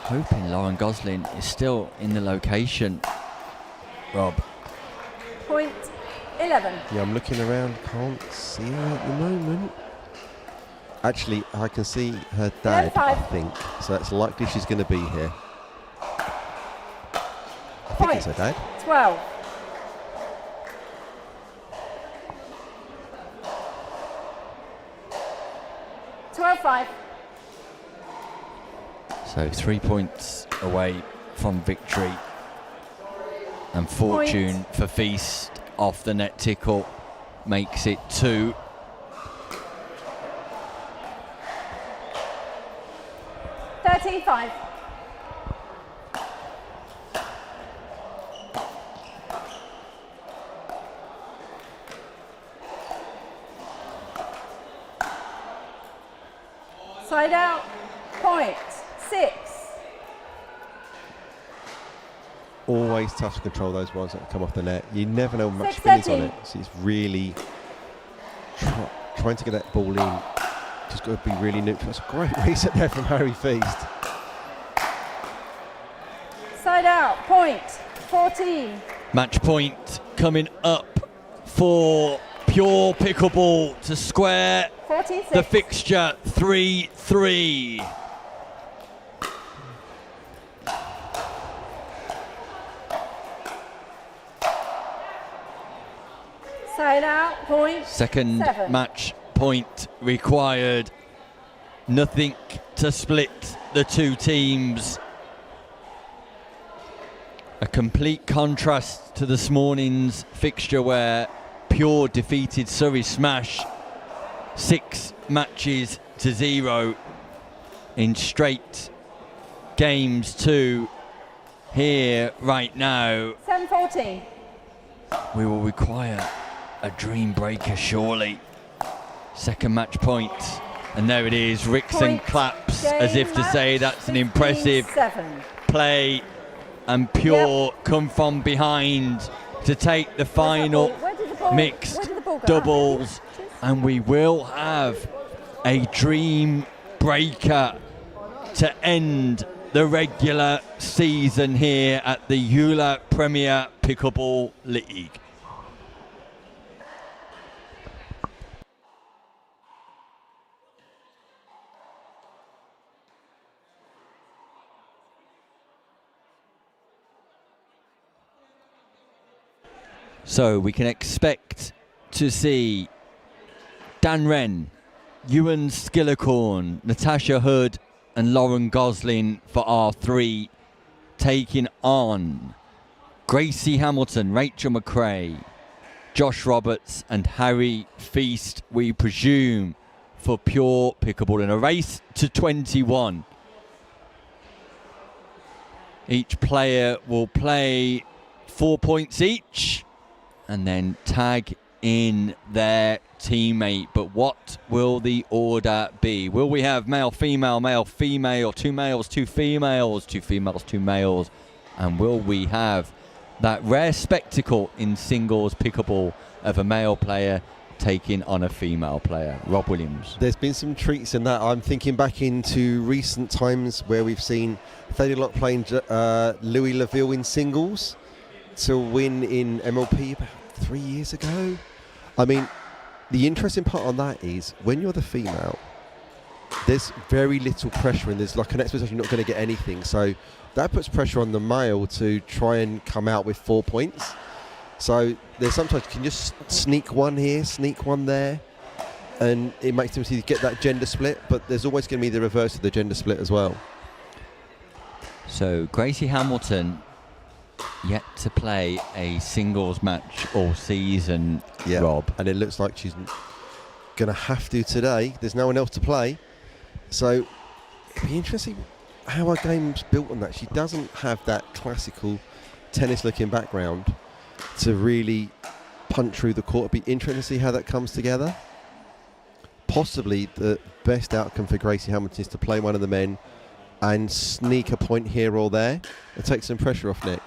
hoping Lauren Gosling is still in the location. Rob.
Point 11.
Yeah, I'm looking around, can't see her at the moment. Actually, I can see her dad, I
11-5.
think, so it's likely she's going to be here. I think
Point.
it's her dad.
12. $12-5.
So 3 points away from victory, and fortune for Feast off the net tickle makes it 2.
$13-5. Side out. point, 6.
Always tough to control those ones that come off the net. You never know how much spin is on it. So it's really trying to get that ball in. Just got to be really neutral. It's a great reset there from Harry Feast.
Side out, point, 14.
Match point coming up for Pure Pickleball to square
46.
the fixture 3-3.
Side out, point,
Second
7.
match point required. Nothing to split the two teams. A complete contrast to this morning's fixture where Pure defeated Surrey Smash 6 matches to 0 in straight games. To here right now,
7-14.
we will require a dream breaker surely. Second match point, and there it is. Rickson
Point,
claps
game,
as if to say
match,
that's an impressive
15-7.
play, and Pure come from behind to take the final
Where did the ball-
mixed
where did the ball go?
doubles, and we will have a dream breaker to end the regular season here at the ULA Premier Pickleball League. So we can expect to see Dan Wren, Ewan Skillicorn, Natasha Hood and Lauren Gosling for R3, taking on Gracie Hamilton, Rachel McRae, Josh Roberts and Harry Feast, we presume, for Pure Pickleball in a race to 21. Each player will play 4 points each and then tag in their teammate. But what will the order be? Will we have male, female, or 2 males, 2 females, 2 females, 2 males? And will we have that rare spectacle in singles pickleball of a male player taking on a female player? Rob Williams.
There's been some treats in that. I'm thinking back into recent times where we've seen Thady Locke playing Louis Laville in singles to win in MLP about 3 years ago. I mean, the interesting part on that is when you're the female, there's very little pressure and there's like an expectation you're not going to get anything. So that puts pressure on the male to try and come out with 4 points. So there's sometimes you can just sneak one here, sneak one there, and it makes them get that gender split, but there's always going to be the reverse of the gender split as well.
So Gracie Hamilton yet to play a singles match all season, Rob.
And it looks like she's going to have to today. There's no one else to play. So it'd be interesting how her game's built on that. She doesn't have that classical tennis-looking background to really punch through the court. It'd be interesting to see how that comes together. Possibly the best outcome for Gracie Hamilton is to play one of the men and sneak a point here or there and take some pressure off Nick.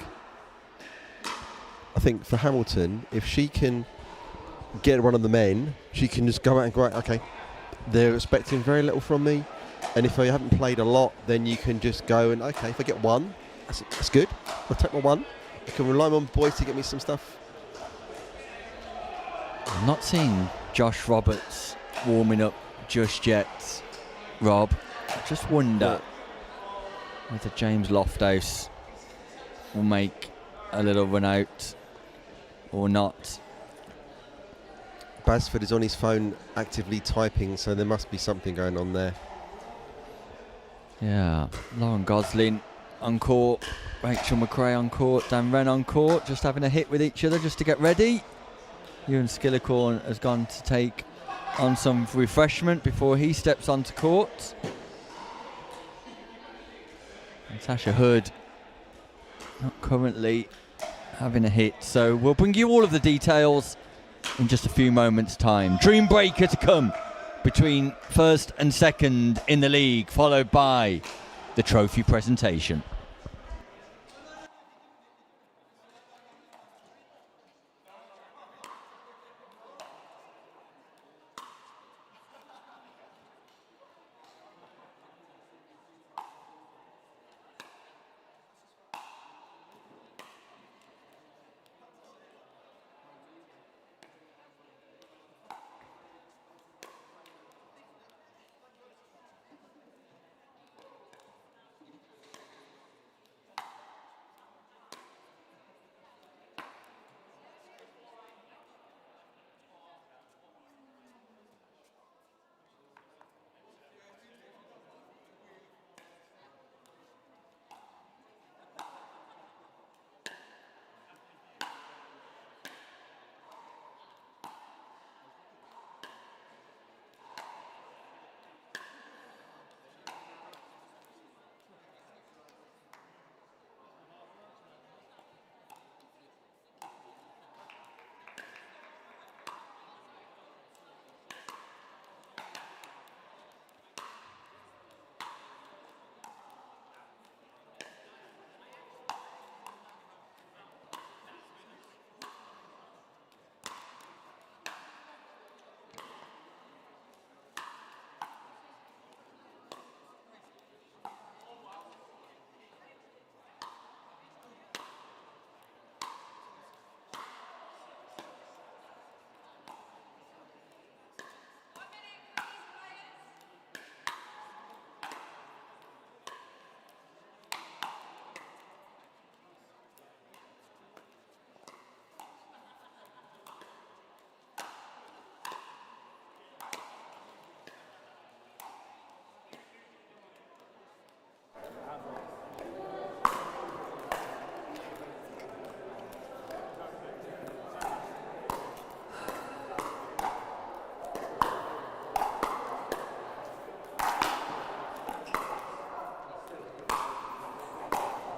I think for Hamilton, if she can get one of the men, she can just go out and go, right, okay, they're expecting very little from me, and if I haven't played a lot, then you can just go and, okay, if I get one, that's good, I'll take my one. I can rely on boys to get me some stuff.
I'm not seeing Josh Roberts warming up just yet, Rob. I just wonder whether James Lofthouse will make a little run out or not.
Basford is on his phone actively typing, so there must be something going on there.
Yeah, Lauren Gosling on court, Rachel McRae on court, Dan Wren on court, just having a hit with each other just to get ready. Ewan Skillicorn has gone to take on some refreshment before he steps onto court. Natasha Hood not currently having a hit, so we'll bring you all of the details in just a few moments' time. Dream breaker to come between first and second in the league, followed by the trophy presentation.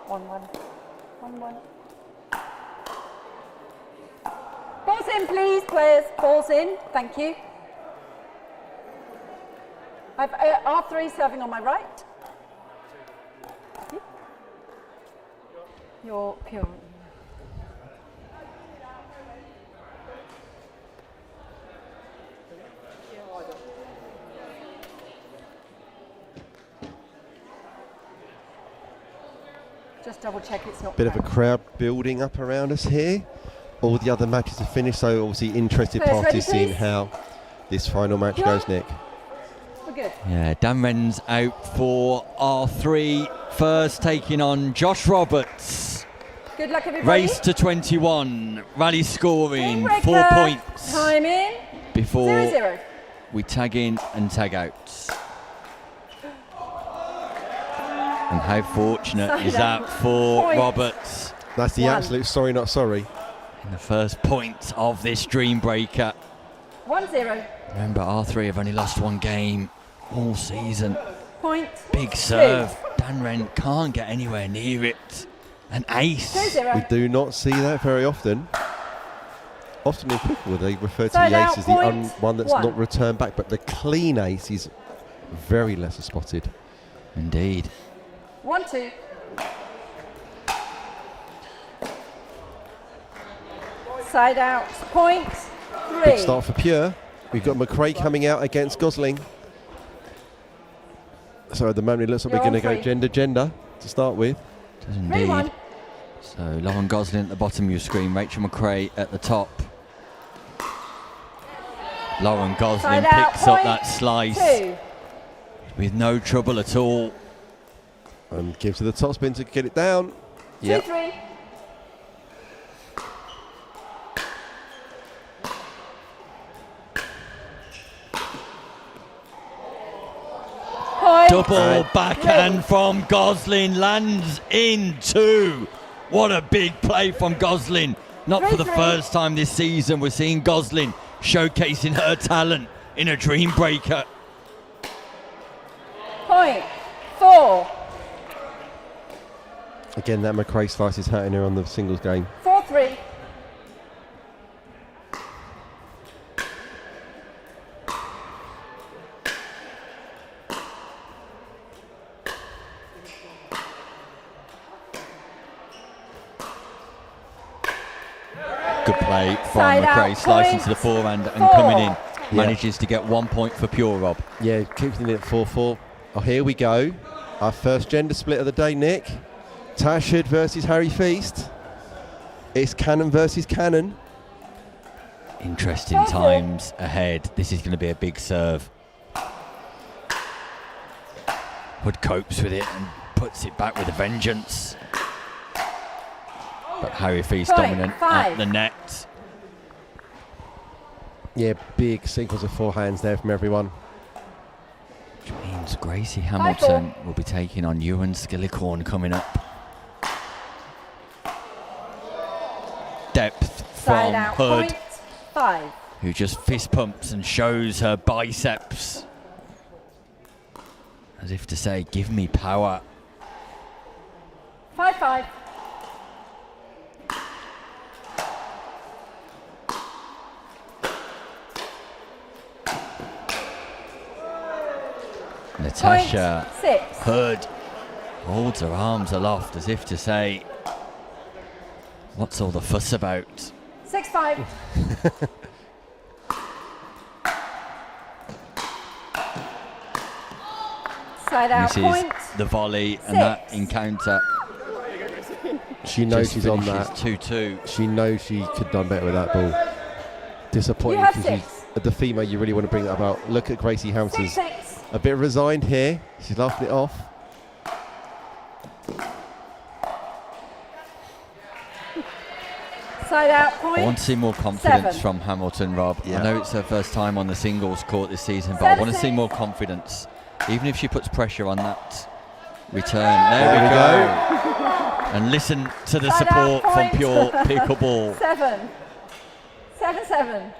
One. Balls in, please, players. Balls in. Thank you. I've R3 serving on my right. You're pure. Just double check it's not.
Bit of a crowd building up around us here. All the other matches are finished, so obviously interested parties seeing how this final match goes, Nick.
We're good.
Yeah, Dan Wren's out for R3 first, taking on Josh Roberts.
Good luck, everybody.
Race to 21, rally scoring 4
breaker.
points
Time in.
before
0-0.
we tag in and tag out. And how fortunate is that for
Point.
Roberts
That's the
One.
absolute sorry not sorry.
in the first point of this dream breaker.
1-0.
Remember, R3 have only lost one game all season.
Point.
Big serve. Dan Wren can't get anywhere near it. An ace.
2-0.
We do not see that very often. Often in pickleball they refer to
Side
the
out,
ace as the
point.
one that's
One.
not returned back, but the clean ace is very lesser spotted.
Indeed.
1-2. Side out. Point. 3.
Big start for Pure. We've got McRae coming out against Gosling. So at the moment it looks like
You're
we're going to
on
go
three.
gender to start with.
Does indeed.
3-1.
So Lauren Gosling at the bottom of your screen, Rachel McRae at the top. Lauren Gosling
Side out,
picks up
point.
that slice
2.
with no trouble at all.
And gives her the top spin to get it down. Yep.
2-3. Point.
Double backhand from Gosling lands in 2. What a big play from Gosling. Not for the
3-3.
first time this season we're seeing Gosling showcasing her talent in a dream breaker.
Point. 4.
Again, that McRae slice is hurting her on the singles game.
4-3.
Good play from
Side out,
McRae, slicing
point.
to the forehand and
4.
coming in.
Yeah.
Manages to get 1 point for pure, Rob.
Yeah, keeps it at 4-4. Oh, here we go. Our first gender split of the day, Nick. Tashard versus Harry Feast. It's Cannon versus Cannon.
Interesting times ahead. This is going to be a big serve. Hood copes with it and puts it back with a vengeance. But Harry Feast
Point,
dominant
5.
at the net.
Yeah, big sequence of forehands there from everyone.
Which means Gracie Hamilton
5-4.
will be taking on Ewan Skillicorn coming up. Depth
Side
from
out,
Hood,
point 5.
who just fist pumps and shows her biceps. As if to say, give me power.
5-5.
Natasha
Point 6.
Hood holds her arms aloft as if to say, what's all the fuss about?
6-5. Side out,
Misses
point.
the volley and that
6.
encounter
She knows
just
she's on
finishes
that.
2-2.
She knows she could have done better with that ball. Disappointing
You have
because
6.
at the female you really want to bring that about. Look at Gracie Hamilton's
6-6.
a bit resigned here. She's laughing it off.
Side out,
I
point.
want to see more confidence
7.
from Hamilton, Rob.
Yeah.
I know it's her first time on the singles court this season, but I want to see
7-6.
more confidence. Even if she puts pressure on that return. There we
we
go. And listen to the
Side out,
support from
point.
pure pickleball.
7. 7-7.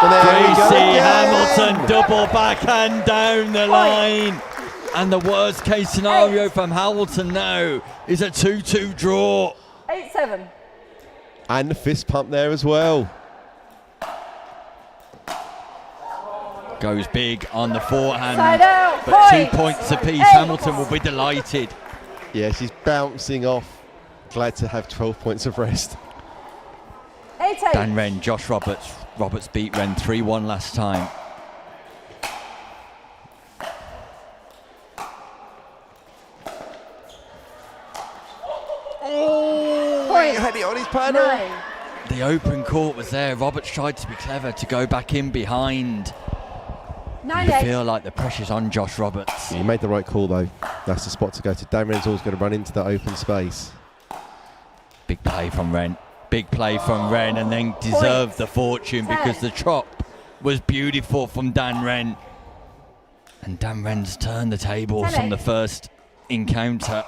And there we go
Gracie
again.
Hamilton double backhand down the line. And the worst case scenario
8.
from Hamilton now is a 2-2 draw.
8-7.
And the fist pump there as well.
Goes big on the forehand.
Side out,
But
point.
2 points apiece.
8.
Hamilton will be delighted.
Yeah, she's bouncing off. Glad to have 12 points of rest.
8-8.
Dan Wren, Josh Roberts. Roberts beat Wren 3-1 last time.
Point.
Had it on his panel.
9.
The open court was there. Roberts tried to be clever to go back in behind. You
9-8.
feel like the pressure's on Josh Roberts.
You made the right call though. That's the spot to go to. Dan Wren's always going to run into that open space.
Big play from Wren. Big play from Wren, and then deserved the fortune
10.
because the chop was beautiful from Dan Wren. And Dan Wren's turned the tables
10-8.
from the first encounter.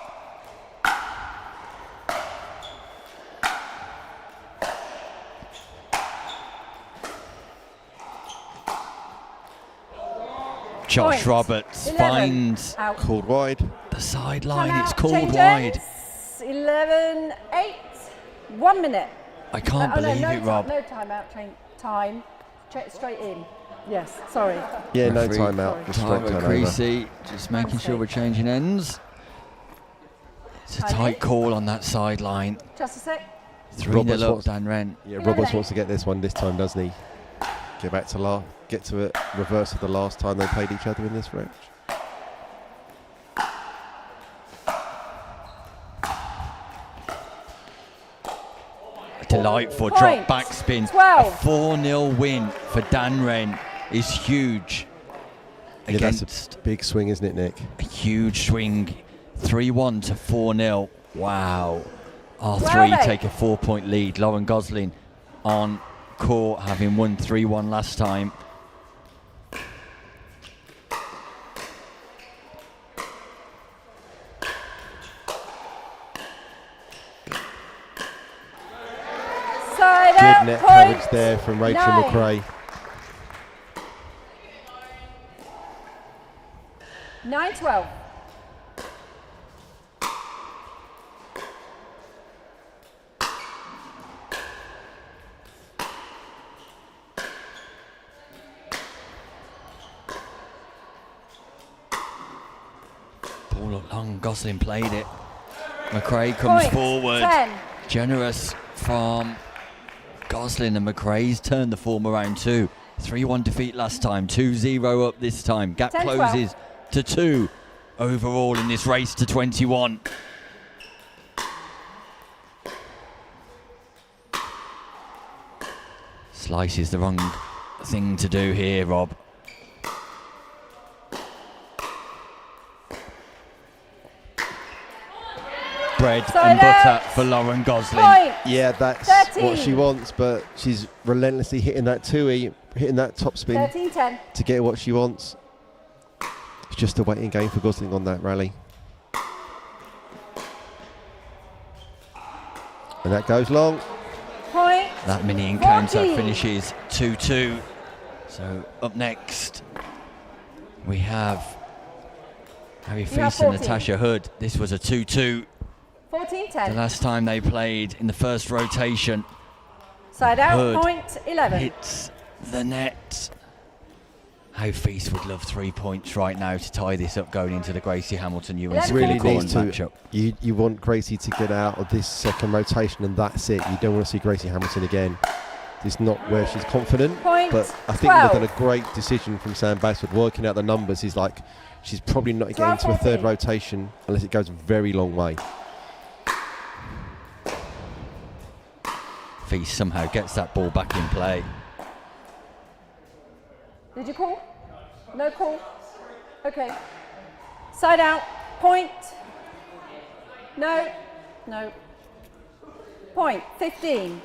Josh
Point.
Roberts
11.
finds
Out.
Called wide.
the sideline.
Time
It's
out,
called
changes.
wide.
11-8. 1 minute.
I can't
Oh, no,
believe
no
it, Rob.
No timeout. Time. Check straight in. Yes, sorry.
Yeah, no
Referee
timeout. Just straight
Tyler
turnover.
Creasy, just making sure we're changing ends. It's a
Timing.
tight call on that sideline.
Just a sec.
3-0 up,
wants-
Dan Wren.
Yeah, Roberts wants to get this one this time, doesn't he? Get back to get to it. Reverse of the last time they played each other in this match.
A delightful
Point.
drop backspin.
12.
A 4-0 win for Dan Wren is huge.
Yeah, that's
Against
a big swing, isn't it, Nick?
a huge swing. 3-1 to 4-0. Wow. R3
12-8.
take a 4-point lead. Lauren Gosling on court, having won 3-1 last time.
Side
Good
out.
net
Point.
coverage there from Rachel
9.
McRae.
9-12.
Ball looked long. Gosling played it. McRae comes
Point.
forward.
10.
Generous from Gosling, and McRae's turned the form around too. 3-1 defeat last time, 2-0 up this time. Gap
10-12.
closes to 2 overall in this race to 21. Slice is the wrong thing to do here, Rob. Bread
Side
and butter
out.
for Lauren Gosling.
Point.
Yeah, that's
13.
what she wants, but she's relentlessly hitting that 2E, hitting that top spin
13-10.
to get what she wants. It's just a waiting game for Gosling on that rally. And that goes long.
Point.
That mini encounter
14.
finishes 2-2. So up next we have Harry
You have
Feast and
14.
Natasha Hood. This was a 2-2 the
14-10.
last time they played in the first rotation.
Side out.
Hood
Point. 11.
Hits the net. How Feast would love 3 points right now to tie this up going into the Gracie Hamilton UNC
Eleven.
Really
Corn
needs to.
matchup.
You want Gracie to get out of this second rotation, and that's it. You don't want to see Gracie Hamilton again. It's not where she's confident.
Point.
But I think
12.
they've done a great decision from Sam Basford working out the numbers. He's like, she's probably not getting
12,
to a third
14.
rotation unless it goes a very long way.
Feast somehow gets that ball back in play.
Did you call? No call? Okay. Side out. Point. No. No. Point. 15.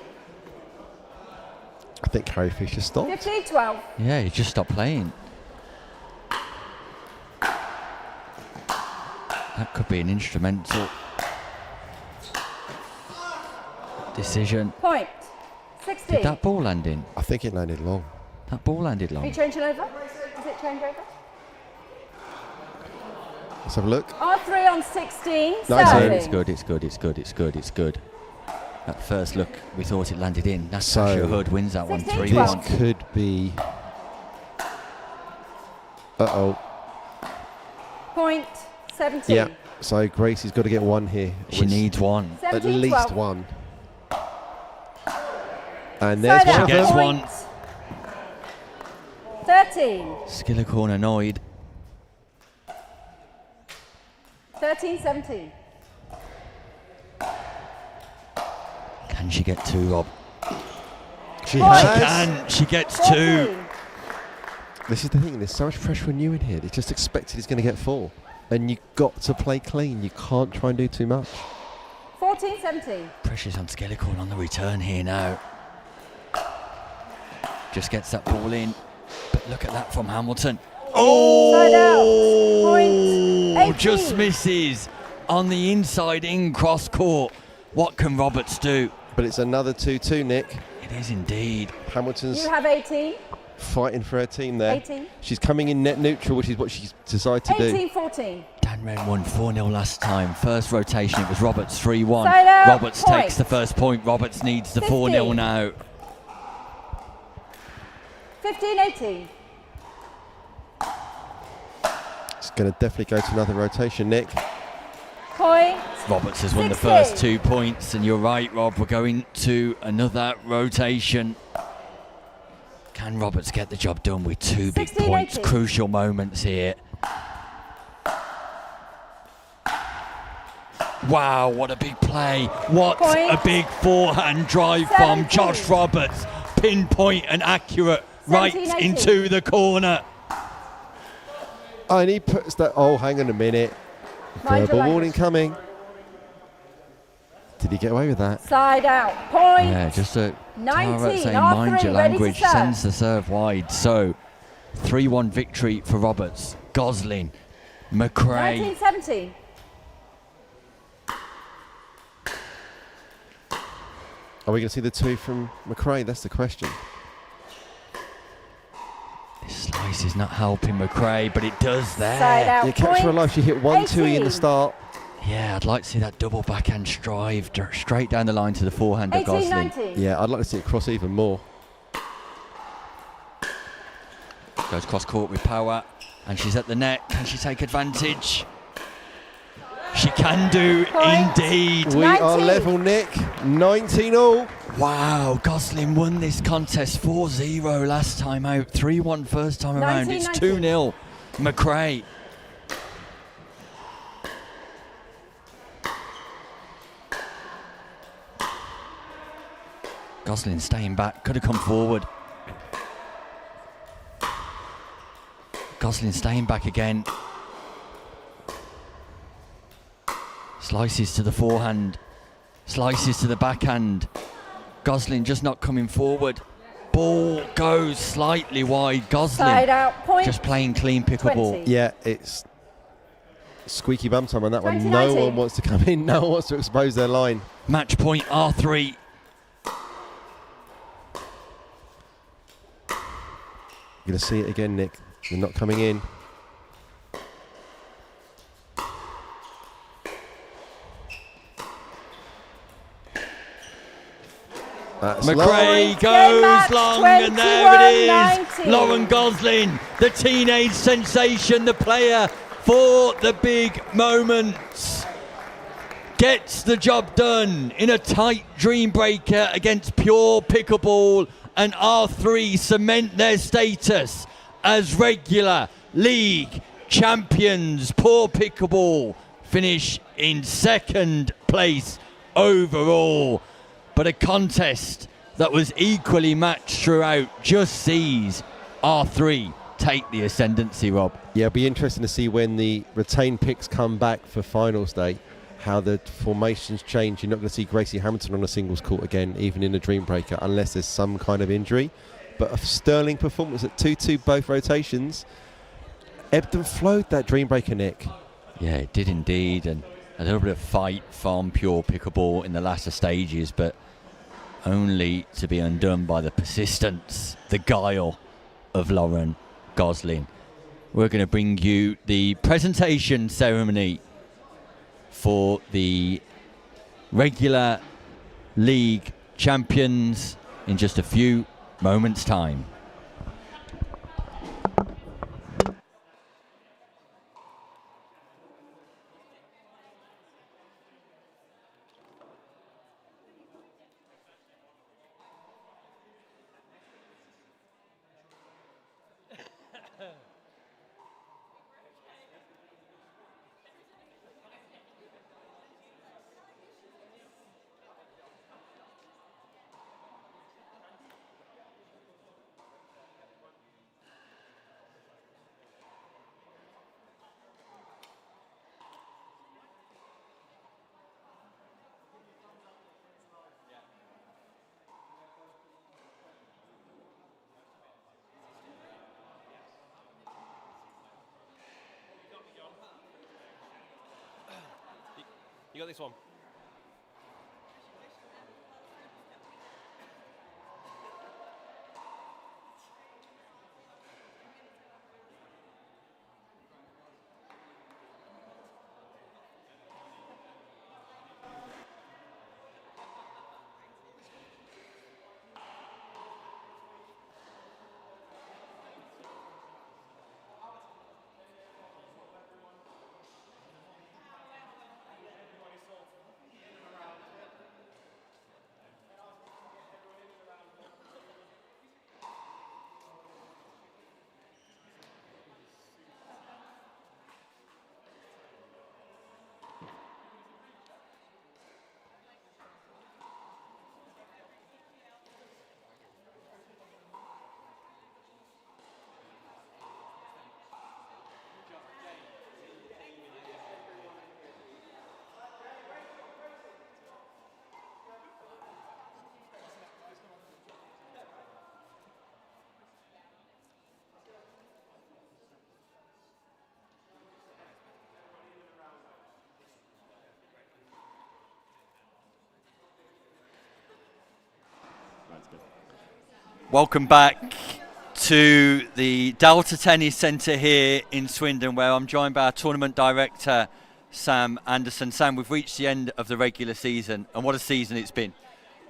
I think Harry Fisher stopped.
15-12.
Yeah, he just stopped playing. That could be an instrumental decision.
Point. 16.
Did that ball land in?
I think it landed long.
That ball landed
Are you
long.
changing over? Is it change over?
Let's have a look.
R3 on 16.
Nice
No,
serving.
it's good, it's good, it's good, it's good, it's good. At first look, we thought it landed in. Natasha
So,
Hood wins that one
16-12.
3-1.
This could be. Uh-oh.
Point. 17.
Yeah. So Gracie's got to get one here.
She
Which-
needs one.
at
17-12.
least one. And there's
Side
one
out.
of
Gets
them.
one.
Point. 13.
Skillicorn annoyed.
13-17.
Can she get two, Rob?
She
Point.
She
has.
can. She gets
14.
two.
This is the thing. There's so much pressure on you in here. It's just expected he's going to get 4, and you've got to play clean. You can't try and do too much.
14-17.
Pressure's on Skillicorn on the return here now. Just gets that ball in. But look at that from Hamilton.
Side out. Point. 18.
Just misses on the inside in cross court. What can Roberts do?
But it's another 2-2, Nick.
It is indeed.
Hamilton's
You have 18.
fighting for her team there.
18.
She's coming in net neutral, which is what she's decided to do.
18-14.
Dan Wren won 4-0 last time. First rotation, it was Roberts 3-1.
Side out,
Roberts
point.
takes the first point. Roberts needs the 4-0
15.
now.
15-18.
It's going to definitely go to another rotation, Nick.
Point.
Roberts has won the
60.
first 2 points, and you're right, Rob. We're going to another rotation. Can Roberts get the job done with 2 big
16,
points?
18.
Crucial moments here. Wow, what a big play. What
Point.
a big forehand drive from
17.
Josh Roberts. Pinpoint and accurate right
17, 18.
into the corner.
And he puts that. Oh, hang on a minute.
Mind
Verbal
your
warning
language.
coming. Did he get away with that?
Side out. Point.
Yeah, just a
19,
Tara saying
R3,
mind your
ready to
language,
serve.
sends the serve wide. So 3-1 victory for Roberts. Gosling, McRae.
19-17.
Are we going to see the 2 from McRae? That's the question.
This slice is not helping McRae, but it does there.
Side out.
You catch her
Point.
alive. She hit 1-2 in
18.
the start.
Yeah, I'd like to see that double backhand strive straight down the line to the forehand of Gosling.
18-19.
Yeah, I'd like to see it cross even more.
Goes cross court with power, and she's at the net. Can she take advantage? She can do
Point.
indeed.
We are
19.
level, Nick. 19 all.
Wow, Gosling won this contest 4-0 last time out, 3-1 first time around. It's 2-0. McRae. Gosling staying back, could have come forward. Gosling staying back again. Slices to the forehand. Slices to the backhand. Gosling just not coming forward. Ball goes slightly wide. Gosling
Side out. Point.
just playing clean pickleball.
20.
Yeah, it's squeaky bum time on that one. No
2019.
one wants to come in. No one wants to expose their line.
Match point R3.
You're going to see it again, Nick. They're not coming in. That's
McRae
Point.
goes
Game match,
long, and there it is.
21-19.
Lauren Gosling, the teenage sensation, the player for the big moments, gets the job done in a tight dream breaker against pure pickleball, and R3 cement their status as regular league champions. Pure pickleball finish in second place overall. But a contest that was equally matched throughout just sees R3 take the ascendancy, Rob.
Yeah, it'll be interesting to see when the retained picks come back for finals day, how the formations change. You're not going to see Gracie Hamilton on a singles court again, even in a dream breaker, unless there's some kind of injury. But a sterling performance at 2-2 both rotations. Ebbed and flowed that dream breaker, Nick.
Yeah, it did indeed, and a little bit of fight from pure pickleball in the latter stages, but only to be undone by the persistence, the guile of Lauren Gosling. We're going to bring you the presentation ceremony for the regular league champions in just a few moments' time.
You got this one.
Welcome back to the Delta Tennis Centre here in Swindon, where I'm joined by our tournament director, Sam Anderson. Sam, we've reached the end of the regular season, and what a season it's been.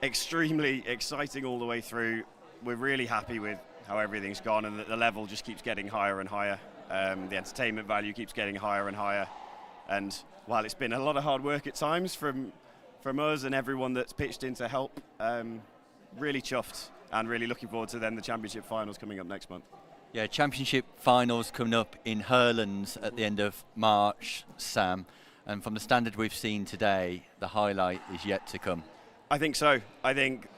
Extremely exciting all the way through. We're really happy with how everything's gone, and the level just keeps getting higher and higher. The entertainment value keeps getting higher and higher. And while it's been a lot of hard work at times from us and everyone that's pitched in to help, really chuffed and really looking forward to then the championship finals coming up next month.
Yeah, championship finals coming up in Hurlands at the end of March, Sam. And from the standard we've seen today, the highlight is yet to come.
I think so. I think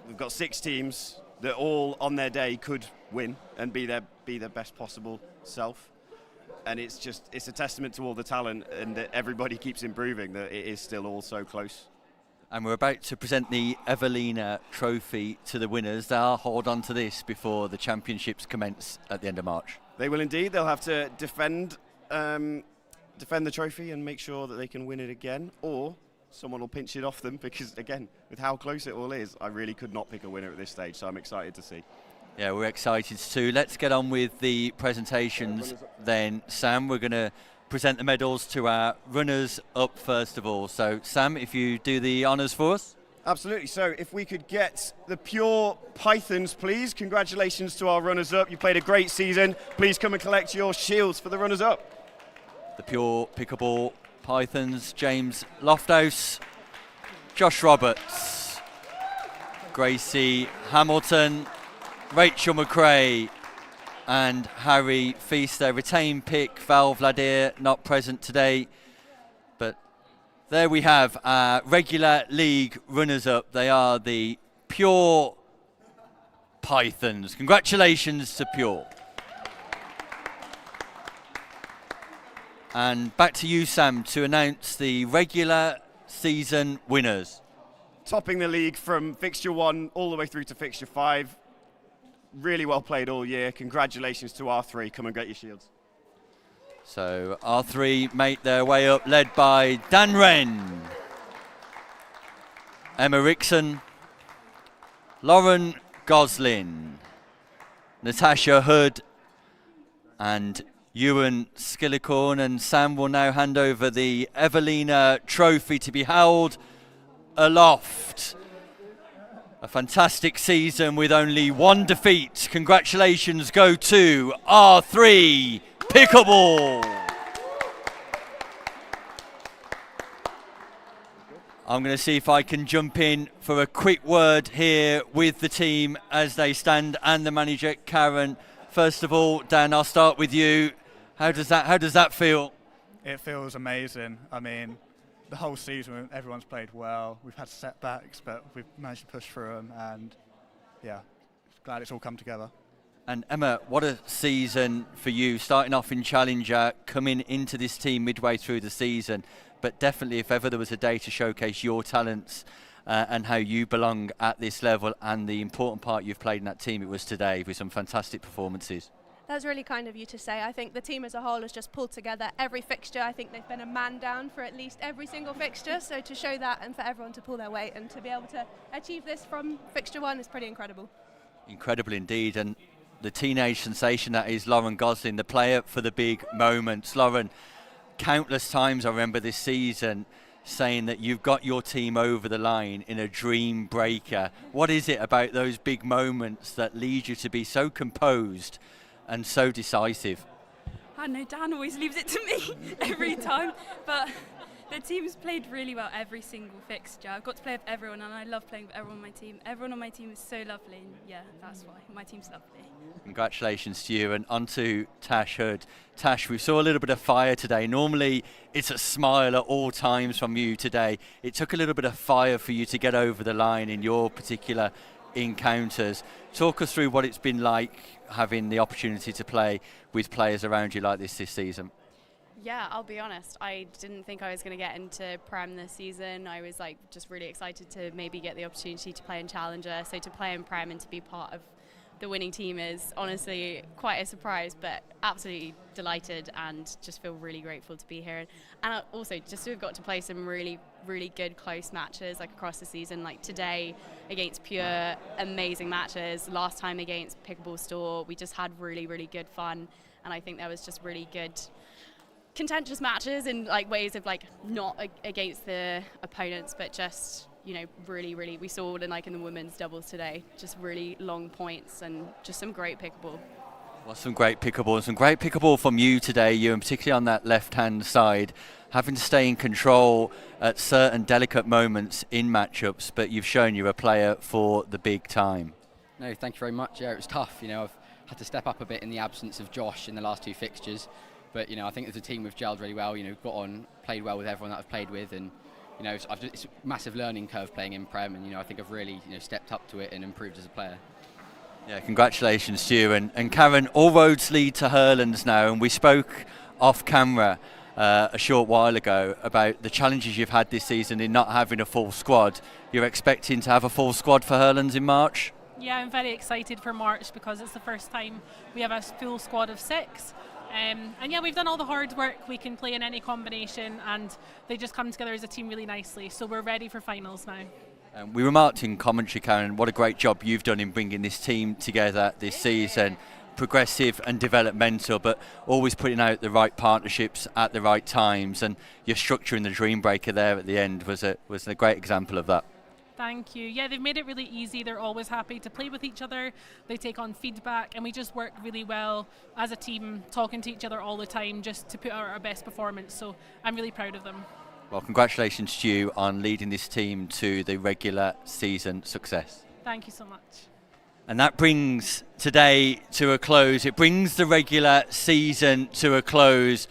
we've got 6 teams that all on their day could win and be their best possible self. And it's a testament to all the talent and that everybody keeps improving, that it is still all so close.
And we're about to present the Evelina Trophy to the winners. They'll hold on to this before the championships commence at the end of March.
They will indeed. They'll have to defend the trophy and make sure that they can win it again, or someone will pinch it off them, because again, with how close it all is, I really could not pick a winner at this stage, so I'm excited to see.
Yeah, we're excited too. Let's get on with the presentations then, Sam. We're going to present the medals to our runners up first of all. So Sam, if you do the honours for us.
Absolutely. So if we could get the Pure Pythons, please. Congratulations to our runners up. You played a great season. Please come and collect your shields for the runners up.
The Pure Pickleball Pythons, James Lofthouse, Josh Roberts, Gracie Hamilton, Rachel McRae and Harry Feast. Their retained pick, Val Vladir, not present today. But there we have our regular league runners-up. They are the Pure Pythons. Congratulations to Pure. And back to you, Sam, to announce the regular season winners.
Topping the league from fixture 1 all the way through to fixture 5. Really well played all year. Congratulations to R3. Come and get your shields.
So R3 make their way up, led by Dan Wren, Emma Rickson, Lauren Goslin, Natasha Hood and Ewan Skillicorn. And Sam will now hand over the Evelina Trophy to be held aloft. A fantastic season with only 1 defeat. Congratulations go to R3 Pickleball. I'm going to see if I can jump in for a quick word here with the team as they stand and the manager, Karen. First of all, Dan, I'll start with you. How does that feel?
It feels amazing. I mean, the whole season, everyone's played well. We've had setbacks, but we've managed to push through them, and yeah, glad it's all come together.
And Emma, what a season for you, starting off in Challenger, coming into this team midway through the season, but definitely if ever there was a day to showcase your talents and how you belong at this level and the important part you've played in that team, it was today with some fantastic performances.
That's really kind of you to say. I think the team as a whole has just pulled together every fixture. I think they've been a man down for at least every single fixture. So to show that and for everyone to pull their weight and to be able to achieve this from fixture 1 is pretty incredible.
Incredible indeed. And the teenage sensation that is Lauren Goslin, the player for the big moments. Lauren, countless times I remember this season saying that you've got your team over the line in a dream breaker. What is it about those big moments that lead you to be so composed and so decisive?
I know Dan always leaves it to me every time, but the team's played really well every single fixture. I've got to play with everyone and I love playing with everyone on my team. Everyone on my team is so lovely, and yeah, that's why my team's lovely.
Congratulations to you, and on to Tash Hood. Tash, we saw a little bit of fire today. Normally it's a smile at all times from you today. It took a little bit of fire for you to get over the line in your particular encounters. Talk us through what it's been like having the opportunity to play with players around you like this season.
Yeah, I'll be honest, I didn't think I was going to get into Prem this season. I was just really excited to maybe get the opportunity to play in Challenger. So to play in Prem and to be part of the winning team is honestly quite a surprise, but absolutely delighted and just feel really grateful to be here. And also just to have got to play some really, really good close matches across the season, like today against Pure, amazing matches. Last time against Pickleball Store, we just had really, really good fun. And I think there was just really good contentious matches in ways of not against the opponents, but just really, really, we saw in the women's doubles today, just really long points and just some great pickleball.
Well, some great pickleball from you today, you, and particularly on that left-hand side, having to stay in control at certain delicate moments in matchups, but you've shown you're a player for the big time.
No, thank you very much. Yeah, it was tough. You know, I've had to step up a bit in the absence of Josh in the last 2 fixtures, but you know, I think as a team we've gelled really well. You know, got on, played well with everyone that I've played with, and you know, it's a massive learning curve playing in Prem, and you know, I think I've really stepped up to it and improved as a player.
Yeah, congratulations to you. And Karen, all roads lead to Hurlands now, and we spoke off camera a short while ago about the challenges you've had this season in not having a full squad. You're expecting to have a full squad for Hurlands in March?
Yeah, I'm very excited for March because it's the first time we have a full squad of 6. And yeah, we've done all the hard work. We can play in any combination and they just come together as a team really nicely. So we're ready for finals now.
We remarked in commentary, Karen, what a great job you've done in bringing this team together this season. Progressive and developmental, but always putting out the right partnerships at the right times. And your structure in the Dream Breaker there at the end was a great example of that.
Thank you. Yeah, they've made it really easy. They're always happy to play with each other. They take on feedback, and we just work really well as a team, talking to each other all the time just to put out our best performance. So I'm really proud of them.
Well, congratulations to you on leading this team to the regular season success.
Thank you so much.
And that brings today to a close. It brings the regular season to a close,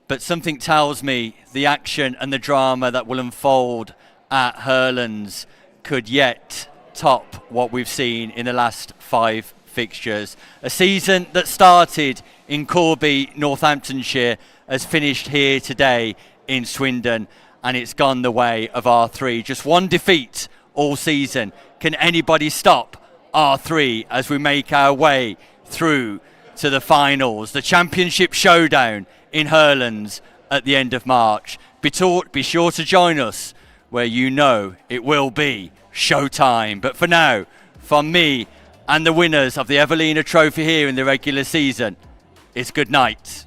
but something tells me the action and the drama that will unfold at Hurlands could yet top what we've seen in the last 5 fixtures. A season that started in Corby, Northamptonshire, has finished here today in Swindon, and it's gone the way of R3. Just 1 defeat all season. Can anybody stop R3 as we make our way through to the finals? The championship showdown in Hurlands at the end of March. Be sure to join us where you know it will be showtime. But for now, from me and the winners of the Evelina Trophy here in the regular season, it's good night.